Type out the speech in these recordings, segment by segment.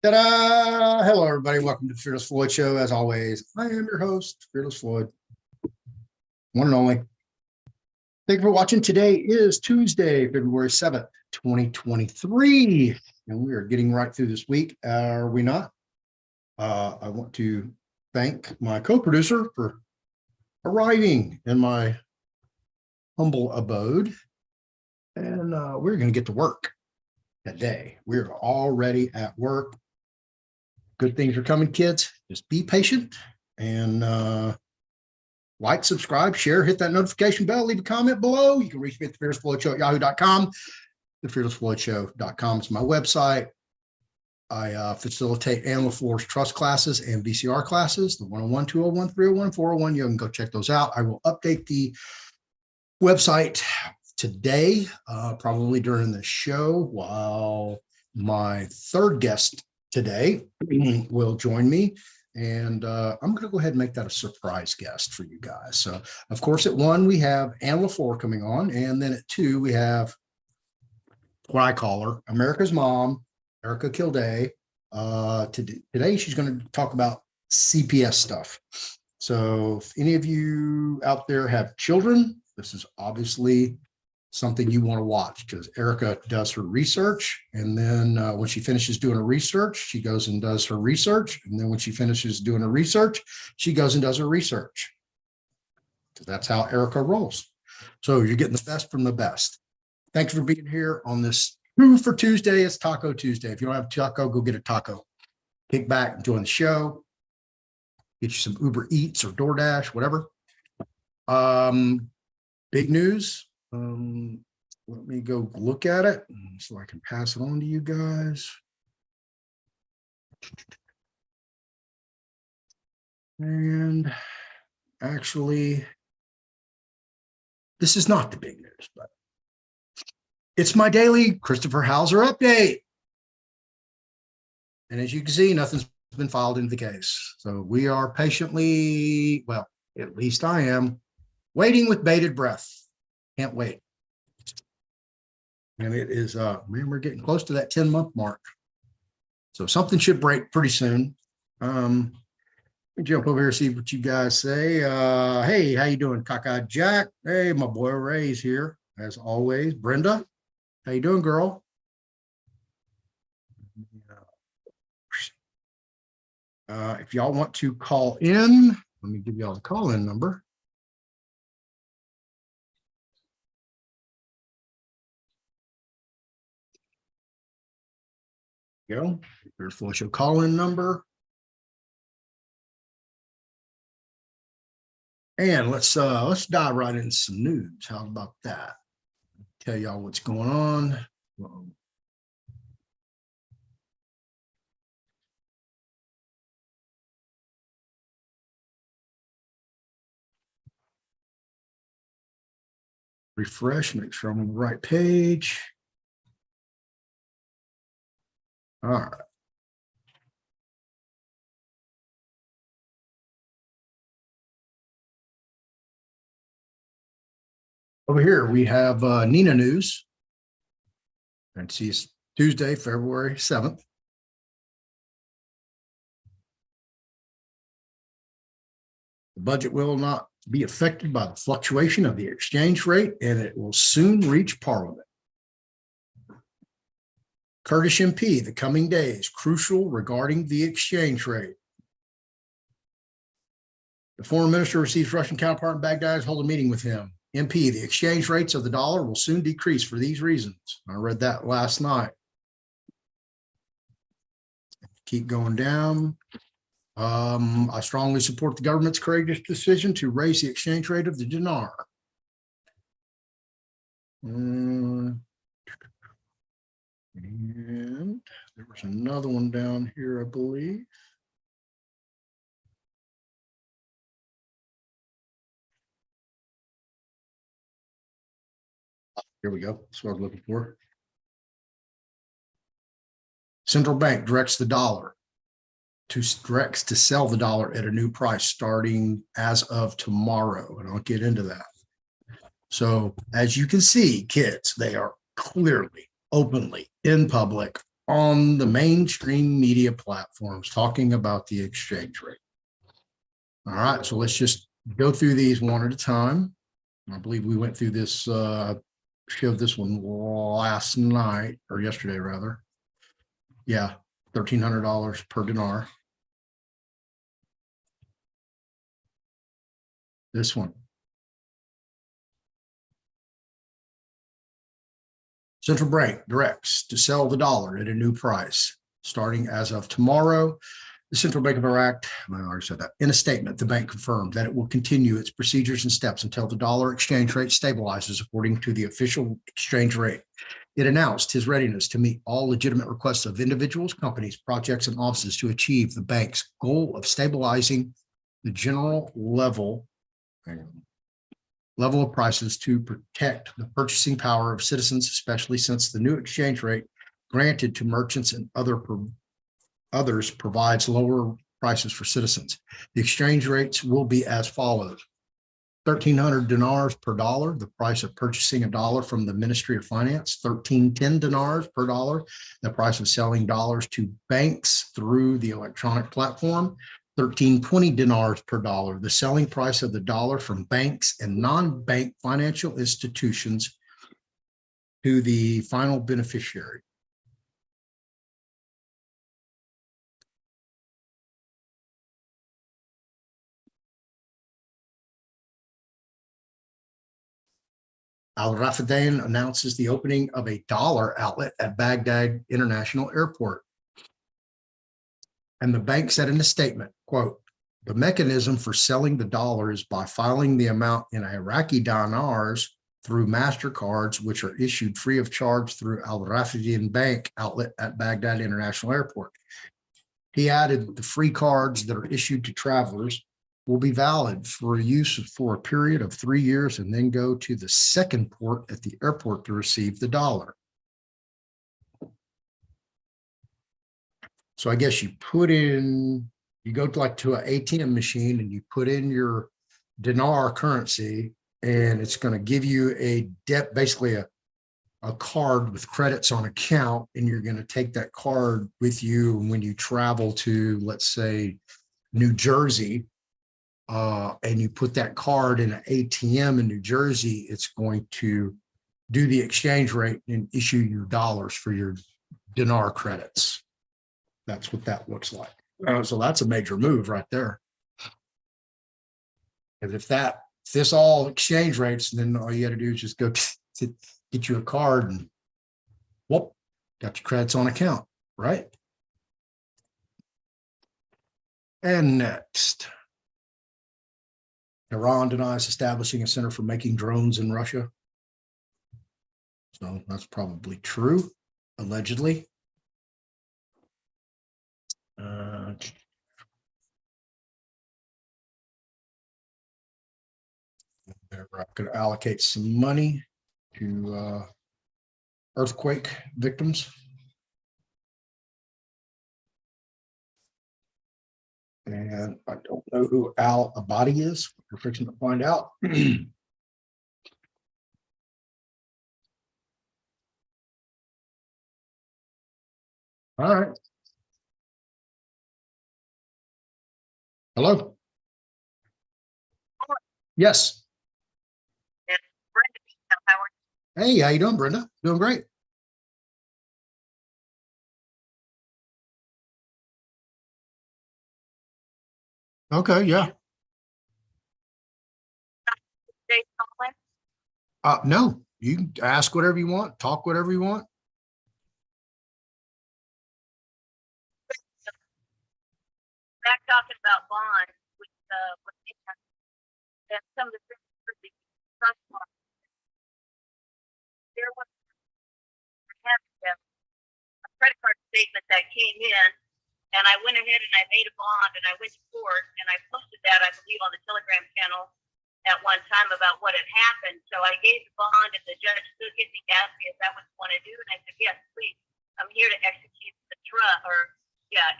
Ta-da! Hello, everybody. Welcome to the Fearless Floyd Show. As always, I am your host, Fearless Floyd, one and only. Thank you for watching. Today is Tuesday, February 7th, 2023, and we are getting right through this week, are we not? I want to thank my co-producer for arriving in my humble abode, and we're going to get to work today. We're already at work. Good things are coming, kids. Just be patient and like, subscribe, share, hit that notification bell, leave a comment below. You can reach me at thefearlessfloydshow at yahoo.com. thefearlessfloydshow.com is my website. I facilitate LeFlore's trust classes and VCR classes, the 101, 201, 301, and 401. You can go check those out. I will update the website today, probably during the show, while my third guest today will join me. And I'm going to go ahead and make that a surprise guest for you guys. So, of course, at 1, we have LeFlore coming on. And then at 2, we have what I call her, America's mom, Arica Kildae. Today, she's going to talk about CPS stuff. So if any of you out there have children, this is obviously something you want to watch, because Arica does her research, and then when she finishes doing her research, she goes and does her research, and then when she finishes doing her research, she goes and does her research. So that's how Arica rolls. So you're getting the best from the best. Thanks for being here on this True for Tuesday. It's Taco Tuesday. If you don't have a taco, go get a taco. Kick back, enjoy the show. Get you some Uber Eats or DoorDash, whatever. Big news. Let me go look at it so I can pass it on to you guys. And actually, this is not the big news, but it's my daily Christopher Hauser update. And as you can see, nothing's been filed into the case. So we are patiently, well, at least I am, waiting with bated breath. Can't wait. And it is, man, we're getting close to that 10-month mark. So something should break pretty soon. Let me jump over here and see what you guys say. Hey, how you doing, Kaka Jack? Hey, my boy Ray's here, as always. Brenda, how you doing, girl? If y'all want to call in, let me give y'all the call-in number. Go. Here's Floyd Show call-in number. And let's dive right into some news. How about that? Tell y'all what's going on. Refresh, make sure I'm on the right page. All right. Over here, we have Nina News. And see, it's Tuesday, February 7th. The budget will not be affected by the fluctuation of the exchange rate, and it will soon reach Parliament. Kurdish MP, the coming days, crucial regarding the exchange rate. The foreign minister receives Russian counterpart in Baghdad, hold a meeting with him. MP, the exchange rates of the dollar will soon decrease for these reasons. I read that last night. Keep going down. I strongly support the government's courageous decision to raise the exchange rate of the dinar. And there was another one down here, I believe. Here we go. That's what I was looking for. Central bank directs to sell the dollar at a new price starting as of tomorrow. And I'll get into that. So as you can see, kids, they are clearly, openly, in public, on the mainstream media platforms talking about the exchange rate. All right, so let's just go through these one at a time. I believe we went through this, showed this one last night or yesterday rather. Yeah, $1,300 per dinar. This one. Central bank directs to sell the dollar at a new price. Starting as of tomorrow, the Central Bank of Iraq, I already said that, in a statement, the bank confirmed that it will continue its procedures and steps until the dollar exchange rate stabilizes according to the official exchange rate. It announced his readiness to meet all legitimate requests of individuals, companies, projects, and offices to achieve the bank's goal of stabilizing the general level of prices to protect the purchasing power of citizens, especially since the new exchange rate granted to merchants and others provides lower prices for citizens. The exchange rates will be as follows: 1,300 dinars per dollar, the price of purchasing a dollar from the Ministry of Finance; 1,310 dinars per dollar, the price of selling dollars to banks through the electronic platform; 1,320 dinars per dollar, the selling price of the dollar from banks and non-bank financial institutions to the final beneficiary. Al Rafadain announces the opening of a dollar outlet at Baghdad International Airport. And the bank said in a statement, quote, "The mechanism for selling the dollar is by filing the amount in Iraqi dinars through MasterCards, which are issued free of charge through Al Rafadain Bank outlet at Baghdad International Airport." He added the free cards that are issued to travelers will be valid for use for a period of 3 years and then go to the second port at the airport to receive the dollar. So I guess you go to an ATM machine and you put in your dinar currency, and it's going to give you basically a card with credits on account, and you're going to take that card with you when you travel to, let's say, New Jersey, and you put that card in an ATM in New Jersey. It's going to do the exchange rate and issue you dollars for your dinar credits. That's what that looks like. So that's a major move right there. And if this all exchange rates, then all you got to do is just go to get you a card and whoop, got your credits on account, right? And next, Iran denies establishing a center for making drones in Russia. So that's probably true, allegedly. They're going to allocate some money to earthquake victims. And I don't know who Al Abadi is. We're fixing to find out. All right. Hello. Yes. Hey, how you doing, Brenda? Doing great. Okay, yeah. No, you can ask whatever you want, talk whatever you want. Back talking about bonds with and some of the trust law. There was a credit card statement that came in, and I went ahead and I made a bond, and I went to court, and I posted that, I believe, on the Telegram channel at one time about what had happened. So I gave the bond, and the judge took it and asked me if that was what I do, and I said, yes, please. I'm here to execute the trust,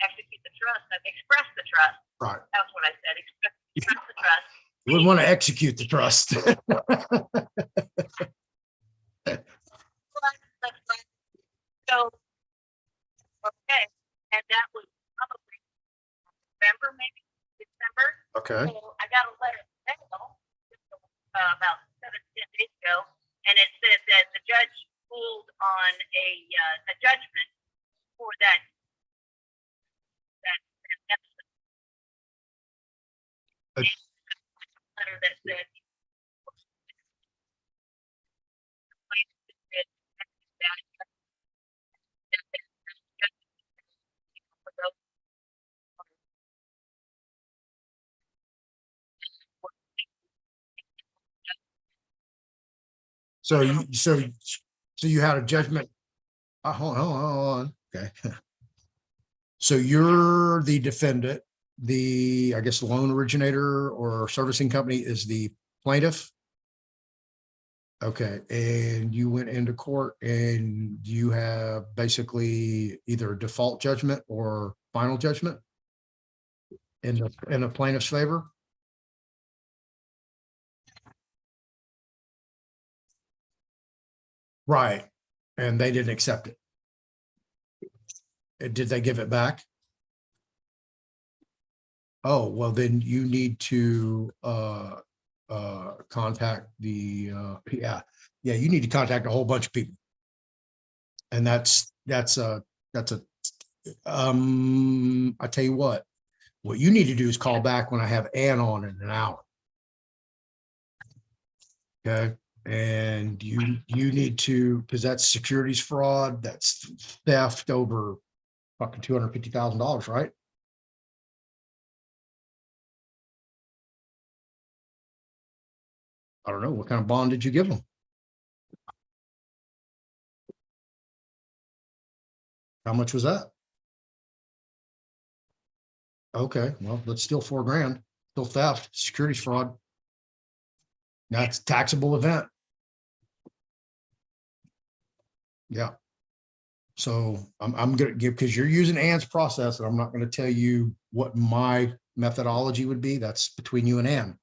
execute the trust. Express the trust. Right. That's what I said. Express the trust. You wouldn't want to execute the trust. So Okay. So I got a letter in the mail about 7 to 10 days ago, and it said that the judge ruled on a judgment for that episode. Letter that said So you had a judgment. Hold on. Okay. So you're the defendant. I guess the loan originator or servicing company is the plaintiff. Okay, and you went into court and you have basically either a default judgment or final judgment in the plaintiff's favor. Right, and they didn't accept it. Did they give it back? Oh, well, then you need to contact the you need to contact a whole bunch of people. And that's a I tell you what you need to do is call back when I have Ann on in an hour. Okay. And you need to, because that's securities fraud, that's theft over fucking $250,000, right? I don't know. What kind of bond did you give them? How much was that? Okay, well, that's still $4,000, still theft, securities fraud. That's a taxable event. Yeah. So I'm gonna give, because you're using Ann's process, and I'm not going to tell you what my methodology would be. That's between you and Ann,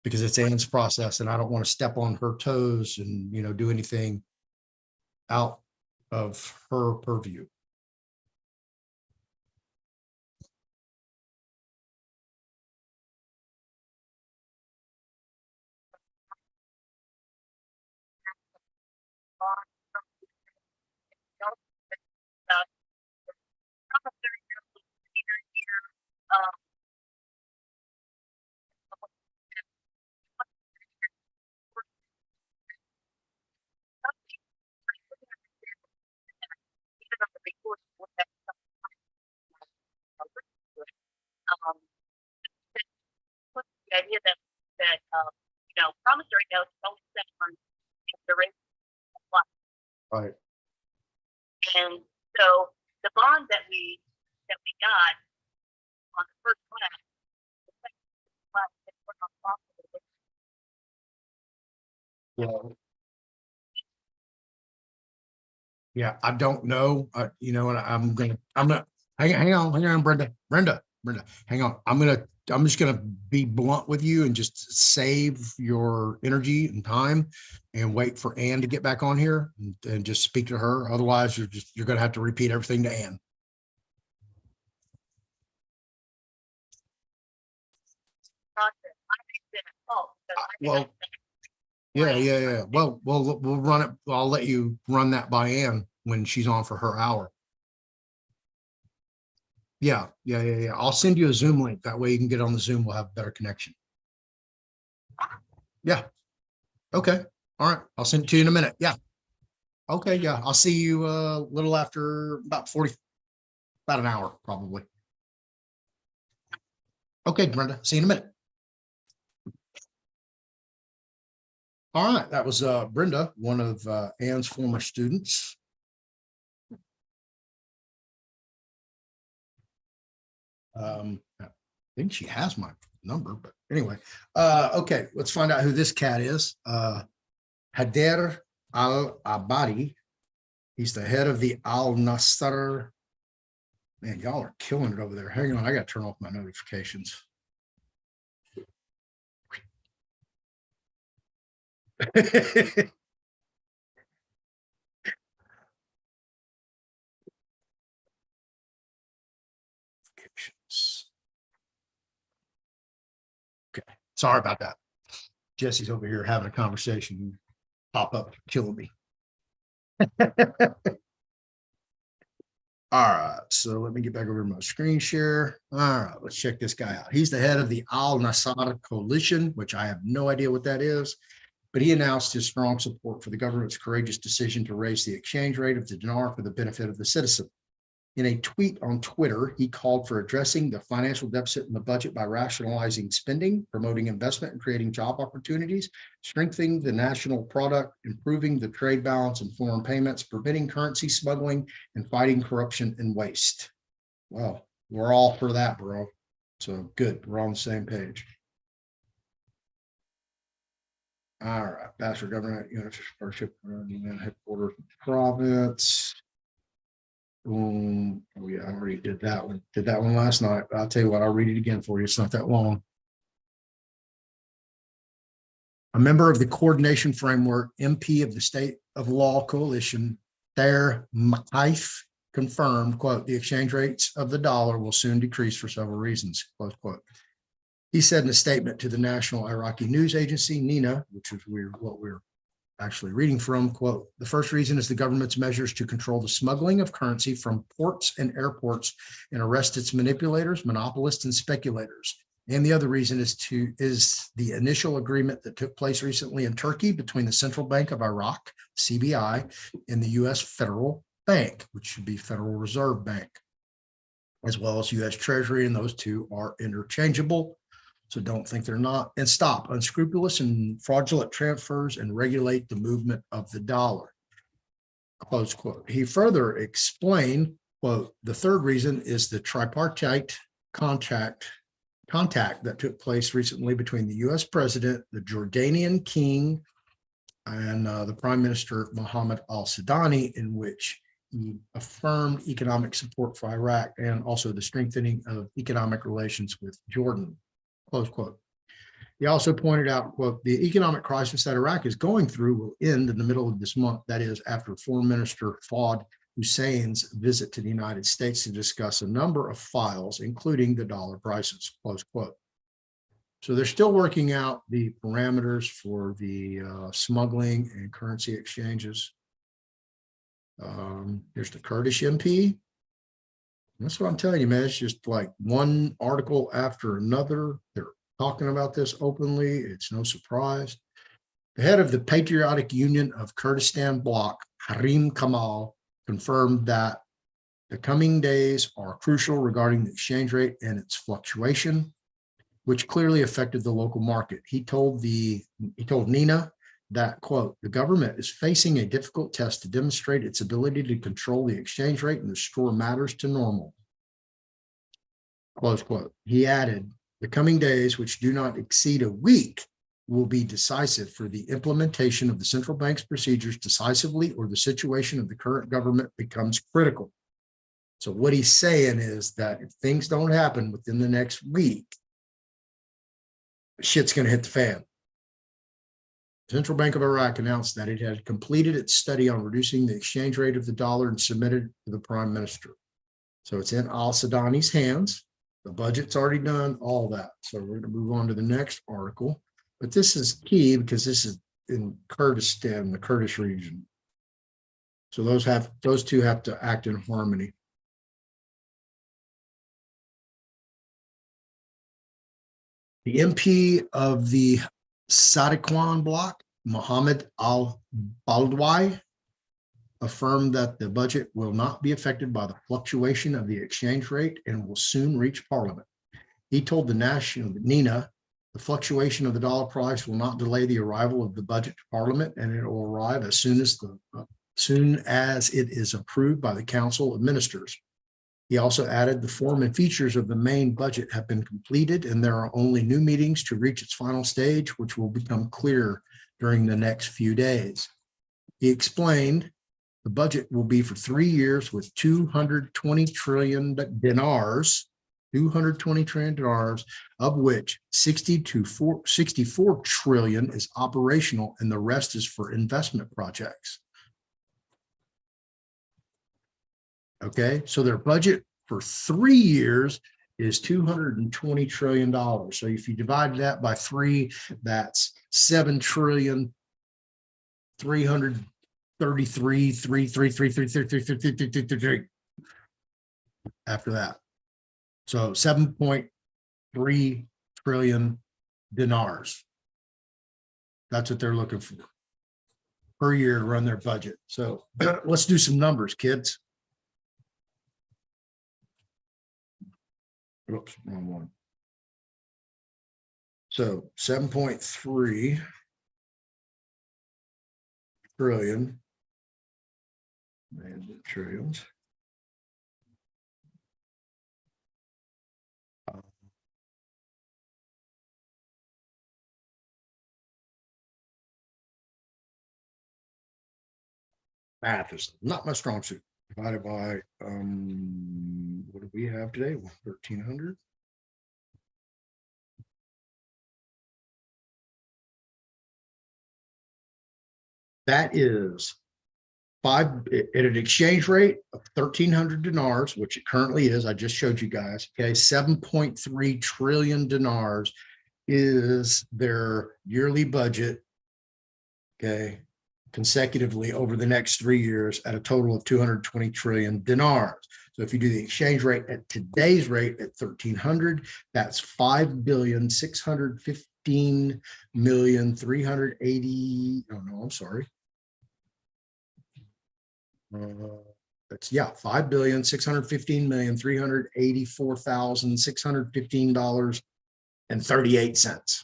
because it's Ann's process, and I don't want to step on her toes and do anything out of her purview. The idea that promissory notes only set on duration of life. Right. And so the bond that we got on the first class, the second class, Well, yeah, I don't know. And I'm not, hang on, Brenda, hang on. I'm just gonna be blunt with you and just save your energy and time and wait for Ann to get back on here and just speak to her. Otherwise, you're gonna have to repeat everything to Ann. Well, yeah. Well, we'll run it. I'll let you run that by Ann when she's on for her hour. Yeah. I'll send you a Zoom link. That way you can get on the Zoom. We'll have a better connection. Yeah. Okay. All right. I'll send it to you in a minute. Yeah. Okay. Yeah. I'll see you a little after about an hour, probably. Okay, Brenda. See you in a minute. All right. That was Brenda, one of Ann's former students. I think she has my number, but anyway. Okay, let's find out who this cat is. Hader Al-Abadi. He's the head of the Al-Nasser. Man, y'all are killing it over there. Hang on, I got to turn off my notifications. Sorry about that. Jesse's over here having a conversation. Pop up, killing me. All right, so let me get back over to my screen share. All right, let's check this guy out. He's the head of the Al Nasada Coalition, which I have no idea what that is, but he announced his strong support for the government's courageous decision to raise the exchange rate of the dinar for the benefit of the citizen. In a tweet on Twitter, he called for addressing the financial deficit in the budget by rationalizing spending, promoting investment, and creating job opportunities, strengthening the national product, improving the trade balance and foreign payments, preventing currency smuggling, and fighting corruption and waste. Well, we're all for that, bro. So good. We're on the same page. All right. Pastor Government Units Partnership Headquarters Province. Oh yeah, I already did that one. Did that one last night. I'll tell you what, I'll read it again for you. It's not that long. A member of the Coordination Framework, MP of the State of Law Coalition, Thayer McIfe, confirmed, quote, the exchange rates of the dollar will soon decrease for several reasons, close quote. He said in a statement to the National Iraqi News Agency, NINA, which is what we're actually reading from, quote, the first reason is the government's measures to control the smuggling of currency from ports and airports and arrest its manipulators, monopolists, and speculators. And the other reason is the initial agreement that took place recently in Turkey between the Central Bank of Iraq, CBI, and the U.S. Federal Bank, which should be Federal Reserve Bank, as well as U.S. Treasury, and those two are interchangeable. So don't think they're not. And stop unscrupulous and fraudulent transfers and regulate the movement of the dollar, close quote. He further explained, quote, the third reason is the tripartite contact that took place recently between the U.S. president, the Jordanian king, and the Prime Minister Mohammed al-Sudani, in which he affirmed economic support for Iraq and also the strengthening of economic relations with Jordan. Close quote. He also pointed out, quote, the economic crisis that Iraq is going through will end in the middle of this month. That is, after Foreign Minister Fawad Hussein's visit to the United States to discuss a number of files, including the dollar prices, close quote. So they're still working out the parameters for the smuggling and currency exchanges. Here's the Kurdish MP. That's what I'm telling you, man. It's just like one article after another. They're talking about this openly. It's no surprise. The head of the Patriotic Union of Kurdistan Bloc, Harim Kamal, confirmed that the coming days are crucial regarding the exchange rate and its fluctuation, which clearly affected the local market. He told Nina that, quote, the government is facing a difficult test to demonstrate its ability to control the exchange rate and restore matters to normal, close quote. He added, the coming days, which do not exceed a week, will be decisive for the implementation of the central bank's procedures decisively, or the situation of the current government becomes critical. So what he's saying is that if things don't happen within the next week, shit's going to hit the fan. Central Bank of Iraq announced that it had completed its study on reducing the exchange rate of the dollar and submitted to the prime minister. So it's in al-Sudani's hands. The budget's already done, all that. So we're going to move on to the next article. But this is key because this is in Kurdistan, the Kurdish region. So those two have to act in harmony. The MP of the Sadiqwan bloc, Mohammed al-Baldwai, affirmed that the budget will not be affected by the fluctuation of the exchange rate and will soon reach Parliament. He told the National Nina, the fluctuation of the dollar price will not delay the arrival of the budget to Parliament, and it will arrive as soon as it is approved by the Council of Ministers. He also added the form and features of the main budget have been completed, and there are only new meetings to reach its final stage, which will become clear during the next few days. He explained the budget will be for 3 years with 220 trillion dinars, 220 trillion dinars, of which 64 trillion is operational and the rest is for investment projects. Okay, so their budget for 3 years is $220 trillion. So if you divide that by 3, that's 7,333,333,333 after that. So 7.3 trillion dinars. That's what they're looking for per year to run their budget. So let's do some numbers, kids. Oops, wrong one. So 7.3 trillion and trillions. Math is not my strong suit. Divided by what do we have today? 1,300. That is at an exchange rate of 1,300 dinars, which it currently is. I just showed you guys. Okay, 7.3 trillion dinars is their yearly budget. Okay, consecutively over the next 3 years at a total of 220 trillion dinars. So if you do the exchange rate at today's rate at 1,300, that's 5,615,380. Oh no, I'm sorry. That's 5,615,384,615.38.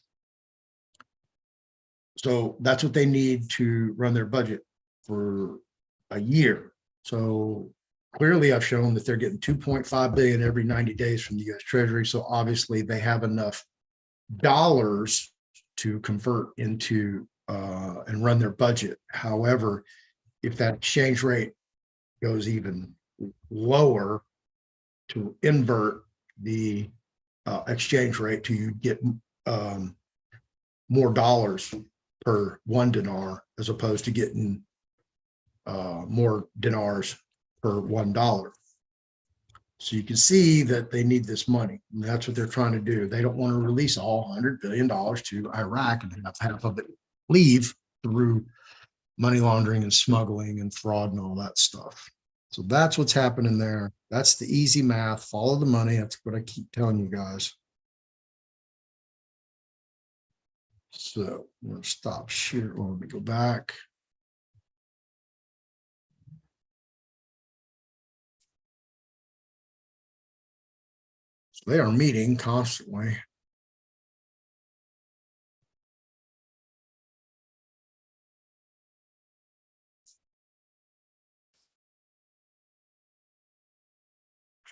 So that's what they need to run their budget for a year. So clearly I've shown that they're getting 2.5 billion every 90 days from the US Treasury. So obviously they have enough dollars to convert into and run their budget. However, if that exchange rate goes even lower, to invert the exchange rate to you get more dollars per 1 dinar as opposed to getting more dinars per $1. So you can see that they need this money. And that's what they're trying to do. They don't want to release all $100 billion to Iraq and have half of it leave through money laundering and smuggling and fraud and all that stuff. So that's what's happening there. That's the easy math. Follow the money. That's what I keep telling you guys. So I'm going to stop share. Let me go back. So they are meeting constantly.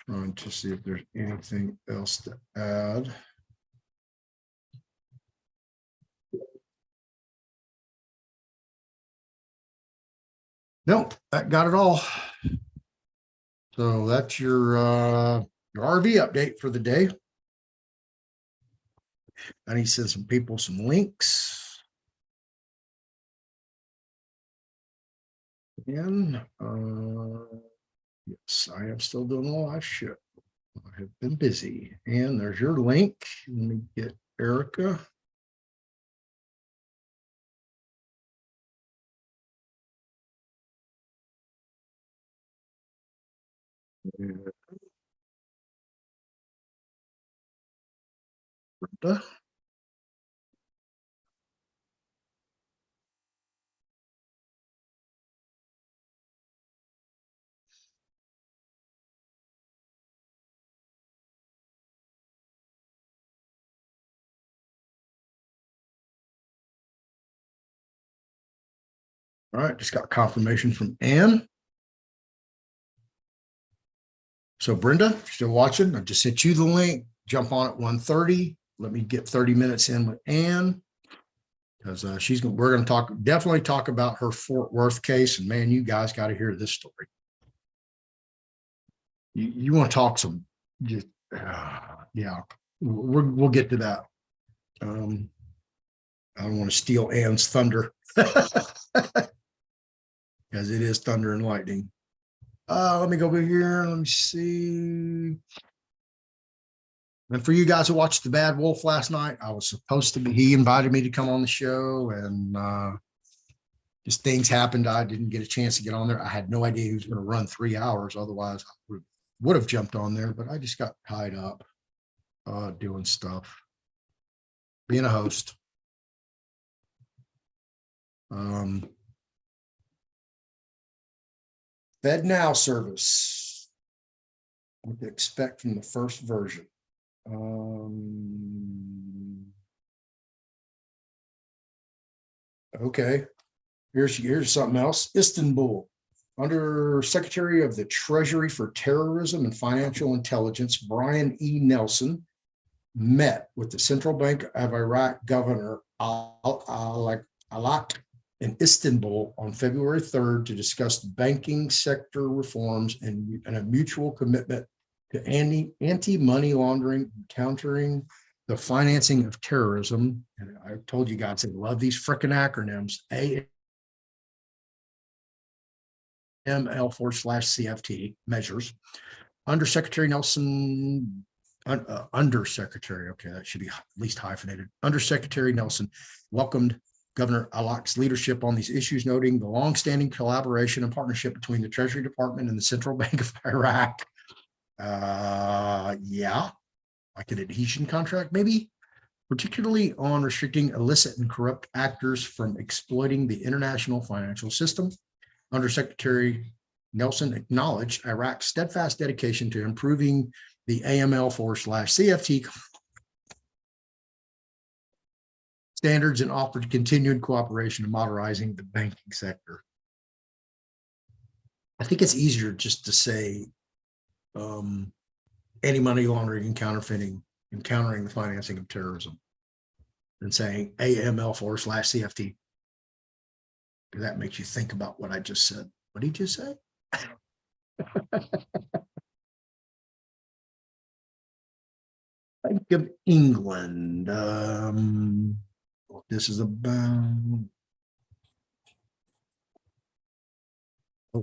Trying to see if there's anything else to add. Nope, that got it all. So that's your RV update for the day. I need to send some people some links. And yes, I am still doing a live show. I have been busy. And there's your link. Let me get Arica. Brenda. All right, just got confirmation from Ann. So Brenda, if you're still watching, I just sent you the link. Jump on at 1:30. Let me get 30 minutes in with Ann, because we're going to definitely talk about her Fort Worth case. And man, you guys got to hear this story. You want to talk some, just yeah, we'll get to that. I don't want to steal Ann's thunder, because it is thunder and lightning. Let me go over here. Let me see. And for you guys who watched The Bad Wolf last night, I was supposed to be, he invited me to come on the show, and just things happened. I didn't get a chance to get on there. I had no idea he was going to run 3 hours. Otherwise, I would have jumped on there, but I just got tied up doing stuff, being a host. Fed Now service. What to expect from the first version. Okay, here's something else. Istanbul, under Secretary of the Treasury for Terrorism and Financial Intelligence, Brian E. Nelson, met with the Central Bank of Iraq Governor Alak in Istanbul on February 3rd to discuss banking sector reforms and a mutual commitment to anti-money laundering, countering the financing of terrorism. And I told you guys, I love these freaking acronyms. AML/CFT measures. Undersecretary Nelson, Undersecretary, okay, that should be at least hyphenated. Undersecretary Nelson welcomed Governor Alak's leadership on these issues, noting the longstanding collaboration and partnership between the Treasury Department and the Central Bank of Iraq. Yeah, like an adhesion contract, maybe, particularly on restricting illicit and corrupt actors from exploiting the international financial system. Undersecretary Nelson acknowledged Iraq's steadfast dedication to improving the AML/CFT standards and offered continued cooperation in modernizing the banking sector. I think it's easier just to say anti-money laundering and counterfeiting and countering the financing of terrorism than saying AML/CFT. That makes you think about what I just said. What did you just say? Bank of England. This is about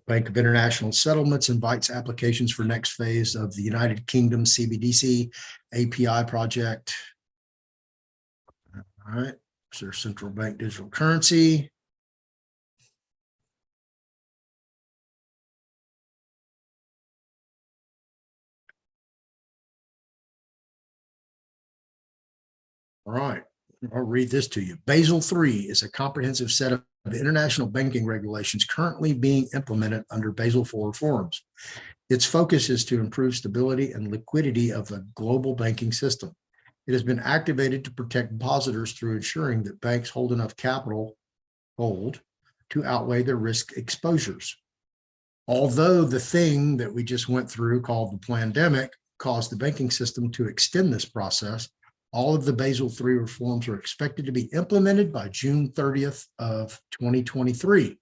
Bank of International Settlements invites applications for next phase of the United Kingdom CBDC API project. All right, so their central bank digital currency. All right, I'll read this to you. Basel III is a comprehensive set of international banking regulations currently being implemented under Basel IV reforms. Its focus is to improve stability and liquidity of the global banking system. It has been activated to protect depositors through ensuring that banks hold enough capital to outweigh their risk exposures. Although the thing that we just went through called the pandemic caused the banking system to extend this process, all of the Basel III reforms are expected to be implemented by June 30th of 2023.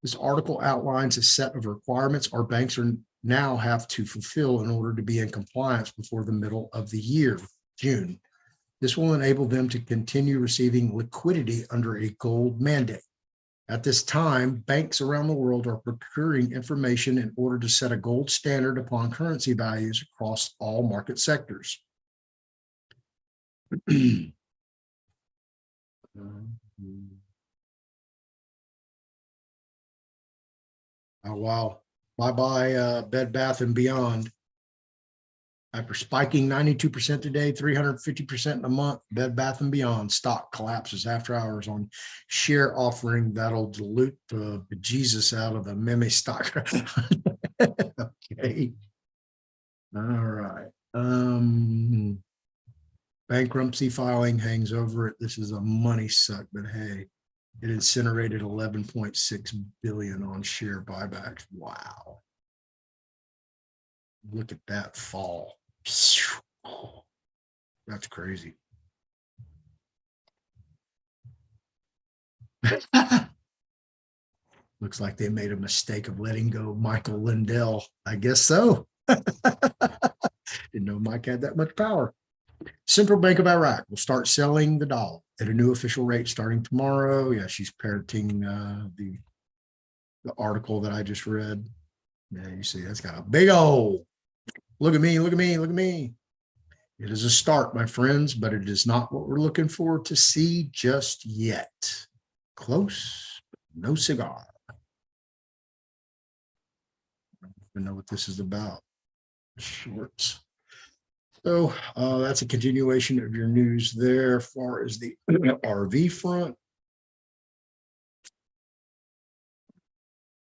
This article outlines a set of requirements our banks now have to fulfill in order to be in compliance before the middle of the year, June. This will enable them to continue receiving liquidity under a gold mandate. At this time, banks around the world are procuring information in order to set a gold standard upon currency values across all market sectors. Oh, wow. Bye-bye, Bed Bath & Beyond. After spiking 92% today, 350% in a month, Bed Bath & Beyond stock collapses after hours on share offering that'll dilute the bejesus out of the meme stock. Okay. All right. Bankruptcy filing hangs over it. This is a money suck, but hey, it incinerated 11.6 billion on share buybacks. Wow. Look at that fall. That's crazy. Looks like they made a mistake of letting go Michael Lindell. I guess so. Didn't know Mike had that much power. Central Bank of Iraq will start selling the dollar at a new official rate starting tomorrow. Yeah, she's parroting the article that I just read. Yeah, you see, that's got a big old, look at me, look at me, look at me. It is a start, my friends, but it is not what we're looking for to see just yet. Close, but no cigar. I don't even know what this is about. Shorts. So that's a continuation of your news there as far as the RV front.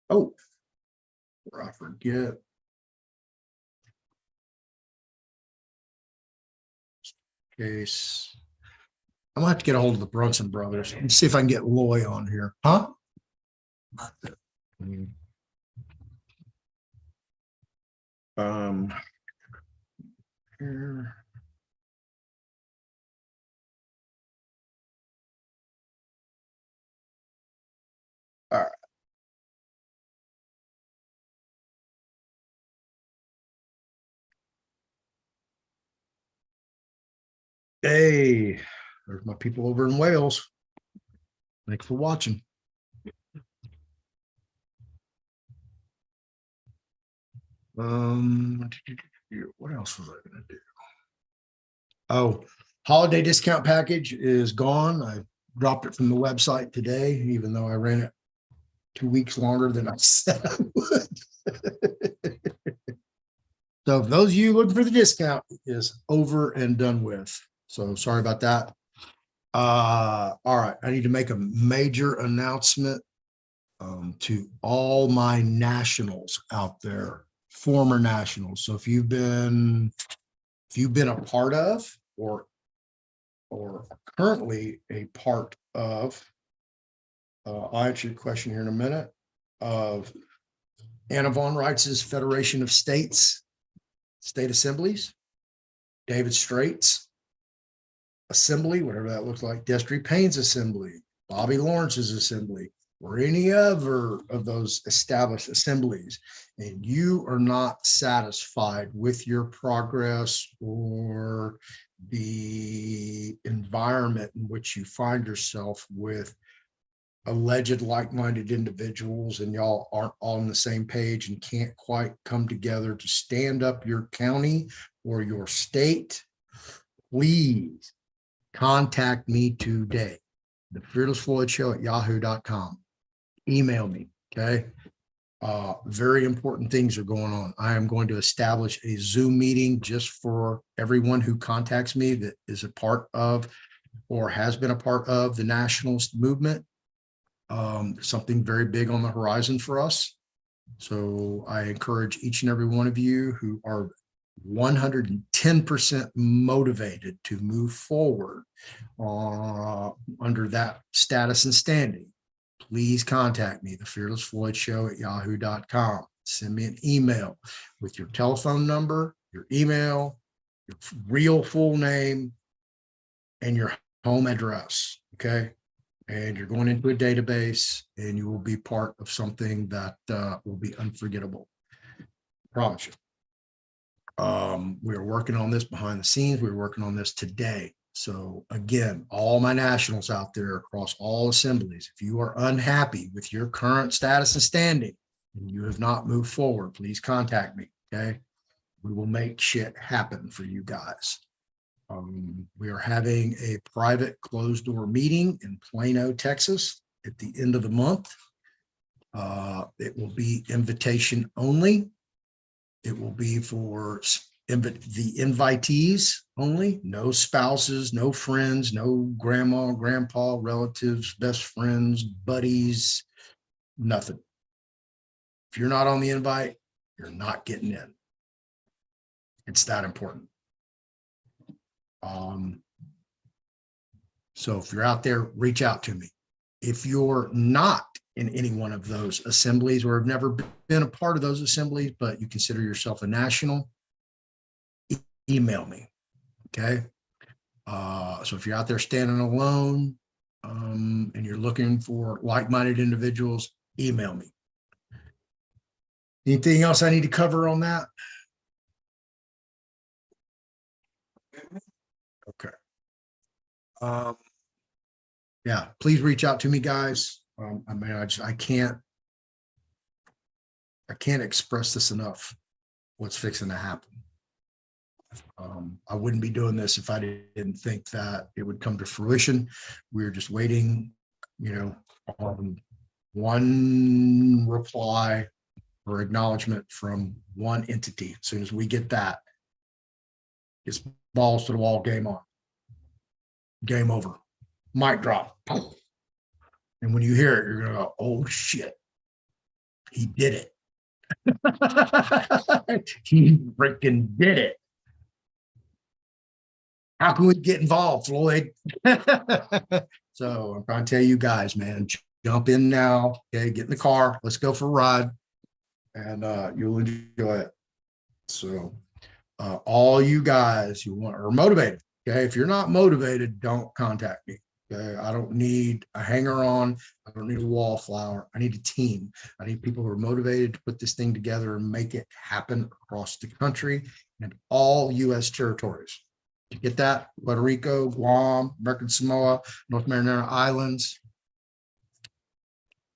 Oh, I forget. Case. I'm gonna have to get a hold of the Brunson brothers and see if I can get Loy on here. Huh? Here. All right. Hey, there's my people over in Wales. Thanks for watching. What else was I going to do? Oh, holiday discount package is gone. I dropped it from the website today, even though I ran it 2 weeks longer than I said I would. So if those of you looking for the discount, is over and done with. So sorry about that. All right, I need to make a major announcement to all my nationals out there, former nationals. So if you've been a part of or currently a part of, I'll answer your question here in a minute, of Anna Von Reitz's Federation of States, State Assemblies, David Straight's Assembly, whatever that looks like, Destry Payne's Assembly, Bobby Lawrence's Assembly, or any other of those established assemblies, and you are not satisfied with your progress or the environment in which you find yourself with alleged like-minded individuals, and y'all aren't all on the same page and can't quite come together to stand up your county or your state, please contact me today. The Fearless Floyd Show at yahoo.com. Email me. Okay. Very important things are going on. I am going to establish a Zoom meeting just for everyone who contacts me that is a part of or has been a part of the nationalist movement. Something very big on the horizon for us. So I encourage each and every one of you who are 110% motivated to move forward under that status and standing. Please contact me, the Fearless Floyd Show at yahoo.com. Send me an email with your telephone number, your email, your real full name, and your home address. Okay. And you're going into a database and you will be part of something that will be unforgettable. I promise you. We are working on this behind the scenes. We're working on this today. So again, all my nationals out there across all assemblies, if you are unhappy with your current status and standing and you have not moved forward, please contact me. Okay. We will make shit happen for you guys. We are having a private closed door meeting in Plano, Texas at the end of the month. It will be invitation only. It will be for the invitees only, no spouses, no friends, no grandma, grandpa, relatives, best friends, buddies, nothing. If you're not on the invite, you're not getting in. It's that important. So if you're out there, reach out to me. If you're not in any one of those assemblies or have never been a part of those assemblies, but you consider yourself a national, email me. Okay. So if you're out there standing alone and you're looking for like-minded individuals, email me. Anything else I need to cover on that? Okay. Yeah, please reach out to me, guys. I mean, I can't express this enough. What's fixing to happen? I wouldn't be doing this if I didn't think that it would come to fruition. We're just waiting, on one reply or acknowledgement from one entity. As soon as we get that, it's balls to the wall, game on. Game over. Mic drop. And when you hear it, you're going to go, oh shit, he did it. He freaking did it. How can we get involved, Floyd? So I'm trying to tell you guys, man, jump in now. Okay, get in the car. Let's go for a ride, and you'll enjoy it. So all you guys who are motivated, okay, if you're not motivated, don't contact me. Okay, I don't need a hanger on. I don't need a wallflower. I need a team. I need people who are motivated to put this thing together and make it happen across the country and all U.S. territories. You get that? Puerto Rico, Guam, American Samoa, North Mariana Islands.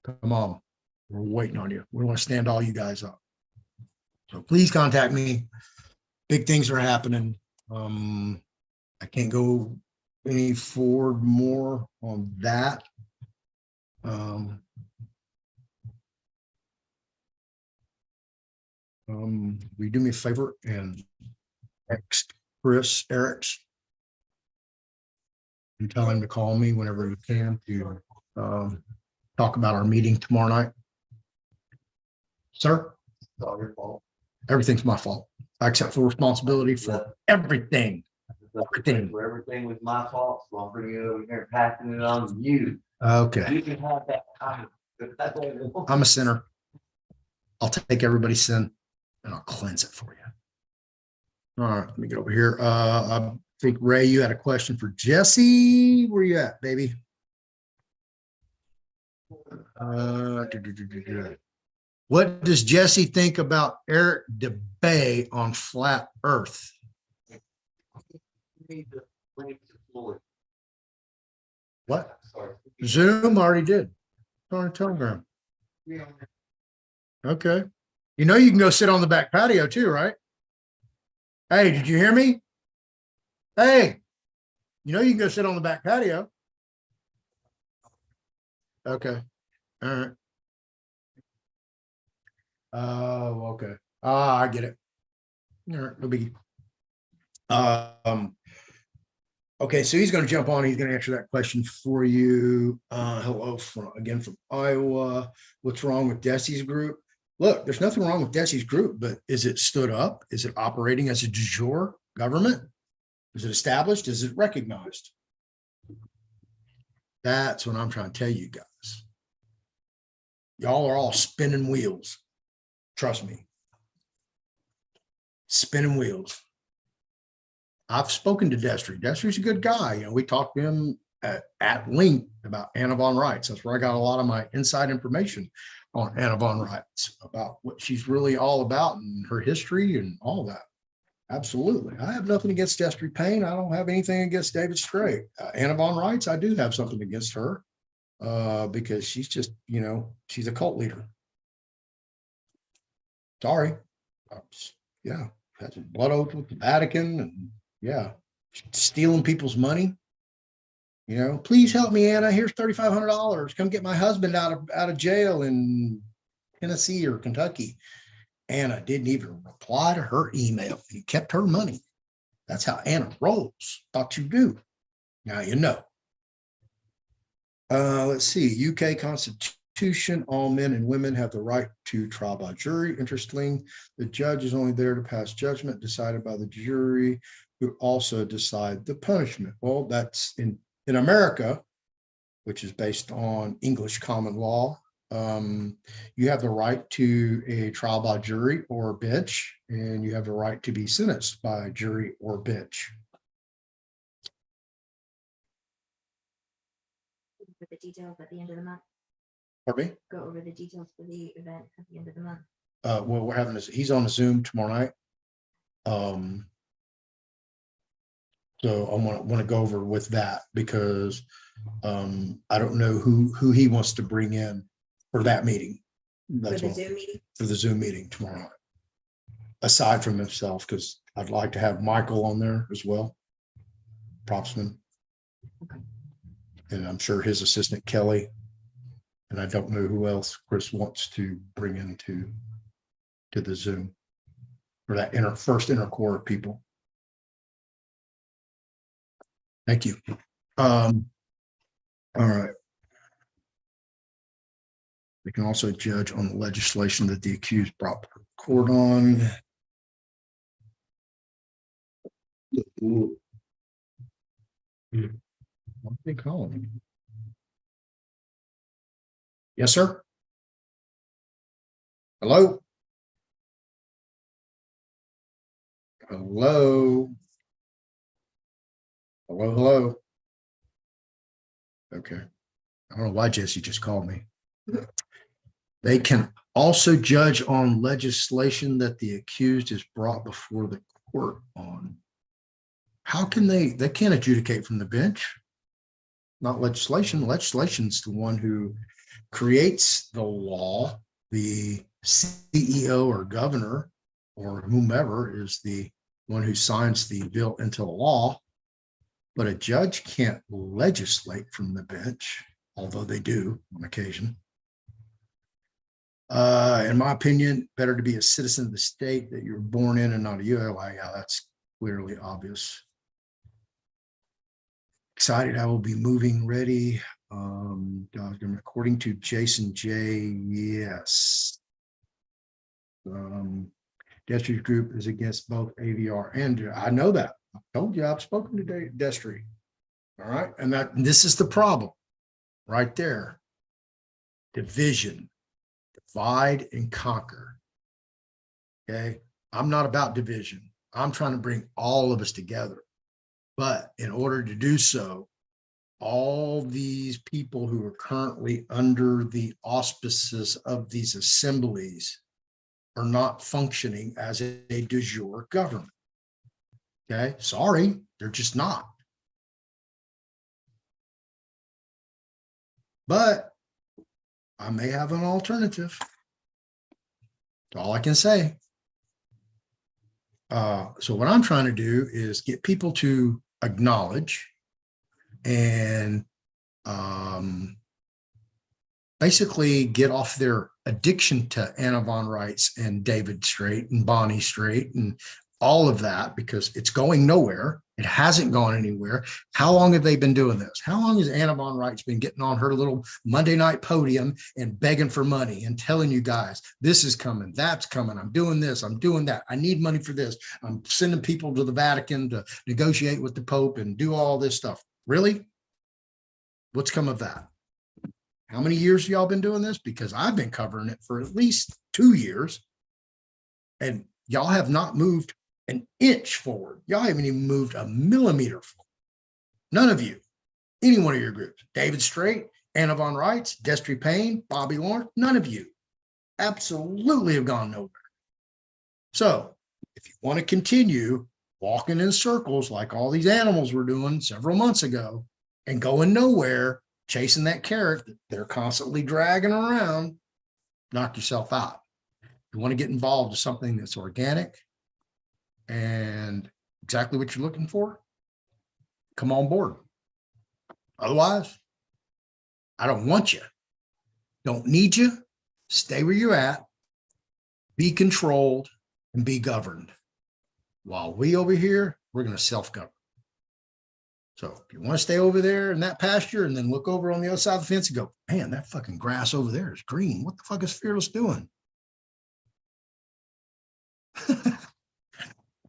Come on. We're waiting on you. We want to stand all you guys up. So please contact me. Big things are happening. I can't go any forward more on that. Will you do me a favor and text Chris Eriks and tell him to call me whenever you can to talk about our meeting tomorrow night? Sir? It's all your fault. Everything's my fault. I accept full responsibility for everything. Everything was my fault, so I'm bringing it over here and passing it on to you. Okay. You can have that time. I'm a sinner. I'll take everybody's sin and I'll cleanse it for you. All right, let me get over here. I think, Ray, you had a question for Jesse. Where you at, baby? What does Jesse think about Arica Kildae on flat Earth? Need to link to Floyd. What? Sorry. Zoom already did. On Telegram. Yeah. Okay. You know you can go sit on the back patio too, right? Hey, did you hear me? Hey, you know you can go sit on the back patio. Okay. All right. Oh, okay. I get it. All right, no biggie. Okay, so he's going to jump on. He's going to answer that question for you. Hello from Iowa. What's wrong with Desi's group? Look, there's nothing wrong with Desi's group, but is it stood up? Is it operating as a de jure government? Is it established? Is it recognized? That's what I'm trying to tell you guys. Y'all are all spinning wheels. Trust me. Spinning wheels. I've spoken to Destry. Destry's a good guy. We talked to him at length about Anna Von Reitz. That's where I got a lot of my inside information on Anna Von Reitz, about what she's really all about and her history and all that. Absolutely. I have nothing against Destry Payne. I don't have anything against David Strait. Anna Von Reitz, I do have something against her because she's just, she's a cult leader. Sorry. Yeah. That's a blood oath with the Vatican and yeah, stealing people's money. Please help me, Anna. Here's $3,500. Come get my husband out of jail in Tennessee or Kentucky. Anna didn't even reply to her email. He kept her money. That's how Anna rolls. Thought you do. Now you know. Let's see. UK Constitution. All men and women have the right to trial by jury. Interesting. The judge is only there to pass judgment decided by the jury, who also decide the punishment. Well, that's in America, which is based on English common law. You have the right to a trial by jury or bench, and you have the right to be sentenced by jury or bench. For the details at the end of the month. Pardon me? Go over the details for the event at the end of the month. Well, we're having this. He's on the Zoom tomorrow night. So I want to go over with that because I don't know who he wants to bring in for that meeting. For the Zoom meeting? For the Zoom meeting tomorrow night. Aside from himself, because I'd like to have Michael on there as well, propsman. And I'm sure his assistant Kelly, and I don't know who else Chris wants to bring into the Zoom for that first inner core of people. Thank you. All right. We can also judge on the legislation that the accused brought to court on. What are they calling me? Yes, sir. Hello. Hello. Hello, hello. Okay. I don't know why Jesse just called me. They can also judge on legislation that the accused is brought before the court on. How can they can't adjudicate from the bench? Not legislation. Legislation's the one who creates the law. The CEO or governor or whomever is the one who signs the bill into law. But a judge can't legislate from the bench, although they do on occasion. In my opinion, better to be a citizen of the state that you're born in and not a ULI. Yeah, that's clearly obvious. Excited, I will be moving ready. According to Jason J, yes. Destry Group is against both AVR and I know that. I told you I've spoken to Destry. All right, and this is the problem right there. Division, divide and conquer. Okay, I'm not about division. I'm trying to bring all of us together. But in order to do so, all these people who are currently under the auspices of these assemblies are not functioning as a de jure government. Okay, sorry, they're just not. But I may have an alternative. That's all I can say. So what I'm trying to do is get people to acknowledge and basically get off their addiction to Anna Von Reitz and David Strait and Bonnie Strait and all of that, because it's going nowhere. It hasn't gone anywhere. How long have they been doing this? How long has Anna Von Reitz been getting on her little Monday night podium and begging for money and telling you guys, this is coming, that's coming, I'm doing this, I'm doing that, I need money for this, I'm sending people to the Vatican to negotiate with the Pope and do all this stuff? Really? What's come of that? How many years have y'all been doing this? Because I've been covering it for at least 2 years, and y'all have not moved an inch forward. Y'all haven't even moved a millimeter forward. None of you, any one of your groups, David Strait, Anna Von Reitz, Destry Payne, Bobby Lawrence, none of you absolutely have gone nowhere. So if you want to continue walking in circles like all these animals were doing several months ago and going nowhere, chasing that carrot that they're constantly dragging around, knock yourself out. You want to get involved in something that's organic and exactly what you're looking for, come on board. Otherwise, I don't want you. Don't need you. Stay where you're at. Be controlled and be governed. While we over here, we're going to self-govern. So if you want to stay over there in that pasture and then look over on the other side of the fence and go, man, that fucking grass over there is green. What the fuck is Fearless doing?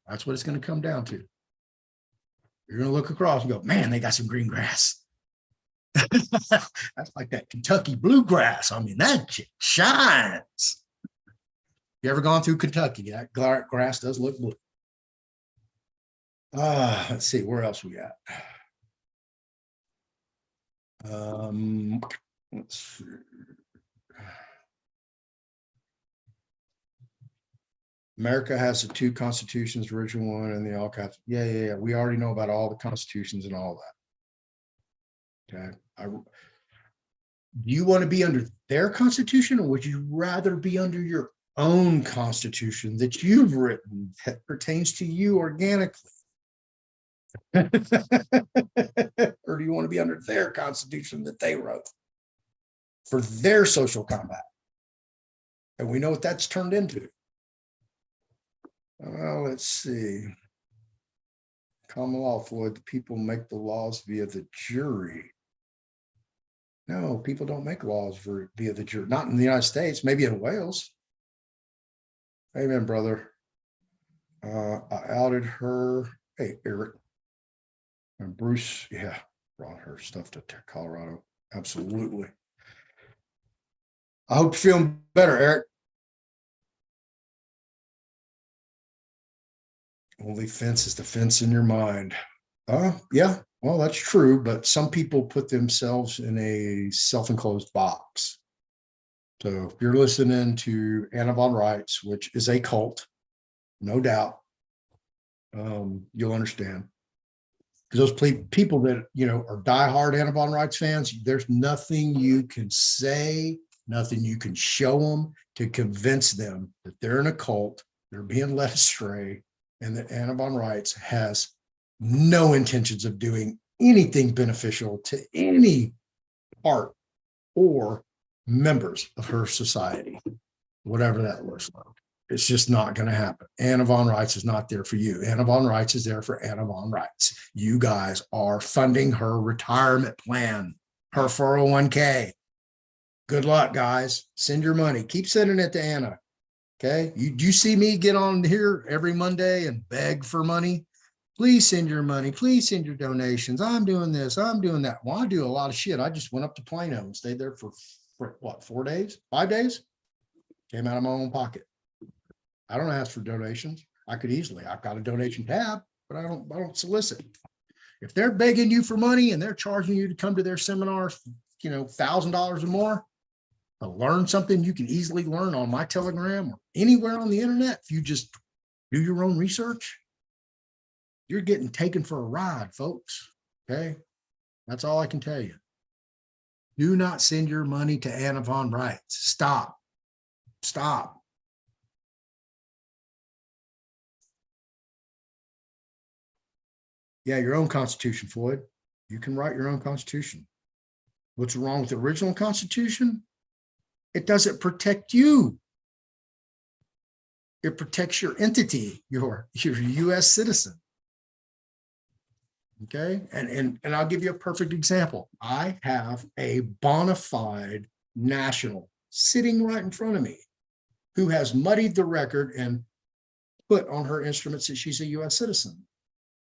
That's what it's going to come down to. You're going to look across and go, man, they got some green grass. That's like that Kentucky bluegrass. I mean, that shit shines. You ever gone through Kentucky? That grass does look blue. Let's see, where else we got? Let's see. America has the 2 constitutions, the original one and the all caps. Yeah. We already know about all the constitutions and all that. Okay. Do you want to be under their constitution, or would you rather be under your own constitution that you've written that pertains to you organically? Or do you want to be under their constitution that they wrote for their social combat? And we know what that's turned into. Well, let's see. Common law, Floyd, the people make the laws via the jury. No, people don't make laws via the jury. Not in the United States, maybe in Wales. Amen, brother. I outed her. Hey, Eric. And Bruce, yeah, brought her stuff to Colorado. Absolutely. I hope you're feeling better, Eric. Only fence is the fence in your mind. Yeah, well, that's true. But some people put themselves in a self-enclosed box. So if you're listening to Anna von Reitz, which is a cult, no doubt, you'll understand. Because those people that, you know, are diehard Anna von Reitz fans, there's nothing you can say, nothing you can show them to convince them that they're in a cult, they're being led astray, and that Anna von Reitz has no intentions of doing anything beneficial to any part or members of her society, whatever that looks like. It's just not going to happen. Anna von Reitz is not there for you. Anna von Reitz is there for Anna von Reitz. You guys are funding her retirement plan, her 401k. Good luck, guys. Send your money. Keep sending it to Anna. Okay. You see me get on here every Monday and beg for money? Please send your money. Please send your donations. I'm doing this. I'm doing that. Well, I do a lot of shit. I just went up to Plano and stayed there for what, 4 days, 5 days? Came out of my own pocket. I don't ask for donations. I could easily. I've got a donation tab, but I don't solicit. If they're begging you for money and they're charging you to come to their seminars, you know, $1,000 or more to learn something you can easily learn on my Telegram or anywhere on the internet, if you just do your own research, you're getting taken for a ride, folks. Okay. That's all I can tell you. Do not send your money to Anna von Reitz. Stop. Stop. Yeah, your own constitution, Floyd. You can write your own constitution. What's wrong with the original constitution? It doesn't protect you. It protects your entity, your U.S. citizen. Okay, and I'll give you a perfect example. I have a bona fide national sitting right in front of me who has muddied the record and put on her instruments that she's a U.S. citizen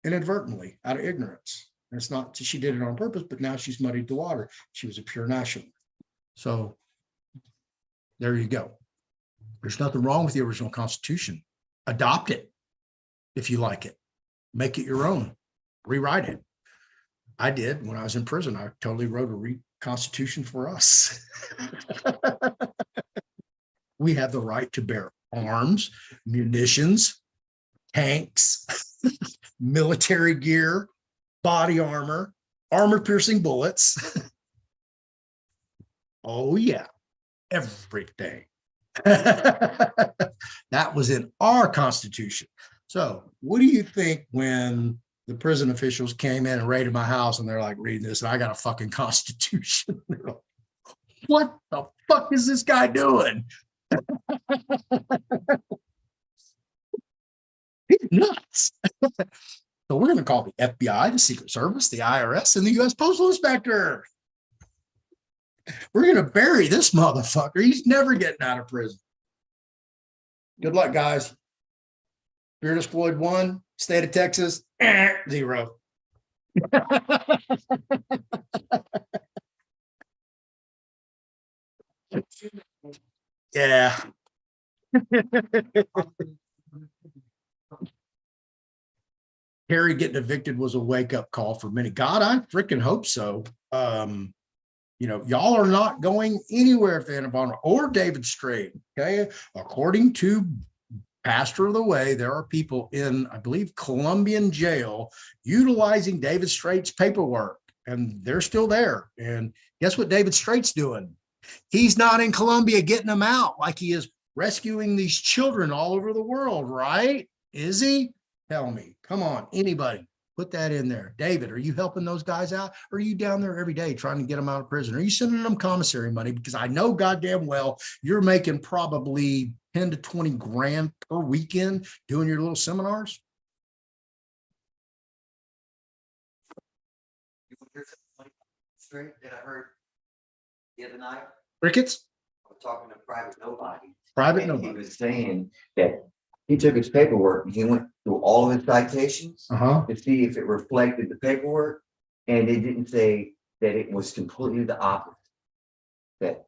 inadvertently out of ignorance. And it's not that she did it on purpose, but now she's muddied the water. She was a pure national. So there you go. There's nothing wrong with the original Constitution. Adopt it if you like it. Make it your own. Rewrite it. I did when I was in prison. I totally wrote a constitution for us. We have the right to bear arms, munitions, tanks, military gear, body armor, armor-piercing bullets. Oh, yeah, everything. That was in our Constitution. So what do you think when the prison officials came in and raided my house and they're like reading this and I got a fucking Constitution? They're like, what the fuck is this guy doing? He's nuts. So we're going to call the FBI, the Secret Service, the IRS, and the U.S. Postal Inspector. We're going to bury this motherfucker. He's never getting out of prison. Good luck, guys. Fearless Floyd 1, state of Texas, 0. Yeah. Harry getting evicted was a wake-up call for many. God, I freaking hope so. You know, y'all are not going anywhere if Anna von or David Strait. Okay, according to Pastor of the Way, there are people in, I believe, Colombian jail utilizing David Strait's paperwork, and they're still there. And guess what David Strait's doing? He's not in Colombia getting them out like he is rescuing these children all over the world, right? Is he? Tell me, come on, anybody, put that in there. David, are you helping those guys out? Or are you down there every day trying to get them out of prison? Are you sending them commissary money? Because I know goddamn well you're making probably 10 to 20 grand per weekend doing your little seminars. Straight that I heard the other night. Crickets? I was talking to Private Nobody. Private And he nobody. was saying that he took his paperwork and he went through all of his citations Uh-huh. to see if it reflected the paperwork. And it didn't say that it was completely the opposite. That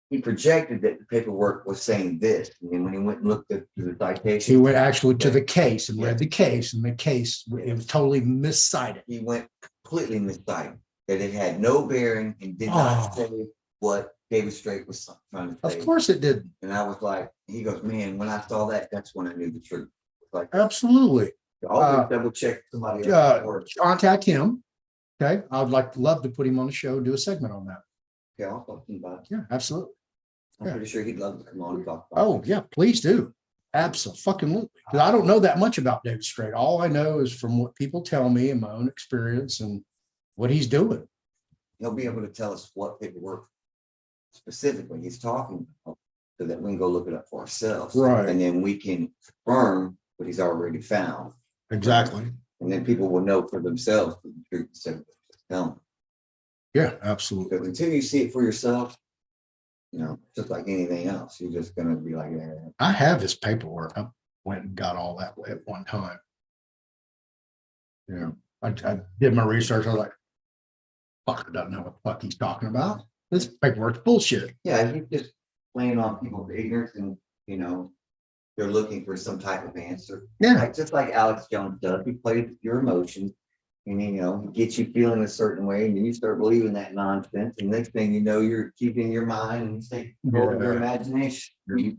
he projected that the paperwork was saying this. And then when he went and looked at the citation, He went actually to the case and Yeah. read the case, and the case, it was totally miscited. he went completely miscited. That it had no bearing and did Oh. not say what David Strait was trying to say. Of course it did. And I was like, he goes, man, when I saw that, that's when I knew the truth. It's like, Absolutely. always double check somebody Uh, else's work. Contact him. Okay. I would love to put him on the show, do a segment on that. Okay, I'll talk to him about it. Yeah, absolutely. I'm Yeah. pretty sure he'd love to come on and talk about Oh, yeah, please do. Absolutely. Because I don't know that much about David Strait. All I know is from what people tell me and my own experience and what he's doing. He'll be able to tell us what paperwork specifically he's talking about, so that we can go look it up for ourselves. Right. And then we can confirm what he's already found. Exactly. And then people will know for themselves the truth instead of just telling them. Yeah, absolutely. But until you see it for yourself, you know, just like anything else, you're just gonna be like, yeah. I have his paperwork. I went and got all that at one time. Yeah, I did my research. I was like, fucker doesn't know what the fuck he's talking about. This paperwork's bullshit. Yeah, he's just playing on people's ignorance and, you know, they're looking for some type of answer. Yeah, Like, just like Alex Jones does, he plays with your emotions. And, you know, he gets you feeling a certain way, and then you start believing that nonsense. And next thing you know, you're keeping your mind and stay control of your imagination.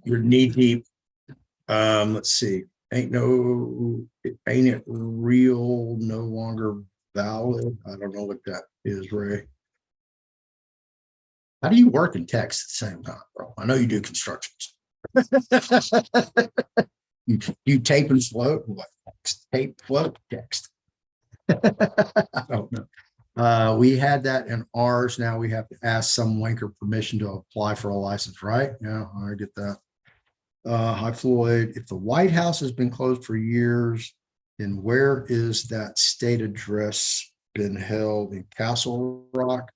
you're knee deep. Let's see. Ain't it real, no longer valid? I don't know what that is, Ray. How do you work and text at the same time, bro? I know you do constructions. you tape and float. What text? Tape, float, text. I don't know. We had that in ours. Now we have to ask some wanker permission to apply for a license, right? Yeah, I get that. Hi, Floyd. If the White House has been closed for years, then where is that state address been held in Castle Rock?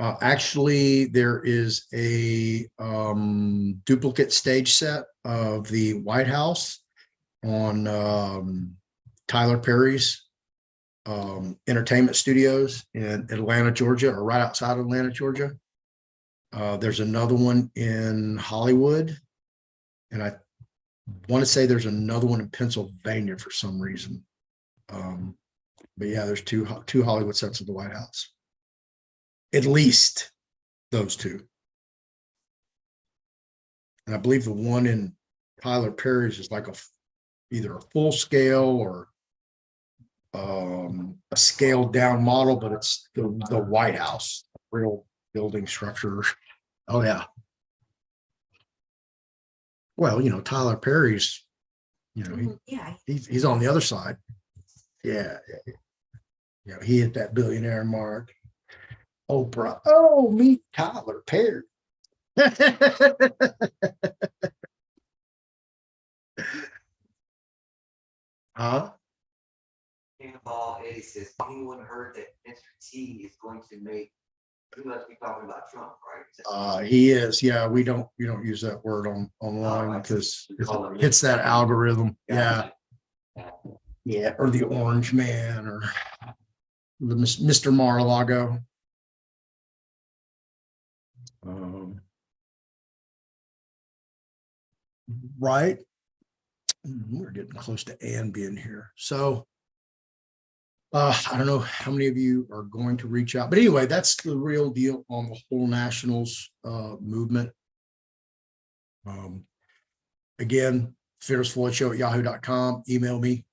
Actually, there is a duplicate stage set of the White House on Tyler Perry's entertainment studios in Atlanta, Georgia, or right outside of Atlanta, Georgia. There's another one in Hollywood. And I want to say there's another one in Pennsylvania for some reason. But yeah, there's two Hollywood sets of the White House. At least those two. And I believe the one in Tyler Perry's is like either a full scale or a scaled down model, but it's the White House, real building structure. Oh yeah. Well, you know, Tyler Perry's, you know, Yeah. he's on the other side. Yeah. You know, he hit that billionaire mark. Oprah. Oh, meet Tyler Perry. Huh? Ball, Eddie says, anyone heard that Mr. T is going to make, he must be talking about Trump, right? He is. Yeah, we don't use that word online because it hits that algorithm. Yeah. Yeah. Or the Orange Man or the Mr. Mar-a-Lago. Right. We're getting close to Ann being here. So I don't know how many of you are going to reach out, but anyway, that's the real deal on the whole nationals movement. Again, FearlessFloydShow@yahoo.com. Email me.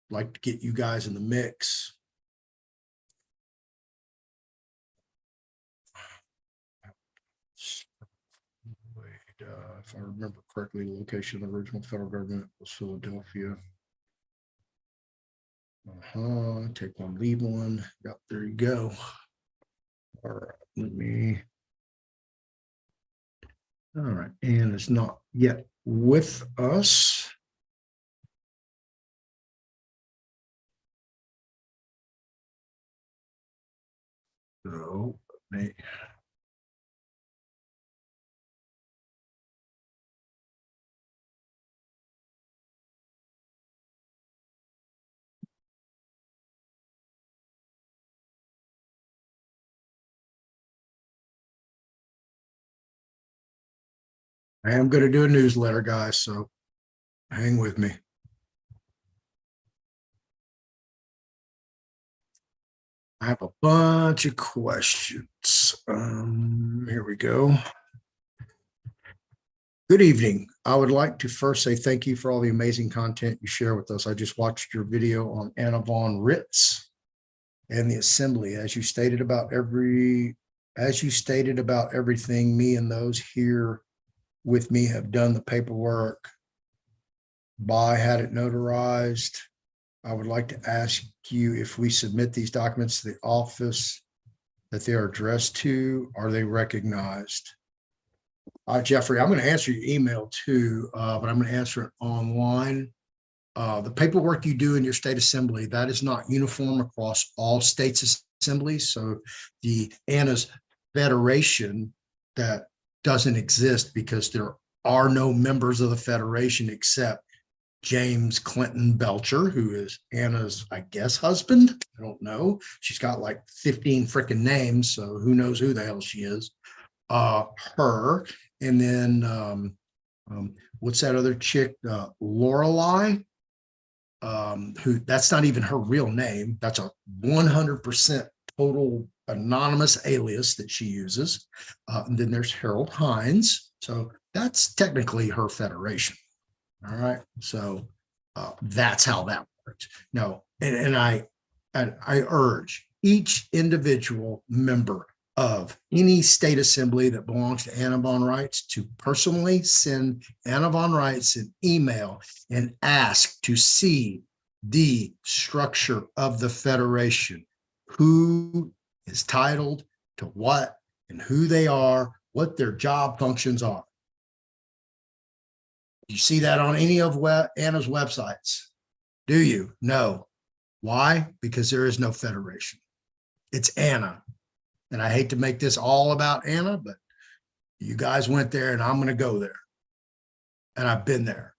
Like to get you guys in the mix. if I remember correctly, the location of the original federal government was Philadelphia. Take one, leave one. Yep, there you go. All right, let me. All right, and it's not yet with us. So, I am going to do a newsletter, guys, so hang with me. I have a bunch of questions. Here we go. Good evening. I would like to first say thank you for all the amazing content you share with us. I just watched your video on Anna Von Ritz and the assembly. As you stated about everything, me and those here with me have done the paperwork. Had it notarized. I would like to ask you if we submit these documents to the office that they are addressed to, are they recognized? Jeffrey, I'm going to answer your email too, but I'm going to answer it online. The paperwork you do in your state assembly, that is not uniform across all states assemblies. So the Anna's Federation, that doesn't exist because there are no members of the Federation except James Clinton Belcher, who is Anna's, I guess, husband. I don't know. She's got like 15 freaking names, so who knows who the hell she is. Her, and then what's that other chick? Lorelei, who that's not even her real name. That's a 100% total anonymous alias that she uses. And then there's Harold Hines. So that's technically her federation. All right. So that's how that works. No, and I urge each individual member of any state assembly that belongs to Anna Von Reitz to personally send Anna Von Reitz an email and ask to see the structure of the federation, who is titled to what and who they are, what their job functions are. You see that on any of Anna's websites? Do you? No. Why? Because there is no federation. It's Anna. And I hate to make this all about Anna, but you guys went there and I'm going to go there. And I've been there.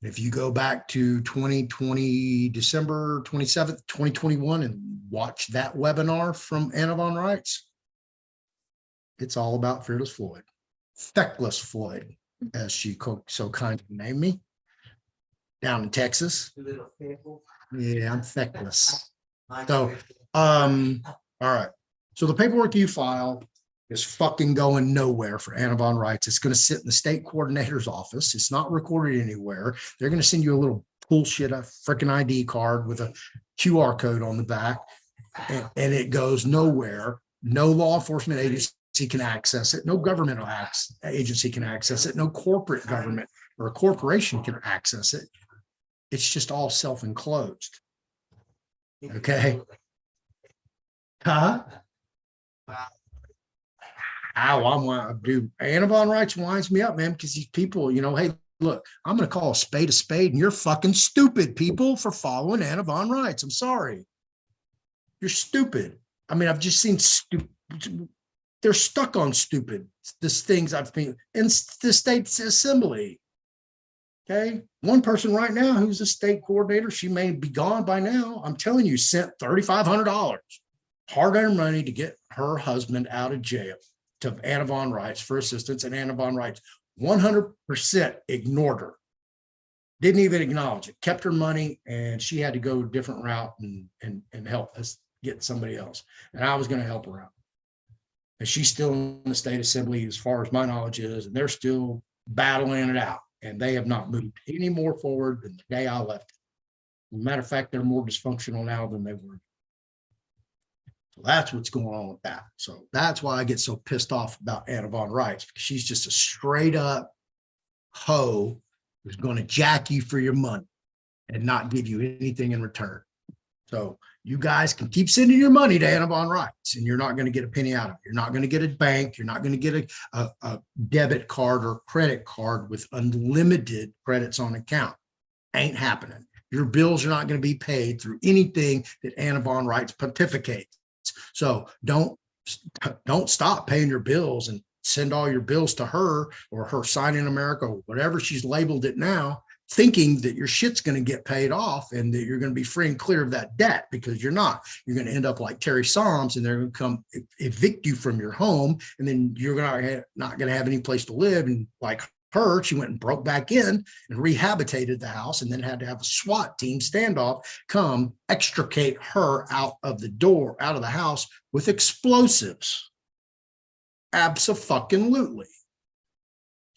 If you go back to 2020, December 27th, 2021, and watch that webinar from Anna Von Reitz, it's all about Fearless Floyd. Feckless Floyd, as she so kindly named me, down in Texas. Yeah, I'm feckless. So, all right. So the paperwork you file is fucking going nowhere for Anna Von Reitz. It's going to sit in the state coordinator's office. It's not recorded anywhere. They're going to send you a little bullshit, a freaking ID card with a QR code on the back, and it goes nowhere. No law enforcement agency can access it. No governmental agency can access it. No corporate government or a corporation can access it. It's just all self-enclosed. Okay. Huh? Dude, Anna Von Reitz winds me up, man, because these people, hey, look, I'm going to call a spade, and you're fucking stupid people for following Anna Von Reitz. I'm sorry. You're stupid. I mean, I've just seen stupid. They're stuck on stupid. These things I've been in the state assembly. Okay. One person right now who's a state coordinator, she may be gone by now. I'm telling you, sent $3,500 hard-earned money to get her husband out of jail to Anna Von Reitz for assistance, and Anna Von Reitz 100% ignored her. Didn't even acknowledge it, kept her money, and she had to go a different route and help us get somebody else. And I was going to help her out. And she's still in the state assembly, as far as my knowledge is, and they're still battling it out. And they have not moved any more forward than the day I left. As a matter of fact, they're more dysfunctional now than they were. So that's what's going on with that. So that's why I get so pissed off about Anna Von Reitz, because she's just a straight up hoe who's going to jack you for your money and not give you anything in return. So you guys can keep sending your money to Annabon Rights, and you're not going to get a penny out of it. You're not going to get a bank. You're not going to get a debit card or credit card with unlimited credits on account. Ain't happening. Your bills are not going to be paid through anything that Annabon Rights pontificates. So don't stop paying your bills and send all your bills to her or her Sign in America or whatever she's labeled it now, thinking that your shit's going to get paid off and that you're going to be free and clear of that debt, because you're not. You're going to end up like Terry Psalms, and they're going to come evict you from your home, and then you're not going to have any place to live. And like her, she went and broke back in and rehabilitated the house, and then had to have a SWAT team standoff come extricate her out of the house with explosives. Abso-fucking-lutely.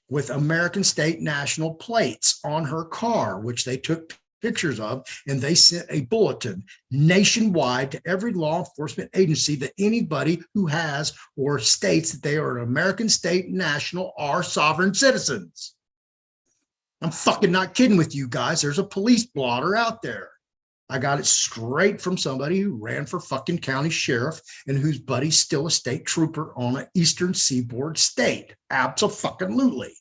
With American State National plates on her car, which they took pictures of, and they sent a bulletin nationwide to every law enforcement agency that anybody who has or states that they are an American State National are sovereign citizens. I'm fucking not kidding with you guys. There's a police blotter out there. I got it straight from somebody who ran for fucking county sheriff and whose buddy's still a state trooper on an eastern seaboard state. Abso-fucking-lutely.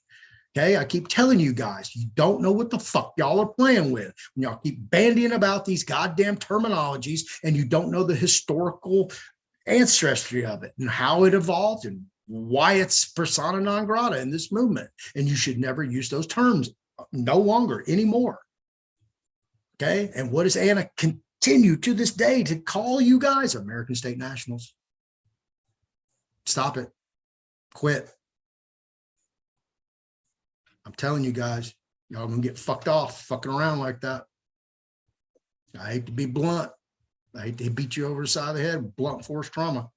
Okay, I keep telling you guys, you don't know what the fuck y'all are playing with. When y'all keep bandying about these goddamn terminologies and you don't know the historical ancestry of it and how it evolved and why it's persona non grata in this movement. And you should never use those terms no longer anymore. Okay, and what does Anna continue to this day to call you guys? American State Nationals. Stop it. Quit. I'm telling you guys, y'all gonna get fucked off fucking around like that. I hate to be blunt. I hate to beat you over the side of the head with blunt force trauma.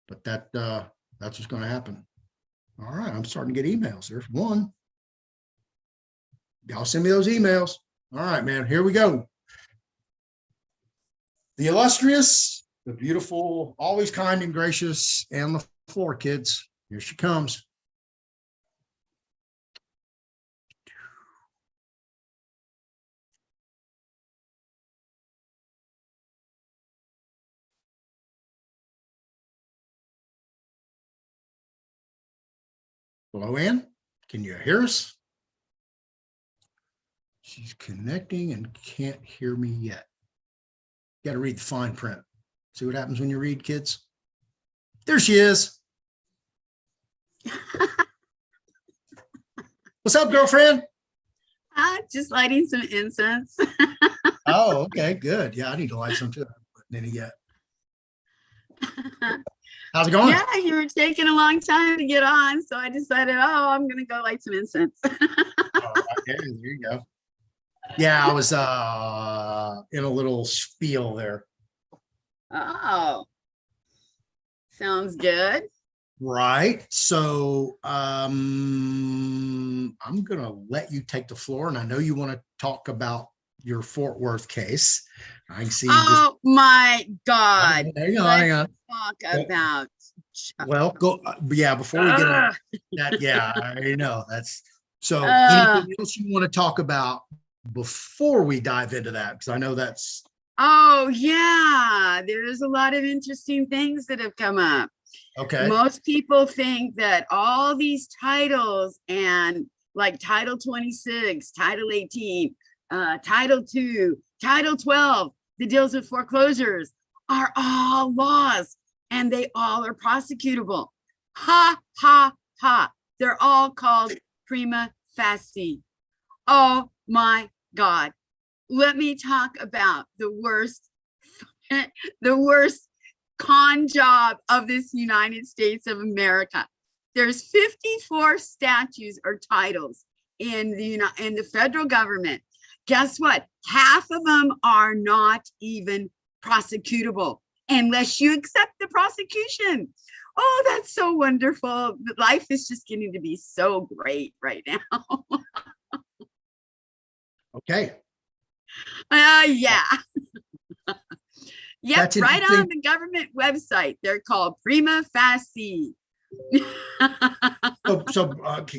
But that's what's gonna happen. All right, I'm starting to get emails. There's one. Y'all send me those emails. All right, man, here we go. The illustrious, the beautiful, always kind and gracious, and LeFlore kids. Here she comes. Hello, Ann. Can you hear us? She's connecting and can't hear me yet. Got to read the fine print. See what happens when you read, kids? There she is. What's up, girlfriend? Just lighting some incense. Oh, okay, good. Yeah, I need to light some too. I haven't lit any yet. How's it going? Yeah, you were taking a long time to get on, so I decided, oh, I'm gonna go light some incense. Oh, okay, there you go. Yeah, I was in a little spiel there. Oh, sounds good. Right. So I'm gonna let you take the floor, and I know you want to talk about your Fort Worth case. I can see. Oh my God. Hang on, Let's hang on. talk about. Well, go. Yeah, before we get on that, yeah, I know that's so. Ugh. Anything else you want to talk about before we dive into that? Because I know that's. Oh yeah, there's a lot of interesting things that have come up. Okay. Most people think that all these titles and like Title 26, Title 18, Title 2, Title 12, that deals with foreclosures are all laws and they all are prosecutable. Ha, ha, ha. They're all called prima facie. Oh my God. Let me talk about the worst con job of this United States of America. There's 54 statutes or titles in the federal government. Guess what? Half of them are not even prosecutable unless you accept the prosecution. Oh, that's so wonderful. Life is just getting to be so great right now. Okay. Yeah. Yep, That's right interesting. on the government website. They're called prima facie.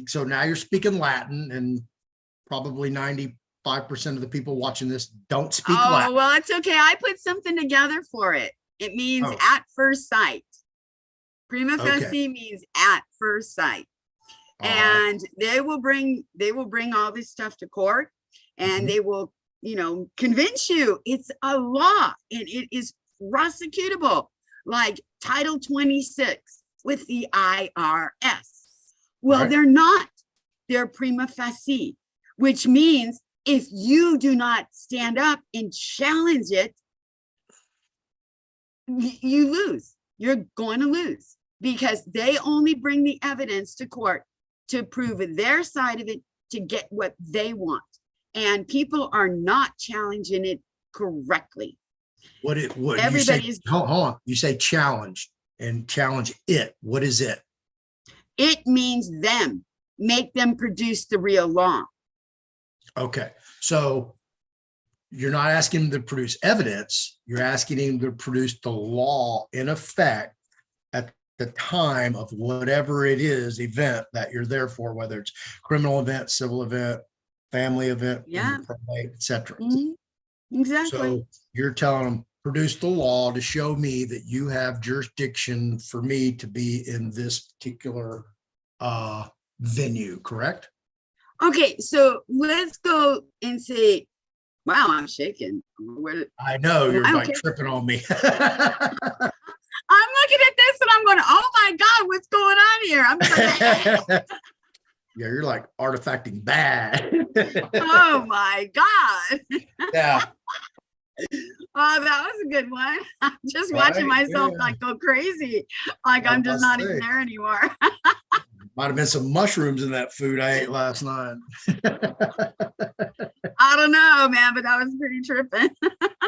So now you're speaking Latin, and probably 95% of the people watching this don't speak Oh, Latin. well, it's okay. I put something together for it. It means Oh. at first sight. Prima Okay. facie means at first sight. All right. And they will bring all this stuff to court, and Mhm. they will, convince you it's a law and it is prosecutable, like Title 26 with the IRS. Well, Right. they're not. They're prima facie, which means if you do not stand up and challenge it, you lose. You're going to lose, because they only bring the evidence to court to prove their side of it, to get what they want. And people are not challenging it correctly. What you say? Everybody is, Hold on. You say challenge and challenge it. What is it? it means them, make them produce the real law. Okay. So you're not asking him to produce evidence. You're asking him to produce the law in effect at the time of whatever it is event that you're there for, whether it's criminal event, civil event, family event, Yeah. et cetera. Mhm. Exactly. So you're telling them, produce the law to show me that you have jurisdiction for me to be in this particular venue, correct? Okay, so let's go and say, wow, I'm shaking. Where, I know you're like okay. tripping on me. I'm looking at this and I'm going, oh my God, what's going on here? I'm like, Yeah, you're like artifacting bad. oh my God. Yeah. Oh, that was a good one. I'm just Right, watching myself yeah. like go crazy. Like I'm just not even there anymore. Might have been some mushrooms in that food I ate last night. I don't know, man, but that was pretty tripping.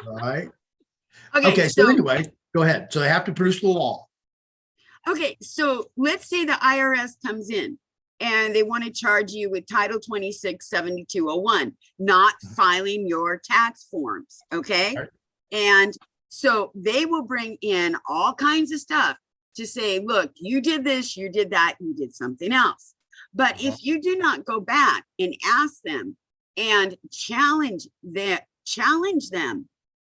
Right. Okay, Okay. So anyway, go ahead. So they have to produce the law. Okay, so let's say the IRS comes in and they want to charge you with Title 26 7201, not filing your tax forms. Okay. Right. And so they will bring in all kinds of stuff to say, look, you did this, you did that, you did something else. But if you do not go back and ask them and challenge them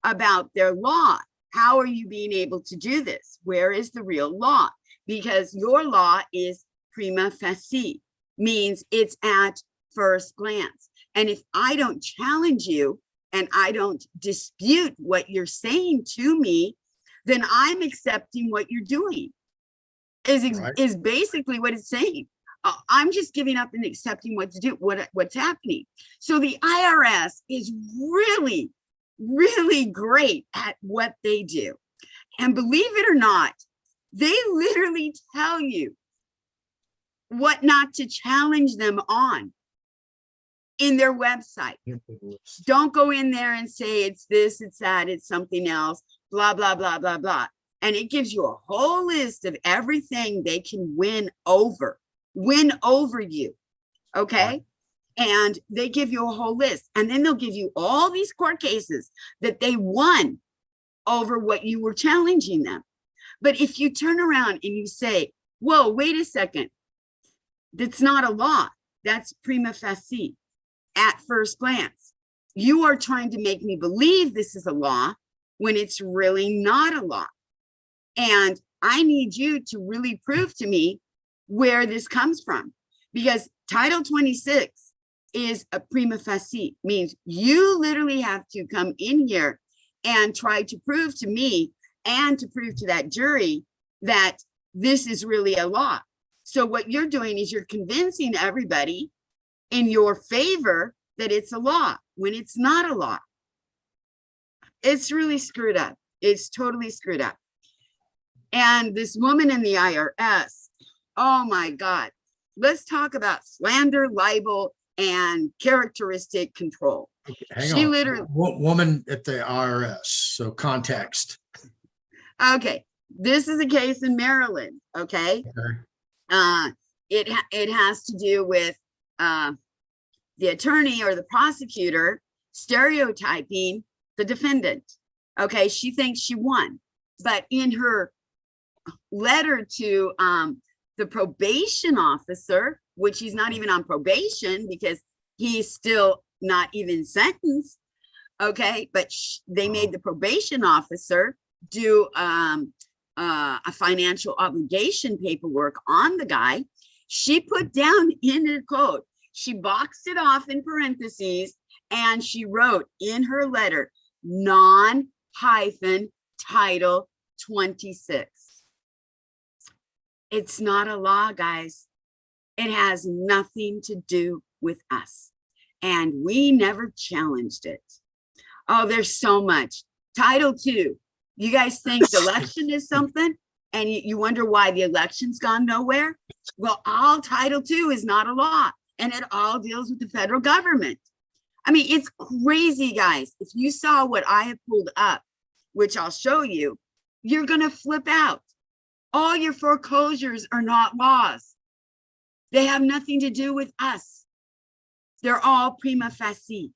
about their law, how are you being able to do this? Where is the real law? Because your law is prima facie, means it's at first glance. And if I don't challenge you and I don't dispute what you're saying to me, then I'm accepting what you're doing. Is basically what it's saying. I'm just giving up and accepting what's happening. So the IRS is really, really great at what they do. And believe it or not, they literally tell you what not to challenge them on in their website. Don't go in there and say it's this, it's that, it's something else, blah, blah, blah, blah, blah. And it gives you a whole list of everything they can win over you. Okay. Right. And they give you a whole list. And then they'll give you all these court cases that they won over what you were challenging them. But if you turn around and you say, whoa, wait a second, that's not a law. That's prima facie at first glance. You are trying to make me believe this is a law when it's really not a law. And I need you to really prove to me where this comes from, because Title 26 is a prima facie, means you literally have to come in here and try to prove to me and to prove to that jury that this is really a law. So what you're doing is you're convincing everybody in your favor that it's a law when it's not a law. It's really screwed up. It's totally screwed up. And this woman in the IRS, oh my God, let's talk about slander, libel, and characteristic control. Okay, hang she on. Literally, woman at the IRS. So context. Okay, this is a case in Maryland. Okay, it has to do with the attorney or the prosecutor stereotyping the defendant. Okay, she thinks she won, but in her letter to the probation officer, which he's not even on probation because he's still not even sentenced. Okay, but they made the probation officer do a financial obligation paperwork on the guy. She put down in her code, she boxed it off in parentheses, and she wrote in her letter, non-title 26. It's not a law, guys. It has nothing to do with us. And we never challenged it. Oh, there's so much. Title II. You guys think the election is something, and you wonder why the election's gone nowhere? Well, all Title II is not a law, and it all deals with the federal government. I mean, it's crazy, guys. If you saw what I have pulled up, which I'll show you, you're going to flip out. All your foreclosures are not laws. They have nothing to do with us. They're all prima facie.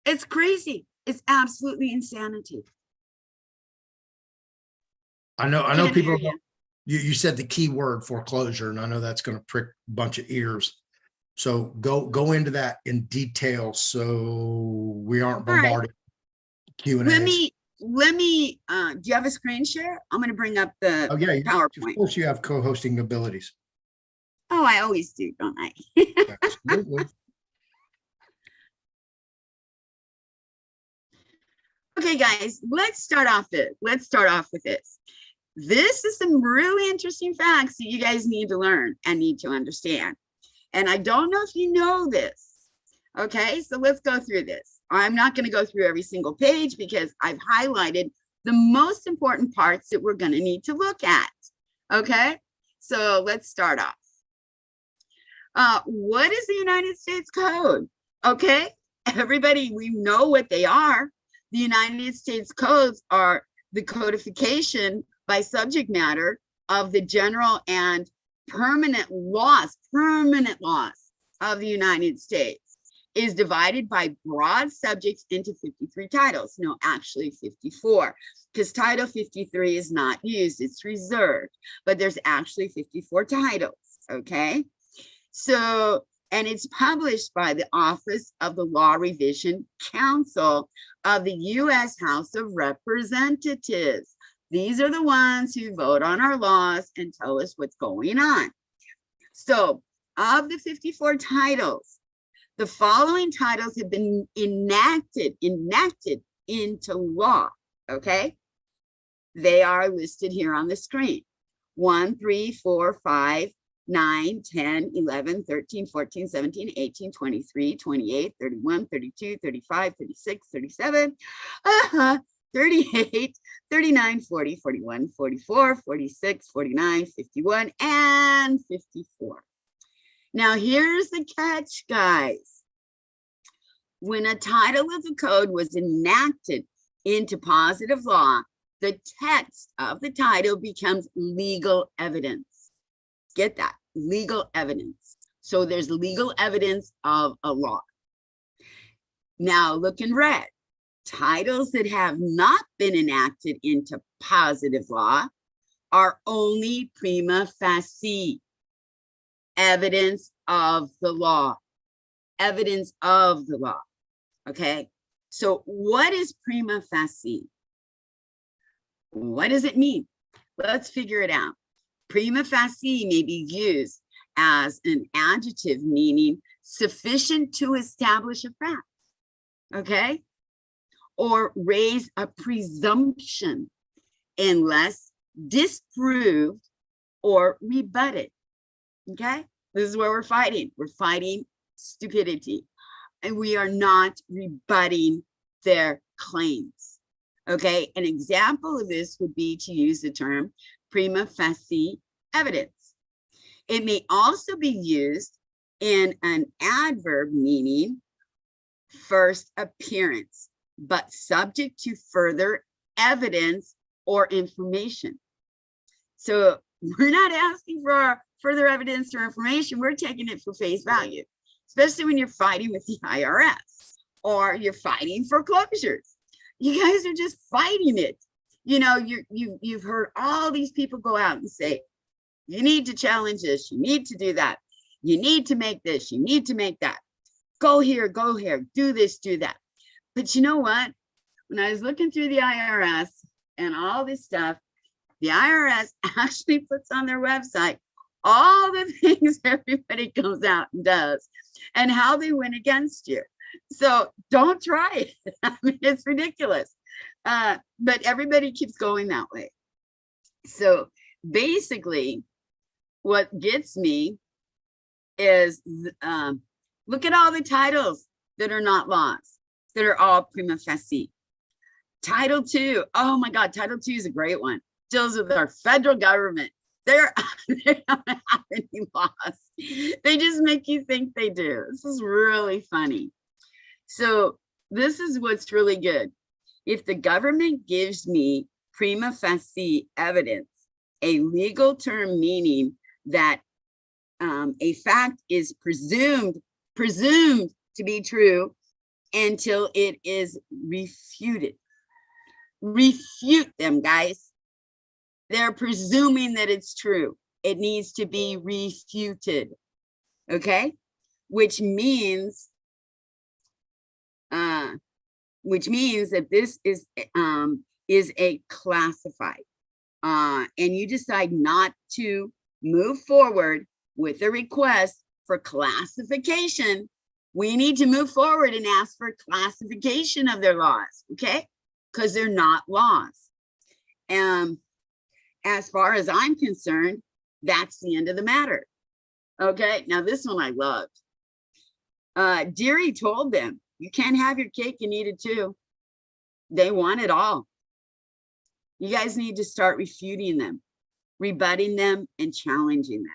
It's crazy. It's absolutely insanity. I know Can't people, hear you. you said the key word foreclosure, and I know that's going to prick a bunch of ears. So go into that in detail so we aren't All right. bombarded. Q&A. Let me, do you have a screen share? I'm going to bring up the Oh yeah, of PowerPoint. course you have co-hosting abilities. Oh, I always do, don't I? Absolutely. Okay, guys, let's start off with this. This is some really interesting facts that you guys need to learn and need to understand. And I don't know if you know this. Okay, so let's go through this. I'm not going to go through every single page because I've highlighted the most important parts that we're going to need to look at. Okay, so let's start off. What is the United States Code? Okay, everybody, we know what they are. The United States codes are the codification by subject matter of the general and permanent laws of the United States. Is divided by broad subjects into 53 titles. No, actually 54, because Title 53 is not used, it's reserved, but there's actually 54 titles, okay? So, and it's published by the Office of the Law Revision Council of the U.S. House of Representatives. These are the ones who vote on our laws and tell us what's going on. So, of the 54 titles, the following titles have been enacted into law, okay? They are listed here on the screen. 1, 3, 4, 5, 9, 10, 11, 13, 14, 17, 18, 23, 28, 31, 32, 35, 36, 37, 38, 39, 40, 41, 44, 46, 49, 51, and 54. Now, here's the catch, guys. When a title of the code was enacted into positive law, the text of the title becomes legal evidence. Get that? Legal evidence. So there's legal evidence of a law. Now, look in red. Titles that have not been enacted into positive law are only prima facie. Evidence of the law. Evidence of the law. Okay, so what is prima facie? What does it mean? Let's figure it out. Prima facie may be used as an adjective meaning sufficient to establish a fact. Okay, or raise a presumption unless disproved or rebutted. Okay, this is where we're fighting. We're fighting stupidity, and we are not rebutting their claims. Okay, an example of this would be to use the term prima facie evidence. It may also be used in an adverb meaning first appearance, but subject to further evidence or information. So we're not asking for further evidence or information. We're taking it for face value, especially when you're fighting with the IRS or you're fighting foreclosures. You guys are just fighting it. You know, you've heard all these people go out and say, You need to challenge this. You need to do that. You need to make this. You need to make that. Go here, do this, do that. But you know what? When I was looking through the IRS and all this stuff, the IRS actually puts on their website all the things everybody goes out and does and how they win against you. So don't try it. I mean, it's ridiculous. But everybody keeps going that way. So basically, what gets me is look at all the titles that are not laws, that are all prima facie. Title II, oh my God, Title II is a great one. Deals with our federal government. They don't have any laws. They just make you think they do. This is really funny. So this is what's really good. If the government gives me prima facie evidence, a legal term meaning that a fact is presumed to be true until it is refuted. Refute them, guys. They're presuming that it's true. It needs to be refuted, okay? Which means that this is a classified, and you decide not to move forward with a request for classification. We need to move forward and ask for classification of their laws, okay? Because they're not laws. As far as I'm concerned, that's the end of the matter. Okay, now this one I loved. Deary told them, you can't have your cake and eat it too. They want it all. You guys need to start refuting them, rebutting them, and challenging them.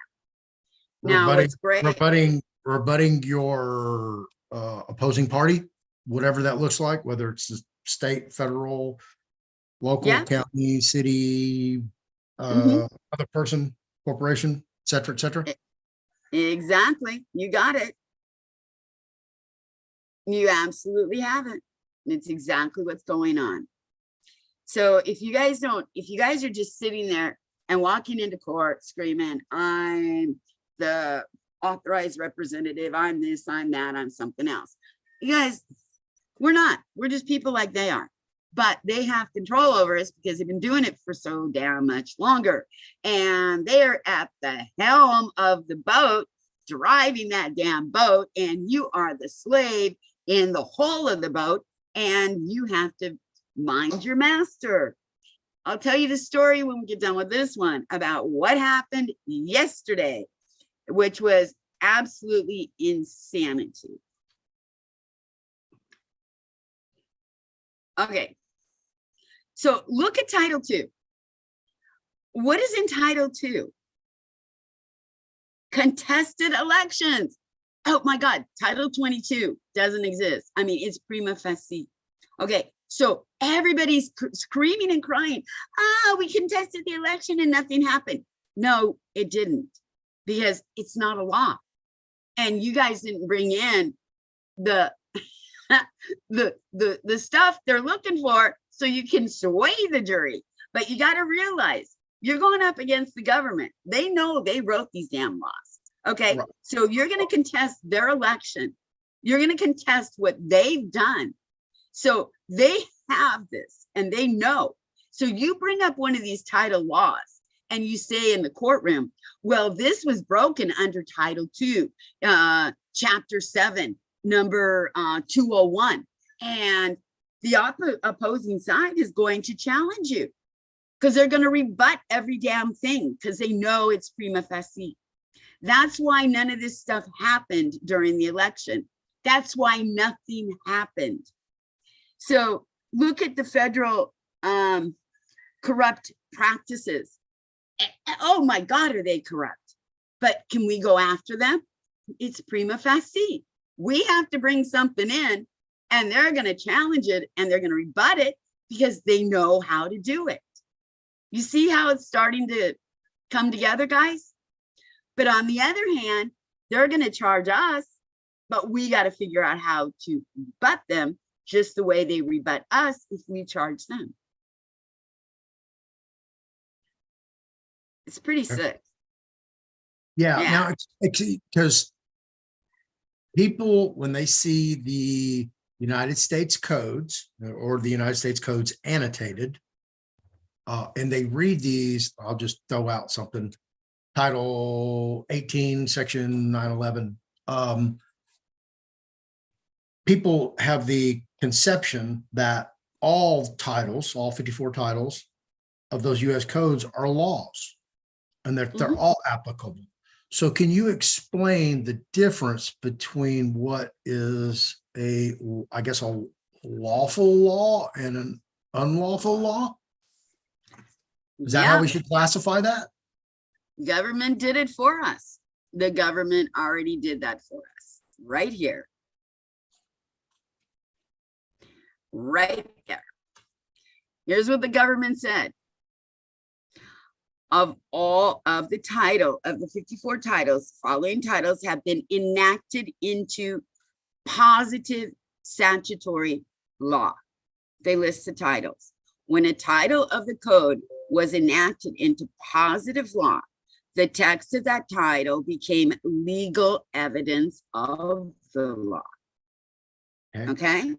Now, what's great, rebutting your opposing party, whatever that looks like, whether it's the state, federal, local, Yeah. county, city, other person, corporation, et cetera, et cetera. exactly, you got it. You absolutely have it. It's exactly what's going on. So if you guys are just sitting there and walking into court screaming, I'm the authorized representative, I'm this, I'm that, I'm something else. You guys, we're not. We're just people like they are. But they have control over us because they've been doing it for so damn much longer. And they're at the helm of the boat, driving that damn boat, and you are the slave in the hull of the boat, and you have to mind your master. I'll tell you the story when we get done with this one about what happened yesterday, which was absolutely insanity. Okay, so look at Title II. What is in Title II? Contested elections. Oh my God, Title 22 doesn't exist. I mean, it's prima facie. Okay, so everybody's screaming and crying, we contested the election and nothing happened. No, it didn't, because it's not a law. And you guys didn't bring in the the stuff they're looking for so you can sway the jury. But you got to realize you're going up against the government. They know they wrote these damn laws. Okay, right. So you're going to contest their election. You're going to contest what they've done. So they have this and they know. So you bring up one of these title laws and you say in the courtroom, well, this was broken under Title II, Chapter 7, number 201. And the opposing side is going to challenge you because they're going to rebut every damn thing because they know it's prima facie. That's why none of this stuff happened during the election. That's why nothing happened. So look at the federal corrupt practices. Oh my God, are they corrupt? But can we go after them? It's prima facie. We have to bring something in and they're going to challenge it and they're going to rebut it because they know how to do it. You see how it's starting to come together, guys? But on the other hand, they're going to charge us, but we got to figure out how to rebut them just the way they rebut us if we charge them. It's pretty sick. Yeah, Yeah. now it's because people, when they see the United States codes or the United States codes annotated, and they read these, I'll just throw out something, Title 18, Section 911. People have the conception that all titles, all 54 titles of those US codes are laws and that they're all applicable. So can you explain the difference between what is I guess, a lawful law and an unlawful law? Is that how we should classify that? Government did it for us. The government already did that for us right here. Right there. Here's what the government said. Of all of the title of the 54 titles, following titles have been enacted into positive statutory law. They list the titles. When a title of the code was enacted into positive law, the text of that title became legal evidence of the law. Okay?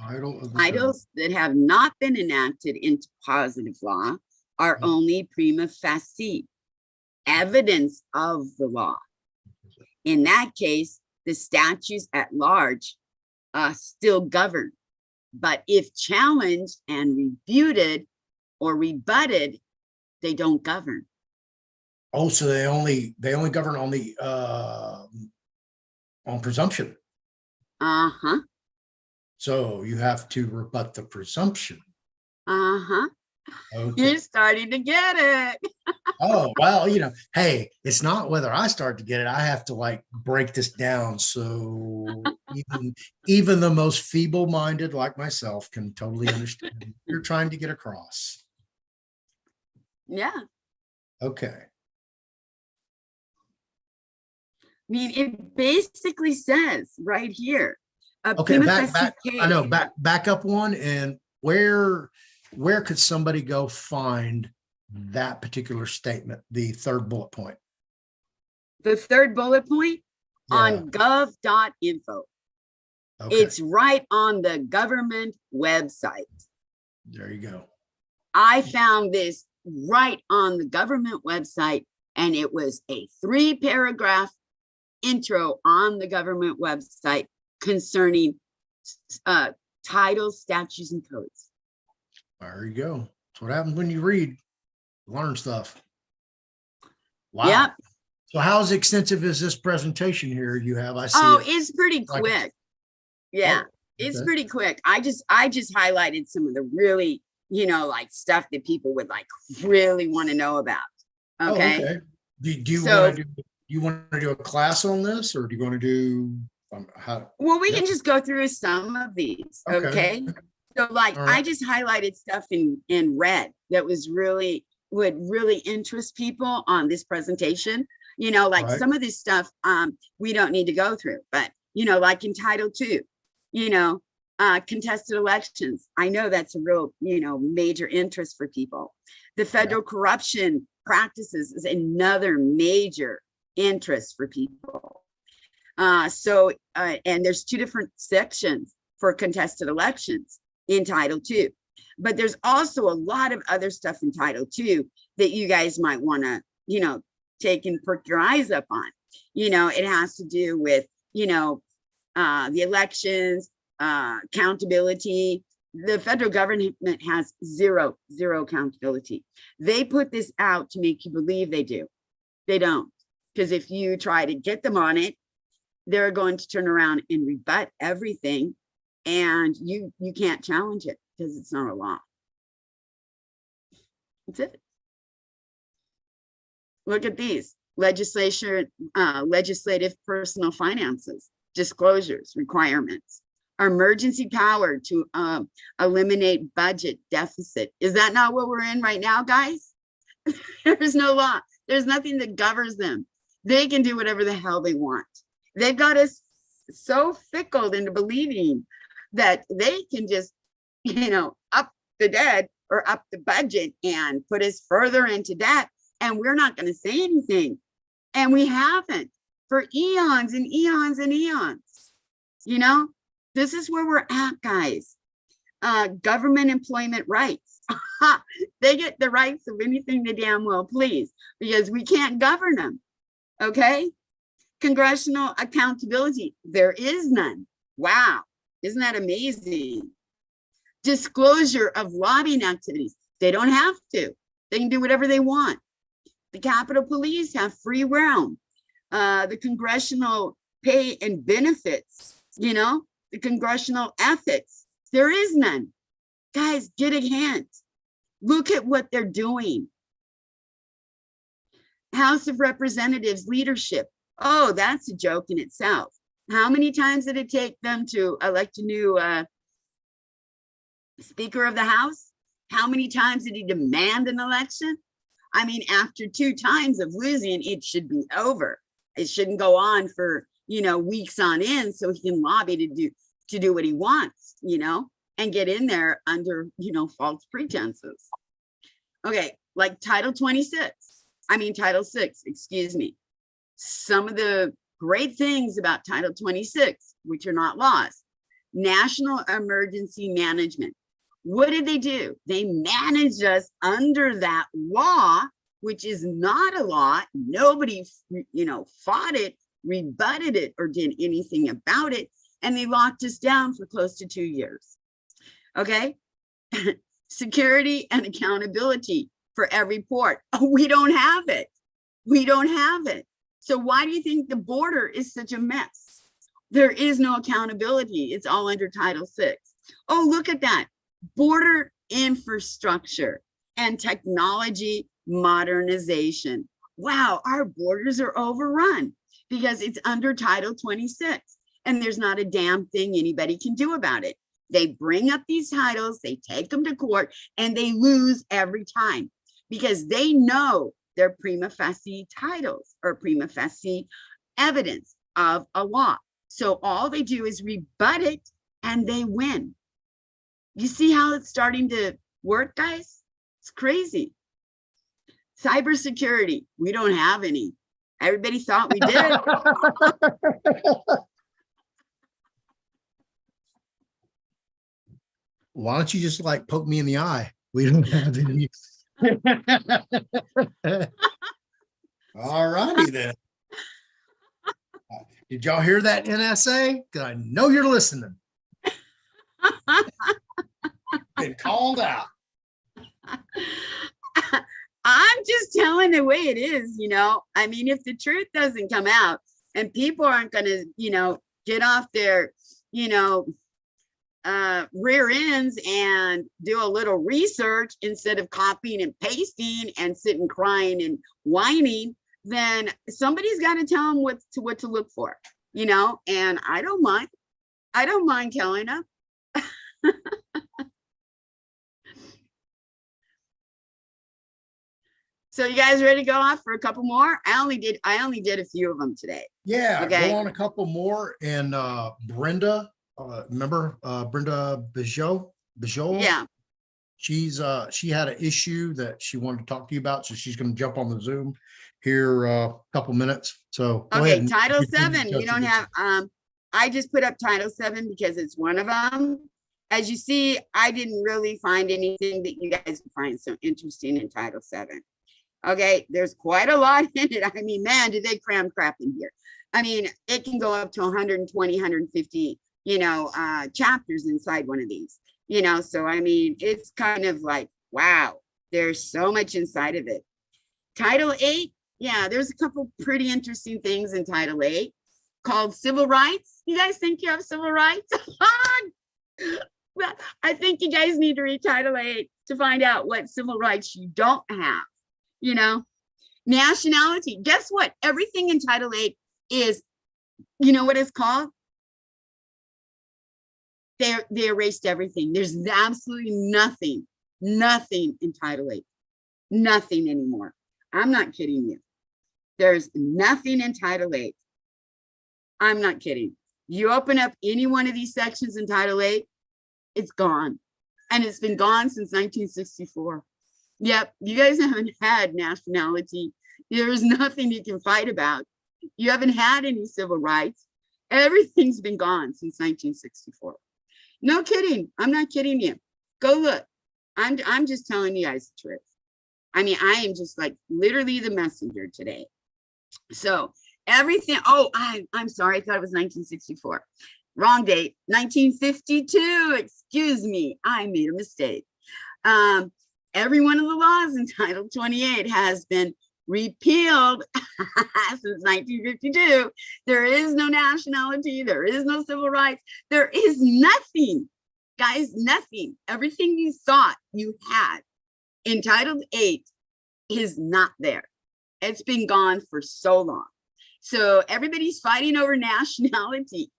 Title of the Titles that have not been enacted into positive law are only prima facie evidence of the law. In that case, the statutes at large still govern, but if challenged and refuted or rebutted, they don't govern. Oh, so they only govern on the on presumption. Uh-huh. So you have to rebut the presumption. Uh-huh. Okay. You're starting to get it. Oh, well, hey, it's not whether I start to get it. I have to like break this down. So even the most feeble-minded like myself can totally understand what you're trying to get across. Yeah. Okay. I mean, it basically says right here. Okay, I know, back up one, and where could somebody go find that particular statement, the third bullet point? The third bullet point Yeah. on gov.info. Okay. It's right on the government website. There you go. I found this right on the government website, and it was a 3-paragraph intro on the government website concerning titles, statutes, and codes. There you go. That's what happens when you read, learn stuff. Wow. Yep. So how extensive is this presentation here you have? I see. Oh, it's pretty like quick. Yeah, Oh, it's okay. pretty quick. I just highlighted some of the really, like stuff that people would like really want to know about. Okay. Oh, okay. Do you So- want to do a class on this, or do you want to do how? Well, we Yep. can just go through some of these. Okay. So like All right. I just highlighted stuff in red that would really interest people on this presentation. Like Right. some of this stuff we don't need to go through, but like in Title II, contested elections. I know that's a real, major interest for people. The federal corruption practices is another major interest for people. And there's 2 different sections for contested elections in Title II, but there's also a lot of other stuff in Title II that you guys might want to, take and perk your eyes up on. It has to do with, the elections, accountability. The federal government has zero accountability. They put this out to make you believe they do. They don't, because if you try to get them on it, they're going to turn around and rebut everything, and you can't challenge it because it's not a law. That's it. Look at these legislative personal finances, disclosures, requirements, emergency power to eliminate budget deficit. Is that not what we're in right now, guys? There's no law. There's nothing that governs them. They can do whatever the hell they want. They've got us so fickled into believing that they can just, up the debt or up the budget and put us further into debt, and we're not going to say anything. And we haven't for eons and eons and eons. You know, this is where we're at, guys. Government employment rights. They get the rights of anything they damn well please, because we can't govern them. Okay. Congressional accountability. There is none. Wow. Isn't that amazing? Disclosure of lobbying activities. They don't have to. They can do whatever they want. The Capitol Police have free realm. The congressional pay and benefits, you know, the congressional ethics. There is none. Guys, get a hint. Look at what they're doing. House of Representatives leadership. Oh, that's a joke in itself. How many times did it take them to elect a new Speaker of the House? How many times did he demand an election? I mean, after 2 times of losing, it should be over. It shouldn't go on for, you know, weeks on end so he can lobby to do what he wants, you know, and get in there under, you know, false pretenses. Okay, like Title 6, excuse me. Some of the great things about Title 26, which are not laws, National Emergency Management. What did they do? They managed us under that law, which is not a law. Nobody, you know, fought it, rebutted it, or did anything about it. And they locked us down for close to 2 years. Okay. Security and accountability for every port. We don't have it. We don't have it. So why do you think the border is such a mess? There is no accountability. It's all under Title 6. Oh, look at that. Border infrastructure and technology modernization. Wow, our borders are overrun because it's under Title 26 and there's not a damn thing anybody can do about it. They bring up these titles, they take them to court, and they lose every time because they know they're prima facie titles or prima facie evidence of a law. So all they do is rebut it and they win. You see how it's starting to work, guys? It's crazy. Cybersecurity, we don't have any. Everybody thought we did. Why don't you just like poke me in the eye? We don't have any. All righty then. Did y'all hear that, NSA? Because I know you're listening. Been called out. I'm just telling the way it is, you know. I mean, if the truth doesn't come out and people aren't going to, you know, get off their, you know, rear ends and do a little research instead of copying and pasting and sitting crying and whining, then somebody's got to tell them what to look for, you know. And I don't mind telling them. So you guys ready to go off for a couple more? I only did a few of them today. Yeah, Okay. go on a couple more. And Brenda, remember Brenda Bijot? Yeah. She had an issue that she wanted to talk to you about, so she's going to jump on the Zoom here a couple minutes. So go ahead Okay, and Title get through 7. the We don't have I just put up Title 7 because it's one of them. As you see, I didn't really find anything that you guys find so interesting in Title 7. Okay, there's quite a lot in it. I mean, man, did they cram crap in here. I mean, it can go up to 120, 150, you know, chapters inside one of these, you know. So, I mean, it's kind of like, wow, there's so much inside of it. Title 8, yeah, there's a couple pretty interesting things in Title 8 called civil rights. You guys think you have civil rights? Well, I think you guys need to read Title 8 to find out what civil rights you don't have. You know, nationality. Guess what? Everything in Title 8 is, you know what it's called? They erased everything. There's absolutely nothing in Title 8. Nothing anymore. I'm not kidding you. There's nothing in Title 8. I'm not kidding. You open up any one of these sections in Title 8, it's gone. And it's been gone since 1964. Yep, you guys haven't had nationality There's nothing you can fight about. You haven't had any civil rights. Everything's been gone since 1964. No kidding. I'm not kidding you. Go look. I'm just telling you guys the truth. I mean, I am just like literally the messenger today. So everything, oh, I'm sorry, I thought it was 1964. Wrong date, 1952, excuse me, I made a mistake. Every one of the laws in Title 28 has been repealed since 1952. There is no nationality, there is no civil rights, there is nothing, guys, nothing. Everything you thought you had in Title 8 is not there. It's been gone for so long. So everybody's fighting over nationality.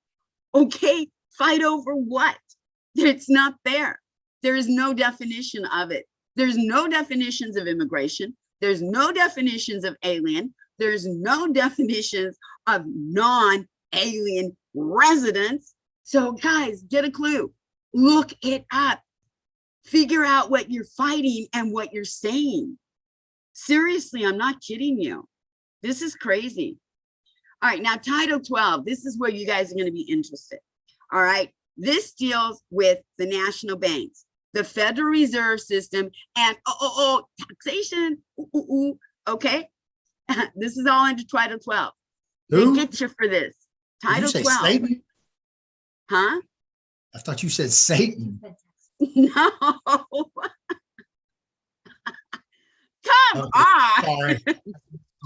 Okay, fight over what? It's not there. There is no definition of it. There's no definitions of immigration. There's no definitions of alien. There's no definitions of non-alien residents. So guys, get a clue. Look it up. Figure out what you're fighting and what you're saying. Seriously, I'm not kidding you. This is crazy. All right, now Title 12, this is where you guys are going to be interested. All right, this deals with the national banks, the Federal Reserve System, and taxation. Okay, this is all under Title 12. Who? They get you for this. Did you Title say 12. Satan? Huh? I thought you said Satan. No. Come on. Sorry.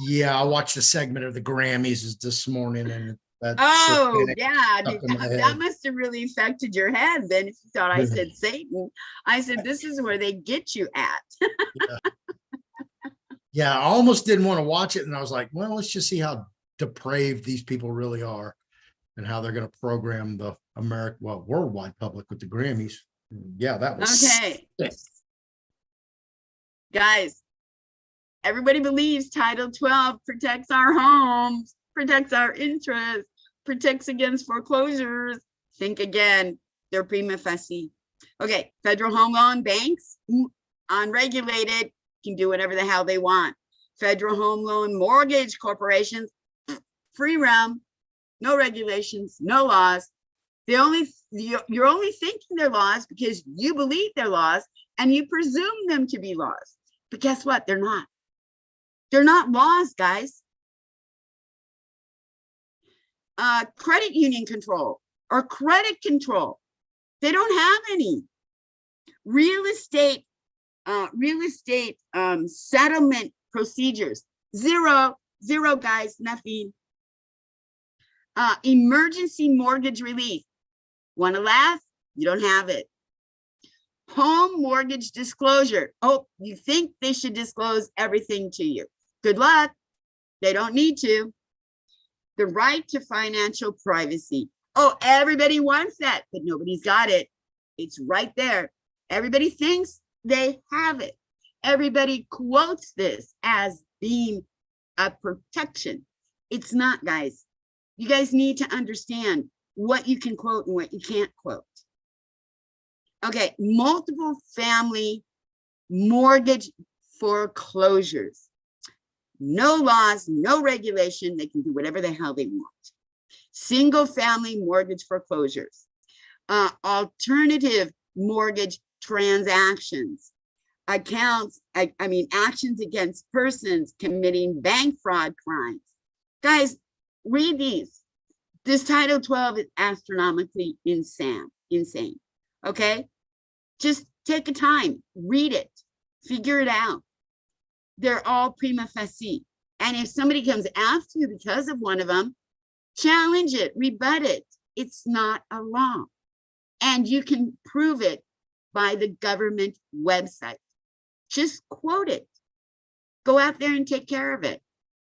Yeah, I watched a segment of the Grammys this morning, and that's Oh, yeah, stuck dude, in my that head. must have really affected your head then if you thought I said Satan. I said, this is where they get you at. Yeah, I almost didn't want to watch it, and I was like, well, let's just see how depraved these people really are and how they're going to program the worldwide public with the Grammys. Yeah, that was Okay. Guys, everybody believes Title 12 protects our homes, protects our interests, protects against foreclosures. Think again, they're prima facie. Okay, federal home loan banks, unregulated, can do whatever the hell they want. Federal home loan mortgage corporations, free realm, no regulations, no laws. You're only thinking they're laws because you believe they're laws and you presume them to be laws. But guess what? They're not. They're not laws, guys. Credit union control or credit control. They don't have any. Real estate settlement procedures. Zero, guys, nothing. Emergency mortgage relief. Want to laugh? You don't have it. Home mortgage disclosure. Oh, you think they should disclose everything to you. Good luck. They don't need to. The right to financial privacy. Oh, everybody wants that, but nobody's got it. It's right there. Everybody thinks they have it. Everybody quotes this as being a protection. It's not, guys. You guys need to understand what you can quote and what you can't quote. Okay, multiple family mortgage foreclosures. No laws, no regulation. They can do whatever the hell they want. Single family mortgage foreclosures. Alternative mortgage transactions. Actions against persons committing bank fraud crimes. Guys, read these. This Title 12 is astronomically insane. Okay? Just take a time, read it, figure it out. They're all prima facie. And if somebody comes after you because of one of them, challenge it, rebut it. It's not a law. And you can prove it by the government website. Just quote it. Go out there and take care of it.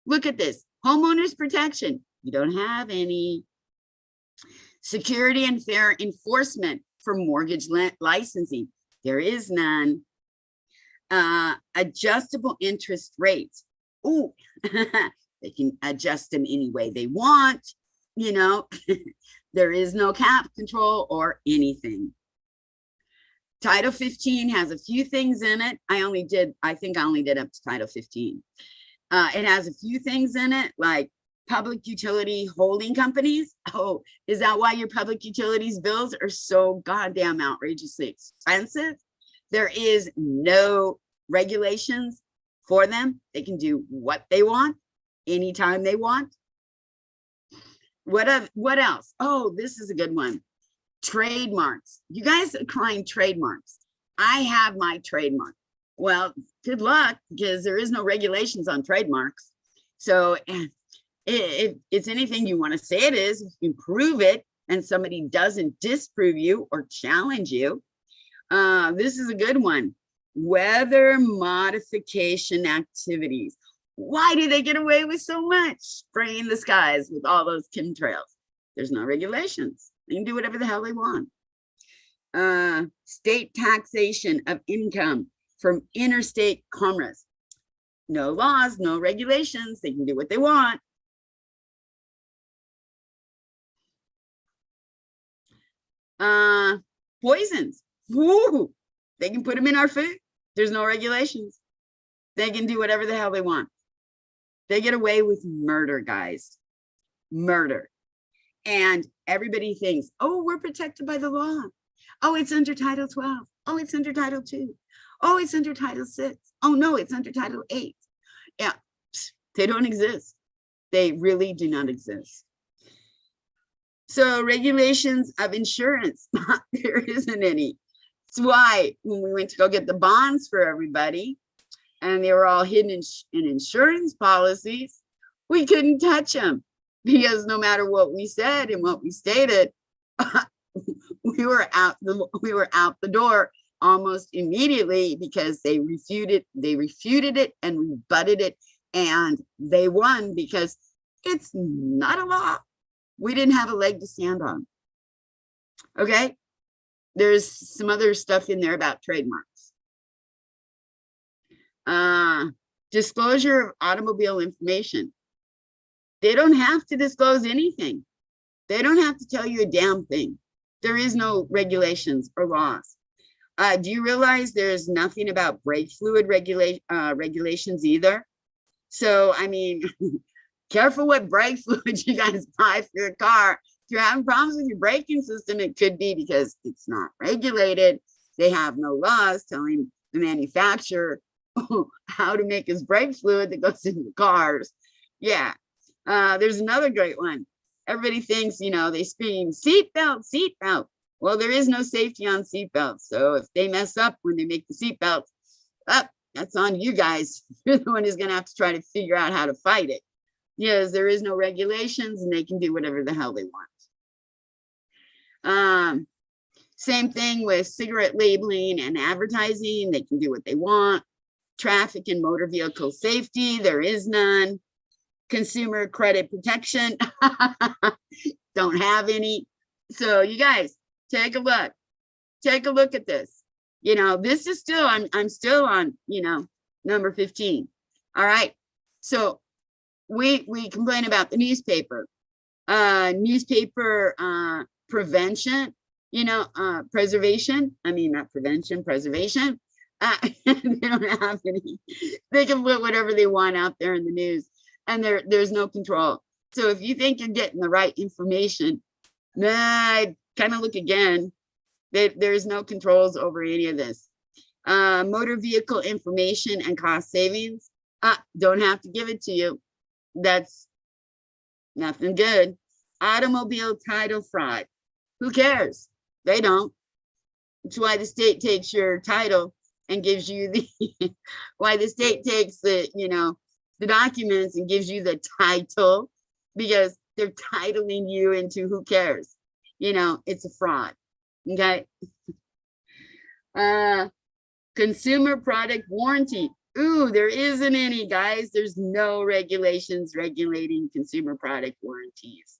Look at this. Homeowners protection. You don't have any. Security and fair enforcement for mortgage licensing. There is none. Adjustable interest rates. Ooh, they can adjust them any way they want. You know, there is no cap control or anything. Title 15 has a few things in it. I think I only did up to Title 15. It has a few things in it, like public utility holding companies. Oh, is that why your public utilities bills are so goddamn outrageously expensive? There is no regulations for them. They can do what they want, anytime they want. What else? Oh, this is a good one. Trademarks. You guys are crying trademarks. I have my trademark. Well, good luck, because there is no regulations on trademarks. So if it's anything you want to say it is, if you can prove it and somebody doesn't disprove you or challenge you. This is a good one. Weather modification activities. Why do they get away with so much? Spraying the skies with all those chemtrails. There's no regulations. They can do whatever the hell they want. State taxation of income from interstate commerce. No laws, no regulations. They can do what they want. Poisons. Woo! They can put them in our food. There's no regulations. They can do whatever the hell they want. They get away with murder, guys. Murder. And everybody thinks, oh, we're protected by the law. Oh, it's under Title 12. Oh, it's under Title 2. Oh, it's under Title 6. Oh, no, it's under Title 8. Yeah, they don't exist. They really do not exist. So regulations of insurance, there isn't any. That's why when we went to go get the bonds for everybody, and they were all hidden in insurance policies, we couldn't touch them, because no matter what we said and what we stated, we were out the door almost immediately, because they refuted it and rebutted it, and they won, because it's not a law. We didn't have a leg to stand on. Okay, there's some other stuff in there about trademarks. Disclosure of automobile information. They don't have to disclose anything. They don't have to tell you a damn thing. There is no regulations or laws. Do you realize there's nothing about brake fluid regulations either? So, I mean, careful what brake fluid you guys buy for your car. If you're having problems with your braking system, it could be because it's not regulated. They have no laws telling the manufacturer how to make his brake fluid that goes into cars. Yeah. There's another great one. Everybody thinks, you know, they scream, seatbelt, seatbelt. Well, there is no safety on seatbelts. So if they mess up when they make the seatbelts, that's on you guys. You're the one who's going to have to try to figure out how to fight it. Yes, there is no regulations, and they can do whatever the hell they want. Same thing with cigarette labeling and advertising. They can do what they want. Traffic and motor vehicle safety, there is none. Consumer credit protection, don't have any. So you guys, take a look. Take a look at this. You know, this is still, I'm still on, you know, number 15. All right. So we complain about the newspaper. Newspaper prevention, you know, preservation. I mean, not prevention, preservation. They don't have any. They can put whatever they want out there in the news, and there's no control. So if you think you're getting the right information, kind of look again. There's no controls over any of this. Motor vehicle information and cost savings. Don't have to give it to you. That's nothing good. Automobile title fraud. Who cares? They don't. That's why the state takes your title and gives you the, why the state takes the, you know, the documents and gives you the title, because they're titling you into who cares. You know, it's a fraud. Okay. Consumer product warranty. Ooh, there isn't any, guys. There's no regulations regulating consumer product warranties.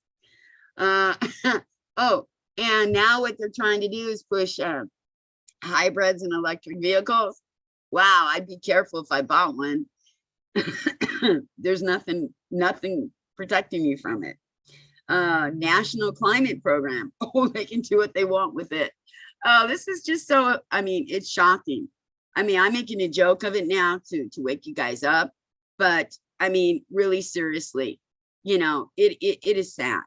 Oh, and now what they're trying to do is push hybrids and electric vehicles. Wow, I'd be careful if I bought one. There's nothing protecting you from it. National climate program. Oh, they can do what they want with it. Oh, this is just so, I mean, it's shocking. I mean, I'm making a joke of it now to wake you guys up, but I mean, really seriously, you know, it is sad.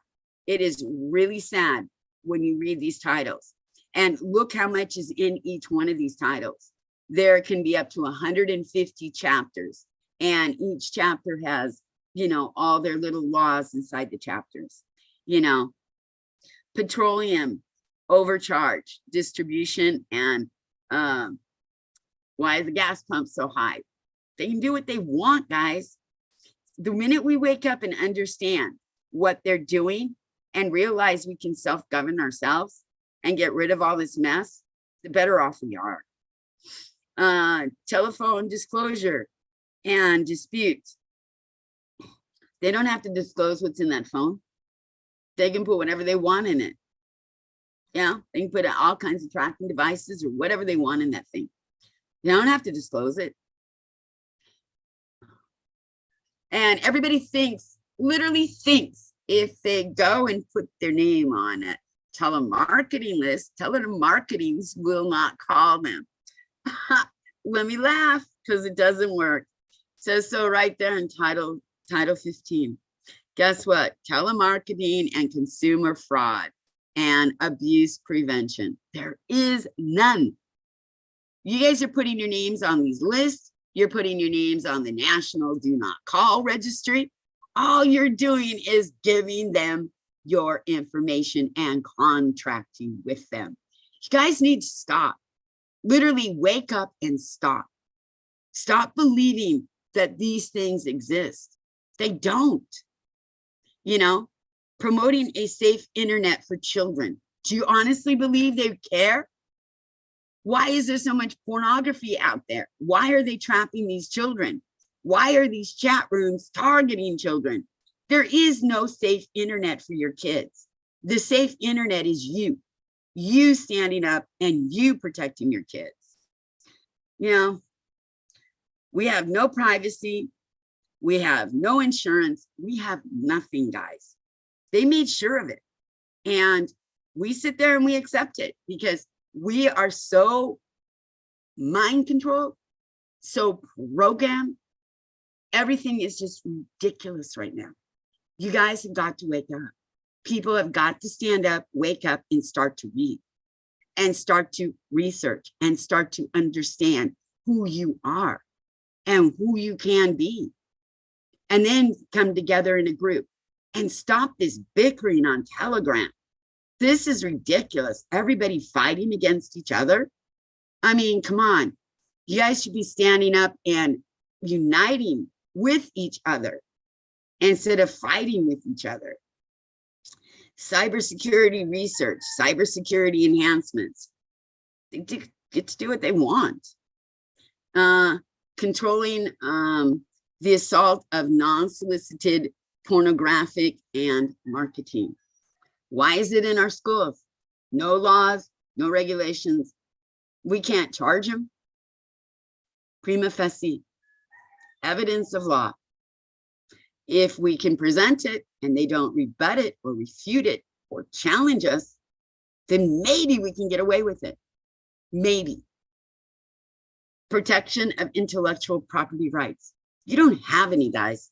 It is really sad when you read these titles. And look how much is in each one of these titles. There can be up to 150 chapters, and each chapter has, you know, all their little laws inside the chapters. You know, petroleum overcharge, distribution, and why is the gas pump so high? They can do what they want, guys. The minute we wake up and understand what they're doing and realize we can self-govern ourselves and get rid of all this mess, the better off we are. Telephone disclosure and disputes. They don't have to disclose what's in that phone. They can put whatever they want in it. Yeah, they can put all kinds of tracking devices or whatever they want in that thing. They don't have to disclose it. And everybody thinks, literally thinks, if they go and put their name on a telemarketing list, telemarketings will not call them. Let me laugh, because it doesn't work. Says so right there in Title 15. Guess what? Telemarketing and consumer fraud and abuse prevention. There is none. You guys are putting your names on these lists. You're putting your names on the National Do Not Call Registry. All you're doing is giving them your information and contracting with them. You guys need to stop. Literally wake up and stop. Stop believing that these things exist. They don't. You know, promoting a safe internet for children. Do you honestly believe they care? Why is there so much pornography out there? Why are they trapping these children? Why are these chat rooms targeting children? There is no safe internet for your kids. The safe internet is you standing up and you protecting your kids. You know, we have no privacy. We have no insurance. We have nothing, guys. They made sure of it. And we sit there and we accept it because we are so mind controlled, so programmed. Everything is just ridiculous right now. You guys have got to wake up. People have got to stand up, wake up, and start to read and start to research and start to understand who you are and who you can be. And then come together in a group and stop this bickering on Telegram. This is ridiculous. Everybody fighting against each other. I mean, come on. You guys should be standing up and uniting with each other instead of fighting with each other. Cybersecurity research, cybersecurity enhancements. They get to do what they want. Controlling the assault of non-solicited pornographic and marketing. Why is it in our schools? No laws, no regulations. We can't charge them. Prima facie, evidence of law. If we can present it and they don't rebut it or refute it or challenge us, then maybe we can get away with it. Maybe. Protection of intellectual property rights. You don't have any, guys.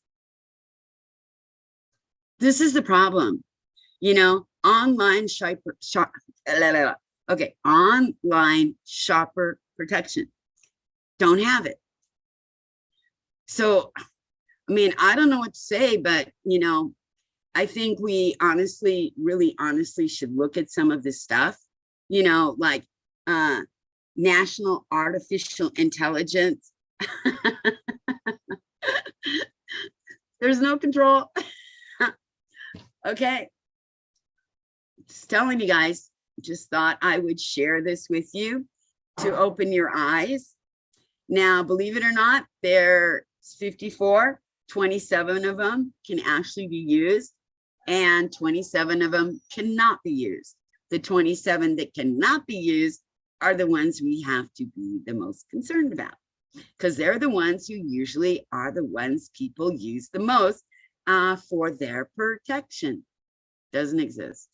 This is the problem. You know, online online shopper protection. Don't have it. So, I mean, I don't know what to say, but, you know, I think we honestly, really honestly should look at some of this stuff, you know, like national artificial intelligence. There's no control. Okay. Just telling you guys, just thought I would share this with you to open your eyes. Now, believe it or not, there's 54, 27 of them can actually be used and 27 of them cannot be used. The 27 that cannot be used are the ones we have to be the most concerned about because they're the ones who usually are the ones people use the most for their protection. Doesn't exist.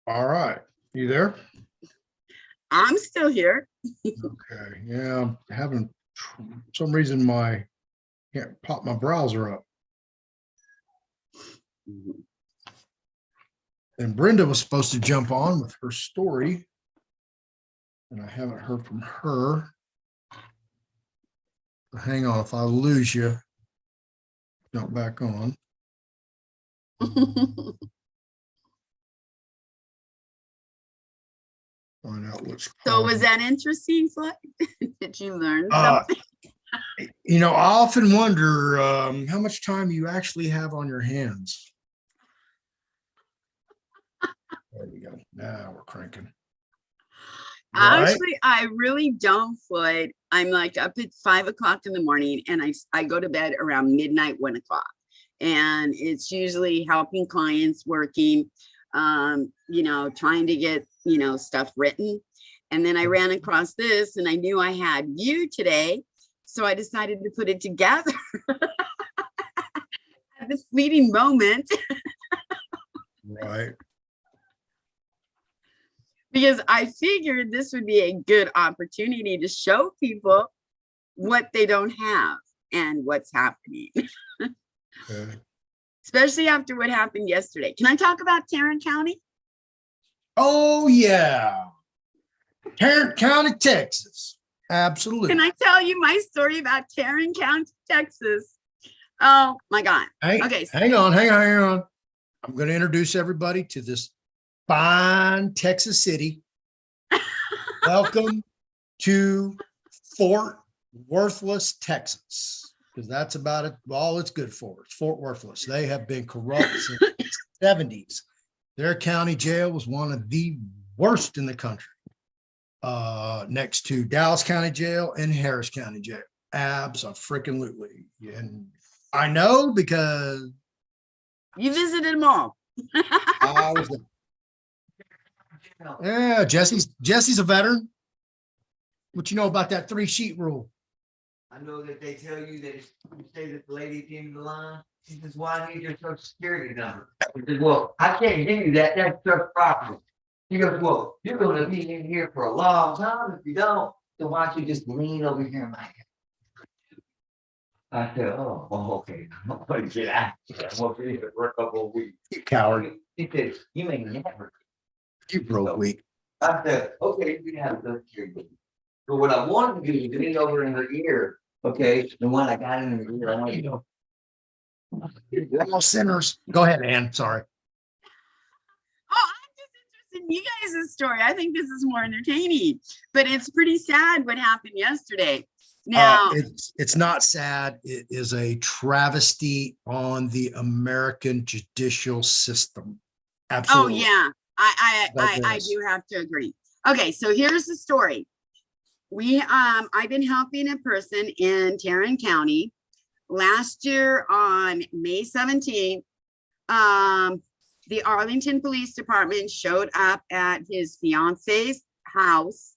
All right, you there? I'm still here. Okay, yeah, I'm having for some reason can't pop my browser up. And Brenda was supposed to jump on with her story, and I haven't heard from her. So hang on, if I lose you, jump back on. Find out what's So was causing- that interesting, Floyd? Did you learn Uh, something? You know, I often wonder how much time you actually have on your hands. There we go. Now we're cranking. Right? Actually, I really don't, Floyd. I'm like up at 5 o'clock in the morning and I go to bed around midnight, 1 o'clock. And it's usually helping clients working, you know, trying to get, you know, stuff written. And then I ran across this and I knew I had you today. So I decided to put it together at the fleeting moment. Right. Because I figured this would be a good opportunity to show people what they don't have and what's happening, Okay. especially after what happened yesterday. Can I talk about Tarrant County? Oh, yeah. Tarrant County, Texas. Absolutely. Can I tell you my story about Tarrant County, Texas? Oh my God. Okay. Hang on. I'm going to introduce everybody to this fine Texas city. Welcome to Fort Worthless, Texas, because that's about it. All it's good for. It's Fort Worthless. They have been corrupt since the 70s. Their county jail was one of the worst in the country, next to Dallas County Jail and Harris County Jail. Abso-freaking-lutely. And I know because You visited them all. I was yeah, Jesse's a veteran. What you know about that 3-sheet rule? I know that they tell you that if you say that the lady at the end of the line, she says, well, I need your social security number. He says, well, I can't give you that. That's your property. He goes, well, you're going to be in here for a long time. If you don't, then why don't you just lean over here in my head? I said, oh, okay. I'm going to get out. I'm going to be here for a couple of weeks. You coward. He said, you may never. You broke weak. I said, okay, you can have the security. But what I wanted to do is lean over in her ear. Okay, the one I got in her ear, I want you to know. All sinners. Go ahead, Ann. Sorry. Oh, I'm just interested in you guys' story. I think this is more entertaining, but it's pretty sad what happened yesterday. Now, It's not sad. It is a travesty on the American judicial system. oh Absolutely. yeah, I Digress. do have to agree. Okay, so here's the story. I've been helping a person in Tarrant County. Last year on May 17th, the Arlington Police Department showed up at his fiance's house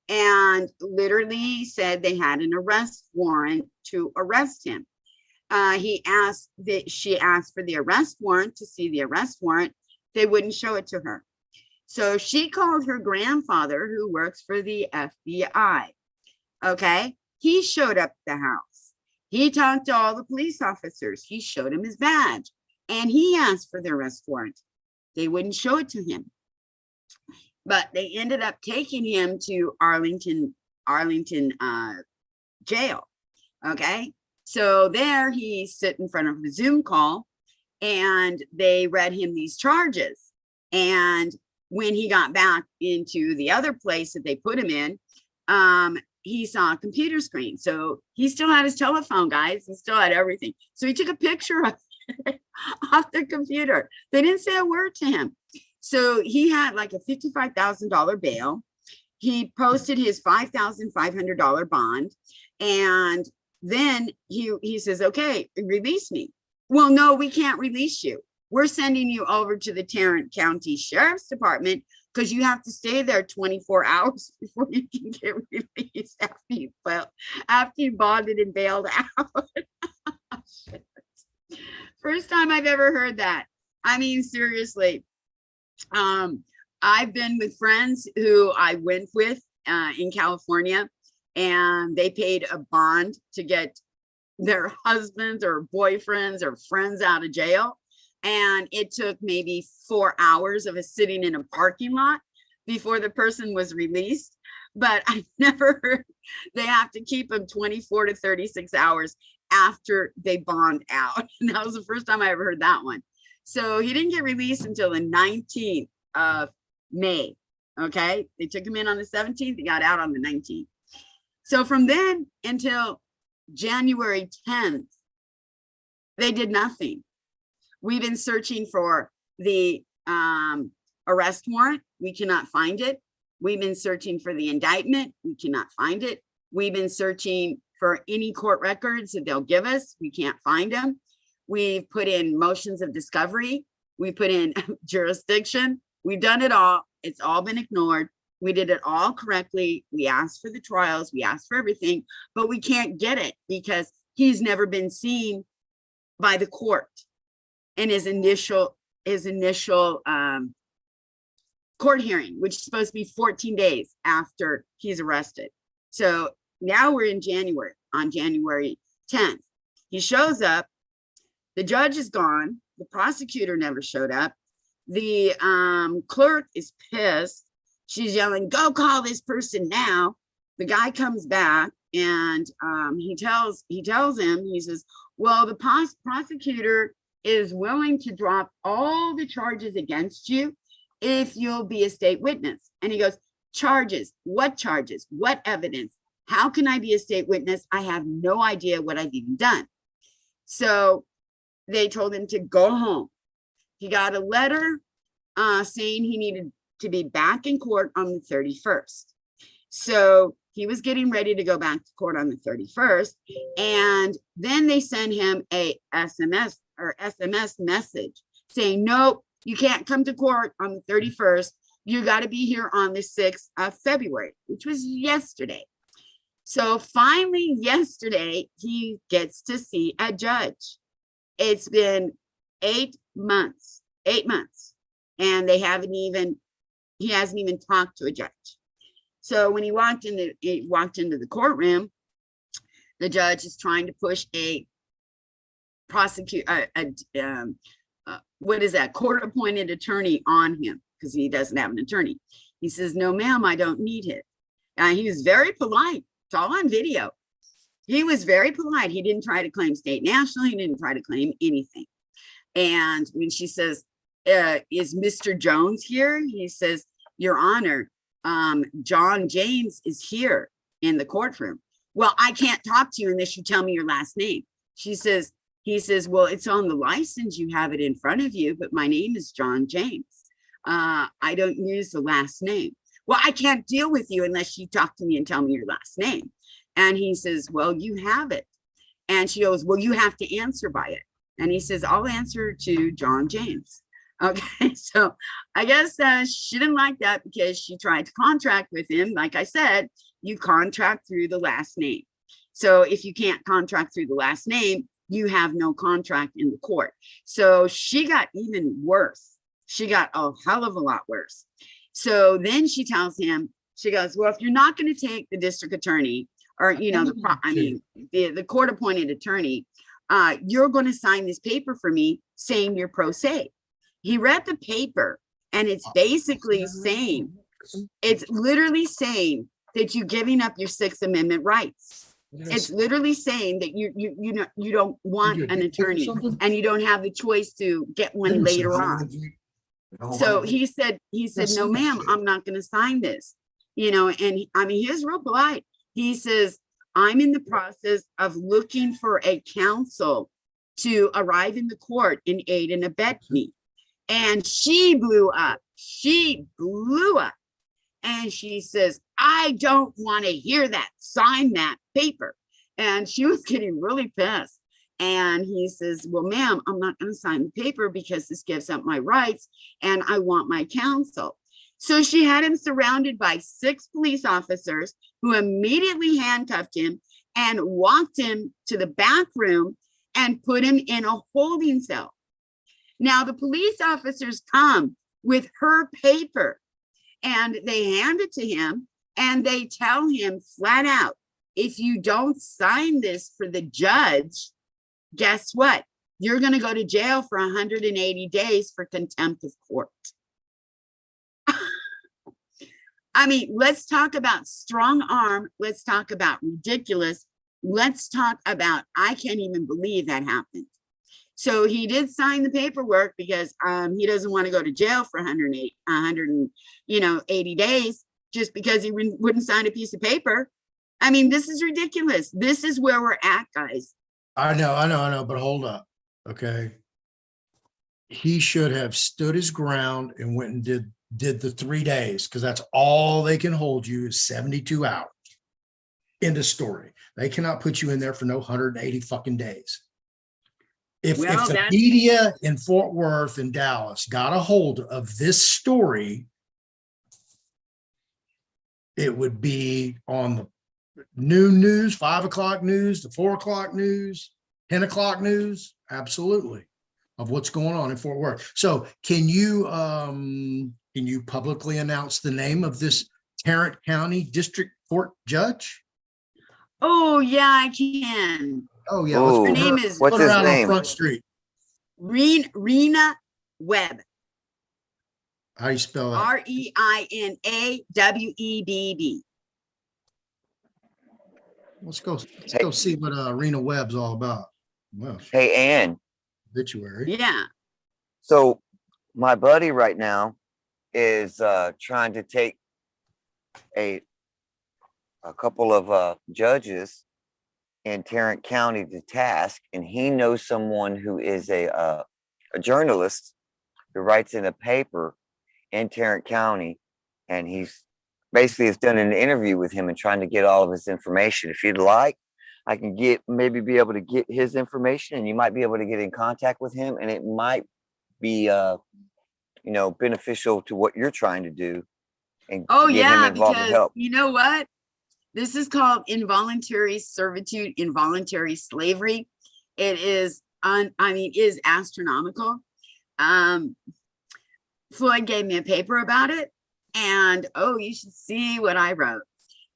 and literally said they had an arrest warrant to arrest him. She asked for the arrest warrant to see the arrest warrant. They wouldn't show it to her. So she called her grandfather, who works for the FBI. Okay, he showed up at the house. He talked to all the police officers. He showed him his badge and he asked for the arrest warrant. They wouldn't show it to him, but they ended up taking him to Arlington jail. Okay, so there he sit in front of a Zoom call and they read him these charges. And when he got back into the other place that they put him in, he saw a computer screen. So he still had his telephone, guys. He still had everything. So he took a picture of it off the computer. They didn't say a word to him. So he had like a $55,000 bail. He posted his $5,500 bond. And then he says, okay, release me. Well, no, we can't release you. We're sending you over to the Tarrant County Sheriff's Department because you have to stay there 24 hours before you can get released after you bonded and bailed out. First time I've ever heard that. I mean, seriously. I've been with friends who I went with in California, and they paid a bond to get their husbands or boyfriends or friends out of jail. And it took maybe 4 hours of us sitting in a parking lot before the person was released. But I never heard they have to keep them 24 to 36 hours after they bond out. And that was the first time I ever heard that one. So he didn't get released until the 19th of May. Okay. They took him in on the 17th. He got out on the 19th. So from then until January 10th, they did nothing. We've been searching for the arrest warrant. We cannot find it. We've been searching for the indictment. We cannot find it. We've been searching for any court records that they'll give us. We can't find them. We've put in motions of discovery. We put in jurisdiction. We've done it all. It's all been ignored. We did it all correctly. We asked for the trials. We asked for everything, but we can't get it because he's never been seen by the court in his initial court hearing, which is supposed to be 14 days after he's arrested. So now we're in January, on January 10th. He shows up, the judge is gone, the prosecutor never showed up, the clerk is pissed, she's yelling, go call this person now. The guy comes back and he tells him, he says, well, the prosecutor is willing to drop all the charges against you if you'll be a state witness. And he goes, charges? What evidence? How can I be a state witness? I have no idea what I've even done. So they told him to go home. He got a letter saying he needed to be back in court on the 31st. So he was getting ready to go back to court on the 31st. And then they sent him a SMS message saying, nope, you can't come to court on the 31st. You got to be here on the 6th of February, which was yesterday. So finally yesterday, he gets to see a judge. It's been 8 months, and he hasn't even talked to a judge. So when he walked into the courtroom, the judge is trying to push a court-appointed attorney on him because he doesn't have an attorney. He says, no, ma'am, I don't need it. He was very polite. It's all on video. He was very polite. He didn't try to claim state national. He didn't try to claim anything. And when she says, is Mr. Jones here? He says, Your Honor, John James is here in the courtroom. Well, I can't talk to you unless you tell me your last name. He says, well, it's on the license. You have it in front of you, but my name is John James. I don't use the last name. Well, I can't deal with you unless you talk to me and tell me your last name. And he says, well, you have it. And she goes, well, you have to answer by it. And he says, I'll answer to John James. Okay, so I guess she didn't like that because she tried to contract with him. Like I said, you contract through the last name. So if you can't contract through the last name, you have no contract in the court. So she got even worse. She got a hell of a lot worse. So then she tells him, she goes, well, if you're not going to take the district attorney or, the court appointed attorney, you're going to sign this paper for me saying you're pro se. He read the paper and it's basically saying, it's literally saying that you're giving up your Sixth Amendment rights. It's literally saying that you don't want an attorney and you don't have the choice to get one later on. So he said, no, ma'am, I'm not going to sign this, and he was real polite. He says, I'm in the process of looking for a counsel to arrive in the court and aid and abet me. And she blew up. And she says, I don't want to hear that. Sign that paper. And she was getting really pissed. And he says, well, ma'am, I'm not going to sign the paper because this gives up my rights and I want my counsel. So she had him surrounded by 6 police officers who immediately handcuffed him and walked him to the back room and put him in a holding cell. Now the police officers come with her paper And they hand it to him and they tell him flat out, if you don't sign this for the judge, guess what? You're going to go to jail for 180 days for contempt of court. I mean, let's talk about strong arm. Let's talk about ridiculous. Let's talk about, I can't even believe that happened. So he did sign the paperwork because he doesn't want to go to jail for 180 days just because he wouldn't sign a piece of paper. I mean, this is ridiculous. This is where we're at, guys. I know, but hold up. Okay. He should have stood his ground and went and did the 3 days, because that's all they can hold you is 72 hours. End of story. They cannot put you in there for no 180 fucking days. If the media in Fort Worth and Dallas got a hold of this story, it would be on the noon news, 5 o'clock news, the 4 o'clock news, 10 o'clock news. Absolutely. Of what's going on in Fort Worth. So can you publicly announce the name of this Tarrant County District Court judge? Oh yeah, I can. Oh yeah. Ooh, Her name is, what's his name? On Front Street. Rena Webb. How do you spell that? REINAWEBB. Let's go see what Rena Webb's all about. Well, Hey, Ann. obituary. Yeah. So my buddy right now is trying to take a couple of judges in Tarrant County to task, and he knows someone who is a journalist who writes in a paper in Tarrant County, and he's basically has done an interview with him and trying to get all of his information. If you'd like, I can maybe be able to get his information, and you might be able to get in contact with him, and it might be beneficial to what you're trying to do. And Oh get him yeah, involved to because help. you know what? This is called involuntary servitude, involuntary slavery. It is is astronomical. Floyd gave me a paper about it, and oh, you should see what I wrote.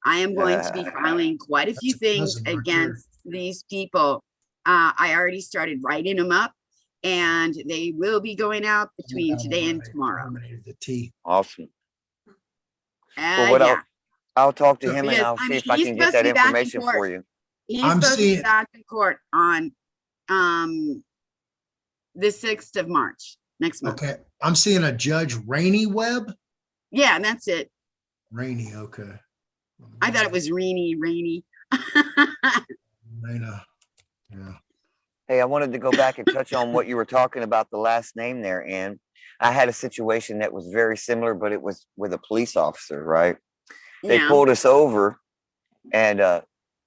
I am going to be filing quite a few things against these people. I already started writing them up, and they will be going out between today and tomorrow. The T. Awesome. Well, what Yeah. I'll talk to him and Because, I'll see if I he's can get supposed to that be back in information court. for you. He's I'm supposed to be seeing- back in court on the 6th of March, next month. Okay. I'm seeing a Judge Rainey Webb. Yeah, that's it. Rainey. Okay. I thought it was rainy. Raina. Yeah. Hey, I wanted to go back and touch on what you were talking about, the last name there, Ann. I had a situation that was very similar, but it was with a police officer, right? They Yeah. pulled us over and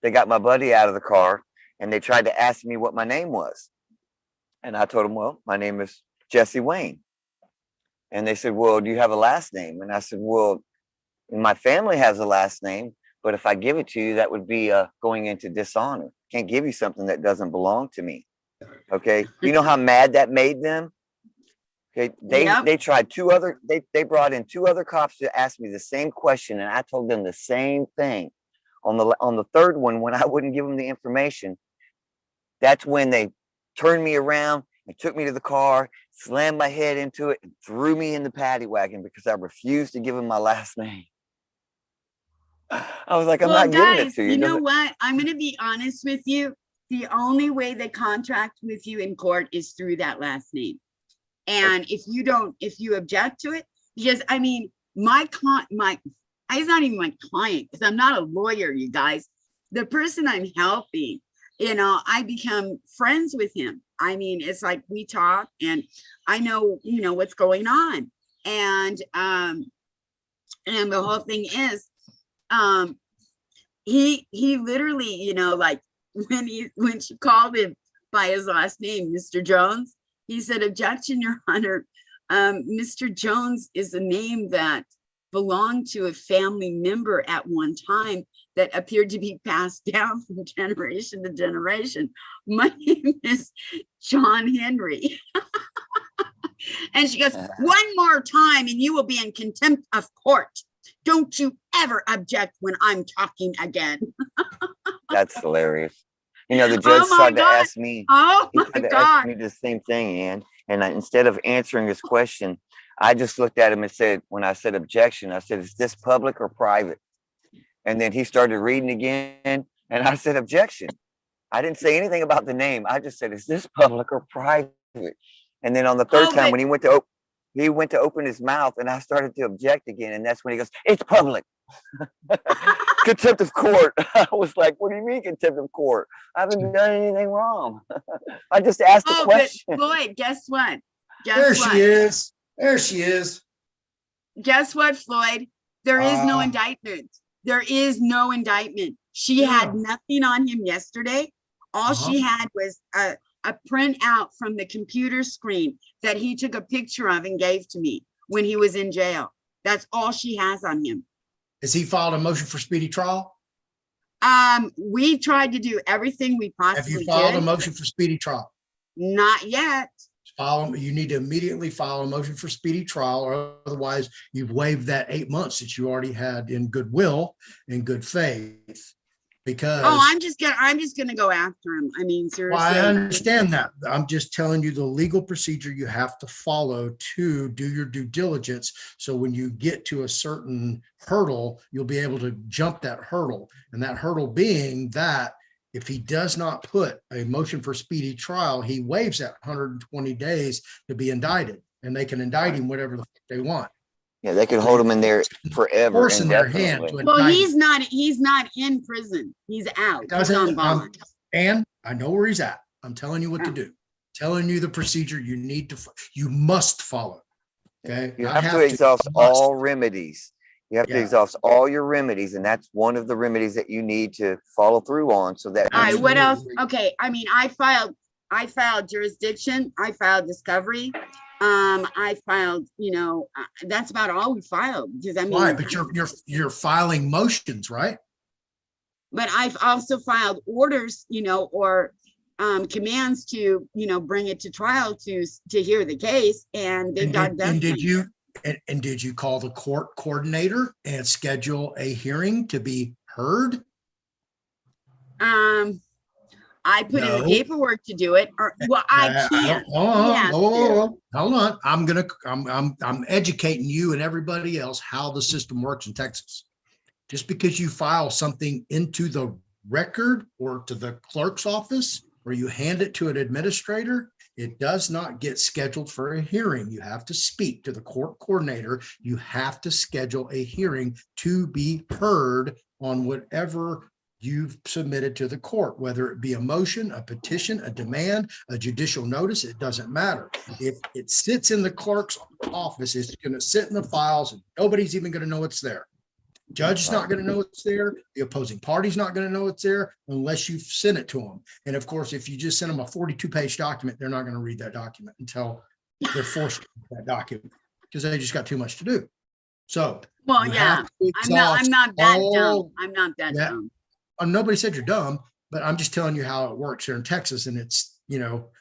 they got my buddy out of the car and they tried to ask me what my name was. And I told them, well, my name is Jesse Wayne. And they said, well, do you have a last name? And I said, well, my family has a last name, but if I give it to you, that would be going into dishonor. Can't give you something that doesn't belong to me. Okay. You know how mad that made them? Okay. They tried they brought in 2 other cops to ask me the same question. And I told them the same thing. On the third one, when I wouldn't give them the information, that's when they turned me around and took me to the car, slammed my head into it, and threw me in the paddy wagon because I refused to give them my last name. I was like, I'm Well, not giving it guys, to you. you know what? I'm going to be honest with you. The only way they contract with you in court is through that last name. And if you object to it, because I mean, he's not even my client because I'm not a lawyer, you guys. The person I'm helping, I become friends with him. I mean, it's like we talk and I know, what's going on. And the whole thing is, he literally, like when she called him by his last name, Mr. Jones, he said, objection, Your Honor. Mr. Jones is a name that belonged to a family member at one time that appeared to be passed down from generation to generation. My name is John Henry. And she goes, one more time and you will be in contempt of court. Don't you ever object when I'm talking again. That's hilarious. You know, the Oh judge my tried to God. ask me, Oh he my tried to God. ask me the same thing, and instead of answering his question, I just looked at him and said, when I said objection, I said, is this public or private? And then he started reading again, and I said, objection. I didn't say anything about the name. I just said, is this public or private? And then on the third time, when he went to open his mouth, and I started to object again, and that's when he goes, it's public. Contempt of court. I was like, what do you mean contempt of court? I haven't done anything wrong. I just asked a question. But Floyd, guess what? There she is. There she is. Guess what, Floyd? There is no indictment. There is no indictment. She had nothing on him yesterday. All she had was a printout from the computer screen that he took a picture of and gave to me when he was in jail. That's all she has on him. Has he filed a motion for speedy trial? We tried to do everything we possibly Have you filed did. a motion for speedy trial? Not yet. You need to immediately file a motion for speedy trial, or otherwise you've waived that 8 months that you already had in goodwill and good faith. Because I'm just gonna go after him. I mean, seriously. well, I understand that. I'm just telling you the legal procedure you have to follow to do your due diligence. So when you get to a certain hurdle, you'll be able to jump that hurdle. And that hurdle being that if he does not put a motion for speedy trial, he waives that 120 days to be indicted, and they can indict him whatever the fuck they want. Yeah, they could hold him in there forever. Forcing their hand to Well, indict he's not in prison. He's out. He's doesn't, on bond. and I know where he's at. I'm telling you what to do. Telling you the procedure you must follow. Okay. You have to exhaust all remedies. You have to exhaust all your remedies, and that's one of the remedies that you need to follow through on. So that. All right. What else? Okay. I mean, I filed jurisdiction. I filed discovery. I filed, that's about all we filed, because I mean, right, but you're filing motions, right? But I've also filed orders, or commands to, bring it to trial to hear the case, and they've done that. And did you call the court coordinator and schedule a hearing to be heard? I put in the paperwork to do it, or well, I can't. Hold on. I'm educating you and everybody else how the system works in Texas. Just because you file something into the record or to the clerk's office, or you hand it to an administrator, it does not get scheduled for a hearing. You have to speak to the court coordinator. You have to schedule a hearing to be heard on whatever you've submitted to the court, whether it be a motion, a petition, a demand, a judicial notice, it doesn't matter. If it sits in the clerk's office, it's going to sit in the files and nobody's even going to know it's there. Judge is not going to know it's there. The opposing party's not going to know it's there unless you've sent it to them. And of course, if you just send them a 42-page document, they're not going to read that document until they're forced to read that document, because they just got too much to do. So, well, yeah, I'm not that dumb. I'm not that dumb. Nobody said you're dumb, but I'm just telling you how it works here in Texas. And it's,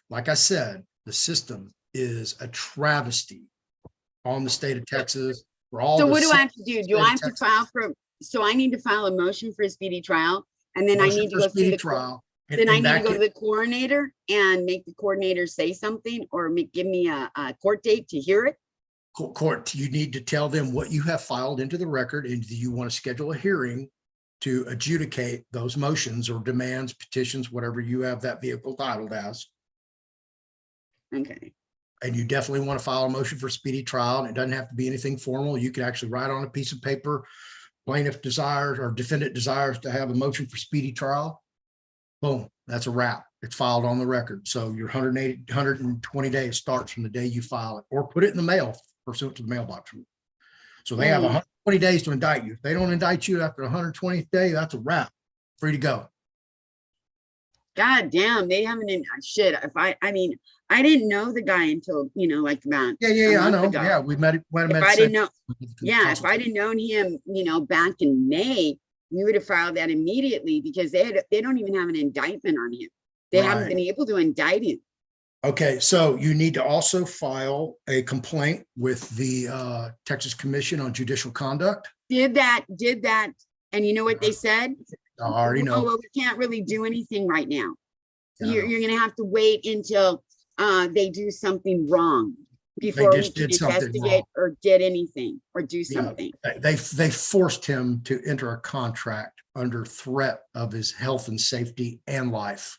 like I said, the system is a travesty on the state of Texas. For all. So what do I have to do? Do I have to file so I need to file a motion for a speedy trial, and then I need to go through the trial. Then I need to go to the coordinator and make the coordinator say something, or give me a court date to hear it. Court, you need to tell them what you have filed into the record, and do you want to schedule a hearing to adjudicate those motions or demands, petitions, whatever you have that vehicle titled as. Okay. And you definitely want to file a motion for speedy trial, and it doesn't have to be anything formal. You can actually write on a piece of paper, plaintiff desires or defendant desires to have a motion for speedy trial. Boom, that's a wrap. It's filed on the record. So your 120 days starts from the day you file it, or put it in the mail pursuant to the mailbox rule. So they have 120 days to indict you. If they don't indict you after the 120th day, that's a wrap. Free to go. God damn, they haven't shit. I mean, I didn't know the guy until, like about I know. Ago. Yeah, we met him. If I didn't know, if I didn't known him, back in May, we would have filed that immediately, because they don't even have an indictment on him. They haven't been able to indict him. Okay, so you need to also file a complaint with the Texas Commission on Judicial Conduct. Did that. And you know what they said? I already Oh, know. well, we can't really do anything right now. Yeah, I know. You're gonna have to wait until they do something wrong before we just can did something investigate wrong. or did anything or do Yeah, something. they forced him to enter a contract under threat of his health and safety and life.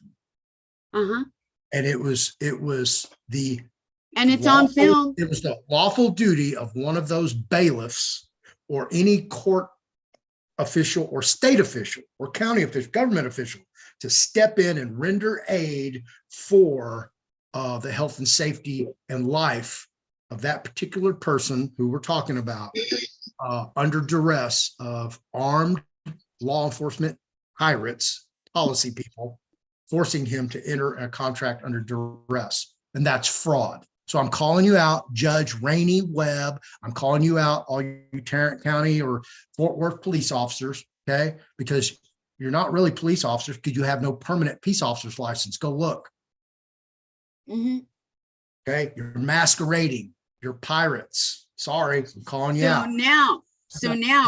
Uh-huh. And it was the And it's on lawful- film. It was the lawful duty of one of those bailiffs or any court official or state official or county official, government official to step in and render aid for the health and safety and life of that particular person who we're talking about under duress of armed law enforcement pirates, policy people, forcing him to enter a contract under duress. And that's fraud. So I'm calling you out, Judge Rainey Webb. I'm calling you out, all you Tarrant County or Fort Worth police officers, okay? Because you're not really police officers because you have no permanent peace officer's license. Go look. Mhm. Okay, you're masquerading. You're pirates. Sorry, I'm calling you So out. now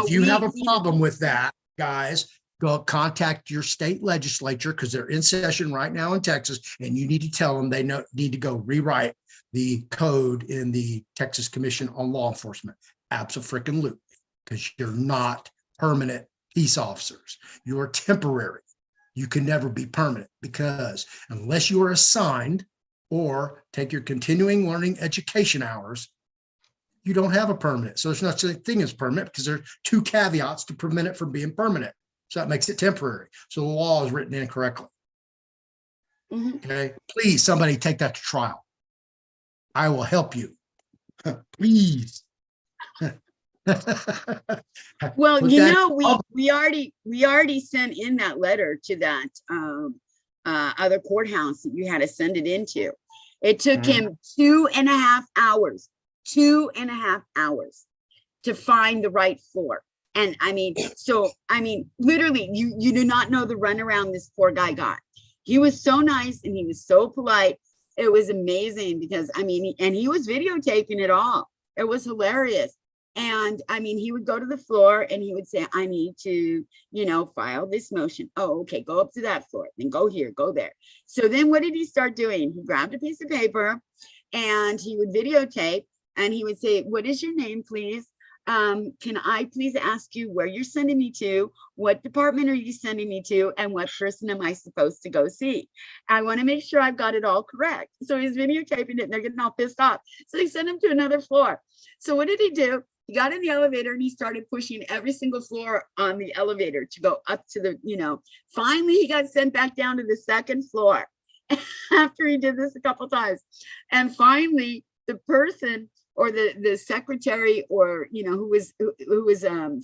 If you have a we- problem with that, guys, go contact your state legislature because they're in session right now in Texas, and you need to tell them they need to go rewrite the code in the Texas Commission on Law Enforcement. Abso-freaking-lutely, because you're not permanent peace officers. You're temporary. You can never be permanent because unless you are assigned or take your continuing learning education hours, you don't have a permanent. So there's no such thing as permanent because there's two caveats to prevent it from being permanent. So that makes it temporary. So the law is written incorrectly. Mhm. Okay. Please, somebody take that to trial. I will help you. Please. Well, Put you that- know, we already sent in that letter to that other courthouse that you had to send it into. It took him 2.5 hours, 2.5 hours to find the right floor. And I mean, literally, you do not know the runaround this poor guy got. He was so nice and he was so polite. It was amazing because and he was videotaping it all. It was hilarious. And he would go to the floor and he would say, I need to, file this motion. Oh, okay, go up to that floor, then go here, go there. So then what did he start doing? He grabbed a piece of paper and he would videotape and he would say, what is your name, please? Can I please ask you where you're sending me to? What department are you sending me to? And what person am I supposed to go see? I want to make sure I've got it all correct. So he's videotaping it and they're getting all pissed off. So they sent him to another floor. So what did he do? He got in the elevator and he started pushing every single floor on the elevator to go up to the, finally he got sent back down to the second floor after he did this a couple times. And finally the person or the secretary or, who was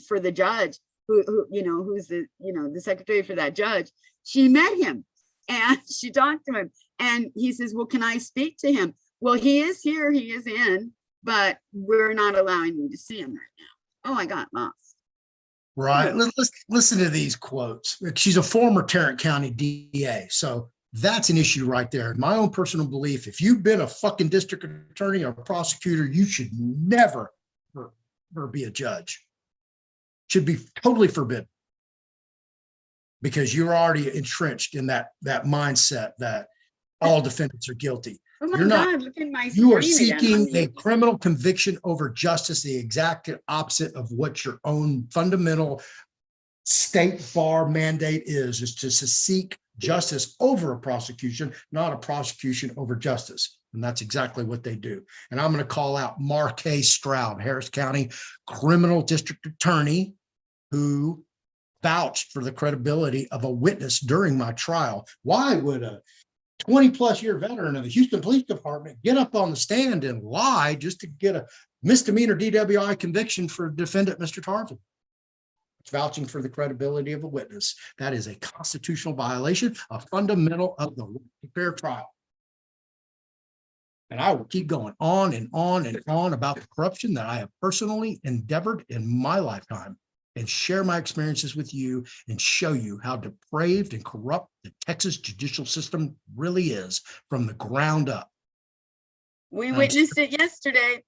for the judge, who's the secretary for that judge, she met him and she talked to him and he says, well, can I speak to him? Well, he is here, he is in, but we're not allowing you to see him right now. Oh, I got lost. Right. Let's listen to these quotes. She's a former Tarrant County DA. So that's an issue right there. My own personal belief, if you've been a fucking district attorney or prosecutor, you should never be a judge. Should be totally forbidden. Because you're already entrenched in that mindset that all defendants are guilty. Oh my You're not. God, look at my You are screen again. seeking a criminal conviction over justice, the exact opposite of what your own fundamental state bar mandate is to seek justice over a prosecution, not a prosecution over justice. And that's exactly what they do. And I'm going to call out Marquez Stroud, Harris County criminal district attorney, who vouched for the credibility of a witness during my trial. Why would a 20+ year veteran of the Houston Police Department get up on the stand and lie just to get a misdemeanor DWI conviction for defendant Mr. Tarvin? It's vouching for the credibility of a witness. That is a constitutional violation, a fundamental of the fair trial. And I will keep going on and on and on about the corruption that I have personally endeavored in my lifetime and share my experiences with you and show you how depraved and corrupt the Texas judicial system really is from the ground up. We I'm witnessed it yesterday.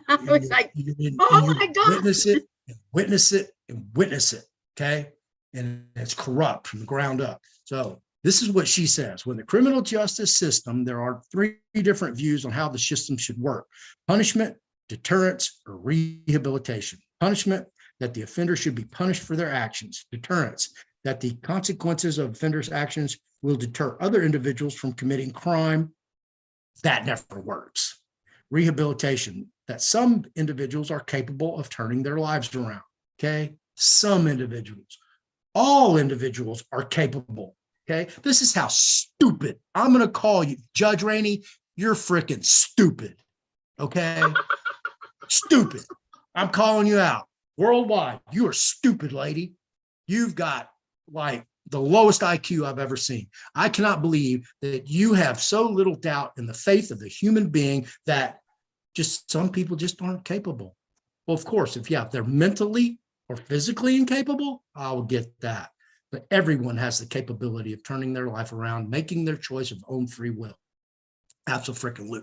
I and was you- like, you- oh and you my God. witness it, and witness it, and witness it. Okay. And it's corrupt from the ground up. So this is what she says. When the criminal justice system, there are three different views on how the system should work: punishment, deterrence, or rehabilitation. Punishment, that the offender should be punished for their actions. Deterrence, that the consequences of offenders' actions will deter other individuals from committing crime. That never works. Rehabilitation, that some individuals are capable of turning their lives around. Okay. Some individuals, all individuals are capable. Okay. This is how stupid I'm going to call you. Judge Rainey, you're freaking stupid. Okay. Stupid. I'm calling you out worldwide. You are stupid, lady. You've got like the lowest IQ I've ever seen. I cannot believe that you have so little doubt in the faith of the human being that just some people just aren't capable. Well, of course, if they're mentally or physically incapable, I'll get that. But everyone has the capability of turning their life around, making their choice of own free will. Absolutely.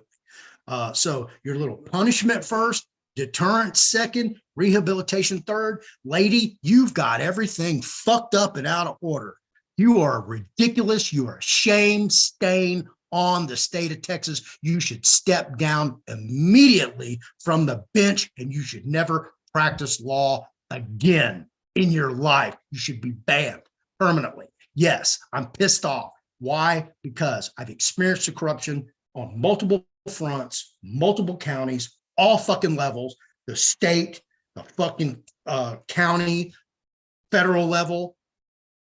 So your little punishment first, deterrence second, rehabilitation third. Lady, you've got everything fucked up and out of order. You are ridiculous. You are a shame stain on the state of Texas. You should step down immediately from the bench, and you should never practice law again in your life. You should be banned permanently. Yes, I'm pissed off. Why? Because I've experienced the corruption on multiple fronts, multiple counties, all fucking levels, the state, the fucking county, federal level,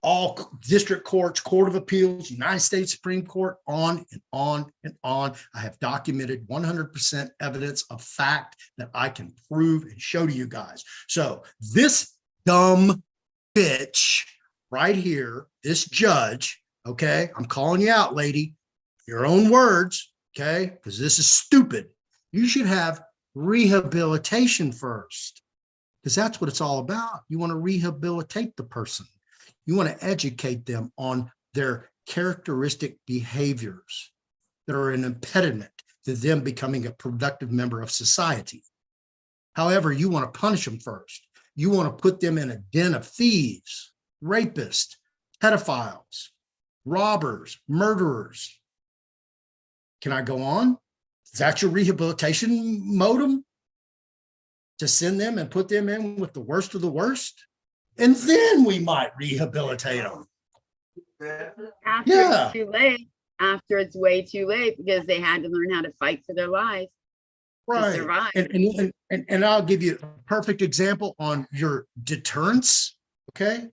all district courts, court of appeals, United States Supreme Court, on and on and on. I have documented 100% evidence of fact that I can prove and show to you guys. So this dumb bitch right here, this judge, okay, I'm calling you out, lady, your own words, okay, because this is stupid. You should have rehabilitation first, because that's what it's all about. You want to rehabilitate the person. You want to educate them on their characteristic behaviors that are an impediment to them becoming a productive member of society. However, you want to punish them first. You want to put them in a den of thieves, rapists, pedophiles, robbers, murderers. Can I go on? Is that your rehabilitation modem? To send them and put them in with the worst of the worst? And then we might rehabilitate them. After Yeah. it's too late, after it's way too late, because they had to learn how to fight for their life to Right. survive. And I'll give you a perfect example on your deterrence. Okay.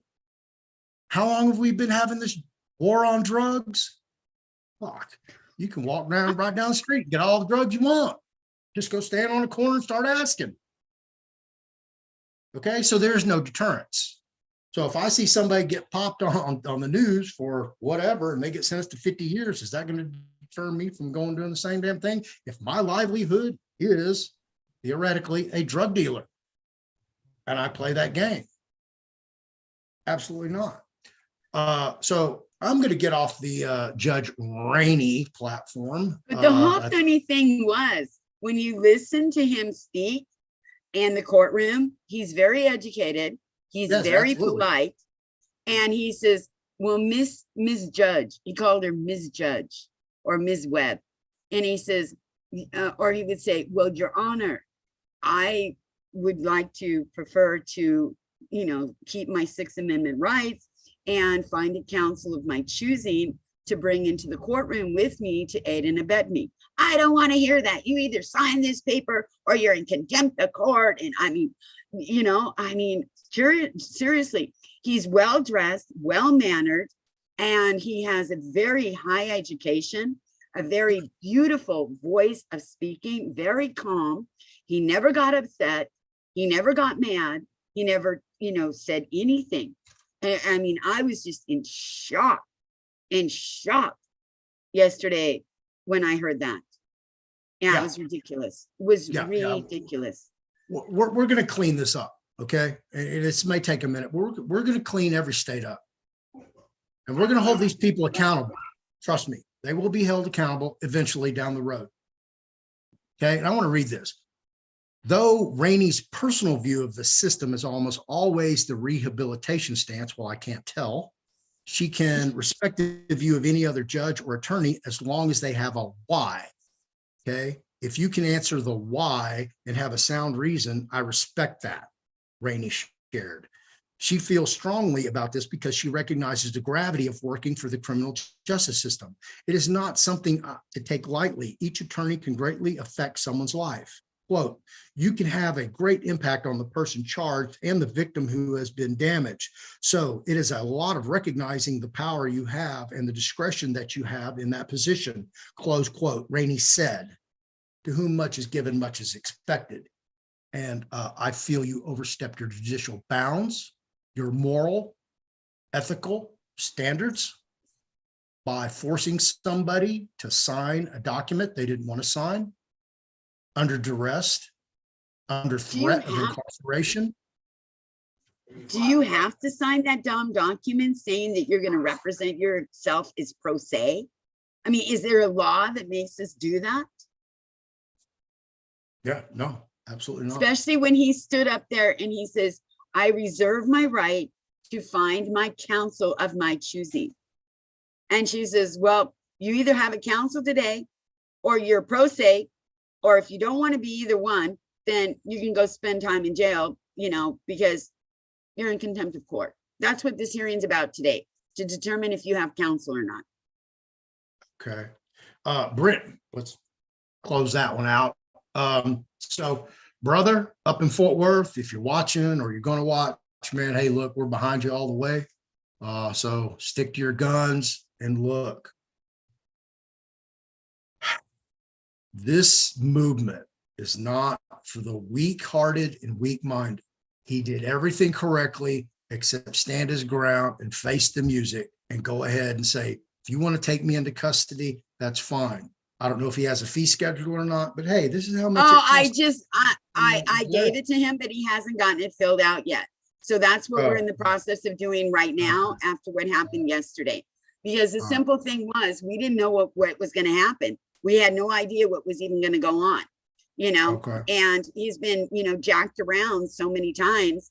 How long have we been having this war on drugs? Fuck. You can walk around right down the street and get all the drugs you want. Just go stand on a corner and start asking. Okay, so there's no deterrence. So if I see somebody get popped on the news for whatever and they get sentenced to 50 years, is that going to deter me from going doing the same damn thing? If my livelihood is theoretically a drug dealer and I play that game? Absolutely not. So I'm going to get off the Judge Rainey platform. But the whole funny thing was, when you listen to him speak in the courtroom, he's very educated. He's very polite. And he says, well, Miss Judge, he called her Ms. Judge or Ms. Webb. And he says, or he would say, well, Your Honor, I would like to prefer to, keep my Sixth Amendment rights and find a counsel of my choosing to bring into the courtroom with me to aid and abet me. I don't want to hear that. You either sign this paper or you're in contempt of court. And seriously, he's well-dressed, well-mannered, and he has a very high education, a very beautiful voice of speaking, very calm. He never got upset. He never got mad. He never, said anything. I was just in shock yesterday when I heard that. Yeah, it was ridiculous. It was ridiculous. We're going to clean this up, okay? And this may take a minute. We're going to clean every state up. And we're going to hold these people accountable. Trust me, they will be held accountable eventually down the road. Okay, and I want to read this. Though Rainey's personal view of the system is almost always the rehabilitation stance, well, I can't tell, she can respect the view of any other judge or attorney as long as they have a why. Okay, if you can answer the why and have a sound reason, I respect that, Rainey shared. She feels strongly about this because she recognizes the gravity of working for the criminal justice system. It is not something to take lightly. Each attorney can greatly affect someone's life. Quote, you can have a great impact on the person charged and the victim who has been damaged. So it is a lot of recognizing the power you have and the discretion that you have in that position, close quote, Rainey said. To whom much is given, much is expected. And I feel you overstepped your judicial bounds, your moral, ethical standards by forcing somebody to sign a document they didn't want to sign under duress, under threat of incarceration. Do you have to sign that dumb document saying that you're going to represent yourself as pro se? I mean, is there a law that makes us do that? Yeah, no, absolutely not. Especially when he stood up there and he says, I reserve my right to find my counsel of my choosing. And she says, well, you either have a counsel today or you're pro se, or if you don't want to be either one, then you can go spend time in jail, you know, because you're in contempt of court. That's what this hearing's about today, to determine if you have counsel or not. Okay. Britt, let's close that one out. So brother up in Fort Worth, if you're watching or you're going to watch, man, hey, look, we're behind you all the way. So stick to your guns and look. This movement is not for the weak-hearted and weak-minded. He did everything correctly except stand his ground and face the music and go ahead and say, if you want to take me into custody, that's fine. I don't know if he has a fee schedule or not, but hey, this is how much. Oh, I gave it to him, but he hasn't gotten it filled out yet. So that's what we're in the process of doing right now after what happened yesterday. Because the simple thing was, we didn't know what was going to happen. We had no idea what was even going to go on, you know, and he's been, you know, jacked around so many times,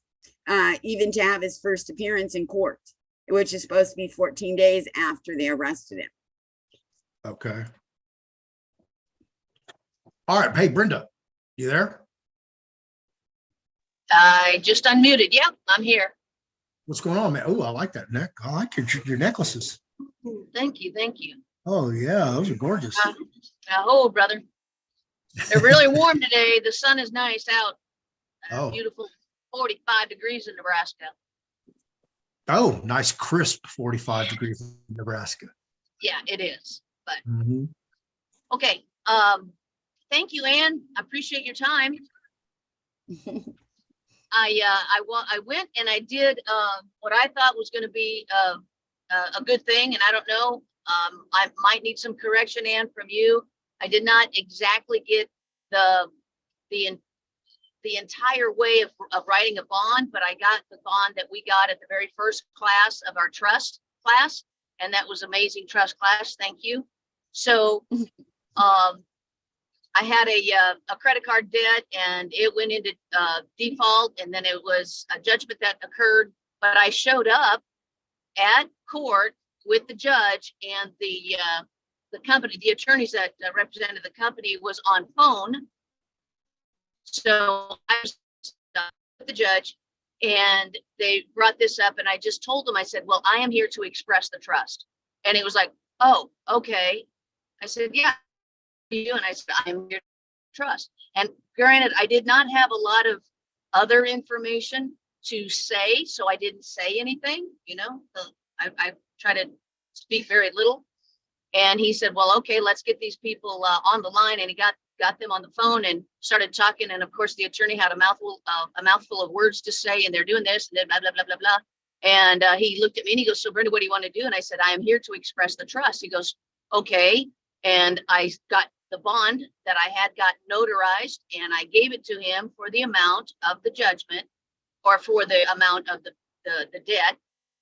even to have his first appearance in court, which is supposed to be 14 days after they arrested him. Okay. All right. Hey, Brenda, you there? I just unmuted. Yep, I'm here. What's going on, man? Oh, I like that neck. I like your necklaces. Thank you. Thank you. Oh, yeah. Those are gorgeous. Now hold, brother. They're really warm today. The sun is nice out. Oh. Beautiful 45 degrees in Nebraska. Oh, nice, crisp 45 degrees in Nebraska. Yeah, it is. But okay. Thank you, Ann. I appreciate your time. I went and I did what I thought was going to be a good thing, and I don't know. I might need some correction, Ann, from you. I did not exactly get the entire way of writing a bond, but I got the bond that we got at the very first class of our trust class, and that was amazing trust class. Thank you. So I had a credit card debt, and it went into default, and then it was a judgment that occurred, but I showed up at court with the judge, and the company, the attorneys that represented the company was on phone. So I was with the judge, and they brought this up, and I just told them, I said, well, I am here to express the trust. And he was like, oh, okay. I said, yeah, what are you doing? I said, I'm here to trust. And granted, I did not have a lot of other information to say, so I didn't say anything, you know. I try to speak very little. And he said, well, okay, let's get these people on the line. And he got them on the phone and started talking. And of course, the attorney had a mouthful of words to say, and they're doing this and then blah, blah, blah, blah, blah. And he looked at me and he goes, so Brenda, what do you want to do? And I said, I am here to express the trust. He goes, okay. And I got the bond that I had got notarized, and I gave it to him for the amount of the judgment, or for the amount of the debt.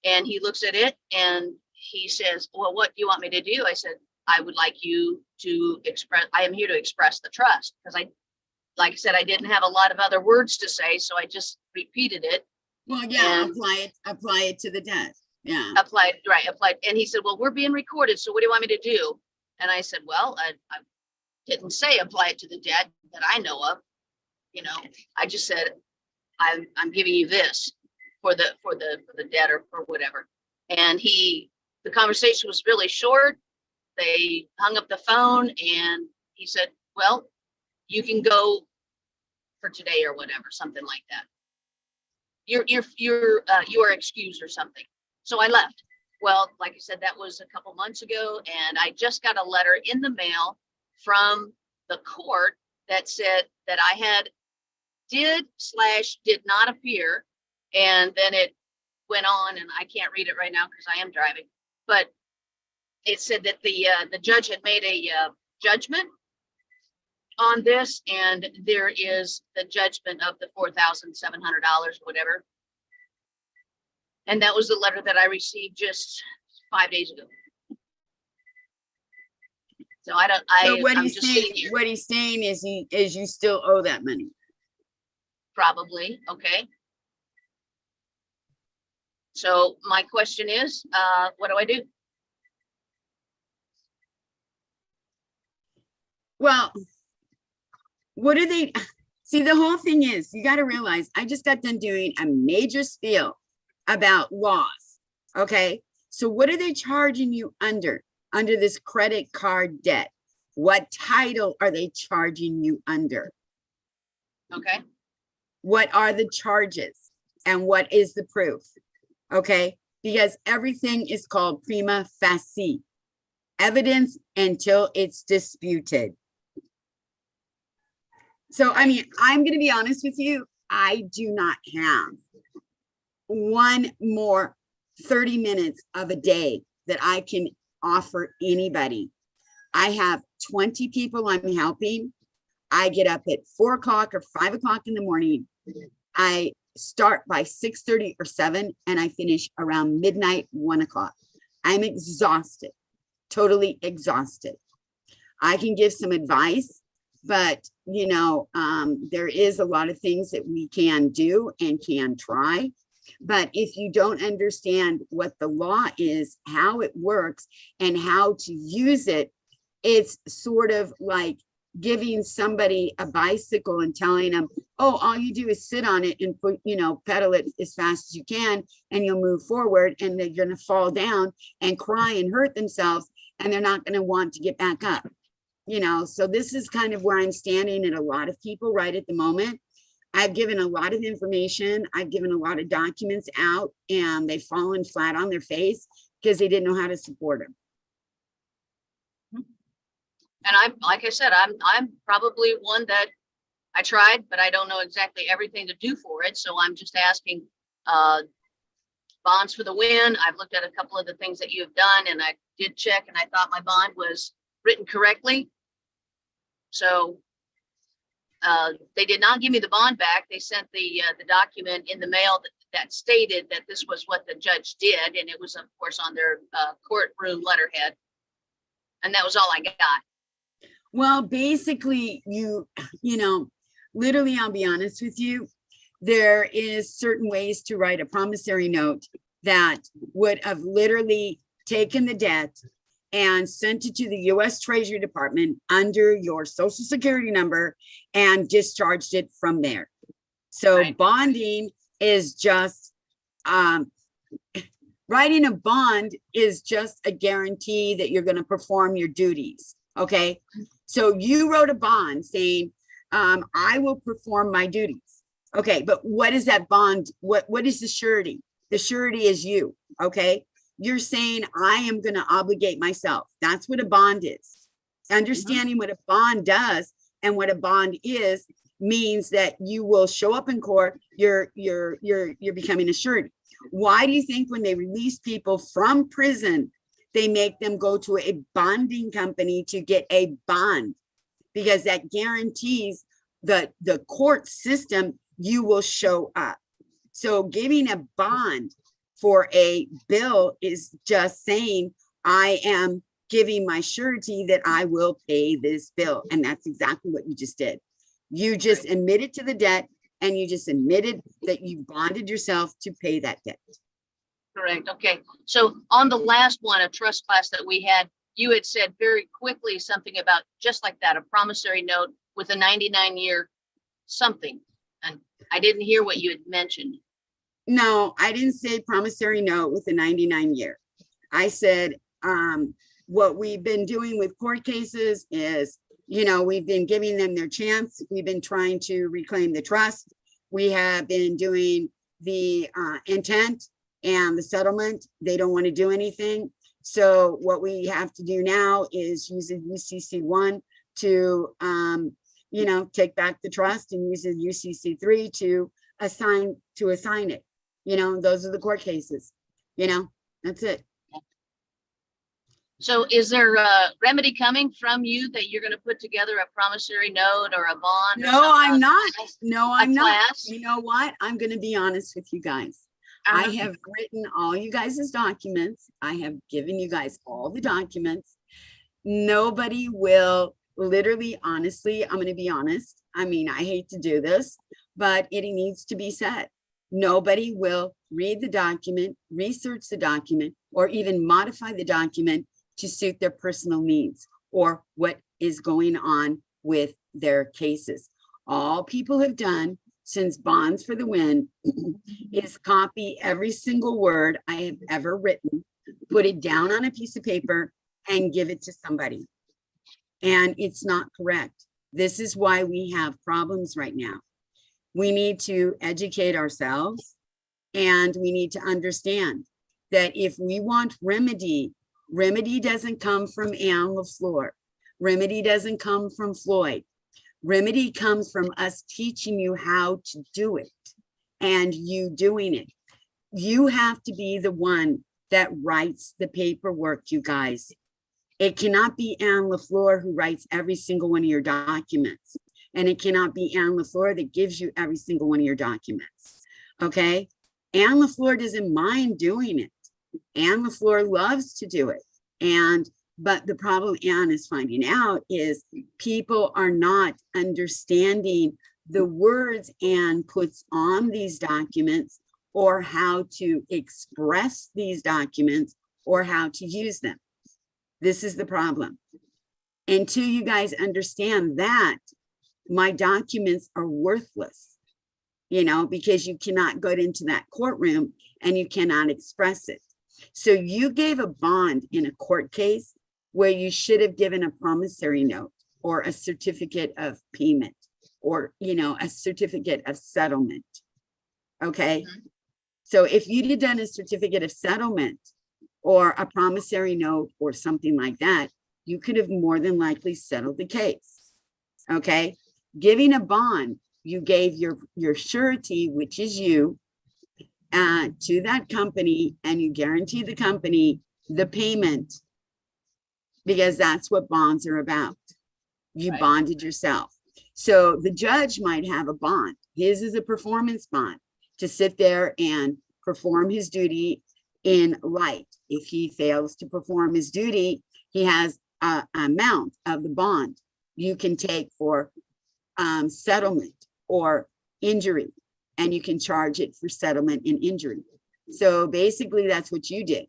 And he looks at it and he says, well, what do you want me to do? I said, I would like you to express, I am here to express the trust, because like I said, I didn't have a lot of other words to say, so I just repeated it. Well, yeah, And- apply it to the debt. Yeah. Applied. And he said, well, we're being recorded, so what do you want me to do? And I said, well, I didn't say apply it to the debt that I know of. You know, I just said, I'm giving you this for the debt or for whatever. And the conversation was really short. They hung up the phone and he said, well, you can go for today or whatever, something like that. You are excused or something. So I left. Well, like I said, that was a couple months ago, and I just got a letter in the mail from the court that said that I did not appear. And then it went on, and I can't read it right now because I am driving, but it said that the judge had made a judgment on this, and there is the judgment of the $4,700, whatever. And that was the letter that I received just 5 days ago. So So what I'm he's just saying, sitting here. what he's saying is you still owe that money. Probably, okay. So my question is, what do I do? Well, what do they see? The whole thing is, you got to realize, I just got done doing a major spiel about laws. Okay. So what are they charging you under this credit card debt? What title are they charging you under? Okay, What are the charges and what is the proof? Okay. Because everything is called prima facie evidence until it's disputed. So, I mean, I'm going to be honest with you. I do not have one more 30 minutes of a day that I can offer anybody. I have 20 people I'm helping. I get up at 4 o'clock or 5 o'clock in the morning. I start by 6:30 or 7, and I finish around midnight, 1 o'clock. I'm exhausted, totally exhausted. I can give some advice, but you know, there is a lot of things that we can do and can try. But if you don't understand what the law is, how it works, and how to use it, it's sort of like giving somebody a bicycle and telling them, oh, all you do is sit on it and put, you know, pedal it as fast as you can, and you'll move forward, and they're going to fall down and cry and hurt themselves, and they're not going to want to get back up. You know, so this is kind of where I'm standing at a lot of people right at the moment. I've given a lot of information. I've given a lot of documents out, and they've fallen flat on their face because they didn't know how to support them. and like I said, I'm probably one that I tried, but I don't know exactly everything to do for it. So I'm just asking, bonds for the win. I've looked at a couple of the things that you have done, and I did check, and I thought my bond was written correctly. So they did not give me the bond back. They sent the document in the mail that stated that this was what the judge did, and it was, of course, on their courtroom letterhead. And that was all I got. Well, basically, you know, literally, I'll be honest with you, there is certain ways to write a promissory note that would have literally taken the debt and sent it to the U.S. Treasury Department under your Social Security number and discharged it from there. So Right. bonding is just, writing a bond is just a guarantee that you're going to perform your duties. Okay. So you wrote a bond saying, I will perform my duties. Okay. But what is that bond? What is the surety? The surety is you. Okay. You're saying I am going to obligate myself. That's what a bond is. Understanding what a bond does and what a bond is means that you will show up in court. You're becoming a surety. Why do you think when they release people from prison, they make them go to a bonding company to get a bond? Because that guarantees the court system, you will show up. So giving a bond for a bill is just saying, I am giving my surety that I will pay this bill. And that's exactly what you just did. You just admitted to the debt, and you just admitted that you bonded yourself to pay that debt. Correct. Okay. So on the last one, a trust class that we had, you had said very quickly something about just like that, a promissory note with a 99-year something. And I didn't hear what you had mentioned. No, I didn't say promissory note with a 99-year. I said, what we've been doing with court cases is, we've been giving them their chance. We've been trying to reclaim the trust. We have been doing the intent and the settlement. They don't want to do anything. So what we have to do now is use a UCC1 to, take back the trust, and use a UCC3 to assign it. Those are the court cases. That's it. So is there a remedy coming from you that you're going to put together a promissory note or a bond? No, I'm not. No, I'm not. Class? You know what? I'm going to be honest with you guys. I have written all you guys' documents. I have given you guys all the documents. Nobody will literally, honestly, I'm going to be honest. I mean, I hate to do this, but it needs to be said. Nobody will read the document, research the document, or even modify the document to suit their personal needs or what is going on with their cases. All people have done since Bonds for the Win is copy every single word I have ever written, put it down on a piece of paper, and give it to somebody. And it's not correct. This is why we have problems right now. We need to educate ourselves, and we need to understand that if we want remedy doesn't come from LeFlore. Remedy doesn't come from Floyd. Remedy comes from us teaching you how to do it and you doing it. You have to be the one that writes the paperwork, you guys. It cannot be LeFlore who writes every single one of your documents. And it cannot be LeFlore that gives you every single one of your documents. Okay? LeFlore doesn't mind doing it. LeFlore loves to do it. But the problem Anne is finding out is people are not understanding the words Anne puts on these documents, or how to express these documents, or how to use them. This is the problem. Until you guys understand that, my documents are worthless, because you cannot go into that courtroom and you cannot express it. So you gave a bond in a court case where you should have given a promissory note or a certificate of payment, or, a certificate of settlement. Okay. Mm-hmm. So if you'd have done a certificate of settlement or a promissory note or something like that, you could have more than likely settled the case. Okay. Giving a bond, you gave your surety, which is you, to that company, and you guarantee the company the payment, because that's what bonds are about. You right. Bonded yourself. So the judge might have a bond. His is a performance bond to sit there and perform his duty in light. If he fails to perform his duty, he has an amount of the bond you can take for settlement or injury, and you can charge it for settlement and injury. So basically that's what you did.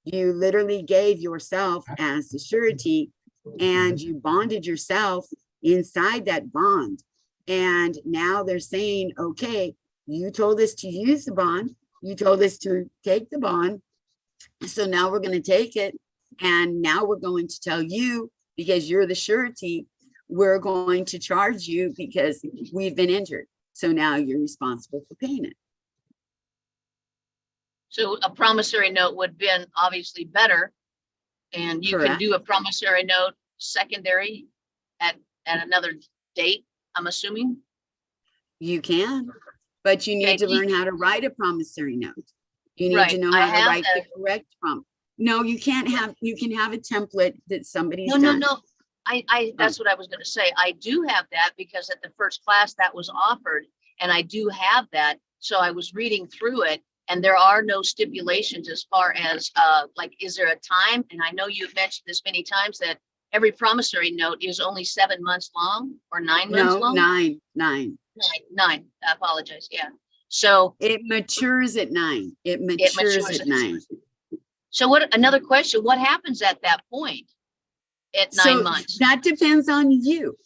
You literally gave yourself as the surety, and you bonded yourself inside that bond. And now they're saying, okay, you told us to use the bond. You told us to take the bond. So now we're going to take it. And now we're going to tell you, because you're the surety, we're going to charge you because we've been injured. So now you're responsible for paying it. So a promissory note would have been obviously better. And you Correct. Can do a promissory note secondary at another date, I'm assuming. You can, but you need to learn how to write a promissory note. You need to know how to write the correct prompt. No, you can't have, you can have a template that somebody's done. No. That's what I was going to say. I do have that because at the first class that was offered, and I do have that. So I was reading through it, And there are no stipulations as far as, like, is there a time? And I know you've mentioned this many times that every promissory note is only 7 months long or 9 months No, long? nine. Nine, I apologize, yeah. So It matures at 9. It matures matures at 9. So another question, what happens at that point? At 9 months? That depends on you.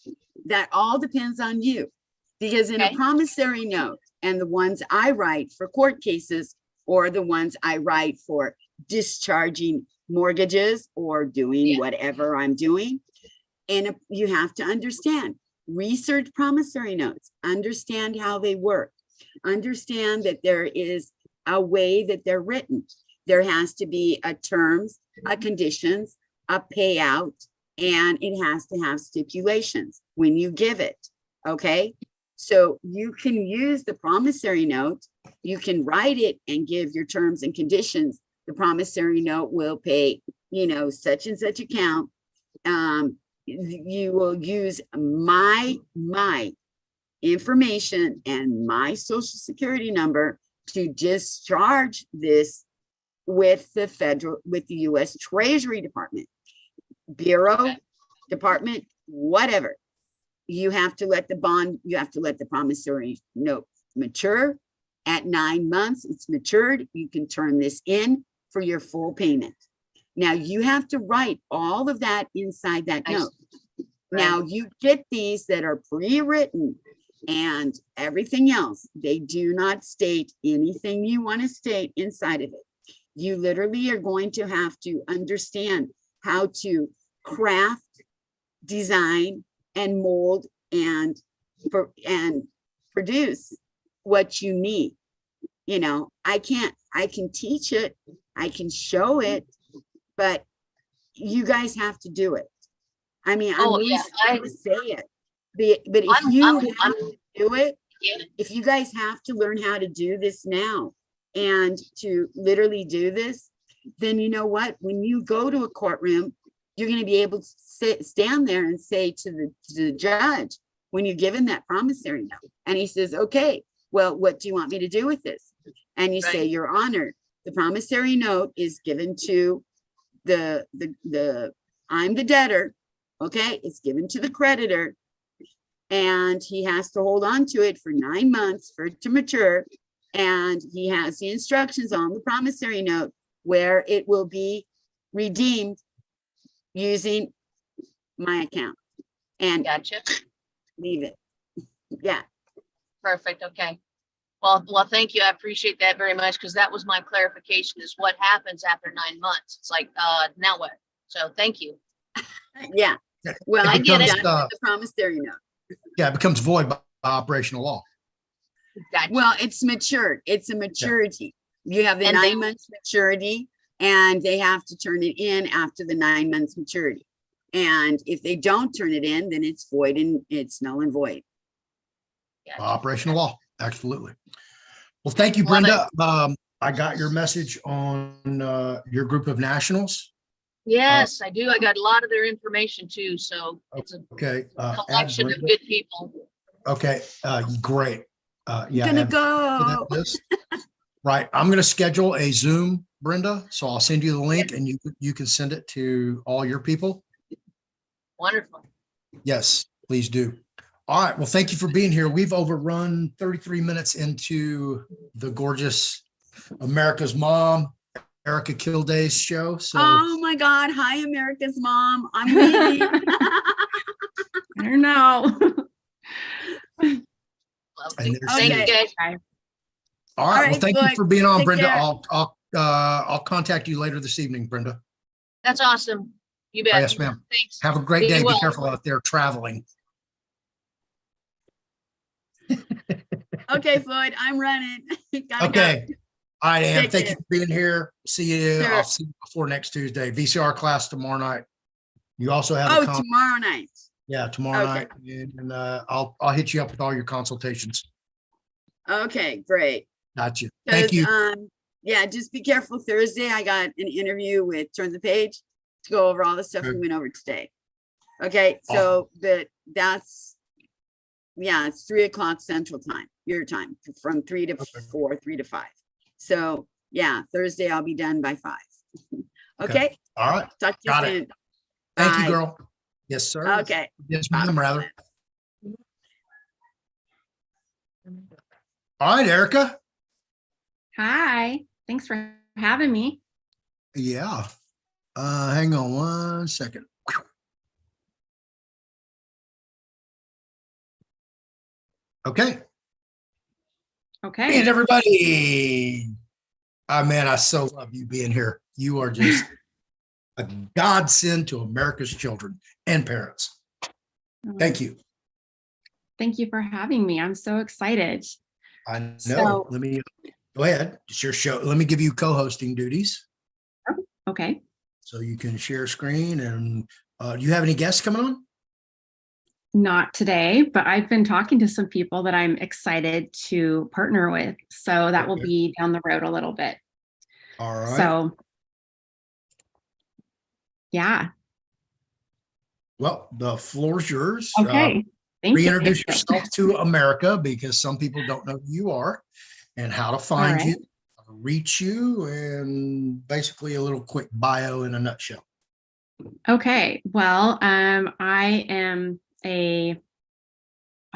That all depends on you. Because in a Okay. promissory note, and the ones I write for court cases, or the ones I write for discharging mortgages or doing Yeah. whatever I'm doing, and you have to understand, research promissory notes, understand how they work, understand that there is a way that they're written. There has to be a terms, a conditions, a payout, and it has to have stipulations when you give it, okay? So you can use the promissory note, you can write it and give your terms and conditions. The promissory note will pay, such and such account. You will use my information and my social security number to discharge this with the U.S. Treasury Department, Bureau, Department, whatever. You have to let the promissory note mature. At 9 months, it's matured. You can turn this in for your full payment. Now you have to write all of that inside that note. Now you get these that are pre-written and everything else. They do not state anything you want to state inside of it. You literally are going to have to understand how to craft, design, and mold and produce what you need. I can teach it, I can show it, but you guys have to do it. I mean, I'm really sorry to say it, but if you have to do it, if you guys have to learn how to do this now and to literally do this, then you know what? When you go to a courtroom, you're going to be able to stand there and say to the judge, when you give him that promissory note, and he says, okay, well, what do you want me to do with this? And you say, Your Honor, the promissory note is given to I'm the debtor, okay? It's given to the creditor, and he has to hold on to it for 9 months for it to mature. And he has the instructions on the promissory note where it will be redeemed using my account, and Gotcha. leave it. Yeah. Perfect. Okay. Well, thank you. I appreciate that very much, because that was my clarification, is what happens after 9 months. It's like, now what? So thank you. Yeah. Well, I get it. The promissory note. Yeah, it becomes void by operational law. Gotcha. Well, it's matured. It's a maturity. You have the And 9 months maturity, and they have to turn it in after the 9 months maturity. And if they don't turn it in, then it's void, and it's null and void. Gotcha. Operational law. Absolutely. Well, thank you, Love Brenda. I got your message on your group of nationals. Yes, I do. I got a lot of their information too. So it's a Okay. Add collection of Brenda. good people. Okay. Great. Yeah. Gonna add to that go. list. Right. I'm going to schedule a Zoom, Brenda. So I'll send you the link, and you can send it to all your people. Wonderful. Yes, please do. All right. Well, thank you for being here. We've overrun 33 minutes into the gorgeous America's Mom, Arica Kildae's show. So Oh my God. Hi, America's Mom. I'm leaving. I don't know. Lovely. And there's Thank Okay. you, guys. all right. Well, right, thank you Floyd. for being on, Take Brenda. care. I'll contact you later this evening, Brenda. That's awesome. You bet. Oh, yes, ma'am. Thanks. Have a great Be day. Be well. careful out there traveling. Okay, Floyd, I'm running. Gotta Okay. All right, Ann. Take Thank care. you for being here. See you. Sure. I'll see you before next Tuesday. VCR class tomorrow night. You also have Go. a Oh, tomorrow night. yeah, tomorrow Okay. night, and I'll hit you up with all your consultations. Okay, great. Got you. Thank 'Cause, you. yeah, just be careful. Thursday, I got an interview with Turn the Page to go over all the stuff we Good. went over today. Okay, so, but that's, yeah, it's 3 o'clock Central Time, your time, from 3 to Okay. 4, 3 to 5. So yeah, Thursday I'll be done by 5. Okay. Okay, All right. talk to you Got it. soon. Thank you, Bye. girl. Yes, sir. Okay. Yes, Bye. ma'am, rather. All right, Erica. Hi, thanks for having me. Yeah. Hang on one second. Okay. Okay. And everybody. Oh, man, I so love you being here. You are just a godsend to America's children and parents. Thank you. Thank you for having me. I'm so excited. I know. So- Let me go ahead. It's your show. Let me give you co-hosting duties Okay. so you can share screen. And do you have any guests coming on? Not today, but I've been talking to some people that I'm excited to partner with. So that will Okay. be down the road a little bit. All right. So yeah. Well, the floor is yours. Okay. Thank you. Reintroduce yourself to America, because some people don't know who you are and how to find right. you, how to reach you, and basically a little quick bio in a nutshell. Okay. Well, I am a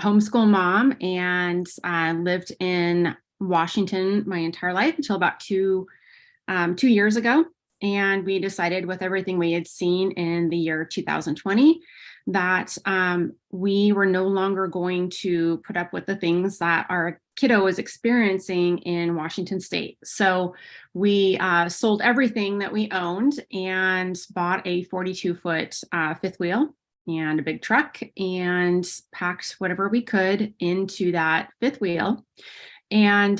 homeschool mom, and I lived in Washington my entire life until about 2 years ago. And we decided, with everything we had seen in the year 2020, that we were no longer going to put up with the things that our kiddo was experiencing in Washington State. So we sold everything that we owned and bought a 42-foot fifth wheel and a big truck, and packed whatever we could into that fifth wheel, and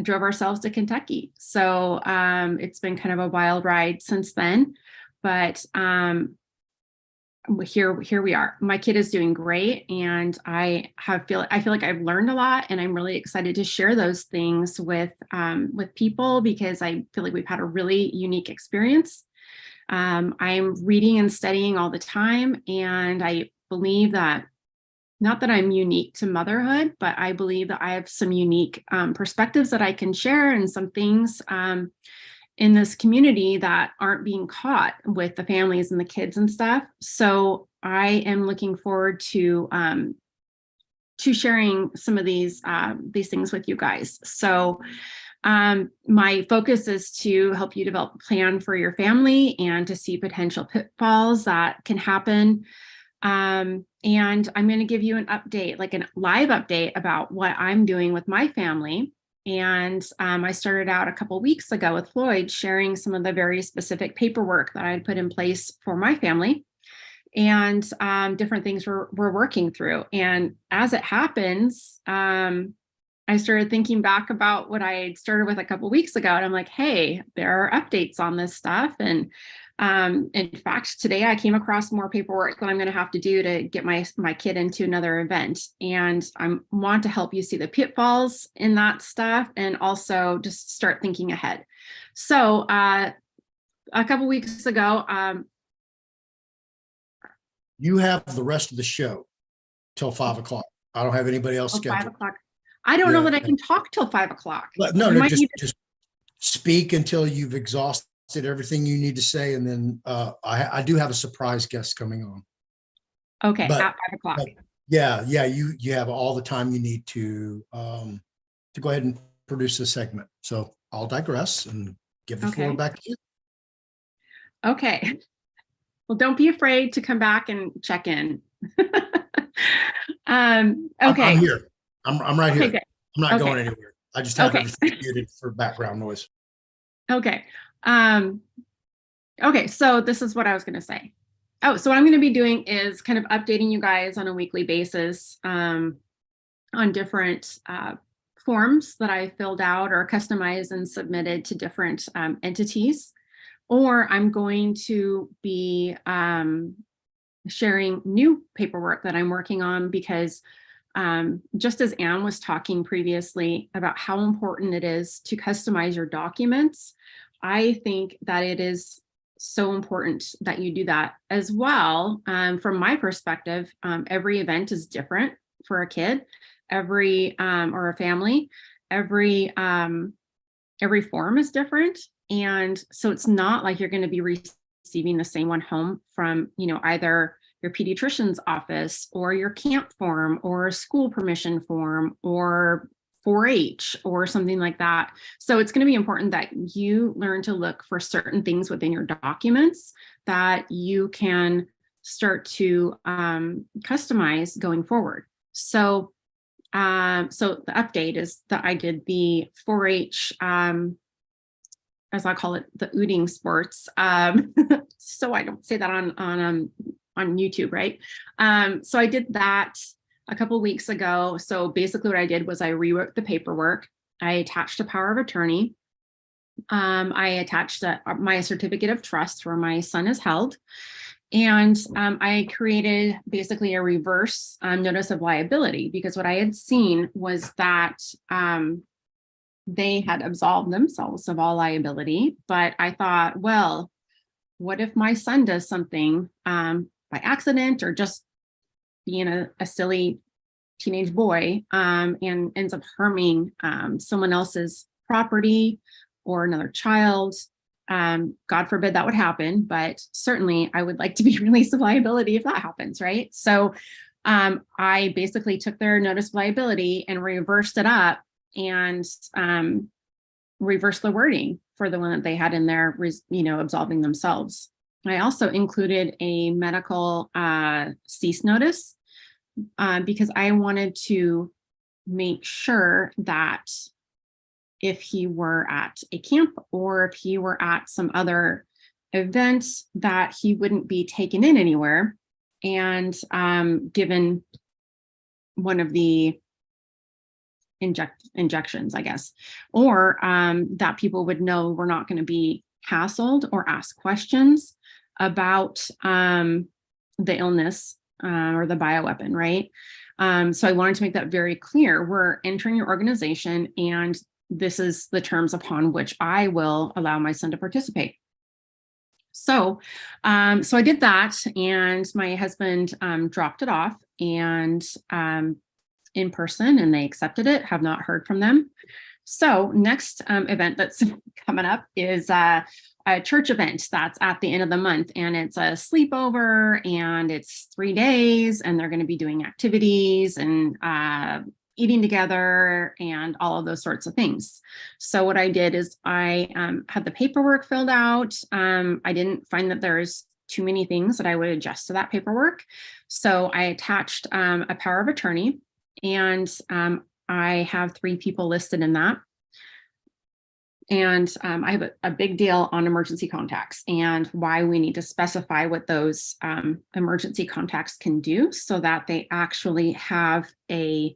drove ourselves to Kentucky. So it's been kind of a wild ride since then, but here we are. My kid is doing great, and I feel like I've learned a lot, and I'm really excited to share those things with people, because I feel like we've had a really unique experience. I'm reading and studying all the time, and I believe that, not that I'm unique to motherhood, but I believe that I have some unique perspectives that I can share, and some things in this community that aren't being caught with the families and the kids and stuff. So I am looking forward to sharing some of these things with you guys. So my focus is to help you develop a plan for your family and to see potential pitfalls that can happen. And I'm going to give you an update, like a live update, about what I'm doing with my family. And I started out a couple of weeks ago with Floyd, sharing some of the very specific paperwork that I had put in place for my family, and different things we're working through. And as it happens, I started thinking back about what I had started with a couple of weeks ago, and I'm like, hey, there are updates on this stuff. And in fact, today I came across more paperwork that I'm going to have to do to get my kid into another event. And I want to help you see the pitfalls in that stuff, and also just start thinking ahead. So a couple weeks ago, You have the rest of the show till 5 o'clock. I don't have anybody else 5 scheduled. o'clock. I don't know Yeah. that I can talk till 5 o'clock. No, We no, might need just speak until you've exhausted everything you need to say, and then I do have a surprise guest coming on. Okay, But- at 5 o'clock. but Yeah, you have all the time you need to go ahead and produce this segment. So I'll digress and give the floor Okay. back to you. Okay. Well, don't be afraid to come back and check in. I'm Okay. here. I'm right here. Okay, good. I'm not Okay. going anywhere. I just have Okay. everything muted for background noise. Okay. Okay, so this is what I was going to say. Oh, so what I'm going to be doing is kind of updating you guys on a weekly basis on different forms that I filled out or customized and submitted to different entities. Or I'm going to be sharing new paperwork that I'm working on, because just as Anne was talking previously about how important it is to customize your documents, I think that it is so important that you do that as well. From my perspective, every event is different for a kid, or a family. Every every form is different. And so it's not like you're going to be receiving the same one home from, either your pediatrician's office or your camp form or school permission form or 4-H or something like that. So it's going to be important that you learn to look for certain things within your documents that you can start to customize going forward. So the update is that I did the 4-H, as I call it, the ooting sports. So I don't say that on YouTube, right? So I did that a couple of weeks ago. So basically what I did was I rewrote the paperwork. I attached a power of attorney. I attached my certificate of trust where my son is held. And I created basically a reverse notice of liability, because what I had seen was that they had absolved themselves of all liability. But I thought, well, what if my son does something by accident or just being a silly teenage boy and ends up harming someone else's property or another child? God forbid that would happen, but certainly I would like to be released of liability if that happens, right? So I basically took their notice of liability and reversed it up and reversed the wording for the one that they had in there, absolving themselves. I also included a medical cease notice because I wanted to make sure that if he were at a camp or if he were at some other event, that he wouldn't be taken in anywhere and given one of the injections, I guess, or that people would know we're not going to be hassled or asked questions about the illness or the bioweapon, right? So I wanted to make that very clear. We're entering your organization and this is the terms upon which I will allow my son to participate. So I did that, and my husband dropped it off and in person, and they accepted it, have not heard from them. So next event that's coming up is a church event that's at the end of the month, and it's a sleepover, and it's 3 days, and they're going to be doing activities and eating together and all of those sorts of things. So what I did is I had the paperwork filled out. I didn't find that there's too many things that I would adjust to that paperwork. So I attached a power of attorney, and I have 3 people listed in that. And I have a big deal on emergency contacts and why we need to specify what those emergency contacts can do so that they actually have a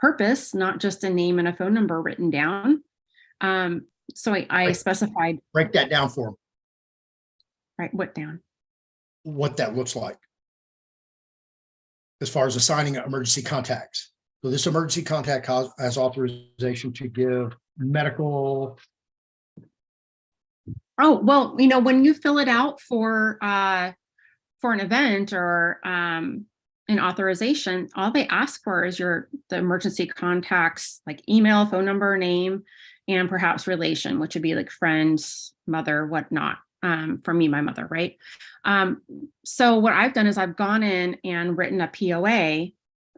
purpose, not just a name and a phone number written down. So I specified. Break that down for them, Right, what down? what that looks like as far as assigning emergency contacts. So this emergency contact has authorization to give medical. Oh, well, when you fill it out for an event or an authorization, all they ask for is the emergency contacts, like email, phone number, name, and perhaps relation, which would be like friends, mother, whatnot. For me, my mother, right? So what I've done is I've gone in and written a POA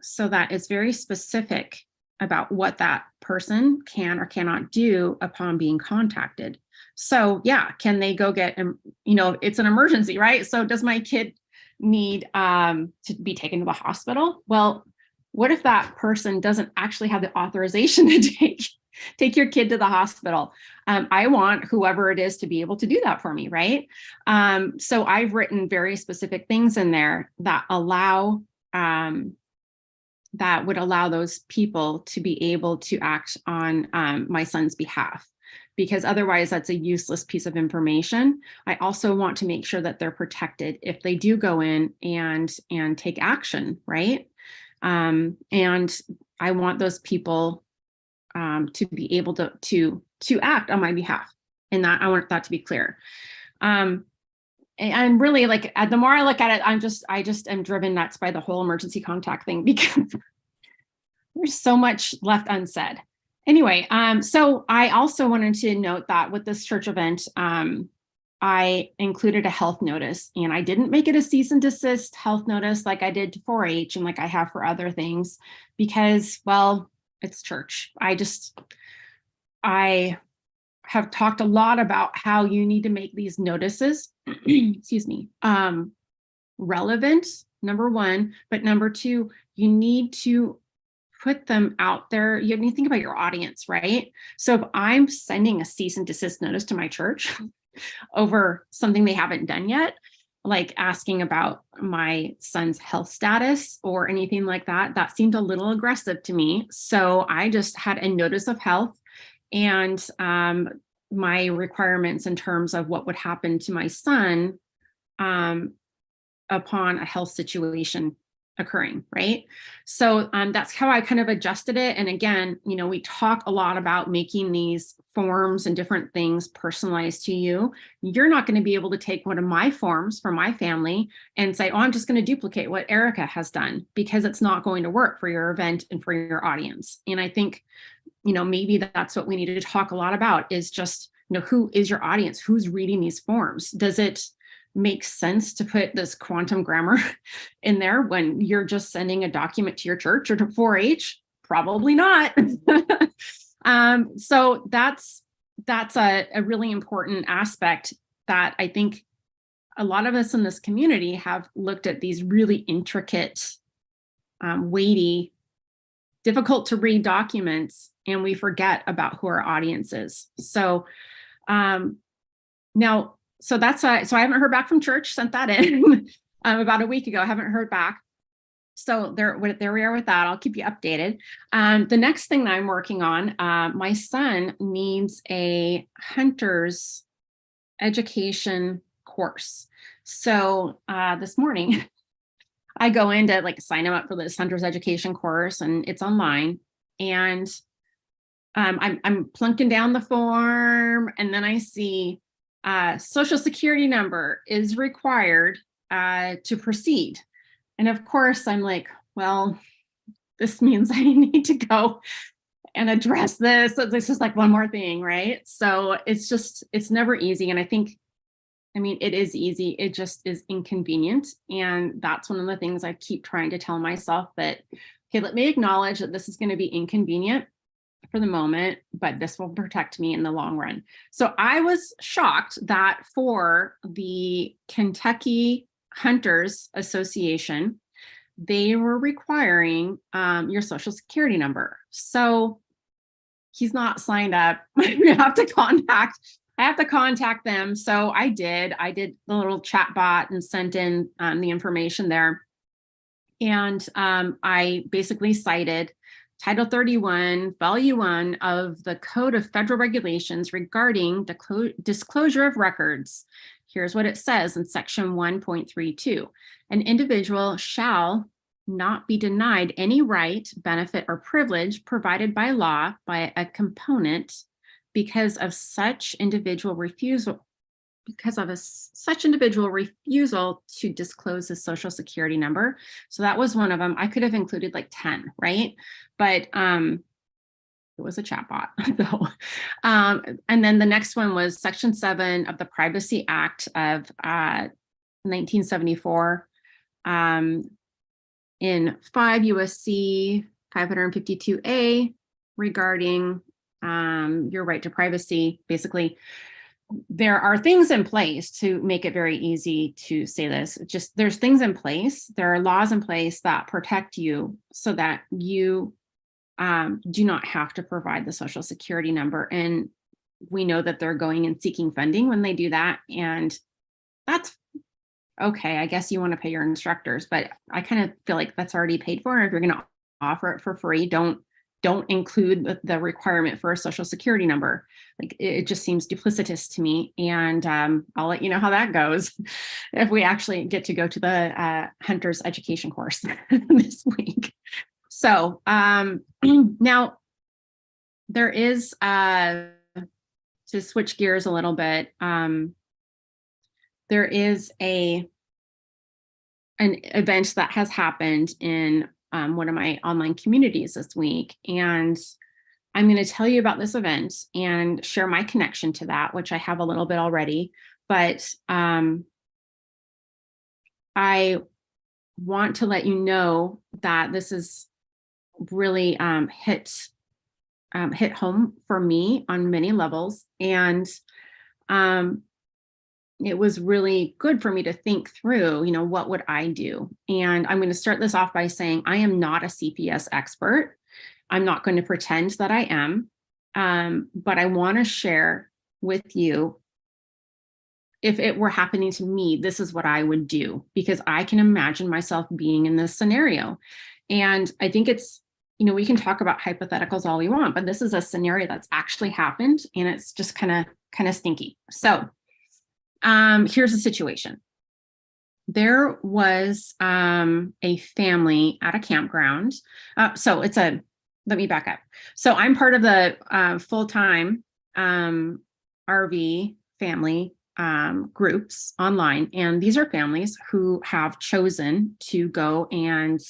so that it's very specific about what that person can or cannot do upon being contacted. So yeah, can they go get, it's an emergency, right? So does my kid need to be taken to the hospital? Well, what if that person doesn't actually have the authorization to take your kid to the hospital? I want whoever it is to be able to do that for me, right? So I've written very specific things in there that would allow those people to be able to act on my son's behalf, because otherwise that's a useless piece of information. I also want to make sure that they're protected if they do go in and take action, right? And I want those people to be able to act on my behalf, and that I want that to be clear. And really, like, the more I look at it, I just am driven nuts by the whole emergency contact thing, because there's so much left unsaid. Anyway, so I also wanted to note that with this church event, I included a health notice, and I didn't make it a cease and desist health notice like I did to 4-H and like I have for other things, because, well, it's church. I have talked a lot about how you need to make these notices, excuse me, relevant, number one, but number two, you need to put them out there. You need to think about your audience, right? So if I'm sending a cease and desist notice to my church over something they haven't done yet, like asking about my son's health status or anything like that, that seemed a little aggressive to me. So I just had a notice of health and my requirements in terms of what would happen to my son upon a health situation occurring, right? So that's how I kind of adjusted it. And again, you know, we talk a lot about making these forms and different things personalized to you. You're not going to be able to take one of my forms for my family and say, oh, I'm just going to duplicate what Arica has done, because it's not going to work for your event and for your audience. And I think, you know, maybe that's what we need to talk a lot about, is just, you know, who is your audience? Who's reading these forms? Does it make sense to put this quantum grammar in there when you're just sending a document to your church or to 4-H? Probably not. So that's a really important aspect that I think a lot of us in this community have looked at these really intricate, weighty, difficult to read documents, and we forget about who our audience is. So now, so that's so I haven't heard back from church, sent that in about a week ago. I haven't heard back. So there we are with that. I'll keep you updated. The next thing that I'm working on, my son needs a hunter's education course. So this morning, I go in to like sign him up for this hunter's education course, and it's online. And I'm plunking down the form, and then I see Social Security number is required to proceed. And of course, I'm like, well, this means I need to go and address this. So this is like one more thing, right? So it's never easy. And I think, I mean, it is easy. It just is inconvenient. And that's one of the things I keep trying to tell myself, that, okay, let me acknowledge that this is going to be inconvenient for the moment, but this will protect me in the long run. So I was shocked that for the Kentucky Hunters Association, they were requiring your Social Security number. So he's not signed up. I have to contact them. So I did the little chat bot and sent in the information there. And I basically cited Title 31, Volume 1 of the Code of Federal Regulations regarding disclosure of records. Here's what it says in Section 1.32. An individual shall not be denied any right, benefit, or privilege provided by law by a component because of such individual refusal to disclose his Social Security number. So that was one of them. I could have included like 10, right? But it was a chatbot. So, and then the next one was Section 7 of the Privacy Act of 1974 in 5 U.S.C. 552A regarding your right to privacy. Basically, there are things in place to make it very easy to say this. Just there's things in place. There are laws in place that protect you so that you do not have to provide the Social Security number. And we know that they're going and seeking funding when they do that. And that's okay. I guess you want to pay your instructors, but I kind of feel like that's already paid for. If you're going to offer it for free, don't include the requirement for a Social Security number. Like it just seems duplicitous to me. And I'll let you know how that goes if we actually get to go to the Hunter's Education course this week. So now there is, to switch gears a little bit, there is an event that has happened in one of my online communities this week. And I'm going to tell you about this event and share my connection to that, which I have a little bit already, but I want to let you know that this is really hit home for me on many levels. And it was really good for me to think through, what would I do? And I'm going to start this off by saying I am not a CPS expert. I'm not going to pretend that I am, but I want to share with you, if it were happening to me, this is what I would do, because I can imagine myself being in this scenario. And I think it's, we can talk about hypotheticals all we want, but this is a scenario that's actually happened, and it's just kind of stinky. So here's the situation. There was a family at a campground. Let me back up. So I'm part of the full-time RV family groups online. And these are families who have chosen to go and,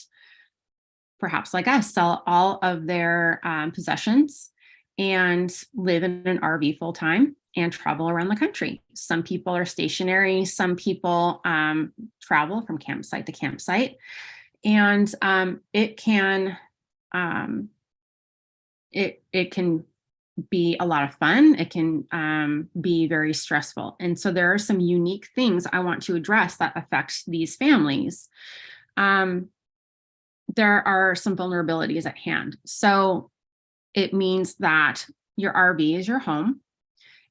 perhaps like us, sell all of their possessions and live in an RV full-time and travel around the country. Some people are stationary, some people travel from campsite to campsite. And it can be a lot of fun. It can be very stressful. And so there are some unique things I want to address that affect these families. There are some vulnerabilities at hand. So it means that your RV is your home.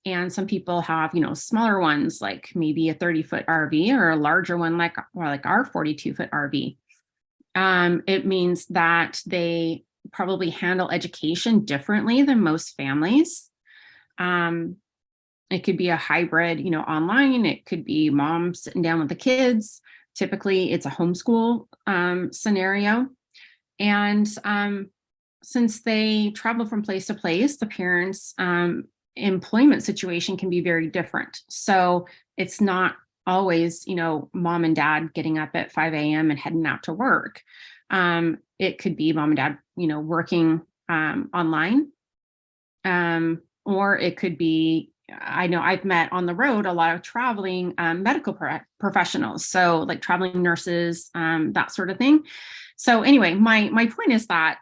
And some people have, smaller ones, like maybe a 30-foot RV, or a larger one like our 42-foot RV. It means that they probably handle education differently than most families. It could be a hybrid, online. It could be mom sitting down with the kids. Typically, it's a homeschool scenario. And since they travel from place to place, the parents' employment situation can be very different. So it's not always, mom and dad getting up at 5 a.m. and heading out to work. It could be mom and dad, working online. Or it could be, I know I've met on the road a lot of traveling medical professionals. So like traveling nurses, that sort of thing. So anyway, my point is that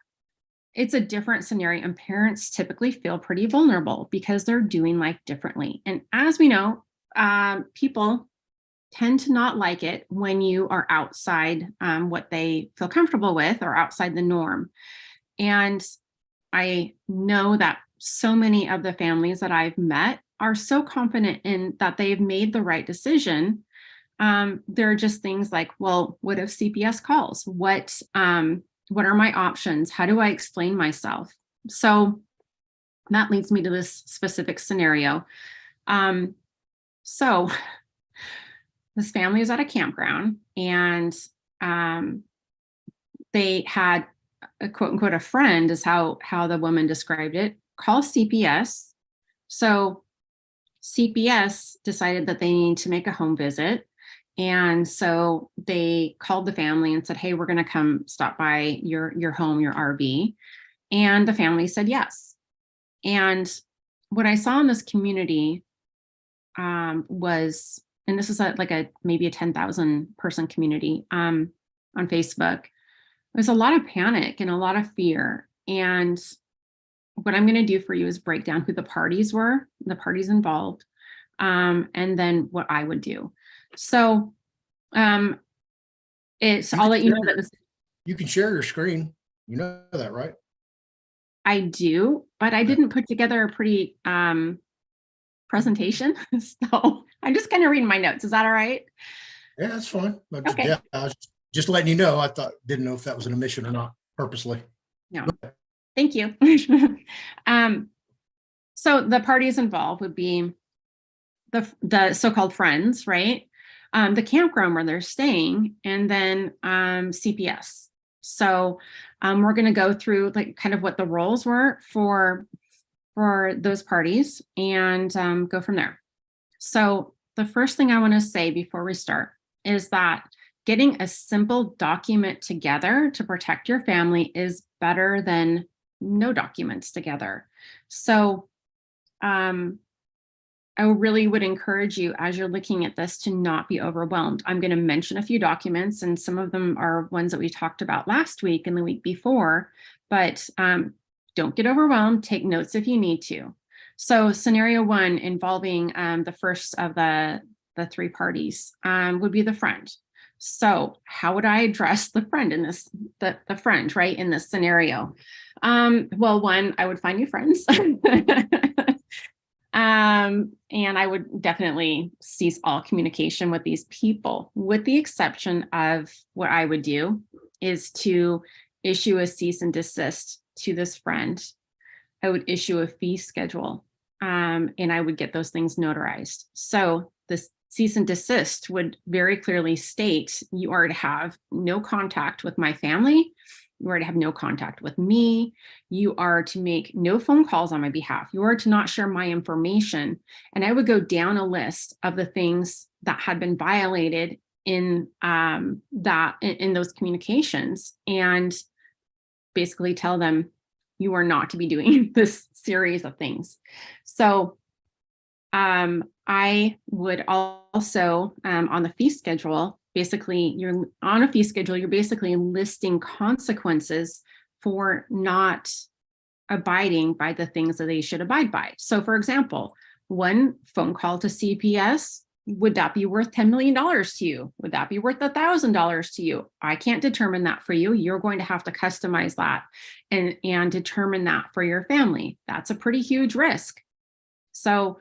it's a different scenario, and parents typically feel pretty vulnerable because they're doing life differently. And as we know, people tend to not like it when you are outside what they feel comfortable with, or outside the norm. And I know that so many of the families that I've met are so confident in that they've made the right decision. There are just things like, well, what if CPS calls? What are my options? How do I explain myself? So that leads me to this specific scenario. So this family is at a campground, and they had a quote unquote a friend, is how the woman described it, call CPS. So CPS decided that they need to make a home visit. And so they called the family and said, hey, we're going to come stop by your home, your RV. And the family said yes. And what I saw in this community was, and this is maybe a 10,000 person community on Facebook, there's a lot of panic and a lot of fear. And what I'm going to do for you is break down who the parties were, the parties involved, and then what I would do. So I'll let you know that this. You can share your screen. You know that, right? I do, but I didn't put together a pretty presentation. So I'm just kind of reading my notes. Is that all right? Yeah, that's fine. But Okay. yeah, I was just letting you know. I didn't know if that was an omission or not, purposely. No. Thank you. So the parties involved would be the so-called friends, right? The campground where they're staying, and then CPS. So we're going to go through kind of what the roles were for those parties, and go from there. So the first thing I want to say before we start is that getting a simple document together to protect your family is better than no documents together. So I really would encourage you, as you're looking at this, to not be overwhelmed. I'm going to mention a few documents, and some of them are ones that we talked about last week and the week before, but don't get overwhelmed. Take notes if you need to. So scenario one, involving the first of the three parties, would be the friend. So how would I address the friend in this, the friend, right, in this scenario? Well, one, I would find new friends. And I would definitely cease all communication with these people, with the exception of what I would do is to issue a cease and desist to this friend. I would issue a fee schedule, and I would get those things notarized. So this cease and desist would very clearly state you are to have no contact with my family. You are to have no contact with me. You are to make no phone calls on my behalf. You are to not share my information. And I would go down a list of the things that had been violated in in those communications, and basically tell them you are not to be doing this series of things. So I would also, on the fee schedule, basically you're on a fee schedule, you're basically listing consequences for not abiding by the things that they should abide by. So for example, one phone call to CPS, would that be worth $10 million to you? Would that be worth $1,000 to you? I can't determine that for you. You're going to have to customize that and determine that for your family. That's a pretty huge risk. So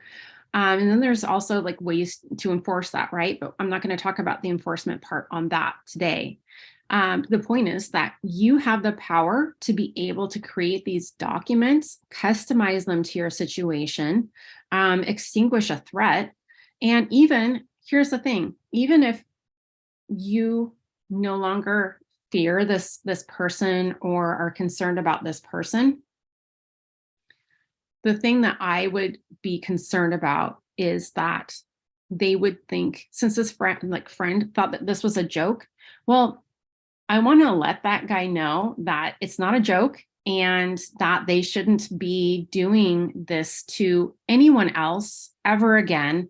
and then there's also like ways to enforce that, right? But I'm not going to talk about the enforcement part on that today. The point is that you have the power to be able to create these documents, customize them to your situation, extinguish a threat. And even, here's the thing, even if you no longer fear this person or are concerned about this person, the thing that I would be concerned about is that they would think, since this friend thought that this was a joke, well, I want to let that guy know that it's not a joke and that they shouldn't be doing this to anyone else ever again.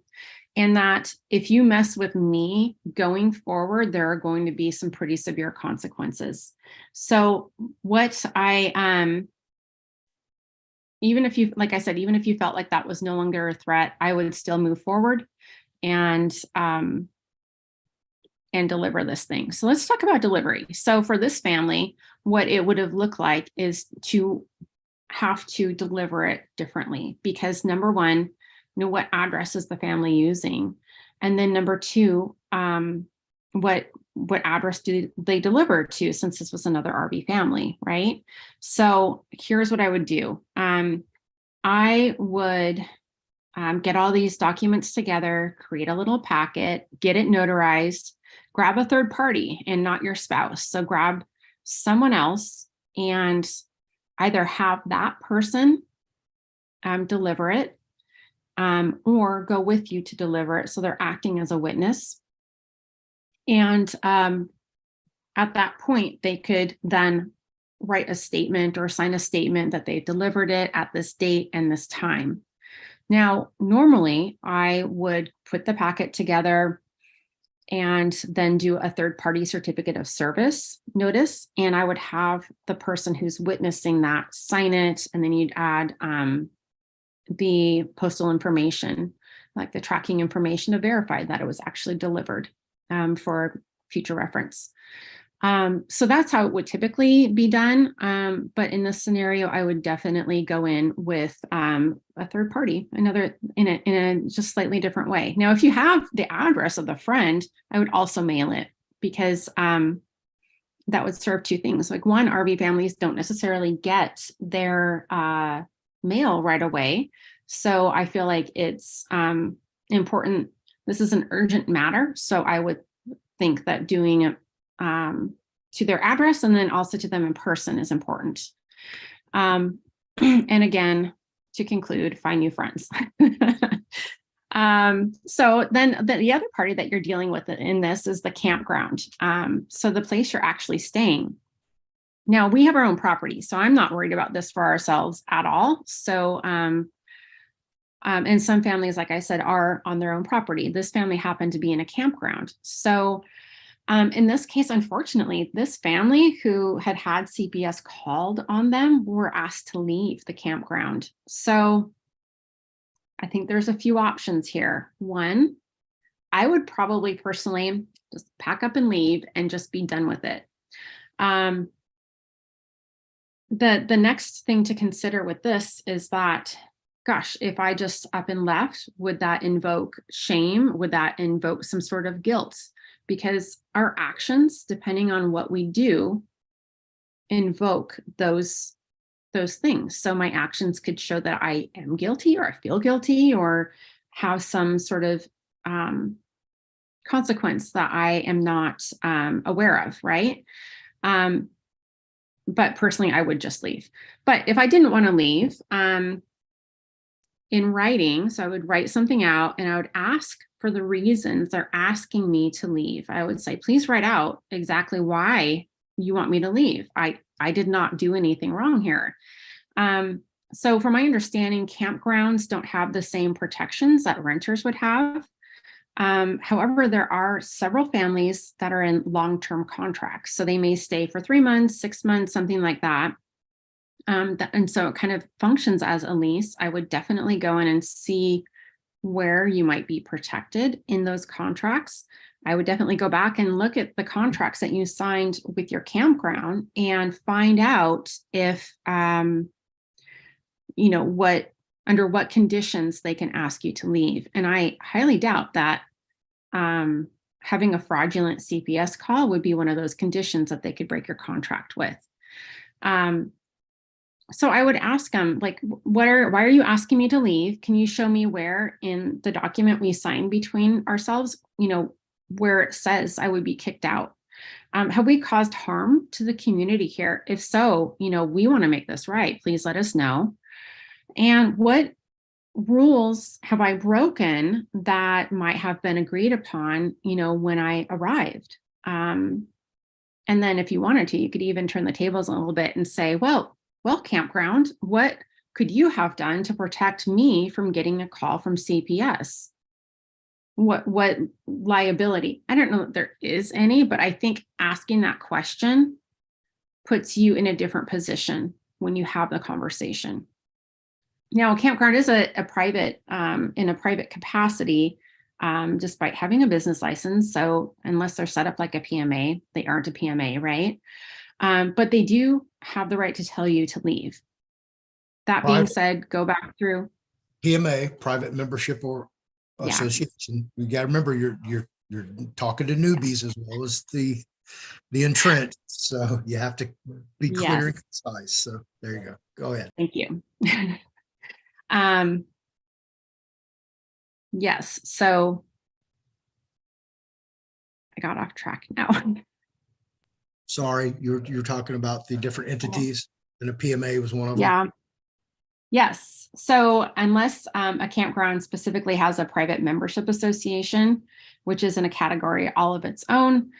And that if you mess with me going forward, there are going to be some pretty severe consequences. So what even if you, like I said, even if you felt like that was no longer a threat, I would still move forward and deliver this thing. So let's talk about delivery. So for this family, what it would have looked like is to have to deliver it differently, because number one, what address is the family using? And then number two, what address do they deliver to, since this was another RV family, right? So here's what I would do. I would get all these documents together, create a little packet, get it notarized, grab a third party and not your spouse. So grab someone else and either have that person deliver it, or go with you to deliver it. So they're acting as a witness. And at that point, they could then write a statement or sign a statement that they delivered it at this date and this time. Now, normally I would put the packet together and then do a third-party certificate of service notice. And I would have the person who's witnessing that sign it. And then you'd add the postal information, like the tracking information, to verify that it was actually delivered for future reference. So that's how it would typically be done. But in this scenario, I would definitely go in with a third party, in a just slightly different way. Now, if you have the address of the friend, I would also mail it, because that would serve two things. Like one, RV families don't necessarily get their mail right away. So I feel like it's important. This is an urgent matter. So I would think that doing it to their address and then also to them in person is important. And again, to conclude, find new friends. So then the other party that you're dealing with in this is the campground. So the place you're actually staying. Now we have our own property, so I'm not worried about this for ourselves at all. So, and some families, like I said, are on their own property. This family happened to be in a campground. So in this case, unfortunately, this family who had CPS called on them were asked to leave the campground. So I think there's a few options here. One, I would probably personally just pack up and leave and just be done with it. The next thing to consider with this is that, gosh, if I just up and left, would that invoke shame? Would that invoke some sort of guilt? Because our actions, depending on what we do, invoke those things. So my actions could show that I am guilty, or I feel guilty, or have some sort of consequence that I am not aware of, right? But personally, I would just leave. But if I didn't want to leave, in writing, so I would write something out and I would ask for the reasons they're asking me to leave. I would say, please write out exactly why you want me to leave. I did not do anything wrong here. So from my understanding, campgrounds don't have the same protections that renters would have. However, there are several families that are in long-term contracts. So they may stay for 3 months, 6 months, something like that. And so it kind of functions as a lease. I would definitely go in and see where you might be protected in those contracts. I would definitely go back and look at the contracts that you signed with your campground and find out if, under what conditions they can ask you to leave. And I highly doubt that having a fraudulent CPS call would be one of those conditions that they could break your contract with. So I would ask them, like, why are you asking me to leave? Can you show me where in the document we signed between ourselves, where it says I would be kicked out? Have we caused harm to the community here? If so, we want to make this right. Please let us know. And what rules have I broken that might have been agreed upon, when I arrived? And then if you wanted to, you could even turn the tables a little bit and say, well, campground, what could you have done to protect me from getting a call from CPS? What liability? I don't know if there is any, but I think asking that question puts you in a different position when you have the conversation. Now, a campground is a private, in a private capacity, despite having a business license. So unless they're set up like a PMA, they aren't a PMA, right? But they do have the right to tell you to leave. That being said, go back through PMA, private membership or association. You got to remember you're talking to newbies as well as the entrenched. So you have to be clear and concise. So there you go. Go ahead. Thank you. Yes. So I got off track now. Sorry, you're talking about the different entities, and a PMA was one of them. Yeah. Yes. So unless a campground specifically has a private membership association, which is in a category all of its own,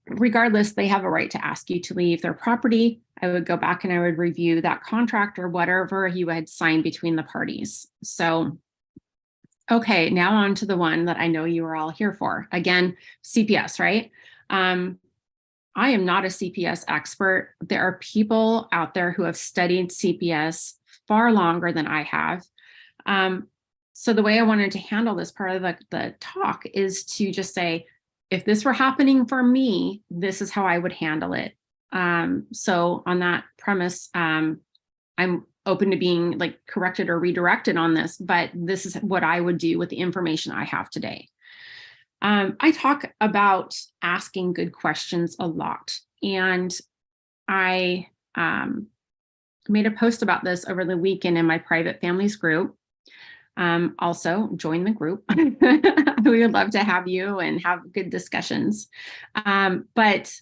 regardless, they have a right to ask you to leave their property. I would go back and I would review that contract or whatever you had signed between the parties. So, okay, now on to the one that I know you are all here for. Again, CPS, right? I am not a CPS expert. There are people out there who have studied CPS far longer than I have. So the way I wanted to handle this part of the talk is to just say, if this were happening for me, this is how I would handle it. So on that premise, I'm open to being corrected or redirected on this, but this is what I would do with the information I have today. I talk about asking good questions a lot, and I made a post about this over the weekend in my private families group. Also join the group. We would love to have you and have good discussions. But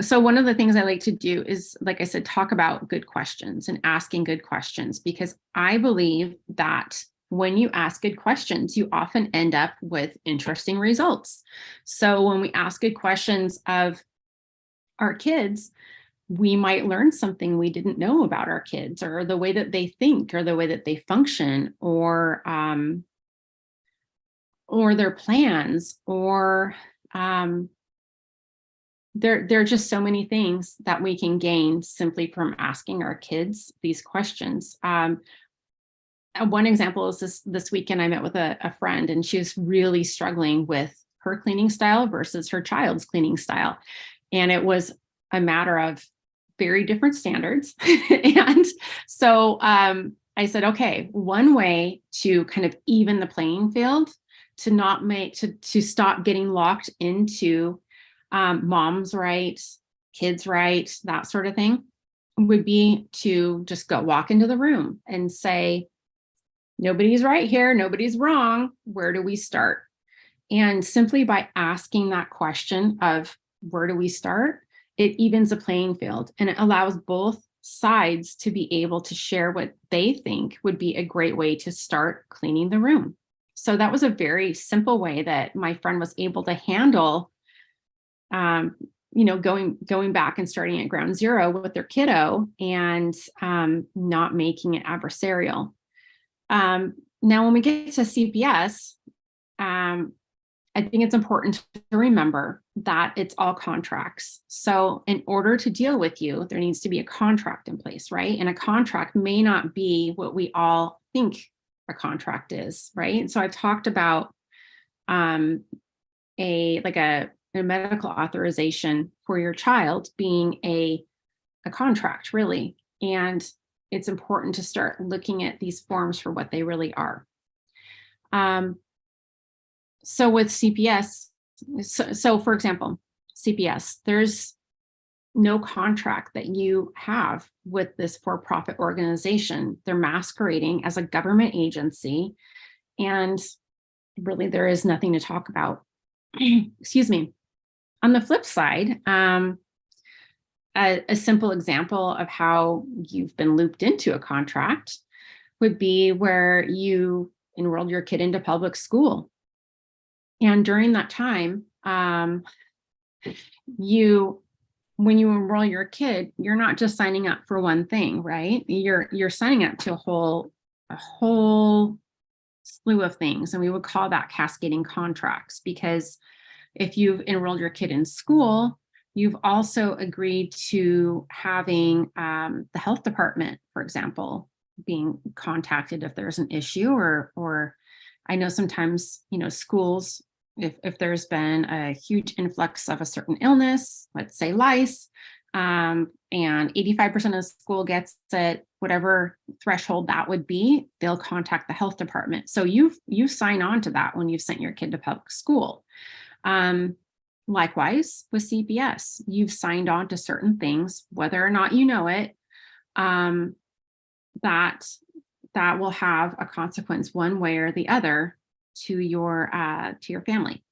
so one of the things I like to do is, like I said, talk about good questions and asking good questions, because I believe that when you ask good questions, you often end up with interesting results. So when we ask good questions of our kids, we might learn something we didn't know about our kids, or the way that they think, or the way that they function, or their plans, or there are just so many things that we can gain simply from asking our kids these questions. One example is this weekend I met with a friend, and she was really struggling with her cleaning style versus her child's cleaning style. And it was a matter of very different standards. And so I said, okay, one way to kind of even the playing field, to stop getting locked into mom's right, kids right, that sort of thing, would be to just go walk into the room and say, nobody's right here, nobody's wrong. Where do we start? And simply by asking that question of where do we start, it evens the playing field, and it allows both sides to be able to share what they think would be a great way to start cleaning the room. So that was a very simple way that my friend was able to handle, going back and starting at ground zero with their kiddo, and not making it adversarial. Now, when we get to CPS, I think it's important to remember that it's all contracts. So in order to deal with you, there needs to be a contract in place, right? And a contract may not be what we all think a contract is, right? So I've talked about a medical authorization for your child being a contract, really. And it's important to start looking at these forms for what they really are. So with CPS, so for example, CPS, there's no contract that you have with this for-profit organization. They're masquerading as a government agency, and really there is nothing to talk about. Excuse me. On the flip side, a simple example of how you've been looped into a contract would be where you enrolled your kid into public school. And during that time, when you enroll your kid, you're not just signing up for one thing, right? You're signing up to a whole slew of things. And we would call that cascading contracts, because if you've enrolled your kid in school, you've also agreed to having the health department, for example, being contacted if there's an issue, or I know sometimes, schools, if there's been a huge influx of a certain illness, let's say lice, and 85% of the school gets it, whatever threshold that would be, they'll contact the health department. So you sign on to that when you've sent your kid to public school. Likewise with CPS, you've signed on to certain things, whether or not you know it, that will have a consequence one way or the other to your family.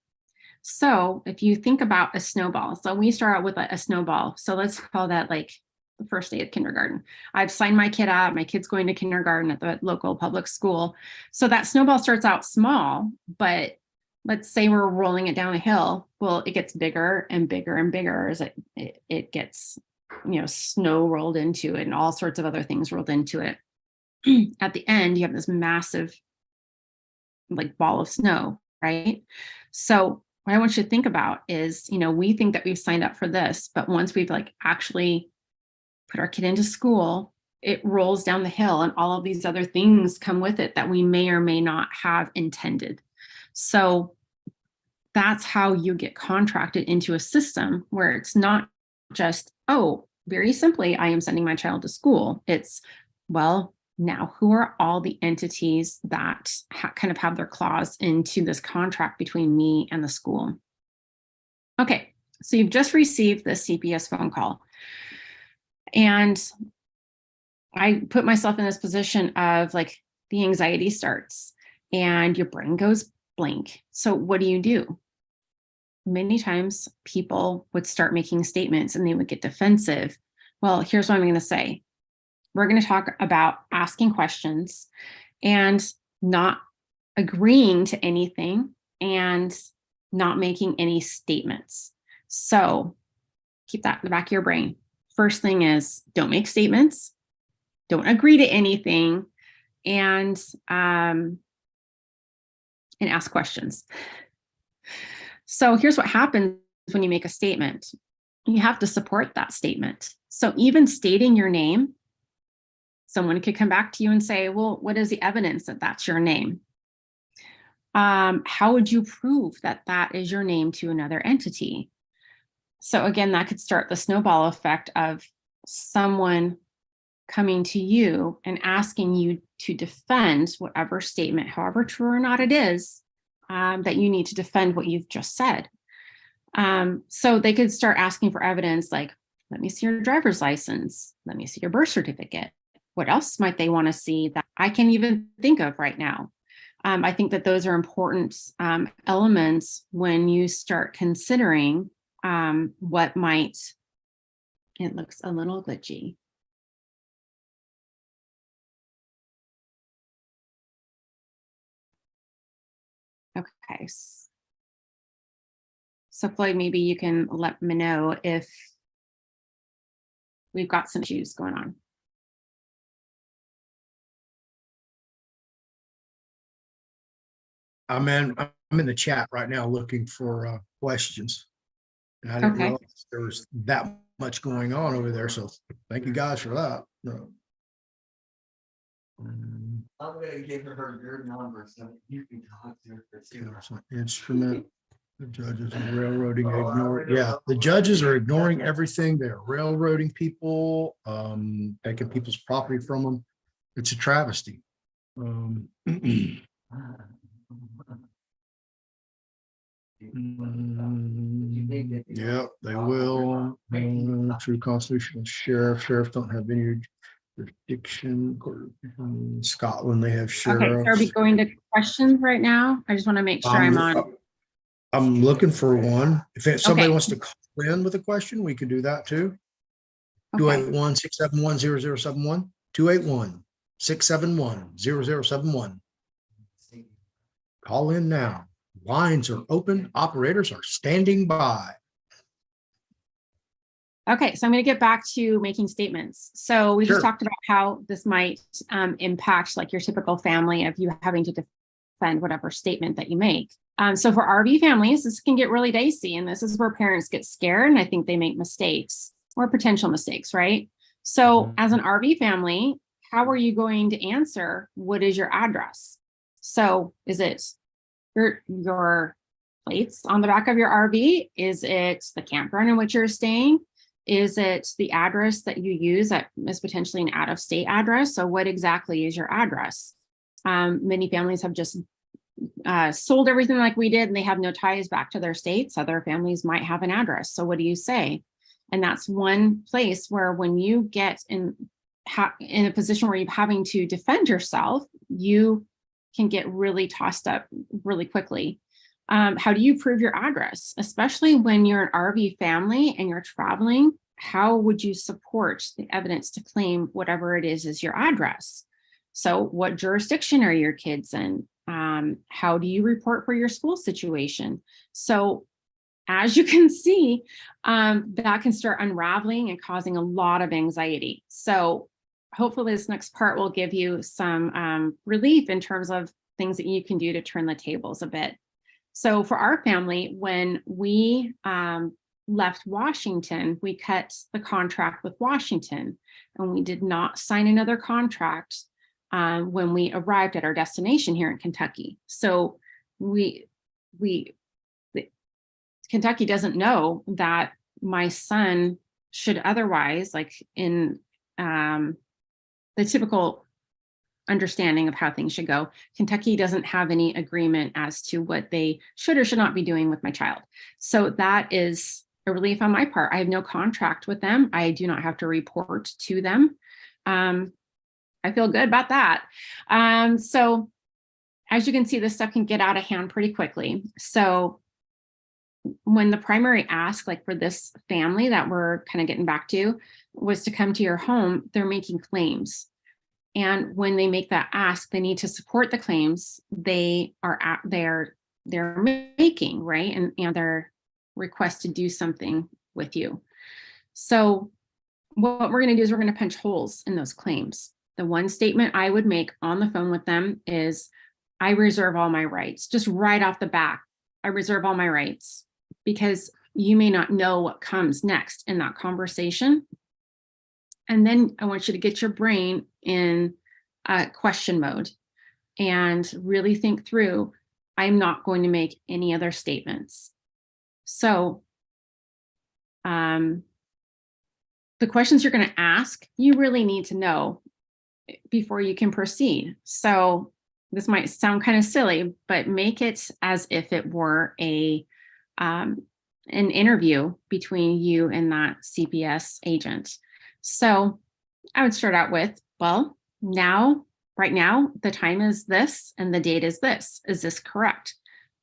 So if you think about a snowball, so we start out with a snowball. So let's call that like the first day of kindergarten. I've signed my kid up, my kid's going to kindergarten at the local public school. So that snowball starts out small, but let's say we're rolling it down a hill. Well, it gets bigger and bigger and bigger as it gets, snow rolled into it and all sorts of other things rolled into it. At the end, you have this massive ball of snow, right? So what I want you to think about is, we think that we've signed up for this, but once we've actually put our kid into school, it rolls down the hill and all of these other things come with it that we may or may not have intended. So that's how you get contracted into a system where it's not just, very simply, I am sending my child to school. It's, well, now who are all the entities that kind of have their claws into this contract between me and the school? Okay, so you've just received this CPS phone call. And I put myself in this position of the anxiety starts and your brain goes blank. So what do? Many times people would start making statements and they would get defensive. Well, here's what I'm going to say. We're going to talk about asking questions. And not agreeing to anything, and not making any statements. So keep that in the back of your brain. First thing is, don't make statements, don't agree to anything, and ask questions. So here's what happens when you make a statement. You have to support that statement. So even stating your name, someone could come back to you and say, well, what is the evidence that that's your name? How would you prove that that is your name to another entity? So again, that could start the snowball effect of someone coming to you and asking you to defend whatever statement, however true or not it is, that you need to defend what you've just said. So they could start asking for evidence like, let me see your driver's license. Let me see your birth certificate. What else might they want to see that I can't even think of right now? I think that those are important elements when you start considering what might, it looks a little glitchy. Okay. So Floyd, maybe you can let me know if we've got some issues going on. I'm in the chat right now looking for questions. And I didn't Okay. realize there was that much going on over there. So thank you guys for that. No. I'm gonna give her your number so you can talk to her. Instrument. The judges are railroading, the judges are ignoring everything. They're railroading people, taking people's property from them. It's a travesty. Yeah, they will. True constitutional sheriff don't have any jurisdiction. Scotland, they have Okay, so are we sheriffs. going to questions right now? I just want to make sure I'm on. I'm looking for one. If somebody Okay. wants to call in with a question, we can do that too. Okay. 281-671-0071. 281-671-0071. Call in now. Lines are open. Operators are standing by. Okay, so I'm going to get back to making statements. So we Sure. just talked about how this might impact like your typical family of you having to defend whatever statement that you make. So for RV families, this can get really dicey, and this is where parents get scared, and I think they make mistakes or potential mistakes, right? So as an RV family, how are you going to answer what is your address? So is it your plates on the back of your RV? Is it the campground in which you're staying? Is it the address that you use that is potentially an out-of-state address? So what exactly is your address? Many families have just sold everything like we did, and they have no ties back to their states. Other families might have an address. So what do you say? And that's one place where when you get in a position where you're having to defend yourself, you can get really tossed up really quickly. How do you prove your address? Especially when you're an RV family and you're traveling, how would you support the evidence to claim whatever it is your address? So what jurisdiction are your kids in? How do you report for your school situation? So as you can see, that can start unraveling and causing a lot of anxiety. So hopefully this next part will give you some relief in terms of things that you can do to turn the tables a bit. So for our family, when we left Washington, we cut the contract with Washington, and we did not sign another contract when we arrived at our destination here in Kentucky. So Kentucky doesn't know that my son should otherwise, like in the typical understanding of how things should go, Kentucky doesn't have any agreement as to what they should or should not be doing with my child. So that is a relief on my part. I have no contract with them. I do not have to report to them. I feel good about that. So as you can see, this stuff can get out of hand pretty quickly. So when the primary ask, like for this family that we're kind of getting back to, was to come to your home, they're making claims. And when they make that ask, they need to support the claims they're making, right? And their request to do something with you. So what we're going to do is we're going to punch holes in those claims. The one statement I would make on the phone with them is, I reserve all my rights. Just right off the bat, I reserve all my rights, because you may not know what comes next in that conversation. And then I want you to get your brain in question mode and really think through, I'm not going to make any other statements. So the questions you're going to ask, you really need to know before you can proceed. So this might sound kind of silly, but make it as if it were an interview between you and that CPS agent. So I would start out with, well, right now, the time is this and the date is this. Is this correct?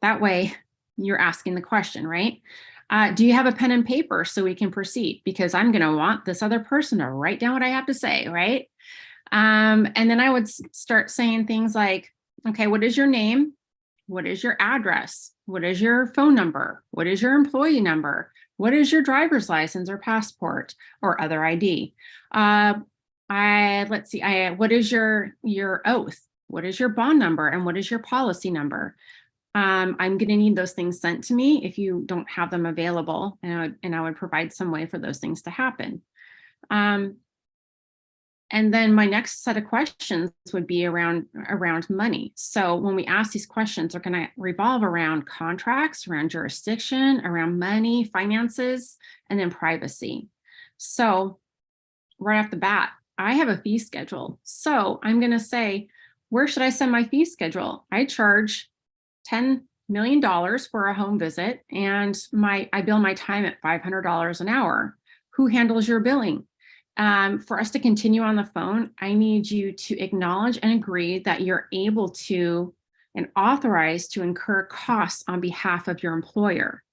That way you're asking the question, right? Do you have a pen and paper so we can proceed? Because I'm going to want this other person to write down what I have to say, right? And then I would start saying things like, okay, what is your name? What is your address? What is your phone number? What is your employee number? What is your driver's license or passport or other ID? What is your oath? What is your bond number? And what is your policy number? I'm going to need those things sent to me if you don't have them available, and I would provide some way for those things to happen. And then my next set of questions would be around money. So when we ask these questions, they're going to revolve around contracts, around jurisdiction, around money, finances, and then privacy. So right off the bat, I have a fee schedule. So I'm going to say, where should I send my fee schedule? I charge $10 million for a home visit, and I bill my time at $500 an hour. Who handles your billing? For us to continue on the phone, I need you to acknowledge and agree that you're able to and authorized to incur costs on behalf of your employer.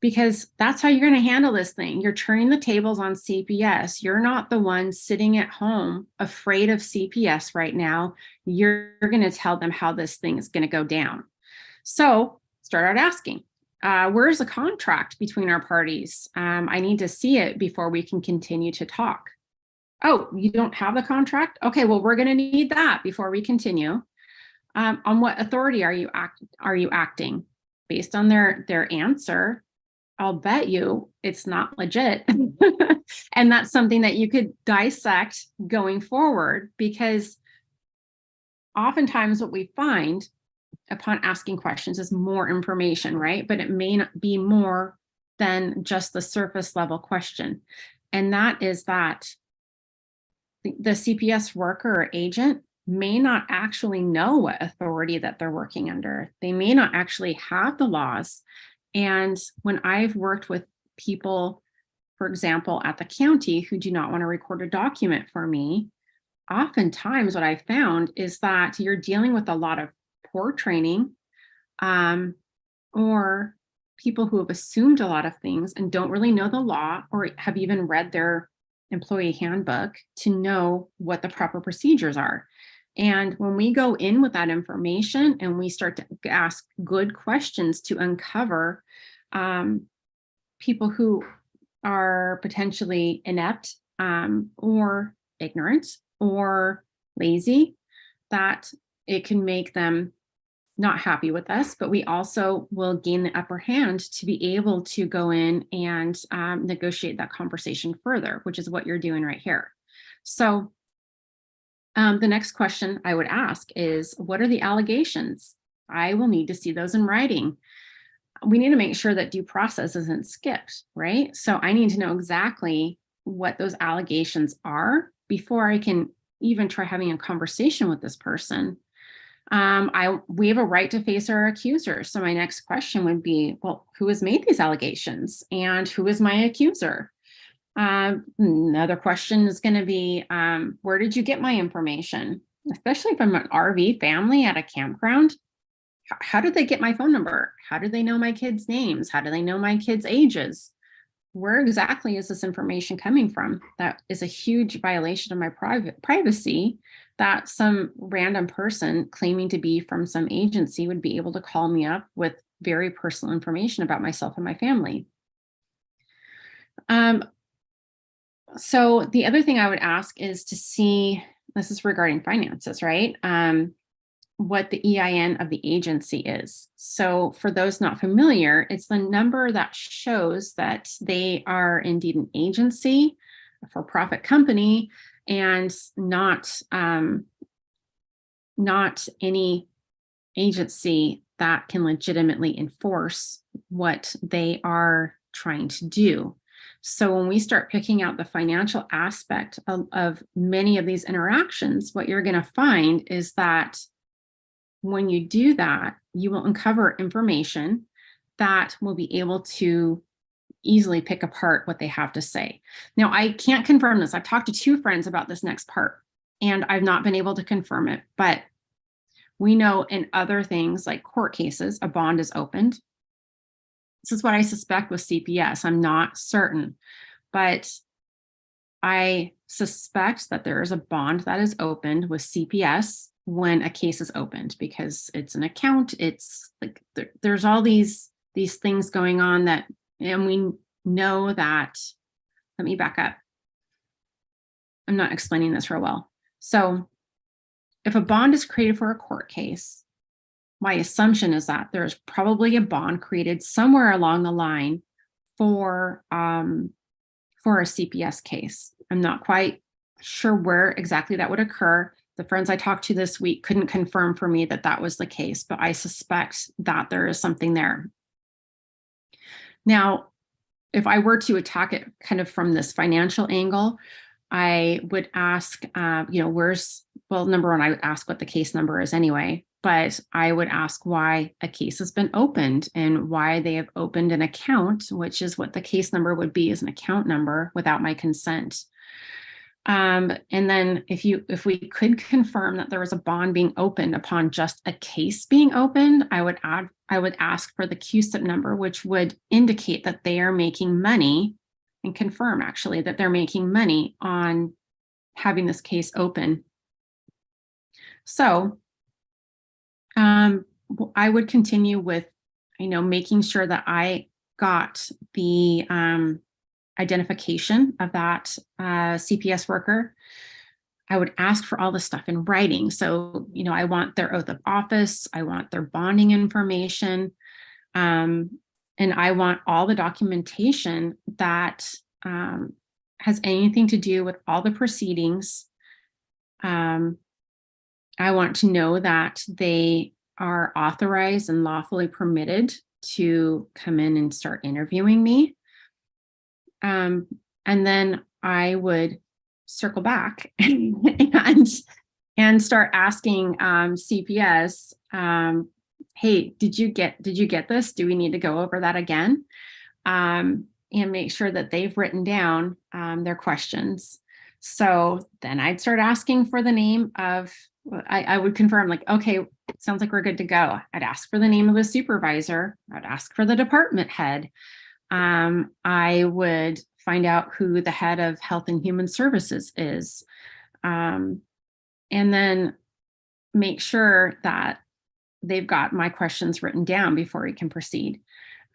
Because that's how you're going to handle this thing. You're turning the tables on CPS. You're not the one sitting at home afraid of CPS right now. You're going to tell them how this thing is going to go down. So start out asking, where's the contract between our parties? I need to see it before we can continue to talk. Oh, you don't have the contract? Okay, well, we're going to need that before we continue. On what authority are you acting? Based on their answer, I'll bet you it's not legit. And that's something that you could dissect going forward, because oftentimes what we find upon asking questions is more information, right? But it may not be more than just the surface level question. And that is that the CPS worker or agent may not actually know what authority that they're working under. They may not actually have the laws. And when I've worked with people, for example, at the county who do not want to record a document for me, oftentimes what I found is that you're dealing with a lot of poor training, or people who have assumed a lot of things and don't really know the law or have even read their employee handbook to know what the proper procedures are. And when we go in with that information and we start to ask good questions to uncover people who are potentially inept or ignorant or lazy, that it can make them not happy with us, but we also will gain the upper hand to be able to go in and negotiate that conversation further, which is what you're doing right here. So the next question I would ask is, what are the allegations? I will need to see those in writing. We need to make sure that due process isn't skipped, right? So I need to know exactly what those allegations are before I can even try having a conversation with this person. We have a right to face our accusers. So my next question would be, well, who has made these allegations and who is my accuser? Another question is going to be, where did you get my information? Especially from an RV family at a campground. How did they get my phone number? How do they know my kids' names? How do they know my kids' ages? where exactly is this information coming from? That is a huge violation of my privacy, that some random person claiming to be from some agency would be able to call me up with very personal information about myself and my family. So the other thing I would ask is to see, this is regarding finances, right? What the EIN of the agency is. So for those not familiar, it's the number that shows that they are indeed an agency, a for-profit company, and not any agency that can legitimately enforce what they are trying to do. So when we start picking out the financial aspect of many of these interactions, what you're going to find is that when you do that, you will uncover information that will be able to easily pick apart what they have to say. Now, I can't confirm this. I've talked to 2 friends about this next part, and I've not been able to confirm it, but we know in other things like court cases, a bond is opened. This is what I suspect with CPS. I'm not certain, but I suspect that there is a bond that is opened with CPS when a case is opened, because it's an account. It's like there's all these things going on that, and we know that. Let me back up. I'm not explaining this real well. So if a bond is created for a court case, my assumption is that there's probably a bond created somewhere along the line for a CPS case. I'm not quite sure where exactly that would occur. The friends I talked to this week couldn't confirm for me that that was the case, but I suspect that there is something there. Now, if I were to attack it kind of from this financial angle, I would ask, number one, I would ask what the case number is anyway, but I would ask why a case has been opened and why they have opened an account, which is what the case number would be, is an account number, without my consent. And then if we could confirm that there was a bond being opened upon just a case being opened, I would ask for the QSIP number, which would indicate that they are making money, and confirm actually that they're making money on having this case open. So I would continue with, making sure that I got the identification of that CPS worker. I would ask for all the stuff in writing. So, I want their oath of office, I want their bonding information, and I want all the documentation that has anything to do with all the proceedings. I want to know that they are authorized and lawfully permitted to come in and start interviewing me. And then I would circle back and start asking CPS, hey, did you get this? Do we need to go over that again? And make sure that they've written down their questions. So then I'd start asking for the name of, I would confirm, like, okay, sounds like we're good to go. I'd ask for the name of the supervisor. I'd ask for the department head. I would find out who the head of Health and Human Services is. And then make sure that they've got my questions written down before we can proceed.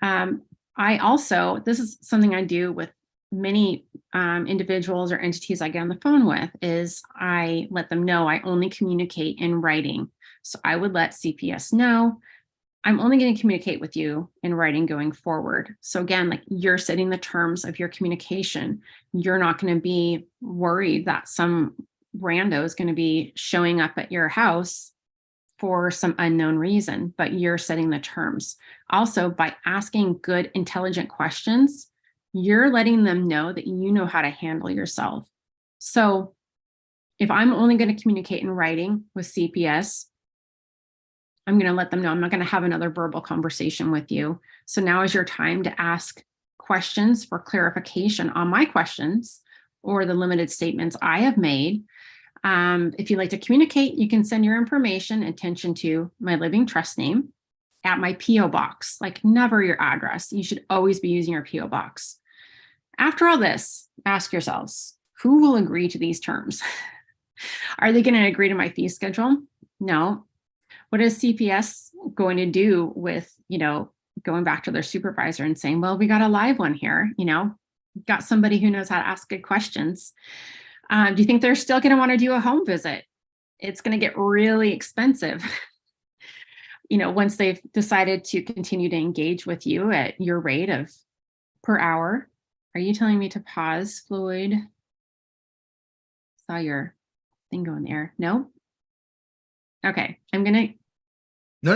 This is something I do with many individuals or entities I get on the phone with, is I let them know I only communicate in writing. So I would let CPS know I'm only going to communicate with you in writing going forward. So again, like, you're setting the terms of your communication. You're not going to be worried that some rando is going to be showing up at your house for some unknown reason, but you're setting the terms. Also, by asking good, intelligent questions, you're letting them know that you know how to handle yourself. So if I'm only going to communicate in writing with CPS, I'm going to let them know I'm not going to have another verbal conversation with you. So now is your time to ask questions for clarification on my questions or the limited statements I have made. If you'd like to communicate, you can send your information, attention to my living trust name, at my PO box, like never your address. You should always be using your PO box. After all this, ask yourselves, who will agree to these terms? Are they going to agree to my fee schedule? No. What is CPS going to do with, going back to their supervisor and saying, well, we got a live one here, got somebody who knows how to ask good questions. Do you think they're still going to want to do a home visit? It's going to get really expensive. Once they've decided to continue to engage with you at your rate of per hour. Are you telling me to pause, Floyd? Saw your thing going there. No? Okay, I'm going to.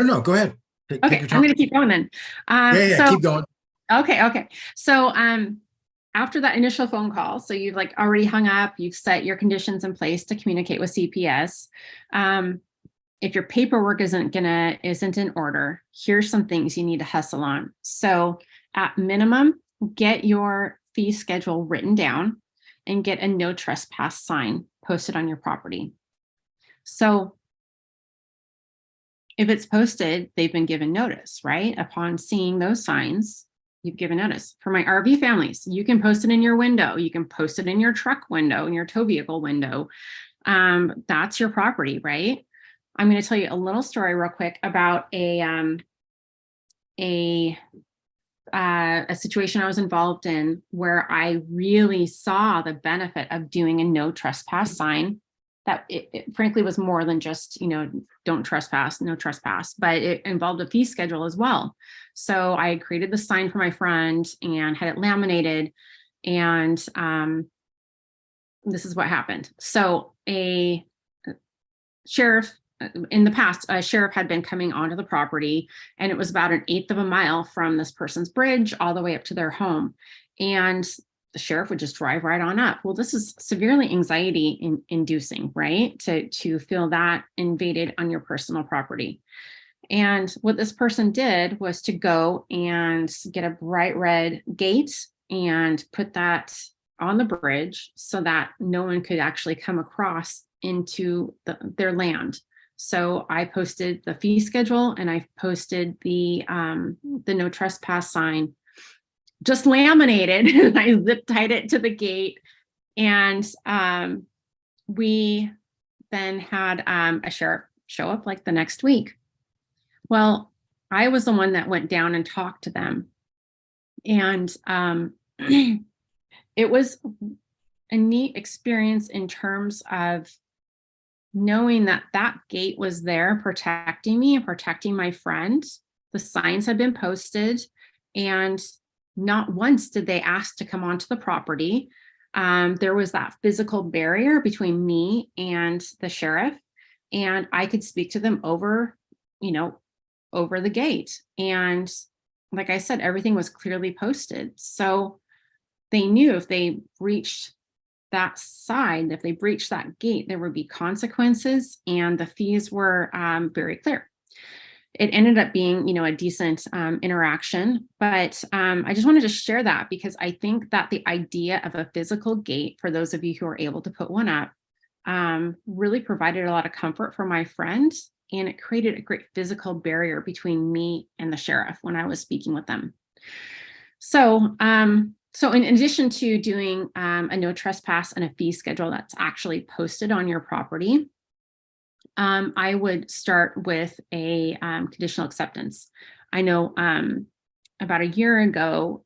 No, go ahead. Take Okay, your I'm time. going to keep going then. Yeah, keep going. Okay. So after that initial phone call, so you've like already hung up, you've set your conditions in place to communicate with CPS. If your paperwork isn't in order, here's some things you need to hustle on. So at minimum, get your fee schedule written down and get a no trespass sign posted on your property. So if it's posted, they've been given notice, right? Upon seeing those signs, you've given notice. For my RV families, you can post it in your window. You can post it in your truck window, in your tow vehicle window. That's your property, right? I'm going to tell you a little story real quick about a situation I was involved in where I really saw the benefit of doing a no trespass sign. That it frankly was more than just, don't trespass, no trespass, but it involved a fee schedule as well. So I created the sign for my friend and had it laminated. And this is what happened. So a sheriff, in the past, a sheriff had been coming onto the property, and it was about 1/8 of a mile from this person's bridge all the way up to their home. And the sheriff would just drive right on up. Well, this is severely anxiety inducing, right? To feel that invaded on your personal property. And what this person did was to go and get a bright red gate and put that on the bridge so that no one could actually come across into their land. So I posted the fee schedule and I posted the no trespass sign, just laminated. I zip tied it to the gate, and we then had a sheriff show up like the next week. Well, I was the one that went down and talked to them, and it was a neat experience in terms of knowing that that gate was there protecting me and protecting my friend. The signs had been posted, and not once did they ask to come onto the property. There was that physical barrier between me and the sheriff, and I could speak to them over the gate. And like I said, everything was clearly posted. So they knew if they breached that side, if they breached that gate, there would be consequences, and the fees were very clear. It ended up being, a decent interaction, but I just wanted to share that because I think that the idea of a physical gate, for those of you who are able to put one up, really provided a lot of comfort for my friend, and it created a great physical barrier between me and the sheriff when I was speaking with them. So in addition to doing a no trespass and a fee schedule that's actually posted on your property, I would start with a conditional acceptance. I know about a year ago,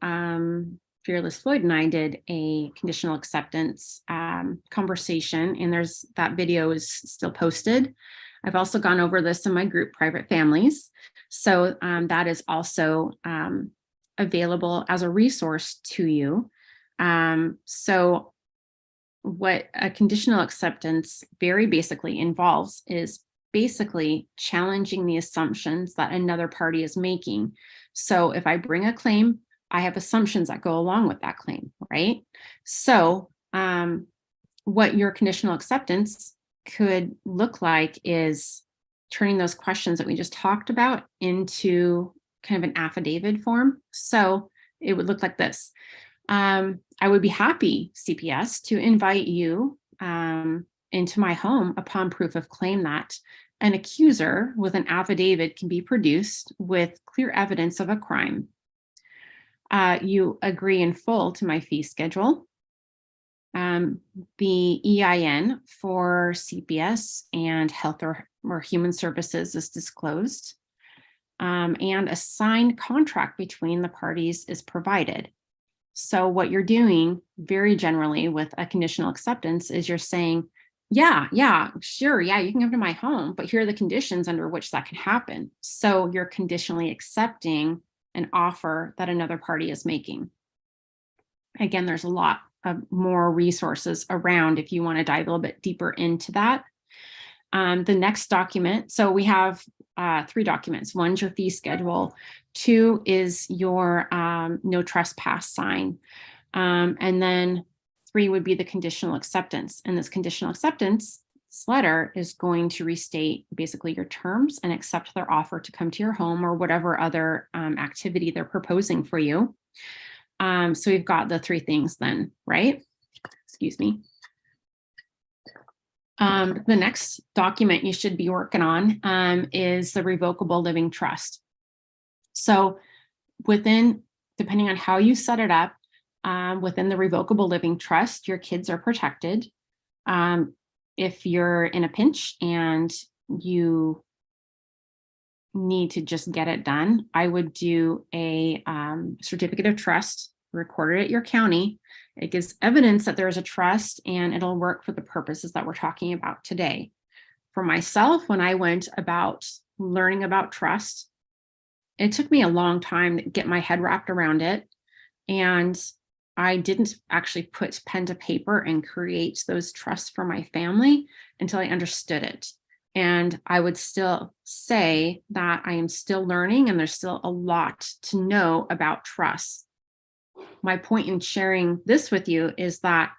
Fearless Floyd and I did a conditional acceptance conversation, and that video is still posted. I've also gone over this in my group, Private Families. So that is also available as a resource to you. So what a conditional acceptance very basically involves is basically challenging the assumptions that another party is making. So if I bring a claim, I have assumptions that go along with that claim, right? So what your conditional acceptance could look like is turning those questions that we just talked about into kind of an affidavit form. So it would look like this. I would be happy, CPS, to invite you into my home upon proof of claim that an accuser with an affidavit can be produced with clear evidence of a crime. You agree in full to my fee schedule. The EIN for CPS and health or human services is disclosed. And a signed contract between the parties is provided. So what you're doing very generally with a conditional acceptance is you're saying, yeah, sure, yeah, you can come to my home, but here are the conditions under which that can happen. So you're conditionally accepting an offer that another party is making. Again, there's a lot of more resources around if you want to dive a little bit deeper into that. The next document, so we have 3 documents. One's your fee schedule. 2 is your no trespass sign. And then 3 would be the conditional acceptance. And this conditional acceptance, this letter is going to restate basically your terms and accept their offer to come to your home or whatever other activity they're proposing for you. So we've got the 3 things then, right? Excuse me. The next document you should be working on is the revocable living trust. So depending on how you set it up, within the revocable living trust, your kids are protected. If you're in a pinch and you need to just get it done, I would do a certificate of trust, record it at your county. It gives evidence that there is a trust and it'll work for the purposes that we're talking about today. For myself, when I went about learning about trust, it took me a long time to get my head wrapped around it. And I didn't actually put pen to paper and create those trusts for my family until I understood it. And I would still say that I am still learning and there's still a lot to know about trust. My point in sharing this with you is that,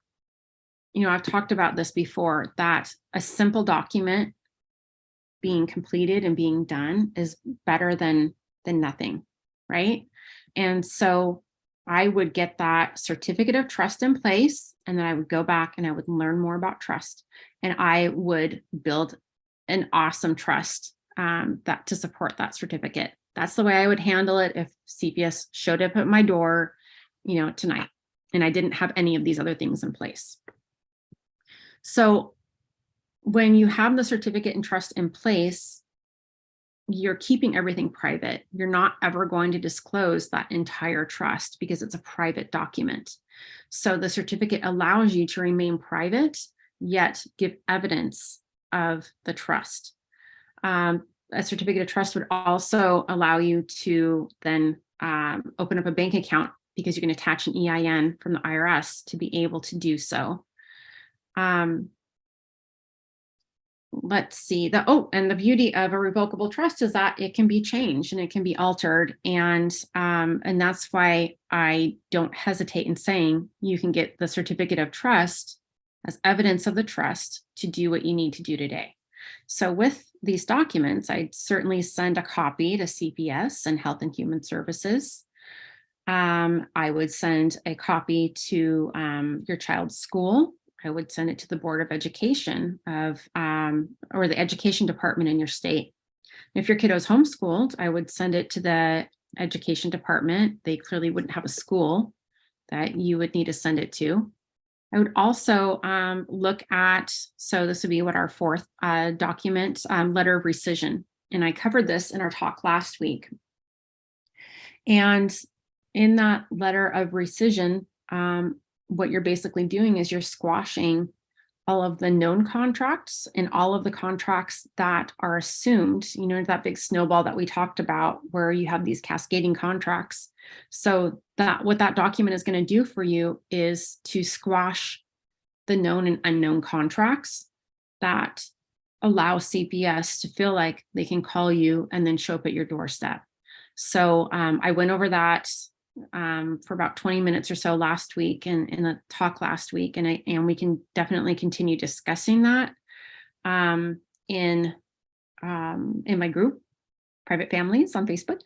I've talked about this before, that a simple document being completed and being done is better than nothing, right? And so I would get that certificate of trust in place, and then I would go back and I would learn more about trust, and I would build an awesome trust that to support that certificate. That's the way I would handle it if CPS showed up at my door, tonight, and I didn't have any of these other things in place. So when you have the certificate and trust in place, you're keeping everything private. You're not ever going to disclose that entire trust because it's a private document. So the certificate allows you to remain private, yet give evidence of the trust. A certificate of trust would also allow you to then open up a bank account because you can attach an EIN from the IRS to be able to do so. Let's see, and the beauty of a revocable trust is that it can be changed and it can be altered. And that's why I don't hesitate in saying you can get the certificate of trust as evidence of the trust to do what you need to do today. So with these documents, I'd certainly send a copy to CPS and Health and Human Services. I would send a copy to your child's school. I would send it to the Board of Education or the education department in your state. If your kiddo's homeschooled, I would send it to the education department. They clearly wouldn't have a school that you would need to send it to. I would also look at, so this would be what our 4th document, letter of rescission. And I covered this in our talk last week. And in that letter of rescission, what you're basically doing is you're squashing all of the known contracts and all of the contracts that are assumed, that big snowball that we talked about where you have these cascading contracts. So that what that document is going to do for you is to squash the known and unknown contracts that allow CPS to feel like they can call you and then show up at your doorstep. So I went over that for about 20 minutes or so last week and in a talk last week. And we can definitely continue discussing that in my group, Private Families on Facebook.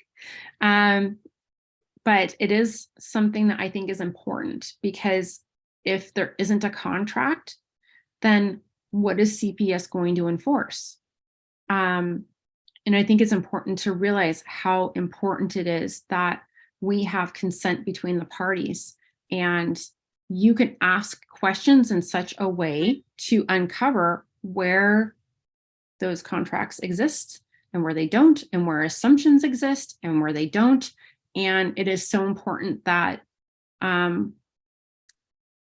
But it is something that I think is important because if there isn't a contract, then what is CPS going to enforce? And I think it's important to realize how important it is that we have consent between the parties, and you can ask questions in such a way to uncover where those contracts exist and where they don't, and where assumptions exist and where they don't. And it is so important that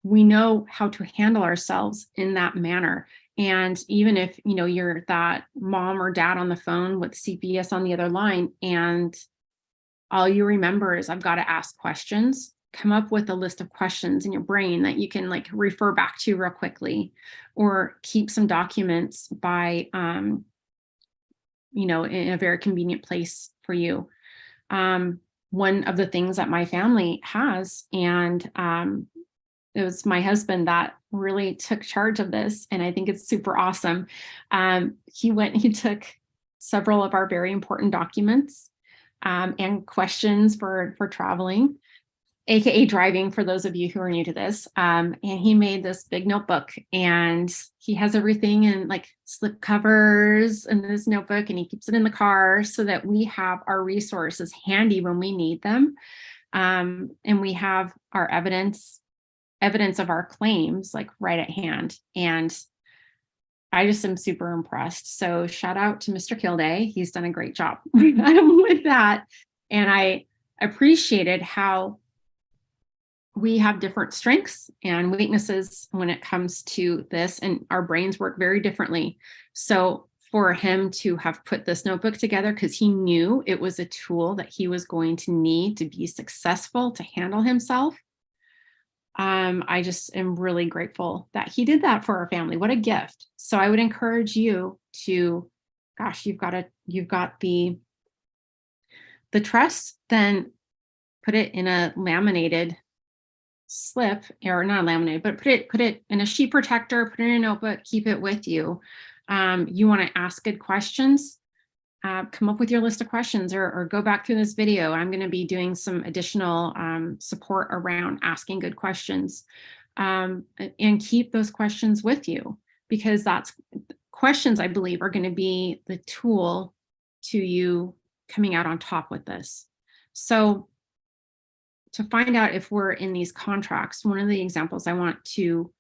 we know how to handle ourselves in that manner. And even if, you know, you're that mom or dad on the phone with CPS on the other line, and all you remember is, I've got to ask questions, come up with a list of questions in your brain that you can like refer back to real quickly, or keep some documents by, you know, in a very convenient place for you. One of the things that my family has, and it was my husband that really took charge of this, and I think it's super awesome. He took several of our very important documents and questions for traveling, AKA driving, for those of you who are new to this. And he made this big notebook, and he has everything in like slip covers in this notebook, and he keeps it in the car so that we have our resources handy when we need them. And we have our evidence of our claims like right at hand. And I just am super impressed. So shout out to Mr. Kildae. He's done a great job with that. And I appreciated how we have different strengths and weaknesses when it comes to this, and our brains work very differently. So for him to have put this notebook together, because he knew it was a tool that he was going to need to be successful, to handle himself, I just am really grateful that he did that for our family. What a gift. So I would encourage you to, gosh, you've got the trust, then put it in a laminated slip, or not laminated, but put it in a sheet protector, put it in a notebook, keep it with you. You want to ask good questions, come up with your list of questions, or go back through this video. I'm going to be doing some additional support around asking good questions, and keep those questions with you, because that's questions, I believe, are going to be the tool to you coming out on top with this. So to find out if we're in these contracts, one of the examples I want to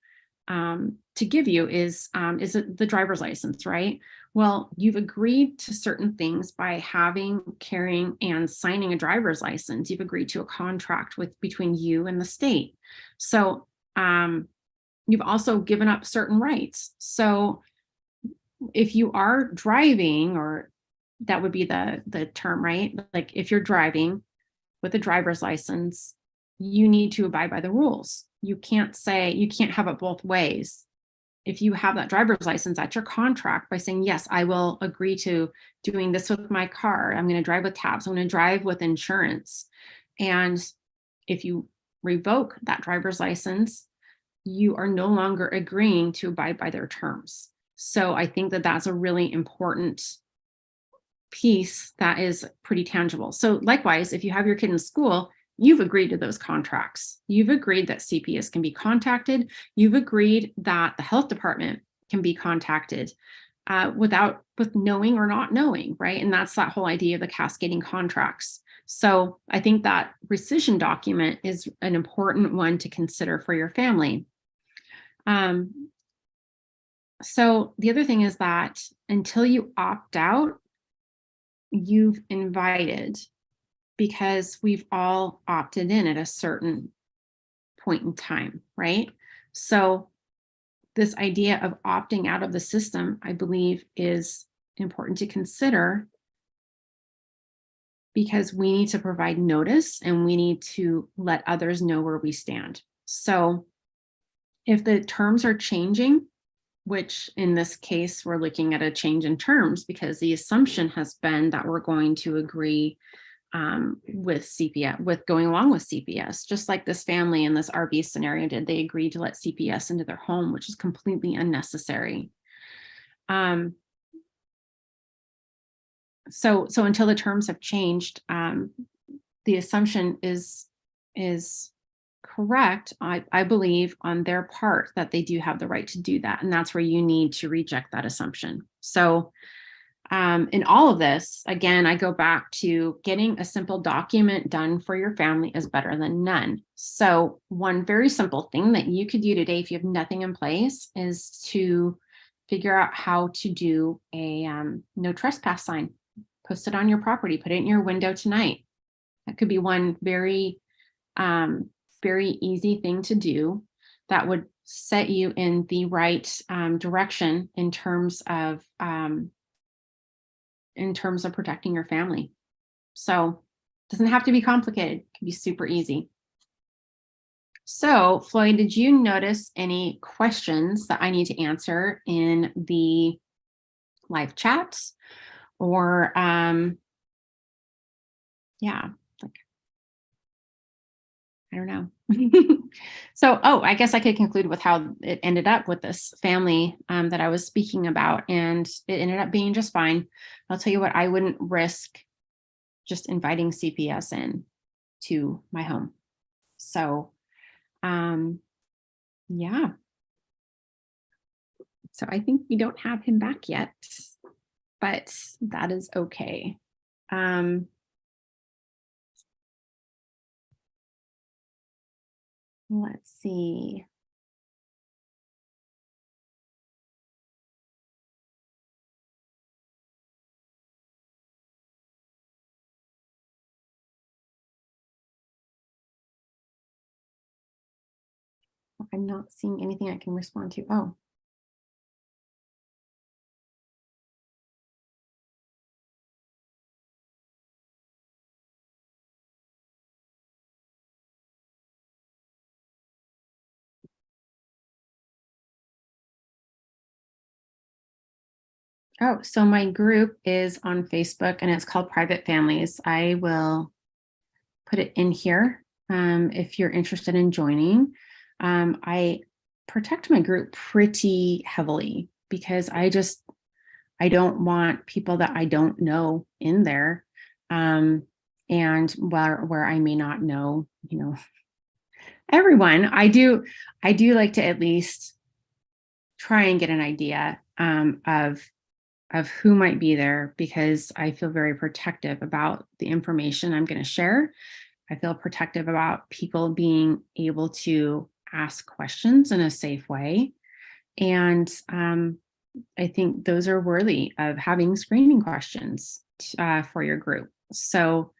give you is the driver's license, right? Well, you've agreed to certain things by having, carrying, and signing a driver's license. You've agreed to a contract between you and the state. So you've also given up certain rights. So if you are driving, or that would be the term, right? Like if you're driving with a driver's license, you need to abide by the rules. You can't have it both ways. If you have that driver's license, that's your contract by saying, yes, I will agree to doing this with my car. I'm going to drive with tabs. I'm going to drive with insurance. And if you revoke that driver's license, you are no longer agreeing to abide by their terms. So I think that that's a really important piece that is pretty tangible. So likewise, if you have your kid in school, you've agreed to those contracts. You've agreed that CPS can be contacted. You've agreed that the health department can be contacted with knowing or not knowing, right? And that's that whole idea of the cascading contracts. So I think that rescission document is an important one to consider for your family. So the other thing is that until you opt out, you've invited, because we've all opted in at a certain point in time, right? So this idea of opting out of the system, I believe, is important to consider, because we need to provide notice and we need to let others know where we stand. So if the terms are changing, which in this case, we're looking at a change in terms, because the assumption has been that we're going to agree with CPS, with going along with CPS, just like this family in this RV scenario did. They agreed to let CPS into their home, which is completely unnecessary. So until the terms have changed, the assumption is correct, I believe, on their part, that they do have the right to do that. And that's where you need to reject that assumption. So in all of this, again, I go back to getting a simple document done for your family is better than none. So one very simple thing that you could do today, if you have nothing in place, is to figure out how to do a no trespass sign. Post it on your property, put it in your window tonight. That could be one very, very easy thing to do that would set you in the right direction in terms of protecting your family. So it doesn't have to be complicated. It can be super easy. So Floyd, did you notice any questions that I need to answer in the live chat? Or yeah, like, I don't know. So, I guess I could conclude with how it ended up with this family that I was speaking about, and it ended up being just fine. I'll tell you what, I wouldn't risk just inviting CPS in to my home. So, yeah. So I think we don't have him back yet, but that is okay. Let's see. I'm not seeing anything I can respond to. Oh. Oh, so my group is on Facebook and it's called Private Families. I will put it in here if you're interested in joining. I protect my group pretty heavily because I don't want people that I don't know in there. And where I may not know, everyone, I do like to at least try and get an idea of who might be there, because I feel very protective about the information I'm going to share. I feel protective about people being able to ask questions in a safe way. And I think those are worthy of having screening questions for your group. So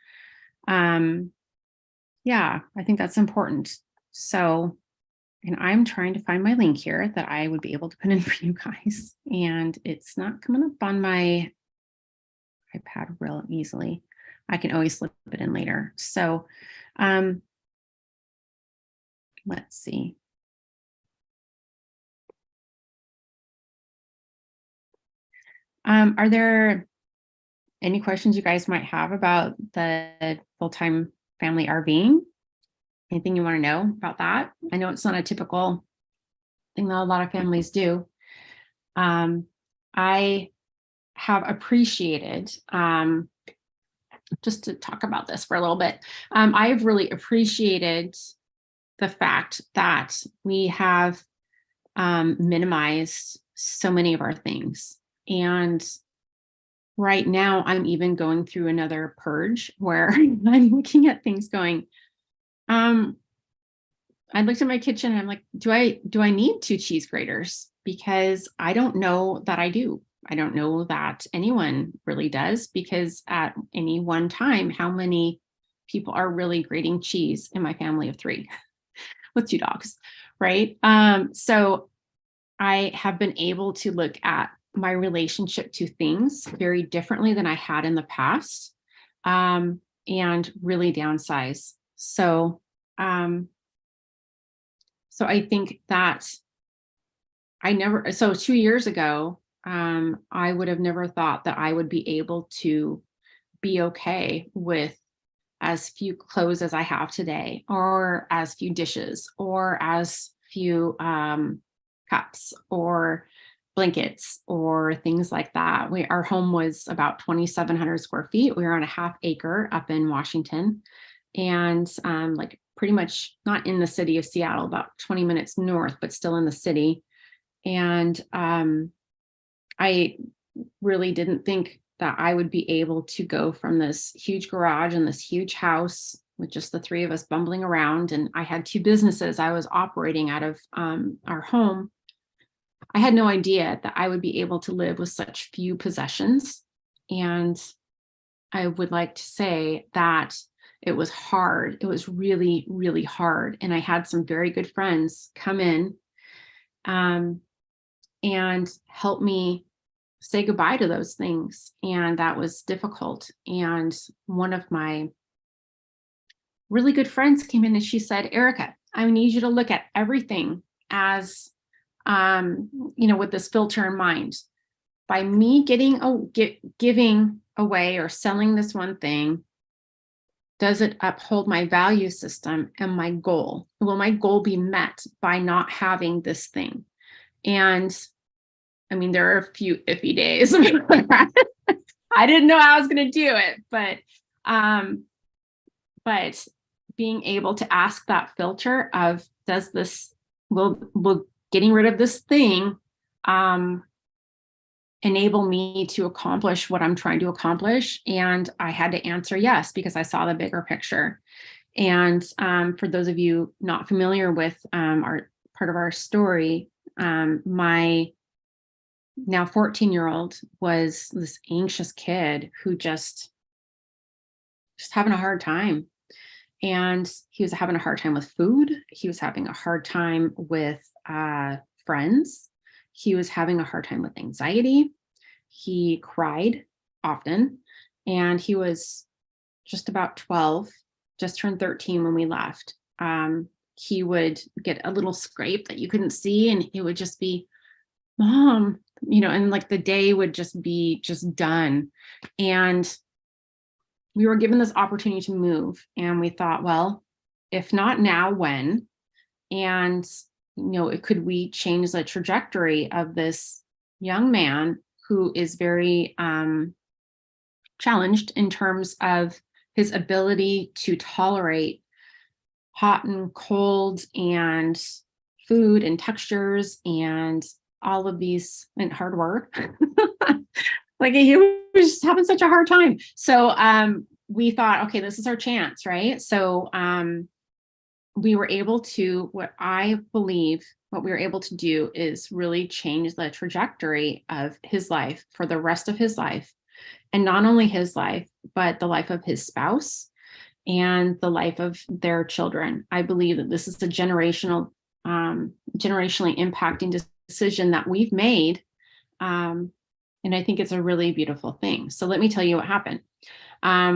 yeah, I think that's important. So, and I'm trying to find my link here that I would be able to put in for you guys. And it's not coming up on my iPad real easily. I can always slip it in later. So let's see. Are there any questions you guys might have about the full-time family RVing? Anything you want to know about that? I know it's not a typical thing that a lot of families do. I have appreciated, just to talk about this for a little bit, I have really appreciated the fact that we have minimized so many of our things. And right now I'm even going through another purge where I'm looking at things going, I looked at my kitchen and I'm like, do I need 2 cheese graters? Because I don't know that I do. I don't know that anyone really does, because at any one time, how many people are really grating cheese in my family of 3 with 2 dogs, right? So I have been able to look at my relationship to things very differently than I had in the past, and really downsize. So I think that so 2 years ago, I would have never thought that I would be able to be okay with as few clothes as I have today, or as few dishes, or as few cups or blankets or things like that. Our home was about 2,700 square feet. We were on a ½ acre up in Washington, and like pretty much not in the city of Seattle, about 20 minutes north, but still in the city. And I really didn't think that I would be able to go from this huge garage and this huge house with just the three of us bumbling around. And I had two businesses I was operating out of our home. I had no idea that I would be able to live with such few possessions. And I would like to say that it was hard. It was really, really hard. And I had some very good friends come in and help me say goodbye to those things. And that was difficult. And one of my really good friends came in and she said, Arica, I need you to look at everything as, with this filter in mind. By me giving away or selling this one thing, does it uphold my value system and my goal? Will my goal be met by not having this thing? And I mean, there are a few iffy days. I didn't know I was going to do it, but being able to ask that filter of, does this, will getting rid of this thing enable me to accomplish what I'm trying to accomplish? And I had to answer yes, because I saw the bigger picture. And for those of you not familiar with our part of our story, my now 14-year-old was this anxious kid who just having a hard time. And he was having a hard time with food. He was having a hard time with friends. He was having a hard time with anxiety. He cried often. And he was just about 12, just turned 13 when we left. He would get a little scrape that you couldn't see, and it would just be, Mom, and like the day would just be done. And we were given this opportunity to move, and we thought, well, if not now, when? And, could we change the trajectory of this young man who is very challenged in terms of his ability to tolerate hot and cold and food and textures and all of these, and hard work. Like he was just having such a hard time. So we thought, okay, this is our chance, right? So we were able to, what we were able to do is really change the trajectory of his life for the rest of his life. And not only his life, but the life of his spouse and the life of their children. I believe that this is a generationally impacting decision that we've made. And I think it's a really beautiful thing. So let me tell you what happened.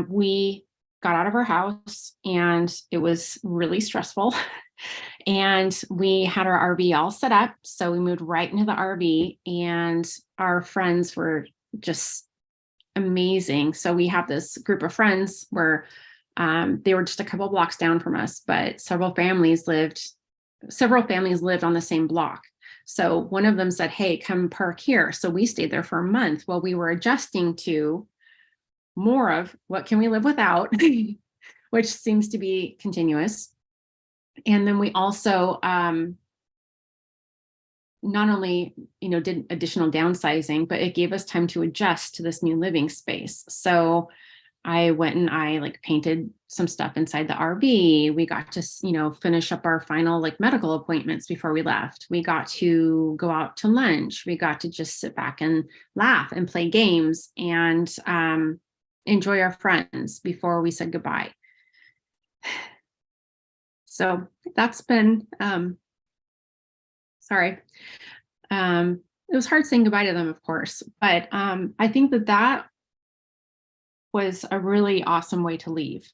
We got out of our house and it was really stressful. And we had our RV all set up. So we moved right into the RV, and our friends were just amazing. So we have this group of friends where they were just a couple blocks down from us, but several families lived on the same block. So one of them said, hey, come park here. So we stayed there for a month while we were adjusting to more of what can we live without, which seems to be continuous. And then we also not only, did additional downsizing, but it gave us time to adjust to this new living space. So I went and I painted some stuff inside the RV. We got to, finish up our final medical appointments before we left. We got to go out to lunch. We got to just sit back and laugh and play games and enjoy our friends before we said goodbye. So that's been, it was hard saying goodbye to them, of course, but I think that was a really awesome way to leave.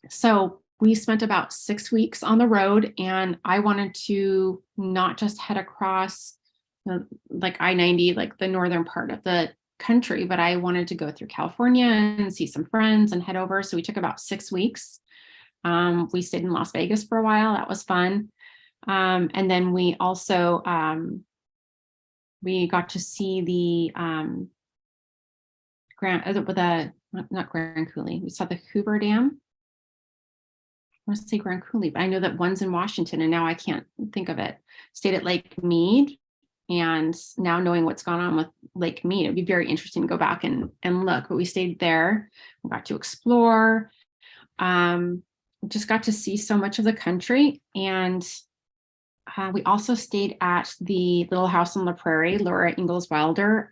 So we spent about 6 weeks on the road, and I wanted to not just head across I-90, the northern part of the country, but I wanted to go through California and see some friends and head over. So we took about 6 weeks. We stayed in Las Vegas for a while. That was fun. And then we also, we got to see the not Grand Coulee. We saw the Hoover Dam. I want to say Grand Coulee, but I know that one's in Washington, and now I can't think of it. Stayed at Lake Mead, And now knowing what's gone on with Lake Mead, it'd be very interesting to go back and look, but we stayed there. We got to explore, just got to see so much of the country. And we also stayed at the Little House on the Prairie, Laura Ingalls Wilder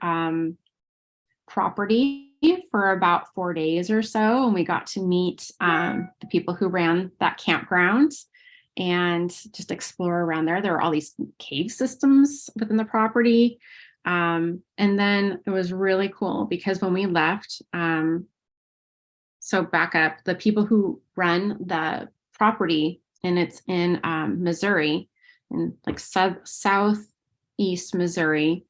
property for about 4 days or so. And we got to meet the people who ran that campground and just explore around there. There were all these cave systems within the property. And then it was really cool because when we left, so back up, the people who run the property, and it's in Missouri, in like southeast Missouri,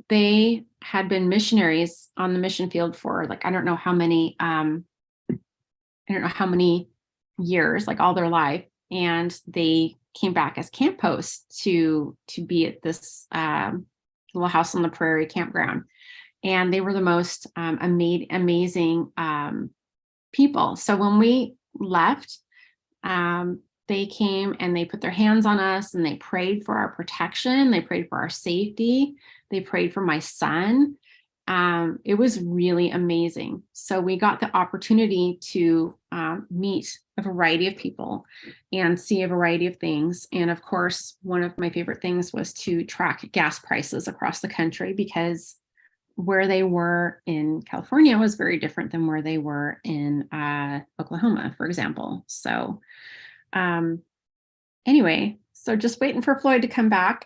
they had been missionaries on the mission field for like, I don't know how many years, like all their life. And they came back as camp hosts to be at this Little House on the Prairie campground. And they were the most amazing people. So when we left, they came and they put their hands on us and they prayed for our protection. They prayed for our safety. They prayed for my son. It was really amazing. So we got the opportunity to meet a variety of people and see a variety of things. And of course, one of my favorite things was to track gas prices across the country, because where they were in California was very different than where they were in Oklahoma, for example. So anyway, so just waiting for Floyd to come back.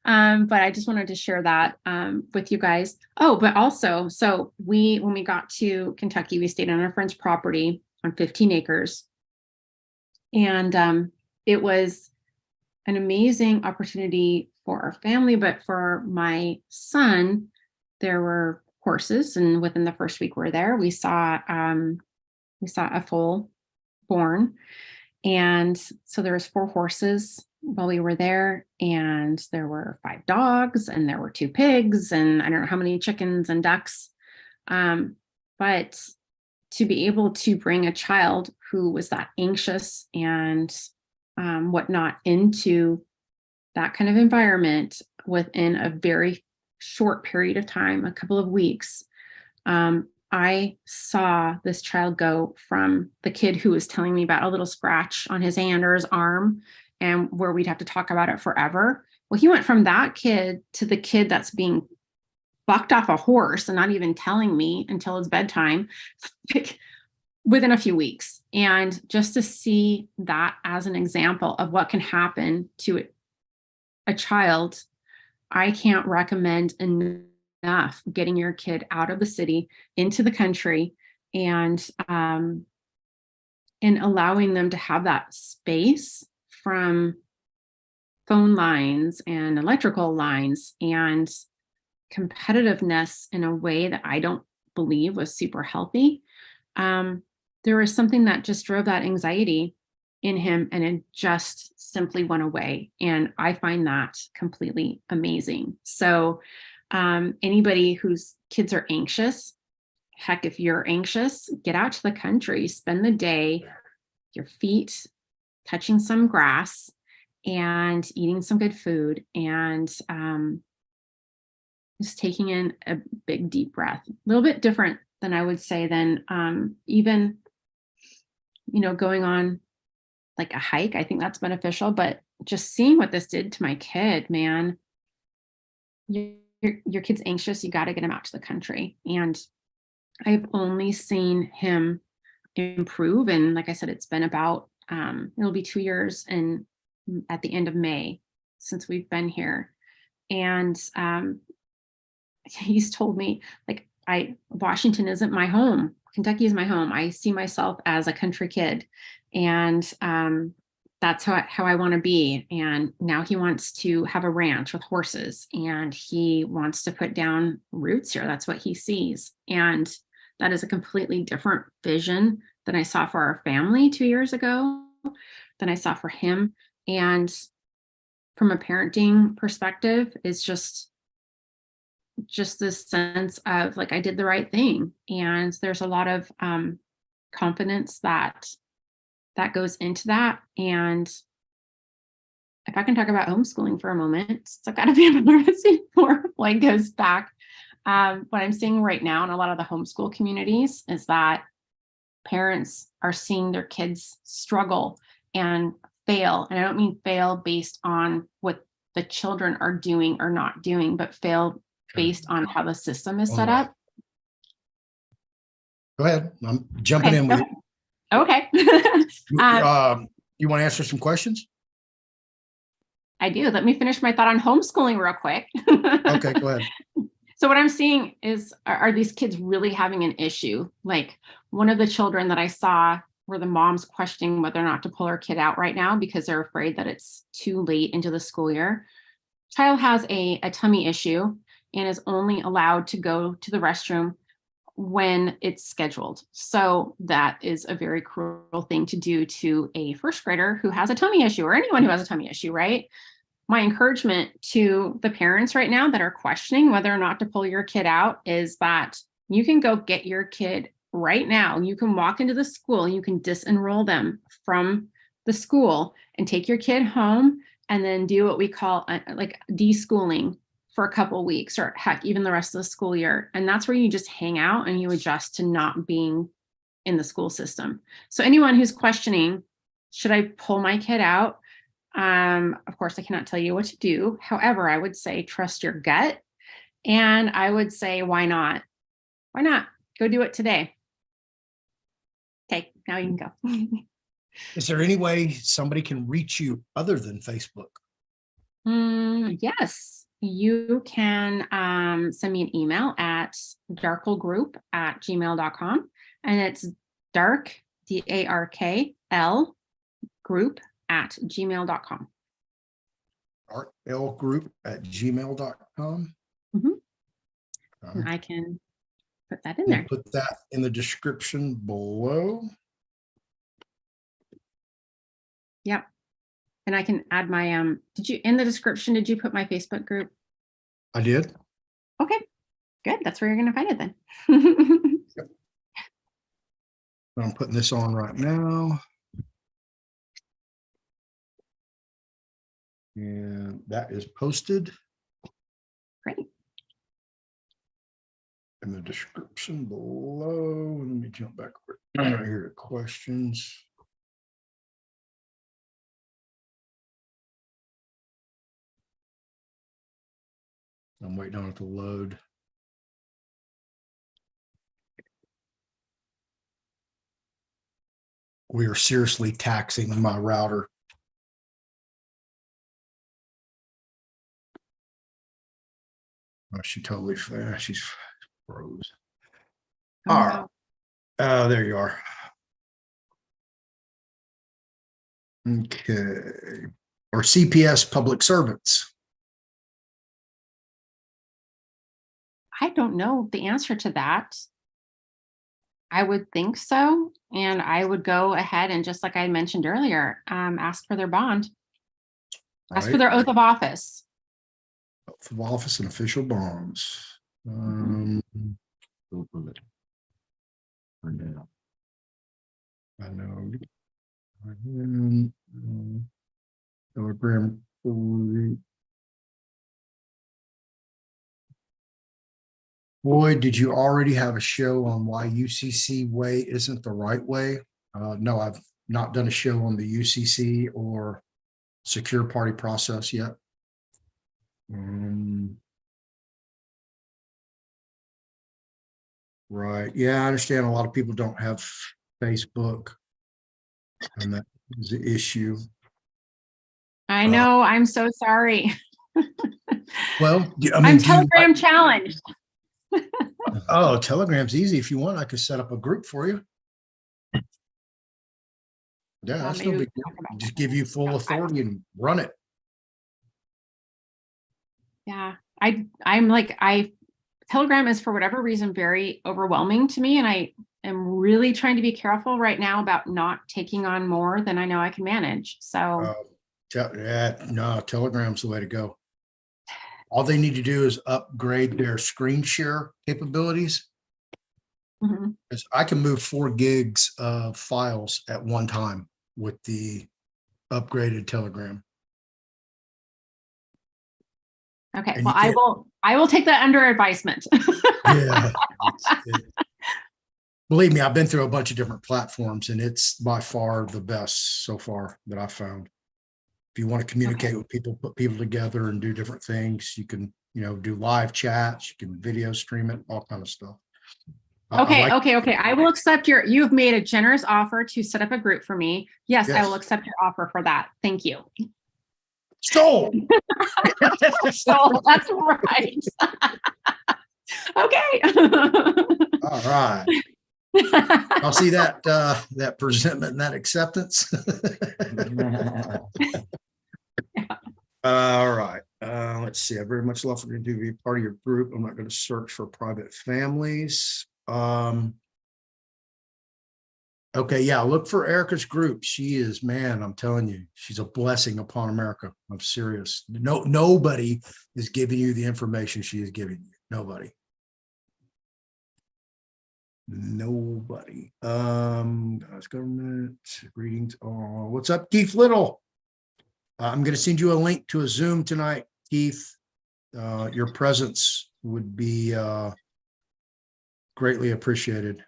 But I just wanted to share that with you guys. Oh, but also, so when we got to Kentucky, we stayed on our friend's property on 15 acres. And it was an amazing opportunity for our family, but for my son, there were horses. And within the first week we're there, we saw a foal born. And so there was 4 horses while we were there, and there were 5 dogs, and there were 2 pigs, and I don't know how many chickens and ducks. But to be able to bring a child who was that anxious and whatnot into that kind of environment within a very short period of time, a couple of weeks, I saw this child go from the kid who was telling me about a little scratch on his hand or his arm, and where we'd have to talk about it forever. Well, he went from that kid to the kid that's being bucked off a horse and not even telling me until it's bedtime within a few weeks. And just to see that as an example of what can happen to a child, I can't recommend enough getting your kid out of the city into the country and allowing them to have that space from phone lines and electrical lines and competitiveness in a way that I don't believe was super healthy. There was something that just drove that anxiety in him, and it just simply went away. And I find that completely amazing. So anybody whose kids are anxious, heck, if you're anxious, get out to the country, spend the day, your feet touching some grass and eating some good food, and just taking in a big deep breath. A little bit different than I would say than even, going on like a hike. I think that's beneficial, but just seeing what this did to my kid, man, your kid's anxious, you got to get him out to the country. And I've only seen him improve. And like I said, it's been about, it'll be 2 years and at the end of May since we've been here. And he's told me, like, Washington isn't my home. Kentucky is my home. I see myself as a country kid. And that's how I want to be. And now he wants to have a ranch with horses, and he wants to put down roots here. That's what he sees. And that is a completely different vision than I saw for our family 2 years ago, than I saw for him. And from a parenting perspective, it's just this sense of like, I did the right thing. And there's a lot of confidence that goes into that. And if I can talk about homeschooling for a moment, since I've got a family that's before Floyd goes back. What I'm seeing right now in a lot of the homeschool communities is that parents are seeing their kids struggle and fail. And I don't mean fail based on what the children are doing or not doing, but fail based on how the system is set up. Go ahead. I'm jumping in with you. Okay. You want to answer some questions? I do. Let me finish my thought on homeschooling real quick. Okay, go ahead. So what I'm seeing is, are these kids really having an issue? Like one of the children that I saw where the mom's questioning whether or not to pull her kid out right now because they're afraid that it's too late into the school year. Child has a tummy issue and is only allowed to go to the restroom when it's scheduled. So that is a very cruel thing to do to a first grader who has a tummy issue, or anyone who has a tummy issue, right? My encouragement to the parents right now that are questioning whether or not to pull your kid out is that you can go get your kid right now. You can walk into the school, you can disenroll them from the school and take your kid home and then do what we call like deschooling for a couple of weeks, or heck, even the rest of the school year. And that's where you just hang out and you adjust to not being in the school system. So anyone who's questioning, should I pull my kid out? Of course, I cannot tell you what to do. However, I would say trust your gut. And I would say, why not? Why not? Go do it today. Okay, now you can go. Is there any way somebody can reach you other than Facebook? Yes, you can send me an email at darklegroup@gmail.com. And it's dark, DARKL group@gmail.com. artlgroup@gmail.com. And I can put that in We'll there. put that in the description below. Yep. And I can add my, did you, in the description, did you put my Facebook group? I did. Okay, good. That's where you're going to find it then. I'm putting this on right now. And that is posted Great. in the description below. Let me jump back right here to questions. I'm waiting on it to load. We are seriously taxing my router. Oh, she totally, she's froze. Oh, All right. There you are. Okay. Or CPS public servants. I don't know the answer to that. I would think so. And I would go ahead and, just like I mentioned earlier, ask for their bond. Ask for their oath of office. Oath of office and official bonds. I know. Telegram. Boy, did you already have a show on why UCC way isn't the right way? No, I've not done a show on the UCC or secure party process yet. Right. Yeah, I understand a lot of people don't have Facebook, and that is the issue. I know. I'm so sorry. Well, I mean, I'm Telegram challenged. Oh, Telegram's easy. If you want, I could set up a group for you. Yeah, that's no big deal. Just give you full authority and run it. Yeah, I'm like, Telegram is, for whatever reason, very overwhelming to me. And I am really trying to be careful right now about not taking on more than I know I can manage. So no, Telegram's the way to go. All they need to do is upgrade their screen share capabilities. Because I can move 4 gigs of files at one time with the upgraded Telegram. Okay, And well, you can't- I will take that under advisement. Yeah. Believe me, I've been through a bunch of different platforms and it's by far the best so far that I've found. If you want to communicate with people, put people together and do different things, you can, do live chats, you can video stream it, all kind of stuff. Okay, okay. I will accept you've made a generous offer to set up a group for me. Yes, I will Yes. accept your offer for that. Thank you. Sold. So that's right. Okay. All right. I'll see that presentment and that acceptance. All right. Let's see. I very much love for you to be part of your group. I'm not going to search for private families. Okay, yeah, look for Arica's group. She is, man, I'm telling you, she's a blessing upon America. I'm serious. Nobody is giving you the information she is giving you. Nobody. Guys, government greetings. Oh, what's up, Keith Little? I'm going to send you a link to a Zoom tonight, Keith. Your presence would be greatly appreciated.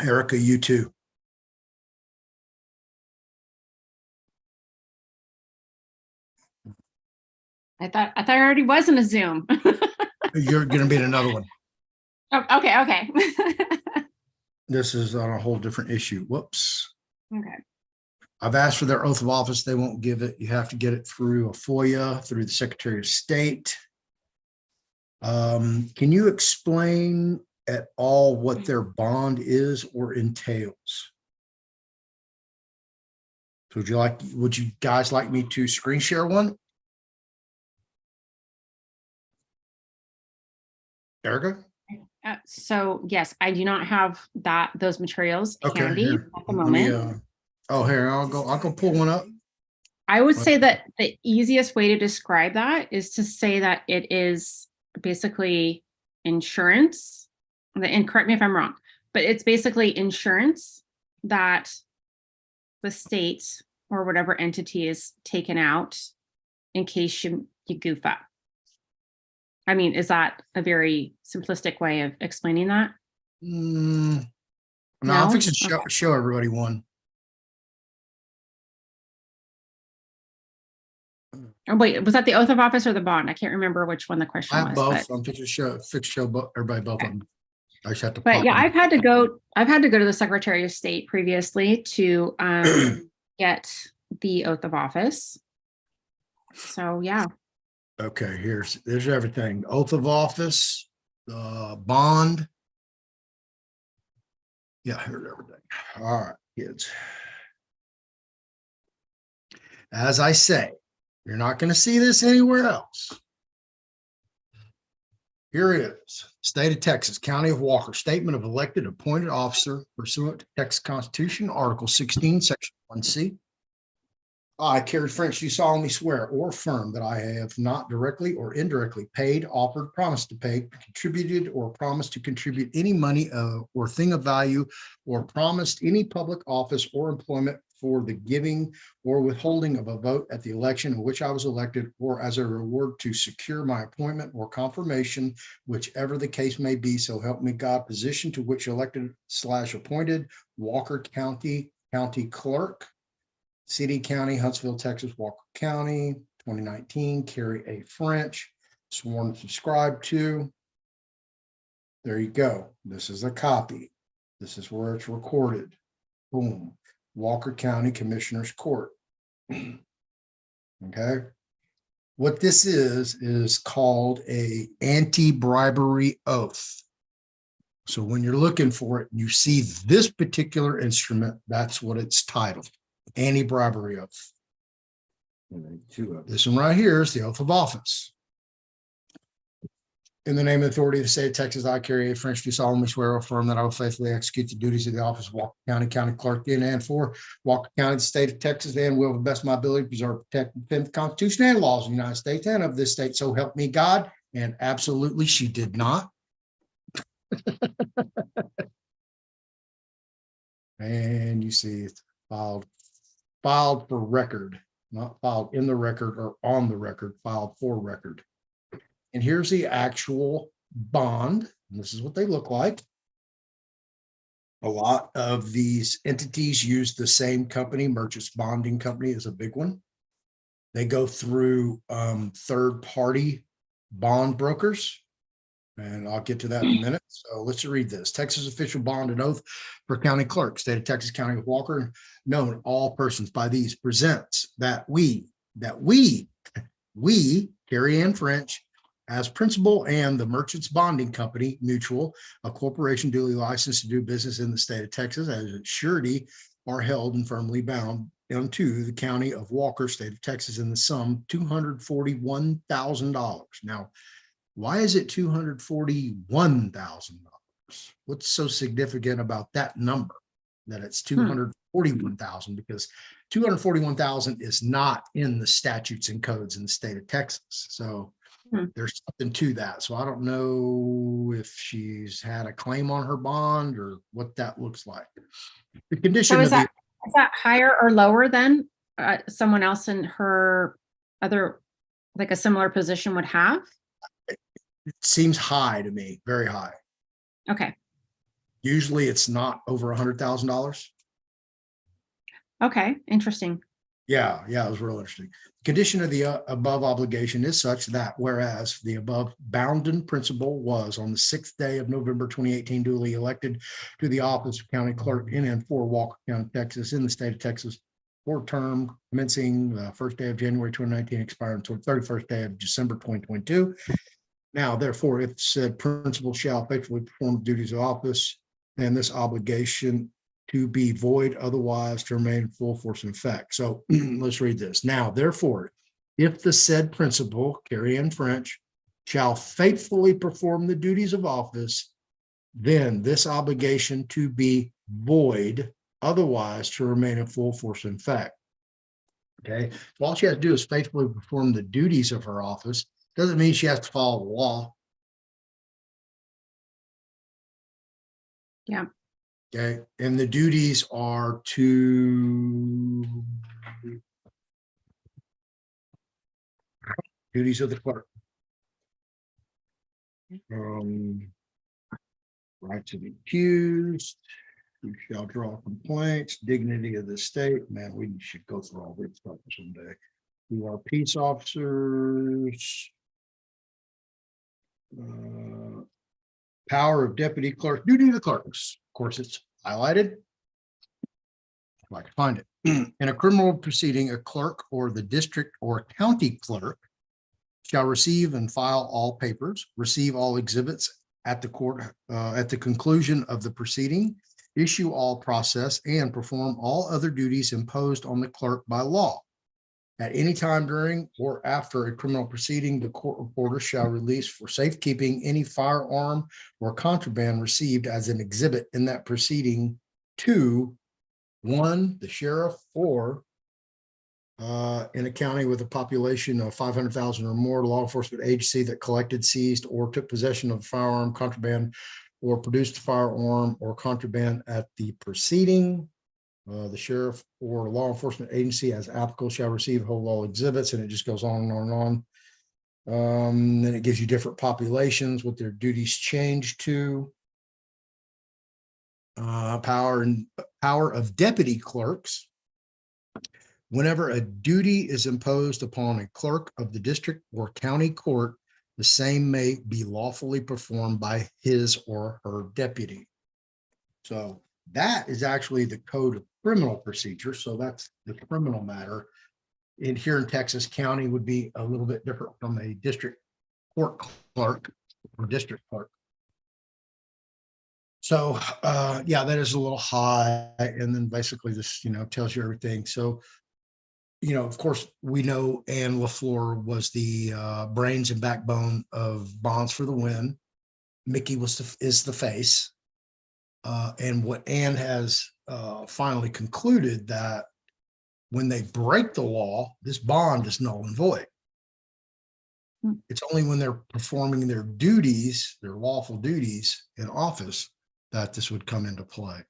Arica, you too. I thought I already was in a Zoom. You're going to be in another one. Oh, okay. This is on a whole different issue. Whoops. Okay. I've asked for their oath of office. They won't give it. You have to get it through a FOIA, through the Secretary of State. Can you explain at all what their bond is or entails? So would you guys like me to screen share one? Arica? So yes, I do not have those materials handy Here. at the moment. Here, I'll go pull one up. I would say that the easiest way to describe that is to say that it is basically insurance. And correct me if I'm wrong, but it's basically insurance that the state or whatever entity is taken out in case you goof up. I mean, is that a very simplistic way of explaining that? No, I'm fixing to show everybody one. Oh, wait, was that the oath of office or the bond? I can't remember which one the question I have was. both. But, I'm fixing to show everybody both of them. I just have to. but yeah, I've had to go to the Secretary of State previously to get the oath of office. So yeah. Okay, there's everything. Oath of office, bond. Yeah, here's everything. All right, kids. As I say, you're not going to see this anywhere else. Here it is. State of Texas, County of Walker, Statement of Elected Appointed Officer pursuant to Texas Constitution, Article 16, Section 1C. I, Carrie French, do solemnly swear or affirm that I have not directly or indirectly paid, offered, promised to pay, contributed, or promised to contribute any money or thing of value, or promised any public office or employment for the giving or withholding of a vote at the election in which I was elected, or as a reward to secure my appointment or confirmation, whichever the case may be, so help me God. Position to which elected/appointed, Walker County Clerk, City, County, Huntsville, Texas, Walker County, 2019, Carrie A. French, sworn and subscribed to. There you go. This is a copy. This is where it's recorded. Boom. Walker County Commissioner's Court. Okay. What this is called a anti-bribery oath. So when you're looking for it, you see this particular instrument, that's what it's titled. Anti-bribery oath. This one right here is the oath of office. In the name and authority of the state of Texas, I, Carrie A. French, do solemnly swear or affirm that I will faithfully execute the duties of the office of Walker County Clerk in and for Walker County, the state of Texas, and will, to the best of my ability, preserve, protect, and defend the Constitution and laws of the United States and of this state. So help me God. And absolutely, she did not. And you see it's filed for record not filed in the record or on the record, filed for record. And here's the actual bond. And this is what they look like. A lot of these entities use the same company. Merchants Bonding Company is a big one. They go through third-party bond brokers. And I'll get to that in a minute. So let's read this. Texas official bond and oath for county clerk, state of Texas, county of Walker, known all persons by these presents that we, Carrie Ann French, as principal and the Merchants Bonding Company Mutual, a corporation duly licensed to do business in the state of Texas as its surety, are held and firmly bound unto the county of Walker, state of Texas, in the sum $241,000. Now, why is it $241,000? What's so significant about that number, that it's 241,000? Because 241,000 is not in the statutes and codes in the state of Texas. So there's something to that. So I don't know if she's had a claim on her bond or what that looks like. The condition So of is that higher or lower than someone else in her other, like a similar position would have? it seems high to me, very high. Okay. Usually it's not over $100,000. Okay. Interesting. Yeah, it was real interesting. Condition of the above obligation is such that whereas the above bounden principal was on the 6th day of November 2018 duly elected to the office of county clerk in and for Walker County, Texas, in the state of Texas, for term commencing the 1st day of January 2019, expiring until 31st day of December 2022. Now, therefore, if said principal shall faithfully perform the duties of office, then this obligation to be void, otherwise to remain in full force and effect. So let's read this. Now, therefore, if the said principal, Carrie Ann French, shall faithfully perform the duties of office, then this obligation to be void, otherwise to remain in full force and effect. Okay, so all she has to do is faithfully perform the duties of her office. Doesn't mean she has to follow the law. Yeah. Okay, and the duties are to duties of the clerk. Right to the accused, who shall draw complaints, dignity of the state. Man, we should go through all this stuff someday. Who are peace officers. Power of deputy clerk, duty of the clerks. Of course, it's highlighted. I'd like to find it. In a criminal proceeding, a clerk or the district or county clerk shall receive and file all papers, receive all exhibits at the court at the conclusion of the proceeding, issue all process, and perform all other duties imposed on the clerk by law. At any time during or after a criminal proceeding, the court reporter shall release for safekeeping any firearm or contraband received as an exhibit in that proceeding to 1, the sheriff, or in a county with a population of 500,000 or more, law enforcement agency that collected, seized, or took possession of firearm, contraband, or produced firearm or contraband at the proceeding. The sheriff or law enforcement agency as applicable shall receive whole all exhibits, and it just goes on and on and on. Then it gives you different populations, what their duties change to. Power of deputy clerks. Whenever a duty is imposed upon a clerk of the district or county court, the same may be lawfully performed by his or her deputy. So that is actually the code of criminal procedure. So that's the criminal matter. In here in Texas, county would be a little bit different from a district court clerk or district clerk. So yeah, that is a little high. And then basically this, tells you everything. So, of course, we know Ann LeFlore was the brains and backbone of Bonds for the Win. Mickey is the face. And what Ann has finally concluded that when they break the law, this bond is null and void. It's only when they're performing their duties, their lawful duties in office, that this would come into play.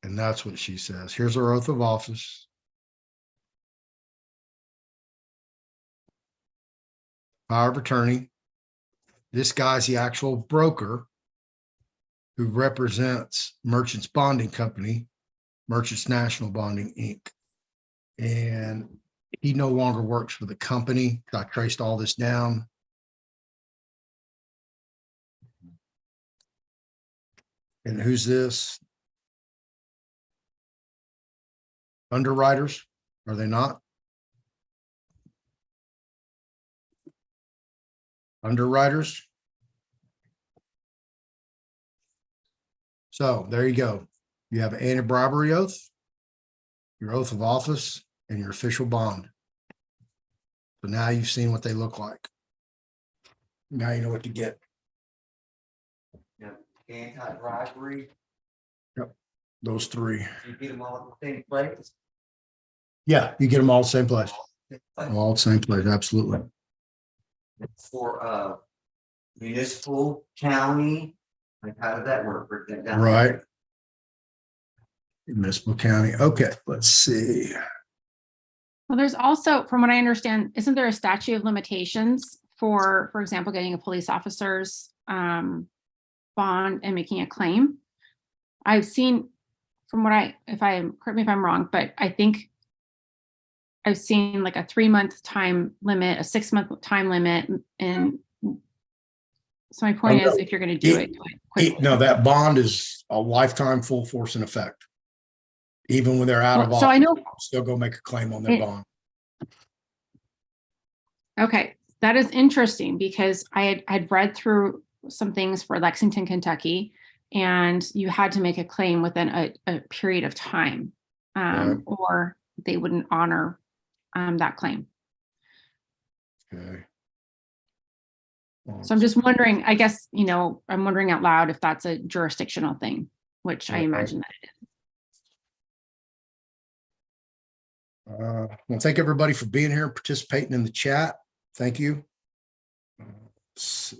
And that's what she says. Here's her oath of office. Power of attorney. This guy's the actual broker who represents Merchants Bonding Company, Merchants National Bonding, Inc. And he no longer works for the company. I traced all this down. And who's this? Underwriters, are they not? Underwriters. So there you go. You have an anti-bribery oath, your oath of office, and your official bond. So now you've seen what they look like. Now you know what to get. Anti-bribery, Those three. you get them all at the same place. Yeah, you get them all the same place. All the same place, absolutely. For municipal, county, like how does that work? Break that down. Right. Municipal county. Okay, let's see. Well, there's also, from what I understand, isn't there a statute of limitations for example, getting a police officer's bond and making a claim? I've seen, from what correct me if I'm wrong, but I think I've seen like a 3-month time limit, a 6-month time limit. And so my point is, if you're going to do it quickly. No, that bond is a lifetime full force and effect. Even when they're out of office, so I know, still go make a claim on their bond. Okay, that is interesting because I'd read through some things for Lexington, Kentucky, and you had to make a claim within a period of time, or they wouldn't honor that claim. Okay. So I'm just wondering, I guess, I'm wondering out loud if that's a jurisdictional thing, which I imagine that it is. Well, thank everybody for being here, participating in the chat. Thank you. Let's see.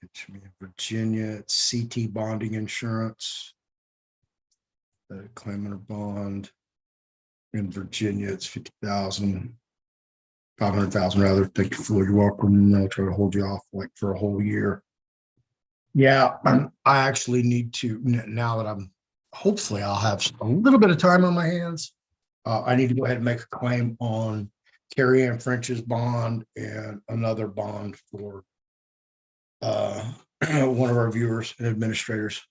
Catch me in Virginia, it's CT bonding insurance. Claimant or bond. In Virginia, it's 50,000, 500,000 rather. Thank you, Floyd. You're welcome. I'll try to hold you off like for a whole year. Yeah, I actually need to, now that hopefully I'll have a little bit of time on my hands. I need to go ahead and make a claim on Carrie Ann French's bond and another bond for one of our viewers and administrators.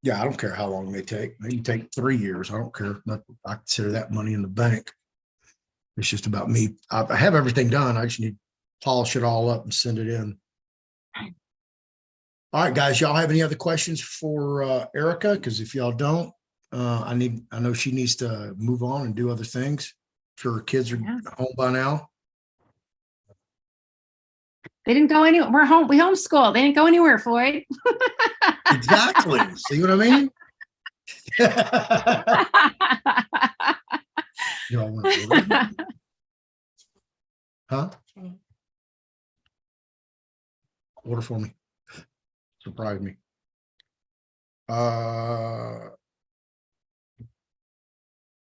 Yeah, I don't care how long they take. They can take 3 years. I don't care. I consider that money in the bank. It's just about me. I have everything done. I just need to polish it all up and send it in. All right, guys, y'all have any other questions for Arica? Because if y'all don't, I know she needs to move on and do other things. I'm sure her kids are home by now. They didn't go anywhere. We're home. We homeschool. They didn't go anywhere, Floyd. Exactly. See what I mean? Y'all want to order? Huh? Okay. Order for me. Surprise me.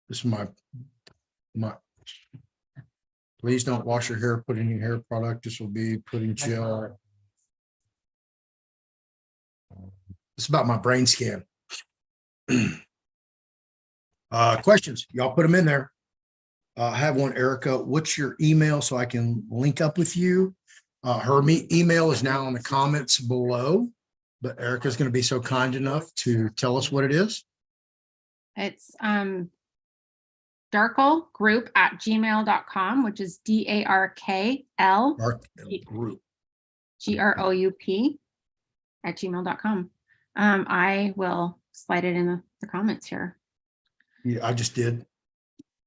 This is my please don't wash your hair, put any hair product. This will be putting gel. It's about my brain scan. Questions, y'all put them in there. I have one, Arica. What's your email so I can link up with you? Her email is now in the comments below, but Arica's going to be so kind enough to tell us what it is. It's darklegroup@gmail.com, which is DARKL Group. GROUP@gmail.com. I will slide it in the comments here. Yeah, I just did.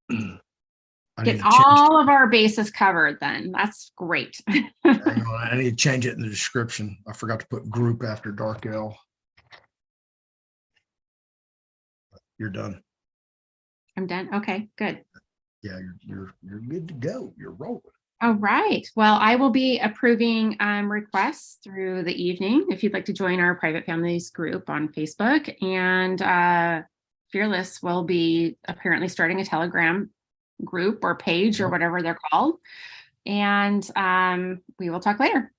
I need Get to change all of our bases covered then. That's great. hang on, I need to change it in the description. I forgot to put group after dark L. You're done. I'm done. Okay, good. Yeah, you're good to go. You're rolling. All right. Well, I will be approving requests through the evening if you'd like to join our private families group on Facebook. And Fearless will be apparently starting a Telegram group or page or whatever they're called. And we will talk later.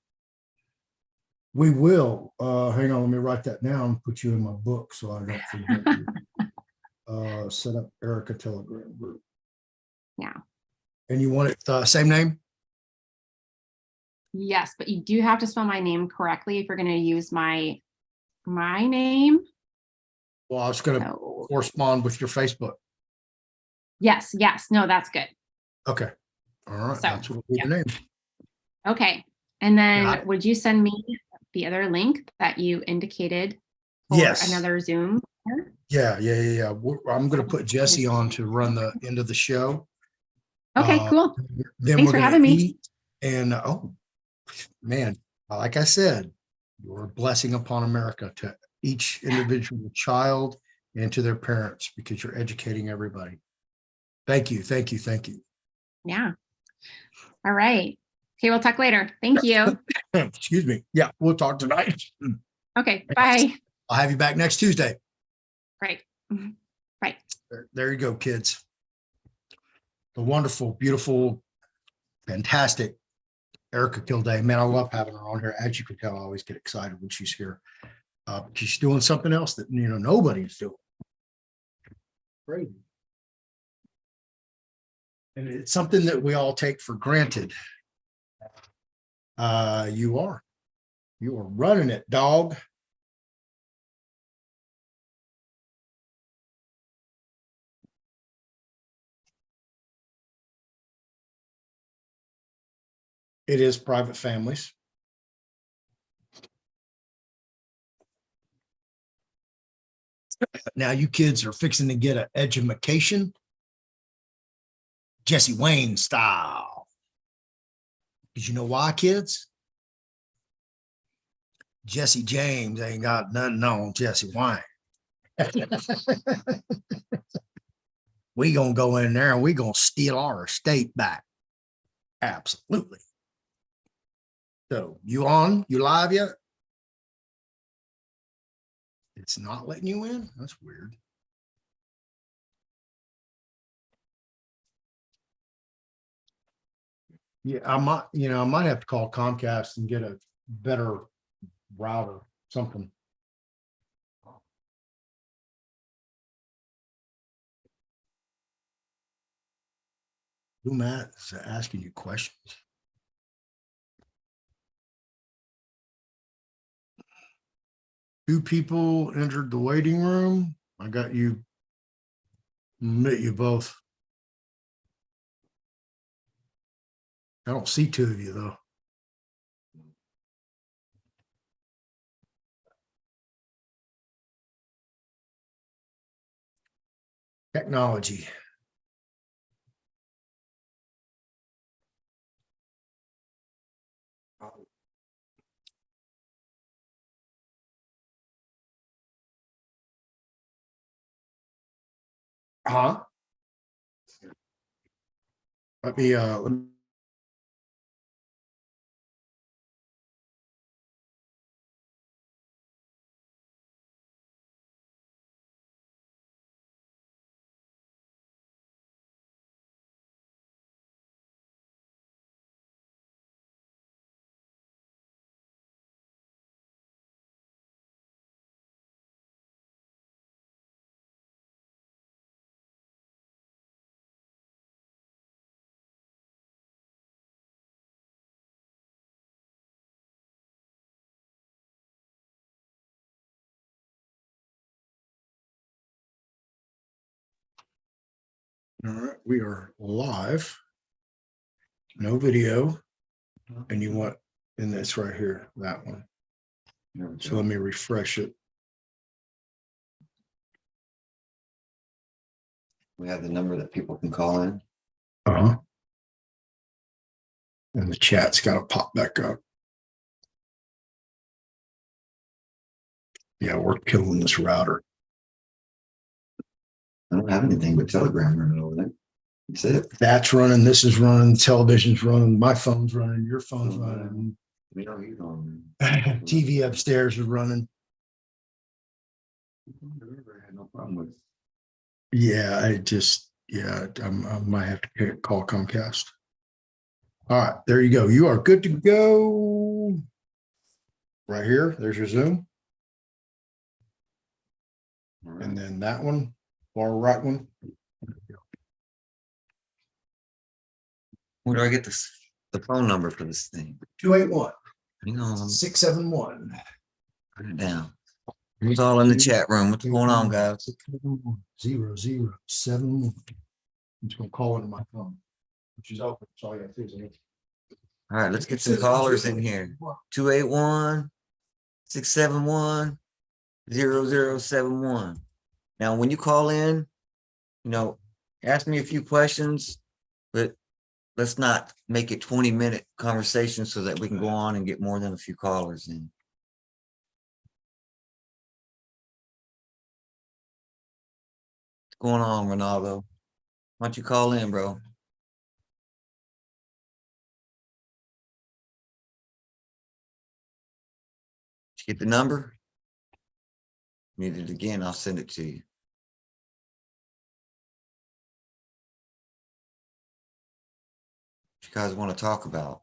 We will. Hang on, let me write that down and put you in my book so I don't forget. You. Set up Arica Telegram group. Yeah. And you want it same name? Yes, but you do have to spell my name correctly if you're going to use my name. Well, I was going to So, correspond with your Facebook. yes. No, that's good. Okay. All right. So, That's what will be the name. Okay. And then Yeah. would you send me the other link that you indicated for Yes. another Zoom? Yeah. I'm going to put Jesse on to run the end of the show. Okay, cool. Then Thanks we're for gonna having me. eat. And oh man, like I said, you're a blessing upon America to each individual child and to their parents because you're educating everybody. Thank you. Yeah. All right. Okay, we'll talk later. Thank you. Excuse me. Yeah, we'll talk tonight. Okay, bye. I'll have you back next Tuesday. Right. Bye. There you go, kids. The wonderful, beautiful, fantastic Arica Kildae. Man, I love having her on here. As you can tell, I always get excited when she's here. She's doing something else that nobody's doing. Crazy. And it's something that we all take for granted. You are running it, dog. It is private families. Now you kids are fixing to get an edumacation, Jesse Wayne style. Did you know why, kids? Jesse James ain't got nothing on Jesse Wayne. We gonna go in there and we gonna steal our estate back. Absolutely. So you on? You live yet? It's not letting you in? That's weird. Yeah, I might have to call Comcast and get a better router, something. Who Matt is asking you questions? Two people entered the waiting room. I got you. Met you both. I don't see two of you though. Technology. Huh? Let me all right, we are live. No video. And you want in this right here, that one. So let me refresh it. We have the number that people can call in. Uh-huh. And the chat's got to pop back up. Yeah, we're killing this router. I don't have anything but Telegram running over there. That's it. That's running, this is running, television's running, my phone's running, your phone's running. We know he's on. TV upstairs is running. I had no problem with. Yeah, I might have to call Comcast. All right, there you go. You are good to go. Right here, there's your Zoom. And then that one, far right one. Where do I get this? The phone number for this thing? 281 Hang on, 671. put it down. Who's all in the chat room? What's going on, guys? 0071. I'm just gonna call into my phone, which is open. So all you have to do is hit. All right, let's get some callers in here. 281-671-0071. Now, when you call in, ask me a few questions, but let's not make it 20-minute conversation so that we can go on and get more than a few callers in. What's going on, Ronaldo? Why don't you call in, bro? Did you get the number? Need it again, I'll send it to you. What you guys want to talk about?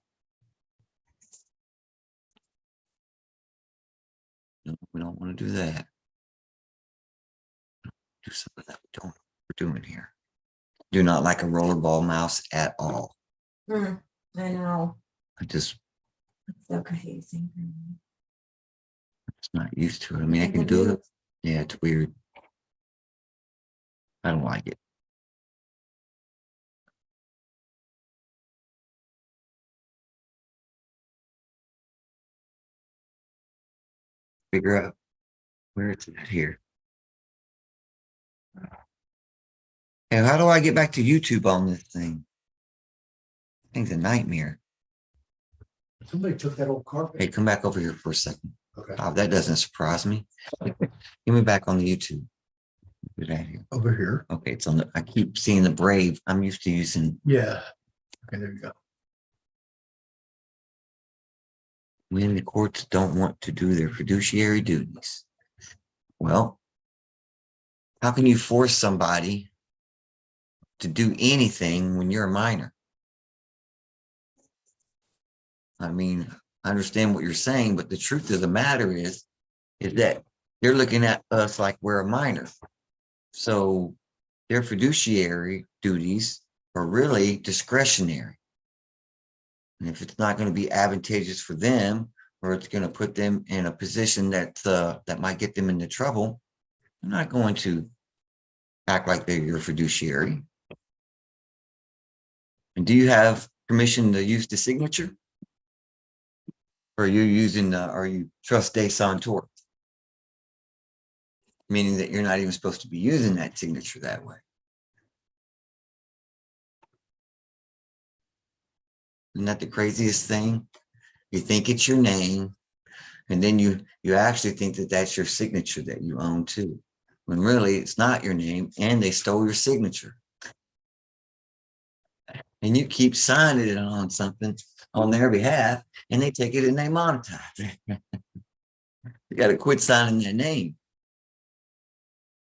No, we don't want to do that. Do something that we don't know what we're doing here. Do not like a rollerball mouse at all. I know. I just It's so confusing. not used to it. I mean, I can do it. Yeah, it's weird. I don't like it. Figure out where it's at here. And how do I get back to YouTube on this thing? I think it's a nightmare. Somebody took that old carpet. Hey, come back over here for a second. Okay. Oh, that doesn't surprise me. Give me back on the YouTube. Get out here. Over here. Okay, it's on the. I keep seeing the Brave. I'm used to using. Yeah. Okay, there you go. When the courts don't want to do their fiduciary duties. Well, how can you force somebody to do anything when you're a minor? I mean, I understand what you're saying, but the truth of the matter is that they're looking at us like we're a minor. So their fiduciary duties are really discretionary. And if it's not going to be advantageous for them, or it's going to put them in a position that might get them into trouble, they're not going to act like they're your fiduciary. And do you have permission to use the signature? Or are you using, are you trust de santor? Meaning that you're not even supposed to be using that signature that way. Isn't that the craziest thing? You think it's your name, and then you actually think that that's your signature that you own too, when really it's not your name, and they stole your signature. And you keep signing it on something on their behalf, and they take it and they monetize it. You got to quit signing their name.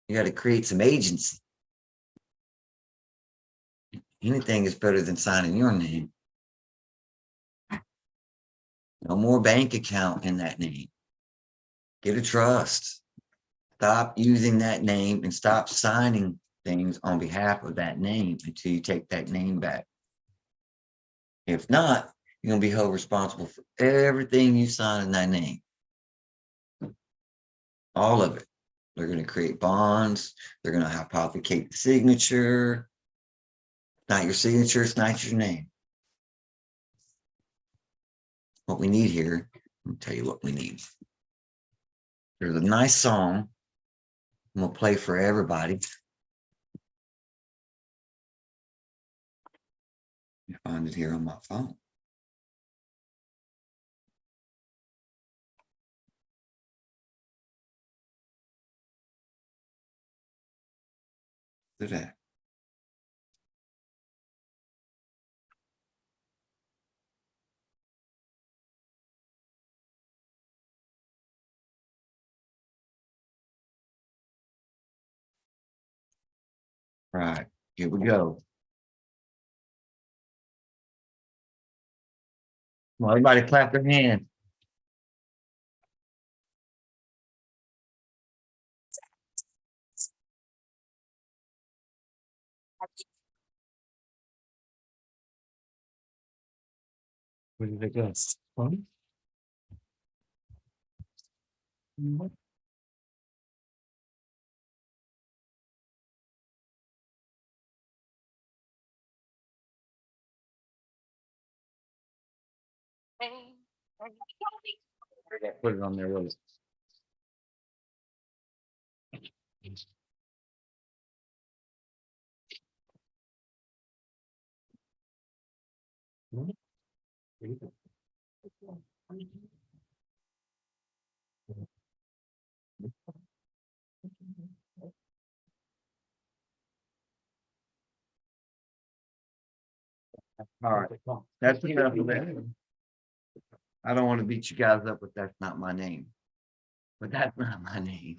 You got to create some agency. Anything is better than signing your name. No more bank account in that name. Get a trust. Stop using that name and stop signing things on behalf of that name until you take that name back. If not, you're going to be held responsible for everything you sign in that name. All of it. They're going to create bonds. They're going to hypothecate the signature. It's not your signature. It's not your name. What we need here, I'll tell you what we need. There's a nice song I'm going to play for everybody. I find it here on my phone. Look at that. right, here we go. Come on, everybody clap their hands. Where did it go? Put it on there, was all right, that's enough of that. I don't want to beat you guys up, but that's not my name. But that's not my name.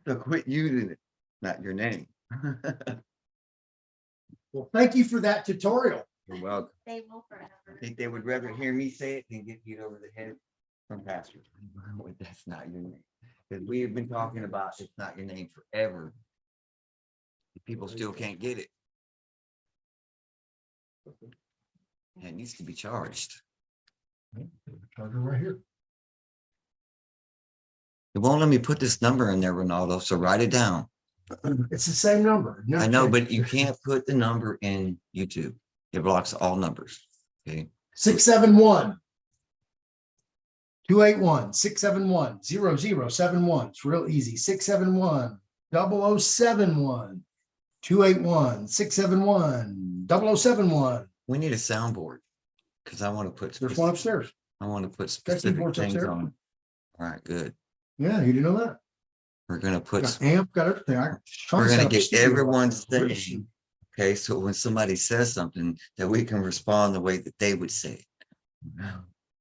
So quit using it, not your name. Well, thank you for that tutorial. You're welcome. They will forever. I think they would rather hear me say it than get beat over the head from pastors. That's not your name. Because we have been talking about it's not your name forever. People still can't get it. It needs to be charged. Charger right here. It won't let me put this number in there, Ronaldo, so write it down. It's the same number. I know, but you can't put the number in YouTube. It blocks all numbers. Okay. 671 281 671 0071. It's real easy. 671 0071 281 671 0071. We need a soundboard because I want to put There's one upstairs. I want to put That's specific keyboards things upstairs. on. All right, good. Yeah, you didn't know that. We're gonna put Got amp, got everything. we're gonna get everyone's thing. Okay, so when somebody says something that we can respond the way that they would say it.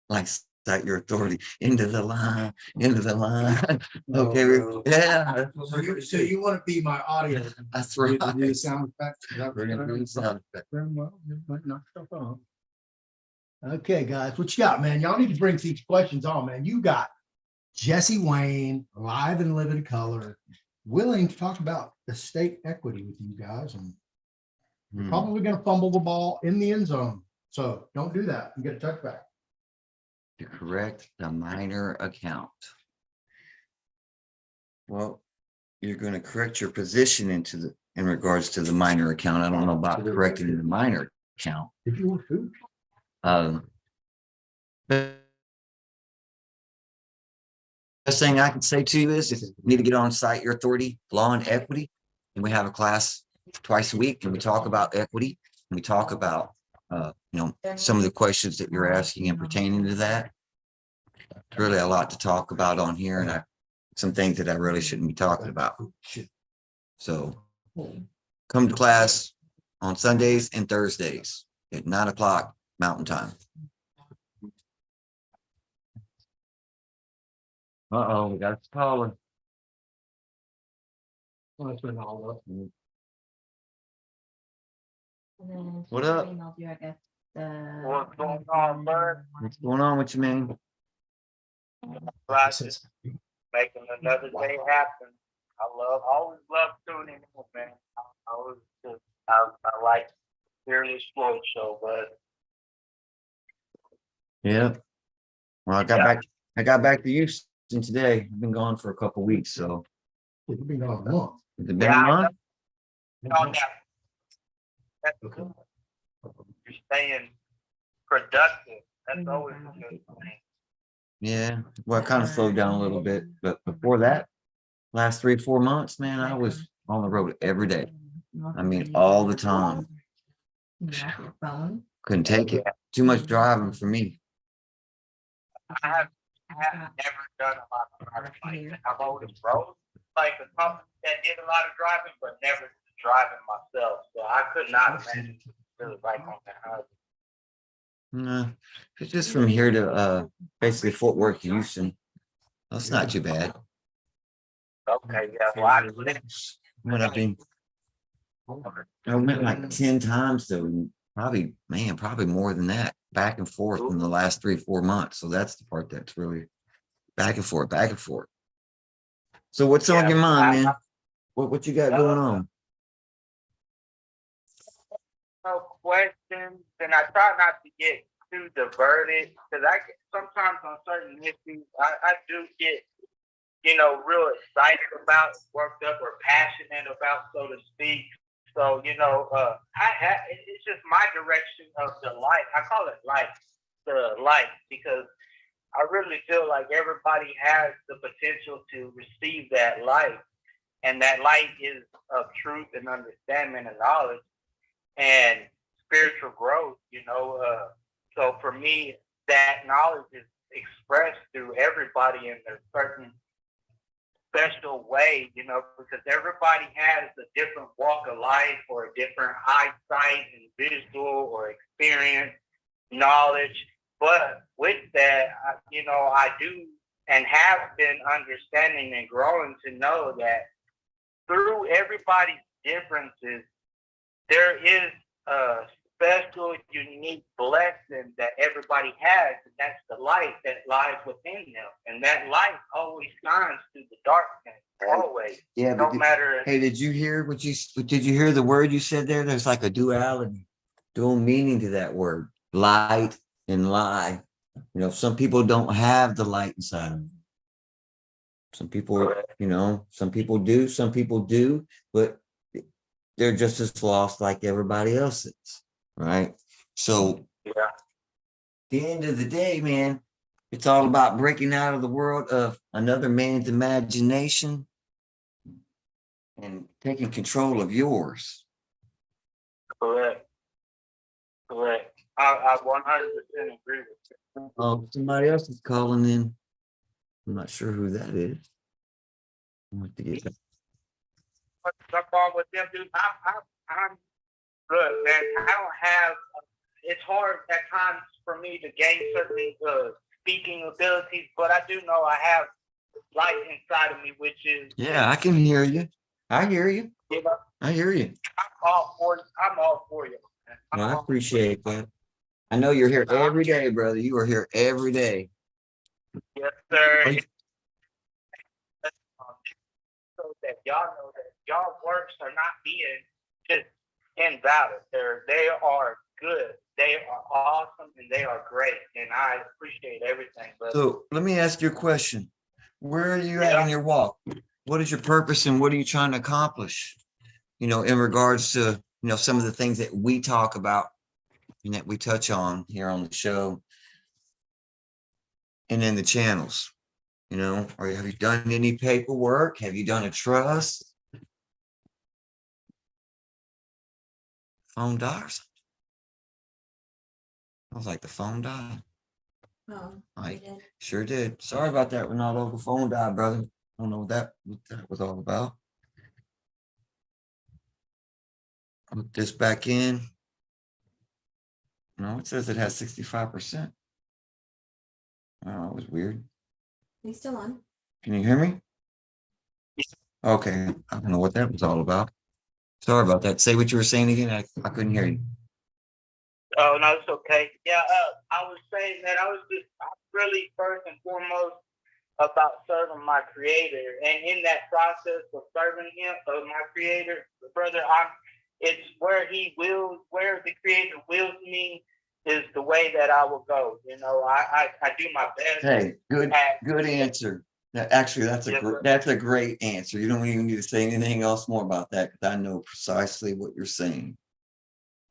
Like cite your authority into the line, into the line. Okay, yeah. So you want to be my audience? That's right. Do the sound effects? We're gonna do the sound effect. Well, you might knock stuff off. Okay, guys, what you got, man? Y'all need to bring these questions on, man. You got Jesse Wayne, live and live in color, willing to talk about estate equity with you guys, and probably going to fumble the ball in the end zone. So don't do that. You get a touchback. To correct the minor account. Well, you're going to correct your position in regards to the minor account. I don't know about correcting the minor account. If you want food. Best thing I can say to you is if you need to get on site your authority, law and equity, and we have a class twice a week and we talk about equity and we talk about some of the questions that you're asking and pertaining to that. It's really a lot to talk about on here, and some things that I really shouldn't be talking about. So come to class on Sundays and Thursdays at 9 o'clock Mountain Time. Uh-oh, we got a caller. What up? What's going on, bud? What's going on with you, man? Classes, making another day happen. Always love tuning in, man. I like Fearless Floyd Show, but Yeah. Well, I got back to Houston today. I've been gone for a couple weeks, so. You've been gone a month. Has it been a month? that's good. You're staying productive. That's always a good thing. Yeah, well, I kind of slowed down a little bit, but before that, last 3-4 months, man, I was on the road every day. I mean, all the time. Couldn't take it. Too much driving for me. I have never done a lot of driving like that. I've always rode like a company that did a lot of driving, but never driving myself. So I could not imagine really like on the highway. No, it's just from here to basically Fort Worth, Houston. That's not too bad. Okay, yeah. Well, But I mean, I went like 10 times though, probably, man, probably more than that, back and forth in the last 3-4 months. So that's the part that's really back and forth, back and forth. So what's on your mind, man? What you got going on? No questions, and I try not to get too diverted because I get sometimes on certain issues I do get, real excited about, worked up, or passionate about, so to speak. So it's just my direction of the light. I call it light, the light, because I really feel like everybody has the potential to receive that light, and that light is of truth and understanding and knowledge and spiritual growth. So for me, that knowledge is expressed through everybody in a certain special way, because everybody has a different walk of life or a different eyesight and visual or experience, knowledge. But with that, I do and have been understanding and growing to know that through everybody's differences, there is a special, unique blessing that everybody has, and that's the light that lies within them. And that light always shines through the darkness, always. Yeah, No matter. Hey, did you hear did you hear the word you said there? There's like a duality, dual meaning to that word, light and lie. Some people don't have the light inside of them. Some people, some people do, but they're just as lost like everybody else is, right? So Yeah. at the end of the day, man, it's all about breaking out of the world of another man's imagination and taking control of yours. Correct. I 100% agree with you. Oh, somebody else is calling in. I'm not sure who that is. I want to get that. What's wrong with them, dude? I'm good, man. I don't have. It's hard at times for me to gain certain speaking abilities, but I do know I have light inside of me, which is. Yeah, I can hear you. I hear you. I hear you. I'm all for you. Man. Well, I appreciate that. I know you're here every day, brother. You are here every day. Yes, sir. So that y'all know that y'all works are not being just invalid. They are good. They are awesome, and they are great. And I appreciate everything. But So let me ask you a question. Where are you at in your walk? What is your purpose and what are you trying to accomplish? In regards to, some of the things that we talk about and that we touch on here on the show and in the channels, or have you done any paperwork? Have you done a trust? Phone died or something? I was like, the phone died. Oh, I we did. sure did. Sorry about that, Ronaldo. The phone died, brother. I don't know what that was all about. Put this back in. No, it says it has 65%. Oh, that was weird. Are you still on? Can you hear me? Okay. I don't know what that was all about. Sorry about that. Say what you were saying again. I couldn't hear you. oh no, it's okay. Yeah, I was saying that I'm really first and foremost about serving my creator, and in that process of serving him, of my creator, brother, it's where where the creator wills me is the way that I will go. I do my best. Hey, good answer. Actually, that's a great answer. You don't even need to say anything else more about that because I know precisely what you're saying.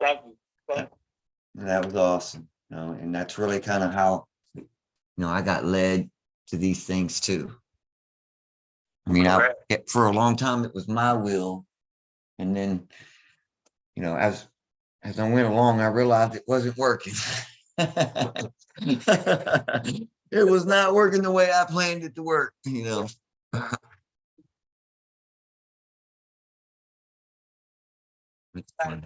Thank you. That was awesome. And that's really kind of how, I got led to these things too. I mean, for a long time, it was my will. And then, as I went along, I realized it wasn't working. It was not working the way I planned it to work, It's funny.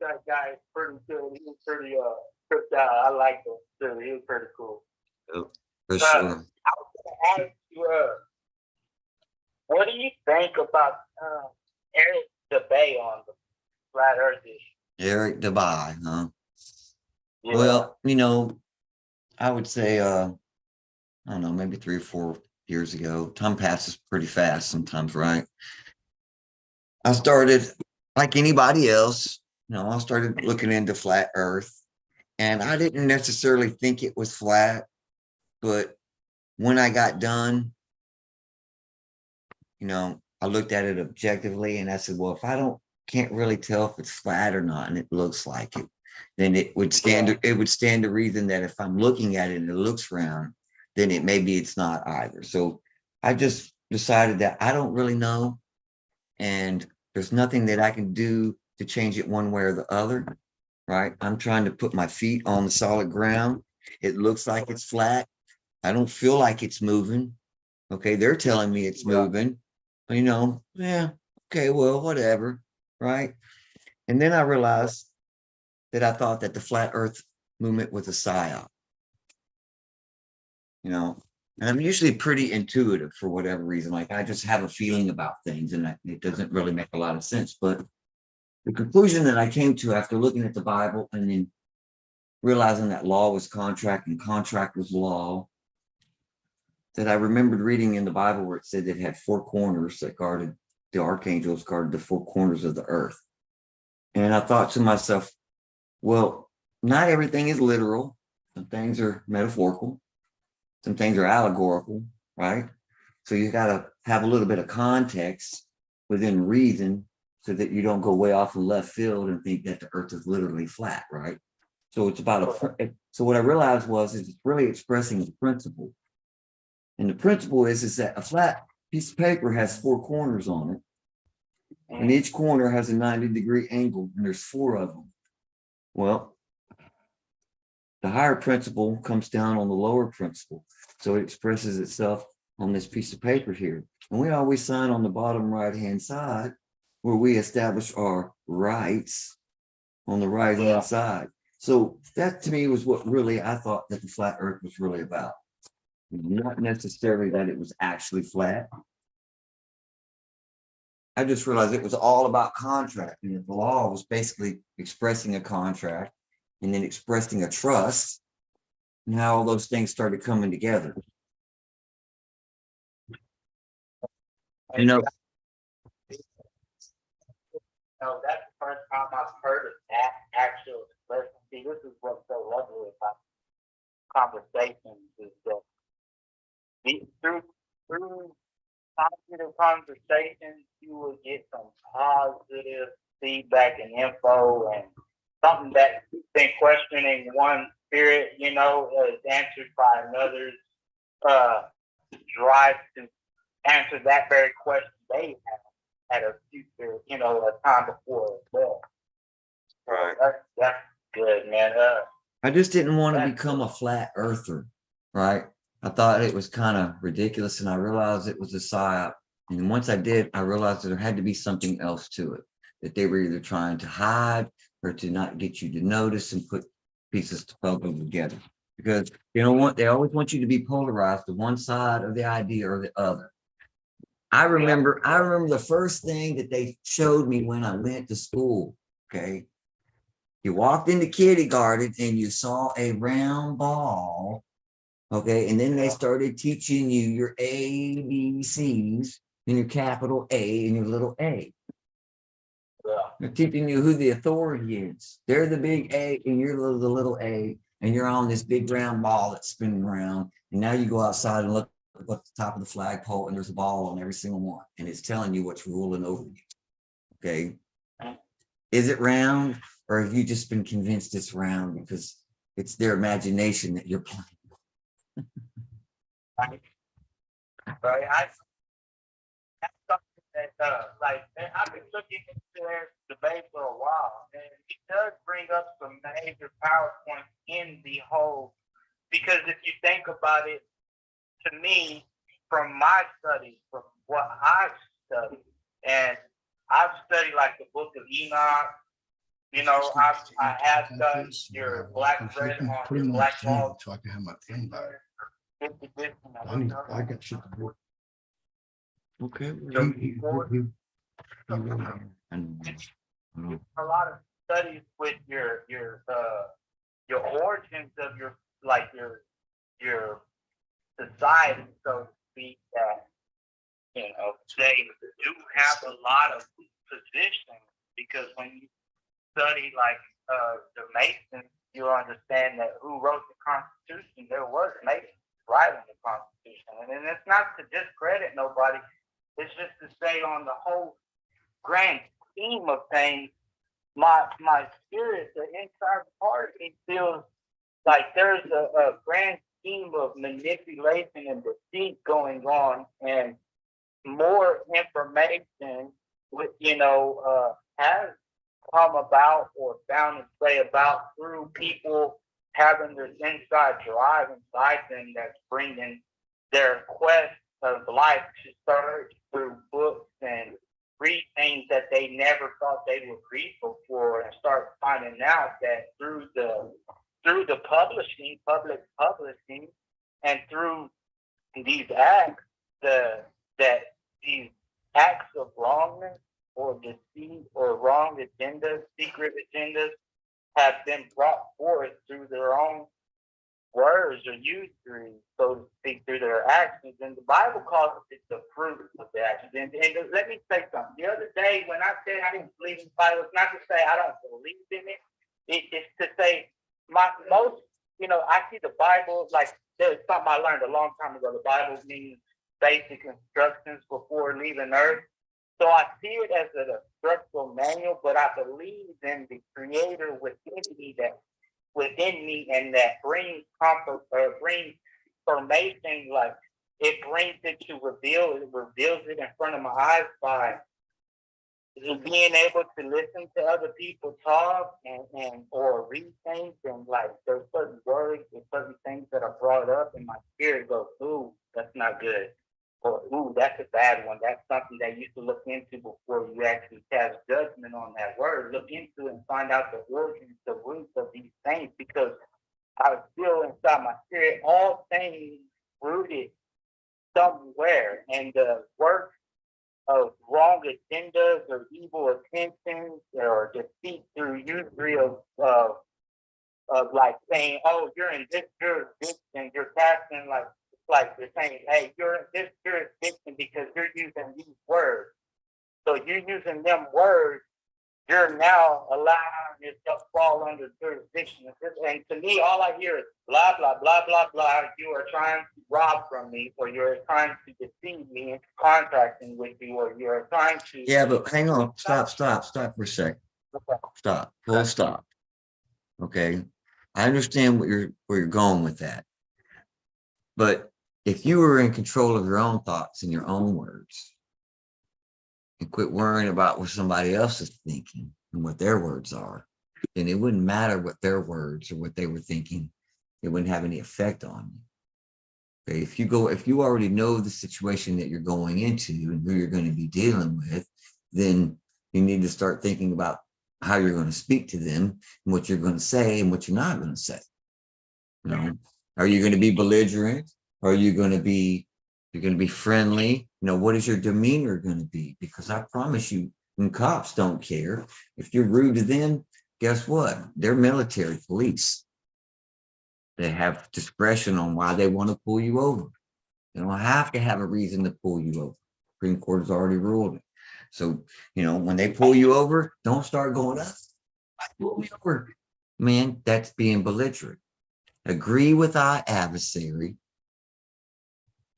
That guy is pretty good. He was pretty tripped out. I like him too. He was pretty cool. For sure. I was gonna ask you, what do you think about Eric Kildae on the flat earth issue. Arica Kildae, huh? Yeah. Well, I would say, I don't know, maybe 3 or 4 years ago. Time passes pretty fast sometimes, right? I started, like anybody else, I started looking into flat earth, and I didn't necessarily think it was flat, but when I got done, I looked at it objectively and I said, well, if I can't really tell if it's flat or not, and it looks like it, then it would stand to reason that if I'm looking at it and it looks round, then maybe it's not either. So I just decided that I don't really know, and there's nothing that I can do to change it one way or the other, right? I'm trying to put my feet on the solid ground. It looks like it's flat. I don't feel like it's moving. Okay, they're telling me it's moving. Yeah, okay, well, whatever, right? And then I realized that I thought that the flat earth movement was a psyop. And I'm usually pretty intuitive for whatever reason. Like, I just have a feeling about things, and it doesn't really make a lot of sense. But the conclusion that I came to after looking at the Bible and then realizing that law was contract and contract was law, that I remembered reading in the Bible where it said it had 4 corners that guarded, the archangels guarded the 4 corners of the earth. And I thought to myself, well, not everything is literal. Some things are metaphorical. Some things are allegorical, right? So you got to have a little bit of context within reason so that you don't go way off in left field and think that the earth is literally flat, right? So it's about so what I realized is it's really expressing a principle. And the principle is that a flat piece of paper has 4 corners on it. And each corner has a 90-degree angle, and there's 4 of them. Well, the higher principle comes down on the lower principle. So it expresses itself on this piece of paper here. And we always sign on the bottom right-hand side where we establish our rights on the right-hand side. So that to me was what really I thought that the flat earth was really about. Not necessarily that it was actually flat. I just realized it was all about contract, and the law was basically expressing a contract and then expressing a trust, and how all those things started coming together. That's the first time I've heard of that actual expression. See, this is what's so lovely about conversations is that through positive conversations, you will get some positive feedback and info, and something that you've been questioning one spirit, is answered by another's drive to answer that very question they have at a future, a time before as well. Right. That's good, man. I just didn't want to become a flat earther, right? I thought it was kind of ridiculous, and I realized it was a psyop. And once I did, I realized that there had to be something else to it, that they were either trying to hide or to not get you to notice and put pieces to puzzle together. Because they always want you to be polarized to one side of the idea or the other. I remember the first thing that they showed me when I went to school. Okay. You walked into kindergarten and you saw a round ball. Okay. And then they started teaching you your ABCs and your capital A and your little a. They're teaching you who the authority is. They're the big A and you're the little a, and you're on this big round ball that's spinning around. And now you go outside and look at the top of the flagpole, and there's a ball on every single one, and it's telling you what's ruling over you. Okay. Is it round, or have you just been convinced it's round because it's their imagination that you're playing? Right. That's something that, I've been looking into their debate for a while, and it does bring up some major PowerPoints in the whole, because if you think about it, to me, from my studies, from what I've studied, and I've studied like the book of Enoch, I have done your black thread on your black ball. So I can have my thing back. I got shit to work. Okay. a lot of studies with your origins of your society, so to speak, that they do have a lot of positions, because when you study like the Masons, you understand that who wrote the Constitution, there was Masons writing the Constitution. And it's not to discredit nobody, it's just to say on the whole grand scheme of things, my spirit, the inside part of me feels like there's a grand scheme of manipulation and deceit going on, and more information with has come about or found its way about through people having this inside drive inside them that's bringing their quest of life to search through books and read things that they never thought they would read before, and start finding out that through the public publishing, and through these acts, these acts of wrongness or deceit or wrong agendas, secret agendas, have been brought forth through their own words or usury, so to speak, through their actions. And the Bible calls it the fruit of the actions. And let me say something. The other day when I said I didn't believe in the Bible, it's not to say I don't believe in it. It's to say I see the Bible like there's something I learned a long time ago. The Bible means basic instructions before leaving Earth. So I see it as an instructional manual, but I believe in the Creator within me, and that brings comfort, brings information, like it brings it to reveals it in front of my eyes by being able to listen to other people talk and or read things, and like there's certain words or certain things that are brought up, and my spirit goes, ooh, that's not good. Or, ooh, that's a bad one. That's something that you should look into before you actually cast judgment on that word. Look into it and find out the origins, the roots of these things, because I feel inside my spirit all things rooted somewhere, and the work of wrong agendas or evil intentions or deceit through usury of like saying, oh, you're in this jurisdiction, you're casting like they're saying, hey, you're in this jurisdiction because you're using these words. So you're using them words, you're now allowing yourself to fall under jurisdiction. And to me, all I hear is blah, blah, blah, blah, blah. You are trying to rob from me, or you're trying to deceive me into contracting with you, or you're trying to. Yeah, but hang on, stop for a second. Stop, full stop. Okay, I understand where you're going with that. But if you were in control of your own thoughts and your own words, and quit worrying about what somebody else is thinking and what their words are, then it wouldn't matter what their words or what they were thinking. It wouldn't have any effect on you. Okay, if you already know the situation that you're going into and who you're going to be dealing with, then you need to start thinking about how you're going to speak to them and what you're going to say and what you're not going to say. You know, are you going to be belligerent? Are you going to be, you're going to be friendly? You know, what is your demeanor going to be? Because I promise you, and cops don't care. If you're rude to them, guess what? They're military police. They have discretion on why they want to pull you over. They don't have to have a reason to pull you over. Supreme Court has already ruled it. So, when they pull you over, don't start going up. Pull me over. Man, that's being belligerent. Agree with our adversary.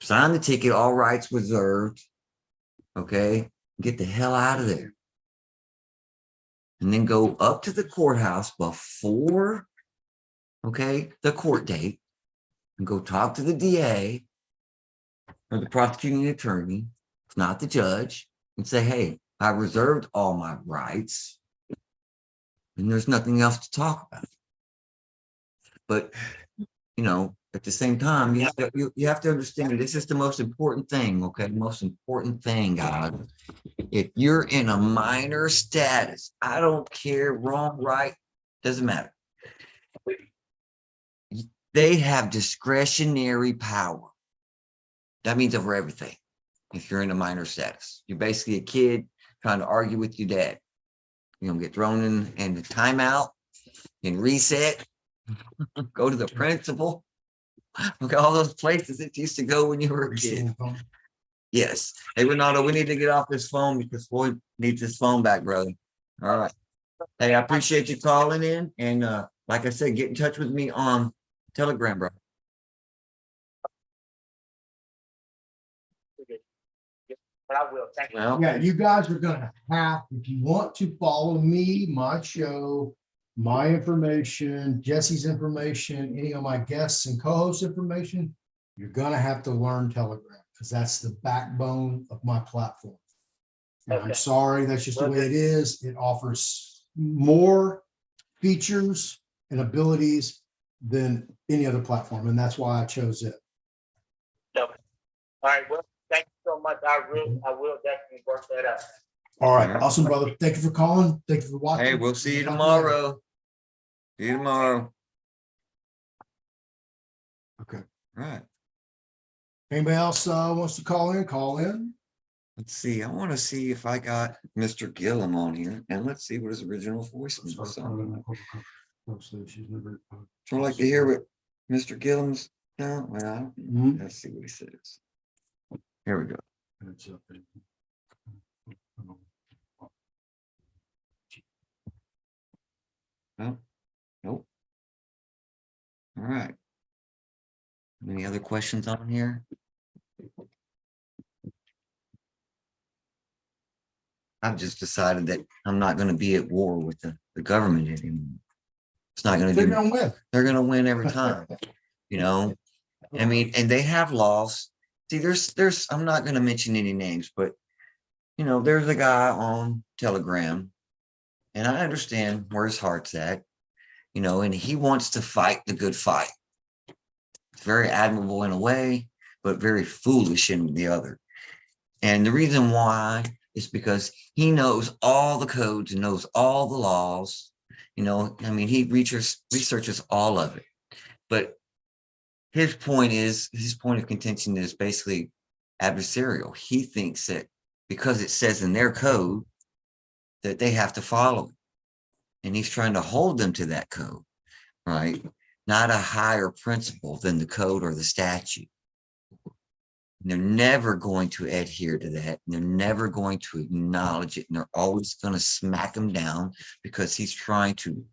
Sign the ticket, all rights reserved. Okay, get the hell out of there. And then go up to the courthouse before, the court date, and go talk to the DA or the prosecuting attorney, if not the judge, and say, hey, I reserved all my rights, and there's nothing else to talk about. But, at the same time, you have to understand that this is the most important thing, okay? The most important thing, guys. If you're in a minor status, I don't care, wrong, right, doesn't matter. They have discretionary power. That means over everything. If you're in a minor status, you're basically a kid trying to argue with your dad. You're gonna get thrown in the timeout and reset, go to the principal. Look at all those places that you used to go when you were a kid. Yes. Hey, Renato, we need to get off this phone because Floyd needs his phone back, brother. All right. Hey, I appreciate you calling in. And like I said, get in touch with me on Telegram, bro. But I will. Thank you. Well, Yeah, you guys are gonna have, if you want to follow me, my show, my information, Jesse's information, any of my guests and co-host information, you're gonna have to learn Telegram because that's the backbone of my platform. And I'm Okay. sorry, that's just the way it is. It offers more features and abilities than any other platform, and that's why I chose it. Okay. All right. Well, thank you so much. I will definitely work that out. All right, awesome, brother. Thank you for calling. Thank you for watching. hey, we'll see you tomorrow. See you tomorrow. Okay. All right. Anybody else wants to call in? Call in. Let's see. I want to see if I got Mr. Gillum on here, and let's see what his original voice was. I'd like to hear what Mr. Gillum's. No, well, let's see what he says. Here we go. No, nope. All right. Any other questions on here? I've just decided that I'm not going to be at war with the government anymore. It's not going to They're do. gonna win. They're going to win every time. You know, I mean, and they have laws. See, there's. I'm not going to mention any names, but you know, there's a guy on Telegram, and I understand where his heart's at. You know, and he wants to fight the good fight. It's very admirable in a way, but very foolish in the other. And the reason why is because he knows all the codes and knows all the laws. You know, I mean, he researches all of it. But his point of contention is basically adversarial. He thinks that because it says in their code that they have to follow it. And he's trying to hold them to that code, right? Not a higher principle than the code or the statute. And they're never going to adhere to that. And they're never going to acknowledge it. And they're always going to smack him down because he's trying to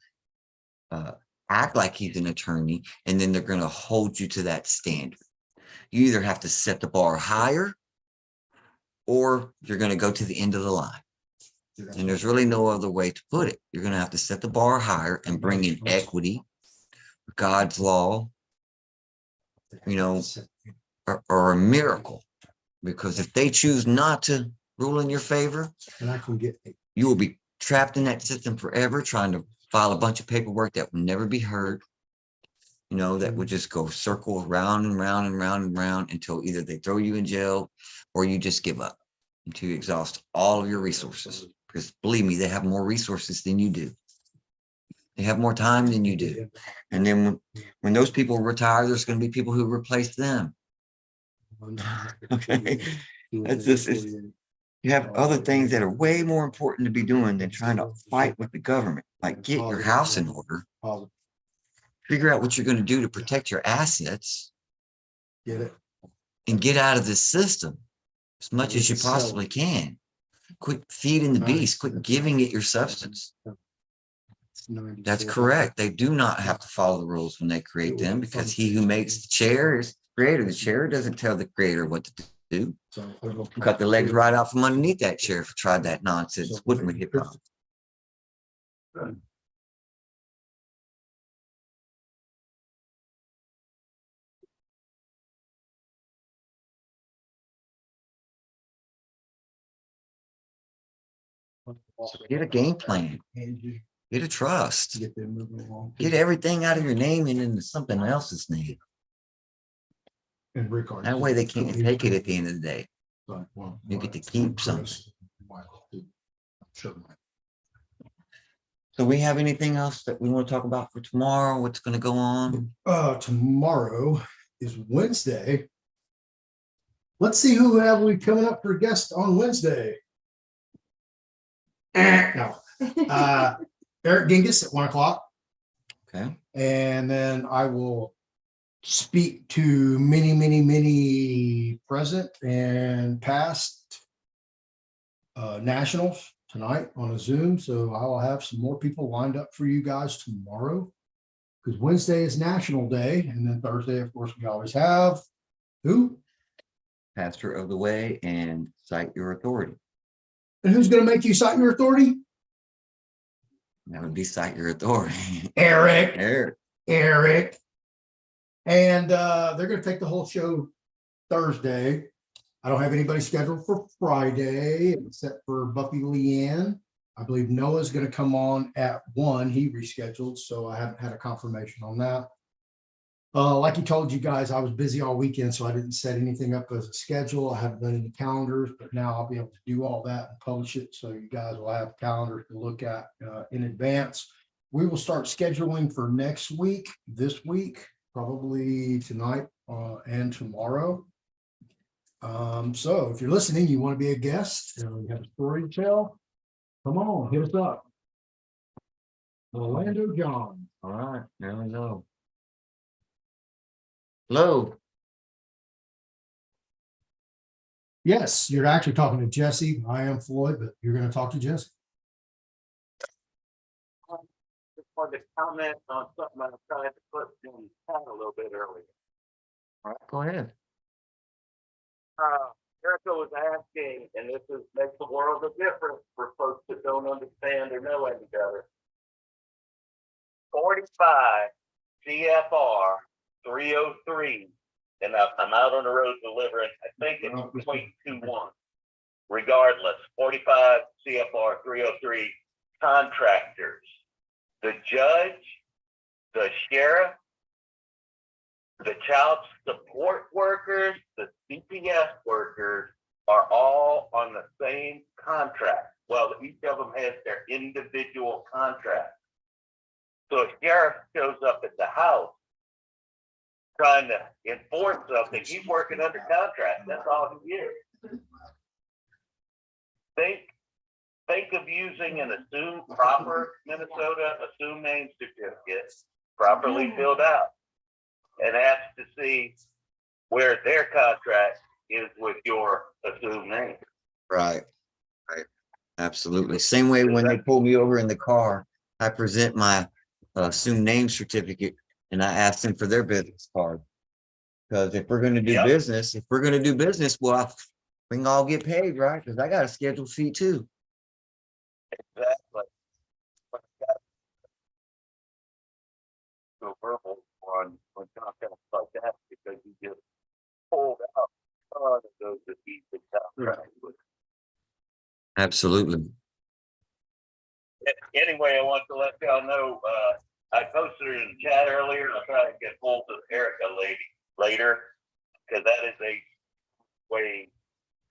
act like he's an attorney. And then they're going to hold you to that standard. You either have to set the bar higher or you're going to go to the end of the line. And there's really no other way to put it. You're going to have to set the bar higher and bring in equity, God's law, you know, or a miracle. Because if they choose not to rule in your favor, you will be trapped in that system forever, trying to file a bunch of paperwork that will never be heard, you know, that would just go circle round and round and round and round until either they throw you in jail or you just give up until you exhaust all of your resources. Because believe me, they have more resources than you do. They have more time than you do. And then when those people retire, there's going to be people who replace them. Okay. That's just, you have other things that are way more important to be doing than trying to fight with the government. Like get your house in order. Figure out what you're going to do to protect your assets. Get it? And get out of this system as much as you possibly can. Quit feeding the beast, quit giving it your substance. That's correct. They do not have to follow the rules when they create them because he who makes the chair is the creator. The chair doesn't tell the creator what to do. Cut the legs right out from underneath that chair if you tried that nonsense, wouldn't we, hip hop? So get a game plan, get a trust, get everything out of your name and into something else's name. That way they can't take it at the end of the day. You get to keep something. So we have anything else that we want to talk about for tomorrow? What's going to go on? Tomorrow is Wednesday. Let's see who have we coming up for guests on Wednesday. No. Eric Dingus at 1 o'clock. Okay. And then I will speak to many present and past nationals tonight on a Zoom. So I will have some more people lined up for you guys tomorrow, because Wednesday is National Day. And then Thursday, of course, we always have who? Pastor of the Way and Cite Your Authority. And who's going to make you cite your authority? That would be Cite Your Authority. Eric. Eric. And they're going to take the whole show Thursday. I don't have anybody scheduled for Friday except for Buffy Leanne. I believe Noah's going to come on at 1. He rescheduled, so I haven't had a confirmation on that. Like he told you guys, I was busy all weekend, so I didn't set anything up as a schedule. I haven't done any calendars, but now I'll be able to do all that and publish it, so you guys will have calendars to look at in advance. We will start scheduling for next week, this week, probably tonight and tomorrow. So if you're listening, you want to be a guest, you have a story to tell, come on, hit us up. Orlando John. All right, there we go. Hello. Yes, you're actually talking to Jesse. I am Floyd, but you're going to talk to Jesse. Just wanted to comment on something I tried to put in chat a little bit earlier. All right, go ahead. Erica was asking, and this makes a world of difference for folks that don't understand or know any better. 45 CFR 303, and I'm out on the road delivering, I think it's 0.21. Regardless, 45 CFR 303 contractors, the judge, the sheriff, the child support workers, the CPS workers are all on the same contract. Well, each of them has their individual contract. So if sheriff shows up at the house trying to enforce something, he's working under contract. That's all he is. Think of using an proper Minnesota assumed name certificate, properly filled out, and ask to see where their contract is with your assumed name. Right. Absolutely. Same way when they pull me over in the car, I present my assumed name certificate and I ask them for their business card. Because if we're going to do business, well, we can all get paid, right? Because I got a scheduled fee too. Exactly. So verbal on contracts like that, because you just pulled out a ton of those adhesive contracts. Absolutely. Anyway, I want to let y'all know, I posted it in the chat earlier. I'll try to get hold of Arica lady later, because that is a way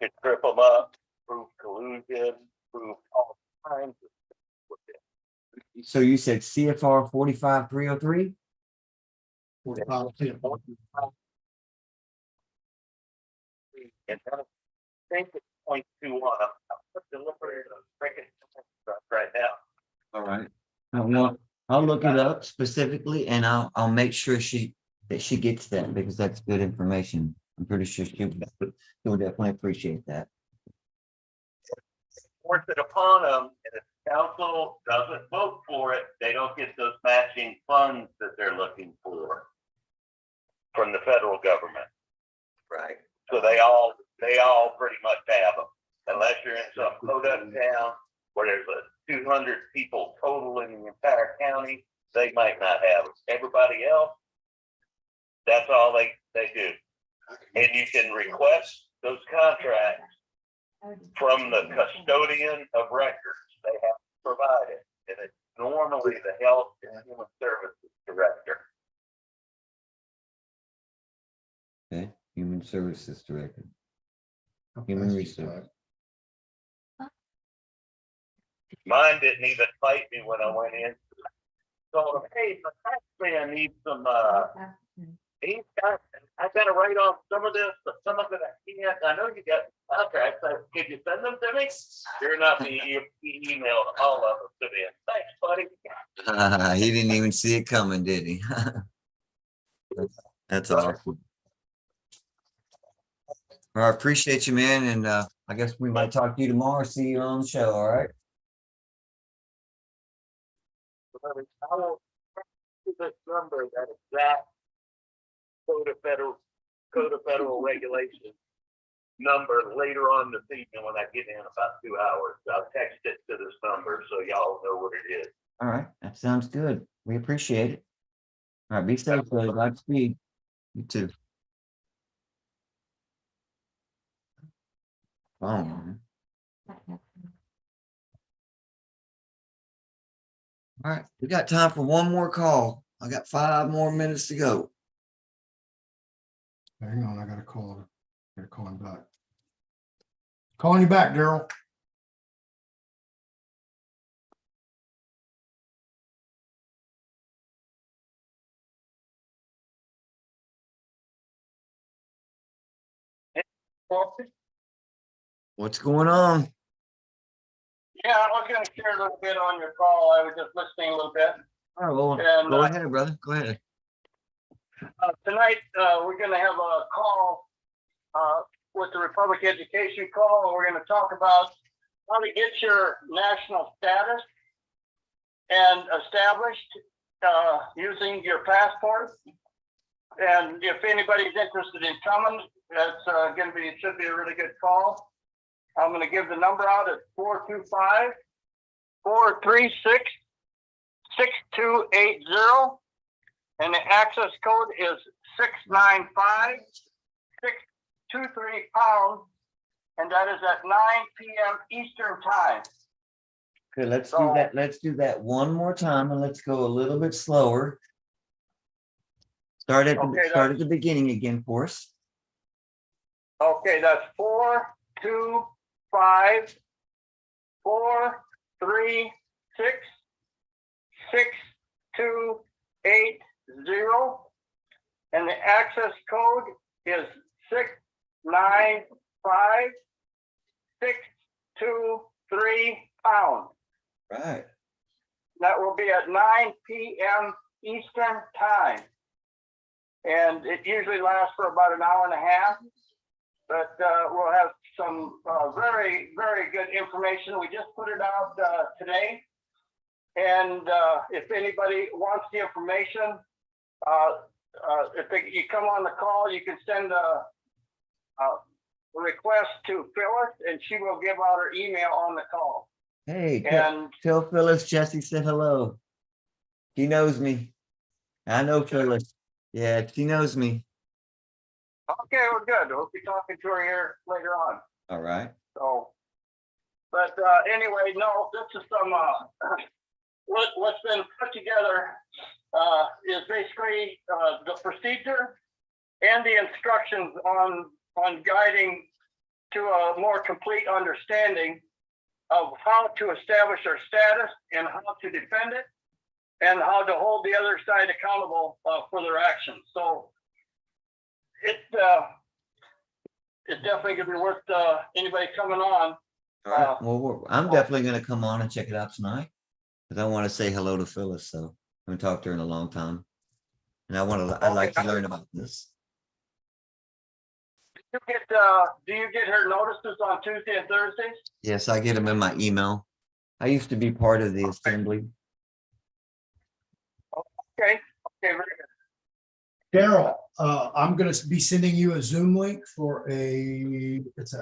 to trip them up, prove collusion, prove all kinds of things with it. So you said CFR 45303? And I think it's 0.21. I'm delivering a freaking stuff right now. All right. I'll look it up specifically and I'll make sure she gets that, because that's good information. I'm pretty sure she'll definitely appreciate that. Force it upon them, and if the council doesn't vote for it, they don't get those matching funds that they're looking for from the federal government. Right. So they all pretty much have them, unless you're in some podunk town where there's 200 people total in the entire county. They might not have them. Everybody else, that's all they do. And you can request those contracts from the custodian of records. They have to provide it, and it's normally the Health and Human Services Director. Okay. Human Services Director. Human Resource. Mine didn't even fight me when I went in. Told him, hey, my tax man needs some I gotta write off some of this, but some of it I can't. I know you got, okay, so could you send them to me? Sure enough, he emailed all of them to me. Thanks, buddy. He didn't even see it coming, did he? That's awesome. Well, I appreciate you, man. And I guess we might talk to you tomorrow. See you on the show. All right. I will do this number that is that code of federal regulation number later on this evening when I get in about 2 hours. I'll text it to this number so y'all know what it is. All right. That sounds good. We appreciate it. All right. Be safe, brother. Godspeed. You too. Oh, man. All right. We got time for one more call. I got 5 more minutes to go. Hang on, I gotta call her. Gotta call him back. Calling you back, Daryl. What's going on? Yeah, I was going to share a little bit on your call. I was just listening a little bit. All right, well, And, go ahead, brother. Go ahead. Tonight, we're going to have a call with the Republic Education Call, and we're going to talk about how to get your national status and established using your passport. And if anybody's interested in coming, that's going to be, it should be a really good call. I'm going to give the number out at 425-436-6280. And the access code is 695-623#. And that is at 9 p.m. Eastern time. Okay, let's do that. Let's do that one more time and let's go a little bit slower. Start at the beginning again for us. Okay, that's 425-436-6280. And the access code is 695-623#. Right. That will be at 9 p.m. Eastern time. And it usually lasts for about an hour and a half. But we'll have some very, very good information. We just put it out today. And if anybody wants the information, you come on the call, you can send a request to Phyllis, and she will give out her email on the call. Hey, And tell Phyllis Jesse said hello. She knows me. I know Phyllis. Yeah, she knows me. okay, well, good. We'll be talking to her here later on. All right. So, but anyway, no, this is some what's been put together is basically the procedure and the instructions on guiding to a more complete understanding of how to establish our status and how to defend it and how to hold the other side accountable for their actions. So it's definitely gonna be worth anybody coming on. All right. Well, I'm definitely going to come on and check it out tonight because I want to say hello to Phyllis. So I haven't talked to her in a long time, and I'd like to learn about this. Do you get her notices on Tuesday and Thursdays? Yes, I get them in my email. I used to be part of the assembly. Okay, very good. Daryl, I'm gonna be sending you a Zoom link for it's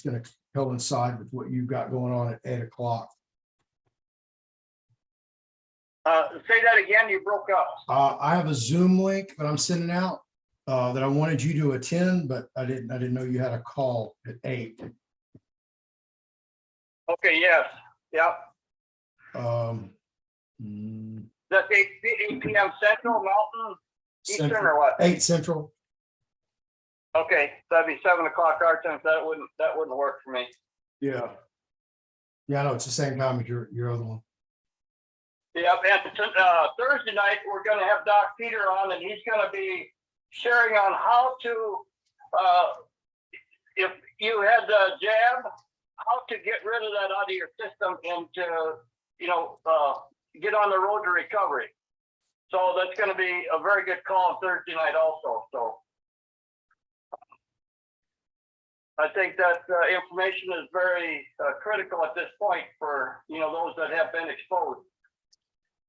gonna coincide with what you've got going on at 8 o'clock. Say that again, you broke up. I have a Zoom link that I'm sending out that I wanted you to attend, but I didn't know you had a call at 8. Okay, yes, yep. That's 8 p.m. Central, Mountain, Eastern, or what? 8 Central. Okay, that'd be 7 o'clock our time. That wouldn't work for me. Yeah. Yeah, I know it's the same time as your other one. Yep, and Thursday night we're going to have Doc Peter on, and he's going to be sharing on how to, if you had the jab, how to get rid of that out of your system and to, get on the road to recovery. So that's going to be a very good call Thursday night also. So I think that information is very critical at this point for, those that have been exposed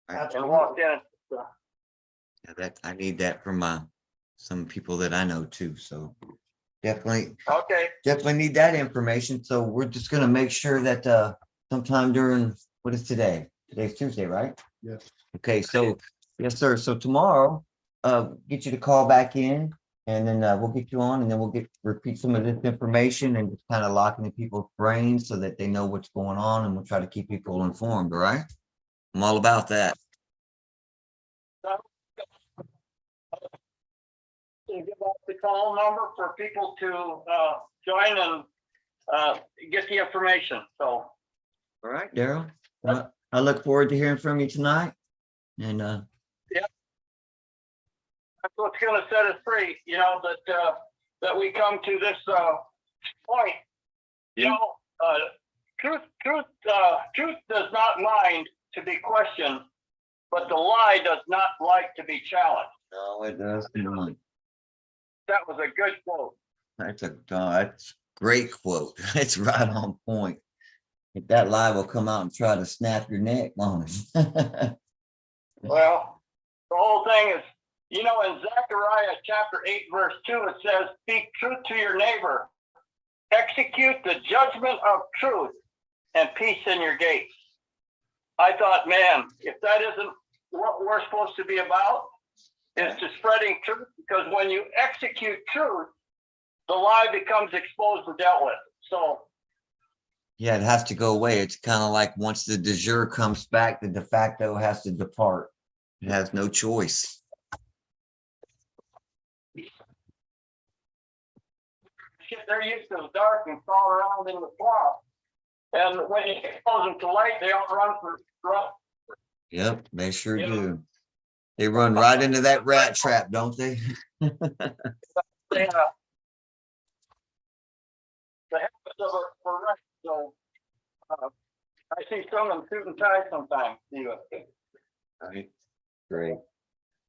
and walked in. Yeah, that I need that from some people that I know too. So definitely need that information. So we're just gonna make sure that sometime during, what is today? Today's Tuesday, right? Yes. Okay, so yes, sir. So tomorrow, get you to call back in, and then we'll get you on, and then we'll repeat some of this information and just kind of lock into people's brains so that they know what's going on, and we'll try to keep people informed. All right. I'm all about that. Give out the call number for people to join and get the information. So, All right, Daryl. I look forward to hearing from you tonight. And that's what's going to set us free. That we come to this point. Truth does not mind to be questioned, but the lie does not like to be challenged. no, it does not. That was a good quote. That's a great quote. It's right on point. If that lie will come out and try to snap your neck on it. Well, the whole thing is, in Zechariah chapter 8, verse 2, it says, speak truth to your neighbor, execute the judgment of truth, and peace in your gates. I thought, man, if that isn't what we're supposed to be about, is to spreading truth, because when you execute truth, the lie becomes exposed and dealt with. So Yeah, it has to go away. It's kind of like once the de jure comes back, the de facto has to depart. It has no choice. they're used to the dark and crawl around in the swamp. And when you expose them to light, they don't run. Yep, they sure do. They run right into that rat trap, don't they? The habits of a rush. So I see some of them suit and tie sometimes. Right. Great.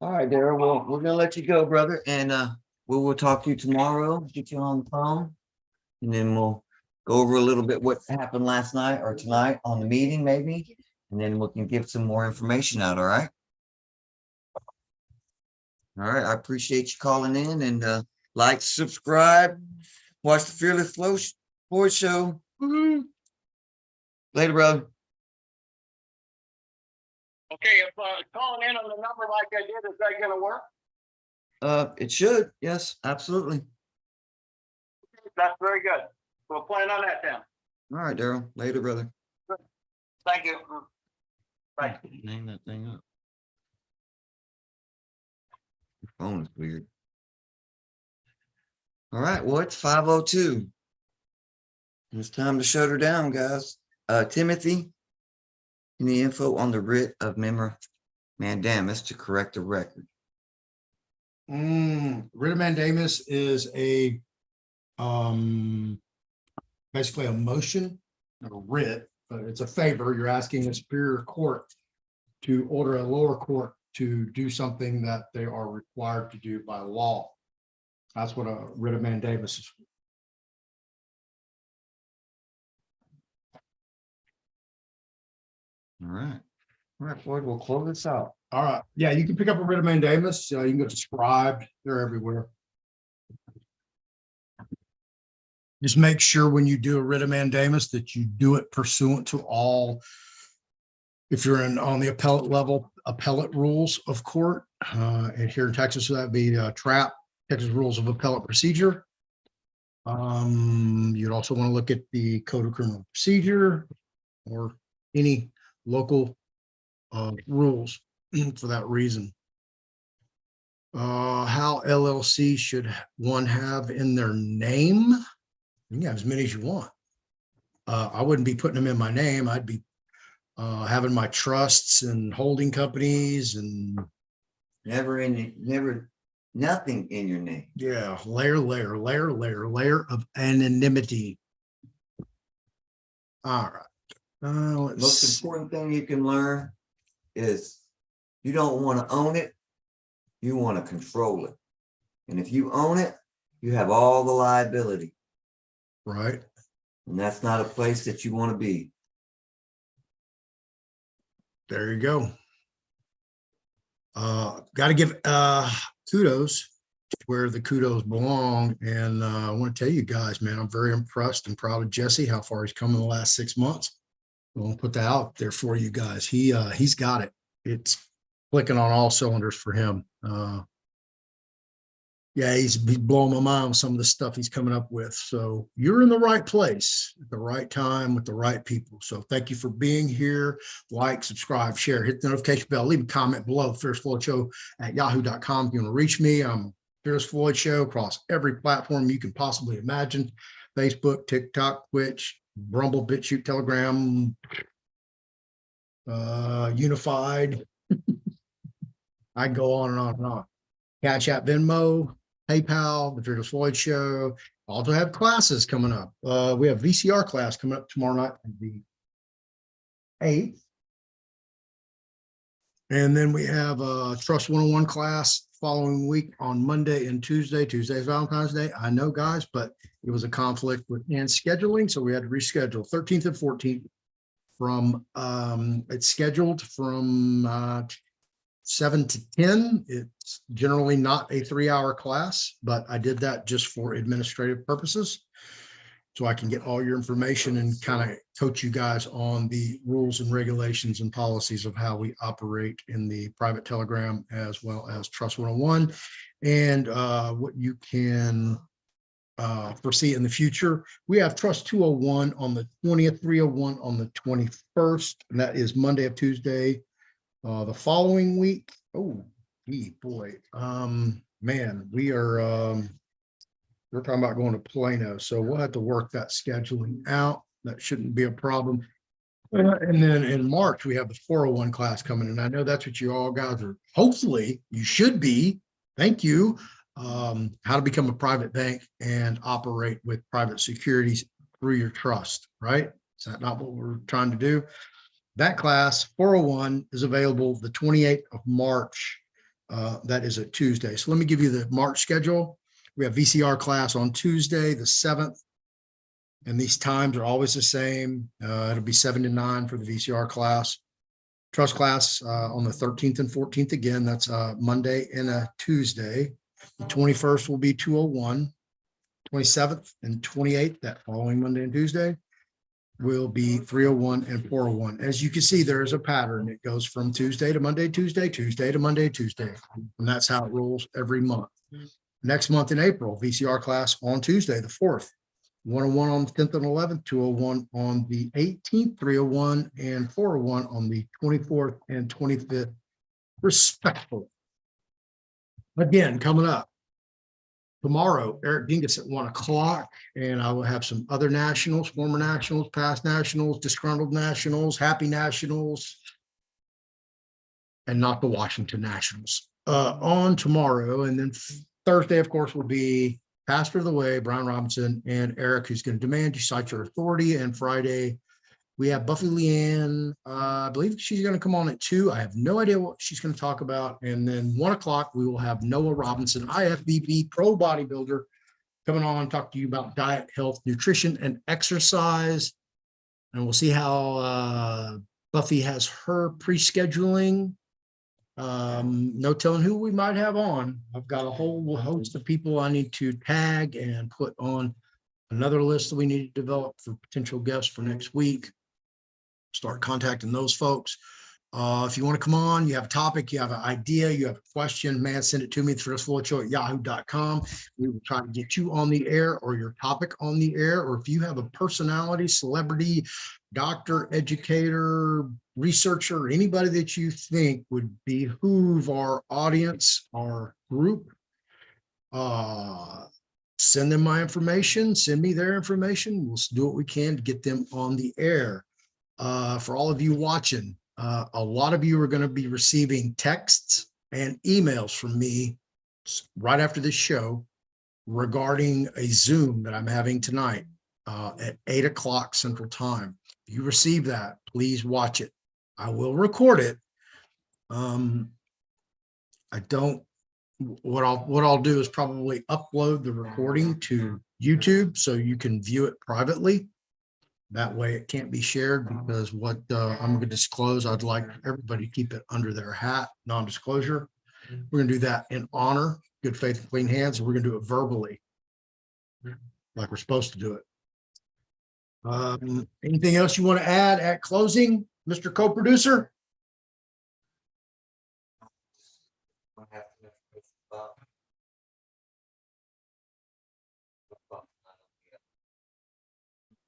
All right, Daryl. Well, we're gonna let you go, brother, and we will talk to you tomorrow. Get you on the phone, and then we'll go over a little bit what happened last night or tonight on the meeting, maybe, and then we can give some more information out. All right. All right. I appreciate you calling in, and like, subscribe, watch the Fearless Floyd Show. Woo-hoo. Later, brother. Okay, if calling in on the number like I did, is that going to work? It should. Yes, absolutely. That's very good. We'll plan on that then. All right, Daryl. Later, brother. Thank you. Bye. Name that thing up. Your phone is weird. All right, well, it's 5:02. It's time to shut her down, guys. Timothy, any info on the writ of mandamus to correct the record? Writ of mandamus is a basically a motion, a writ, but it's a favor. You're asking a superior court to order a lower court to do something that they are required to do by law. That's what a writ of mandamus is. All right. All right, Floyd, we'll close this out. All right. Yeah, you can pick up a writ of mandamus. You can go to Scribed. They're everywhere. Just make sure when you do a writ of mandamus that you do it pursuant to all, if you're on the appellate level, appellate rules of court. And here in Texas, so that'd be TRAP, Texas Rules of Appellate Procedure. You'd also want to look at the Code of Criminal Procedure or any local rules for that reason. How LLC should one have in their name? You can have as many as you want. I wouldn't be putting them in my name. I'd be having my trusts and holding companies and Never nothing in your name. Yeah, layer of anonymity. All right. Let's Most see. important thing you can learn is you don't want to own it, you want to control it. And if you own it, you have all the liability. Right. And that's not a place that you want to be. There you go. Got to give kudos where the kudos belong. And I want to tell you guys, man, I'm very impressed and proud of Jesse, how far he's come in the last 6 months. We'll put that out there for you guys. He's got it. It's clicking on all cylinders for him. Yeah, he's blowing my mind with some of the stuff he's coming up with. So you're in the right place at the right time with the right people. So thank you for being here. Like, subscribe, share, hit the notification bell, leave a comment below. Fearless Floyd Show at yahoo.com. If you want to reach me, I'm Fearless Floyd Show across every platform you can possibly imagine. Facebook, TikTok, Twitch, Rumble, BitChute, Telegram, Unified. I go on and on and on. Cash App, Venmo, PayPal, the Fearless Floyd Show. Also have classes coming up. We have VCR class coming up tomorrow night, the 8th. And then we have a Trust 101 class following week on Monday and Tuesday. Tuesday is Valentine's Day. I know, guys, but it was a conflict with scheduling, so we had to reschedule 13th and 14th from it's scheduled from 7 to 10. It's generally not a 3-hour class, but I did that just for administrative purposes. So I can get all your information and kind of coach you guys on the rules and regulations and policies of how we operate in the private Telegram, as well as Trust 101, and what you can foresee in the future. We have Trust 201 on the 20th, 301 on the 21st, and that is Monday of Tuesday. The following week, oh, gee, boy, man, we're talking about going to Plano, so we'll have to work that scheduling out. That shouldn't be a problem. And then in March, we have the 401 class coming, and I know that's what you all guys are, hopefully, you should be. Thank you. How to become a private bank and operate with private securities through your trust, right? Is that not what we're trying to do? That class, 401, is available the 28th of March. That is a Tuesday. So let me give you the March schedule. We have VCR class on Tuesday, the 7th. And these times are always the same. It'll be 7 to 9 for the VCR class. Trust class on the 13th and 14th. Again, that's Monday and a Tuesday. The 21st will be 201. 27th and 28th, that following Monday and Tuesday, will be 301 and 401. As you can see, there is a pattern. It goes from Tuesday to Monday, Tuesday, Tuesday to Monday, Tuesday. And that's how it rolls every month. Next month in April, VCR class on Tuesday, the 4th, 101 on the 10th and 11th, 201 on the 18th, 301 and 401 on the 24th and 25th, respectfully. Again, coming up tomorrow, Eric Dingus at 1 o'clock, and I will have some other nationals, former nationals, past nationals, disgruntled nationals, happy nationals, and not the Washington Nationals on tomorrow. And then Thursday, of course, will be Pastor of the Way, Brian Robinson, and Eric, who's going to demand you cite your authority. And Friday, we have Buffy Leanne. I believe she's going to come on at 2. I have no idea what she's going to talk about. And then 1 o'clock, we will have Noah Robinson, IFBB pro bodybuilder, coming on and talk to you about diet, health, nutrition, and exercise. And we'll see how Buffy has her pre-scheduling. No telling who we might have on. I've got a whole host of people I need to tag and put on another list that we need to develop for potential guests for next week. Start contacting those folks. If you want to come on, you have a topic, you have an idea, you have a question, man, send it to me, TheFearlessFloydShow at yahoo.com. We will try to get you on the air or your topic on the air. Or if you have a personality, celebrity, doctor, educator, researcher, anybody that you think would behoove our audience, our group, send them my information, send me their information. We'll do what we can to get them on the air. For all of you watching, a lot of you are going to be receiving texts and emails from me right after this show regarding a Zoom that I'm having tonight at 8 o'clock Central Time. If you receive that, please watch it. I will record it. What I'll do is probably upload the recording to YouTube so you can view it privately. That way it can't be shared, because what I'm going to disclose, I'd like everybody to keep it under their hat, non-disclosure. We're going to do that in honor, good faith and clean hands, and we're going to do it verbally, like we're supposed to do it. Anything else you want to add at closing, Mr. Co-producer?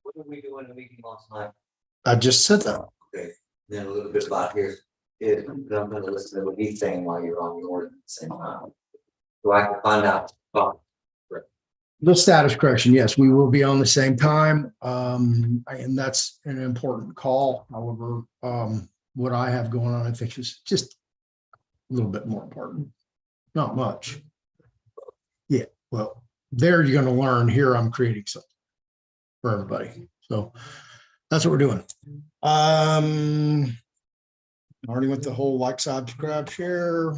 What did we do in the meeting last night? I just said that. Okay, then a little bit about here is I'm gonna listen to what he's saying while you're on the ordinance at the same time. So I can find out. The status correction, yes, we will be on the same time. And that's an important call. However, what I have going on, I think is just a little bit more important. Not much. Yeah, well, there you're going to learn. Here I'm creating something for everybody. So that's what we're doing. Already went the whole like, subscribe, share.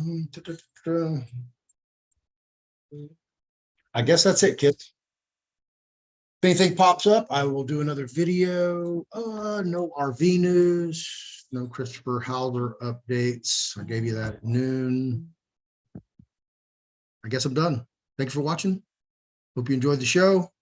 I guess that's it, kids. If anything pops up, I will do another video. No RV news, no Christopher Howler updates. I gave you that at noon. I guess I'm done. Thanks for watching. Hope you enjoyed the show.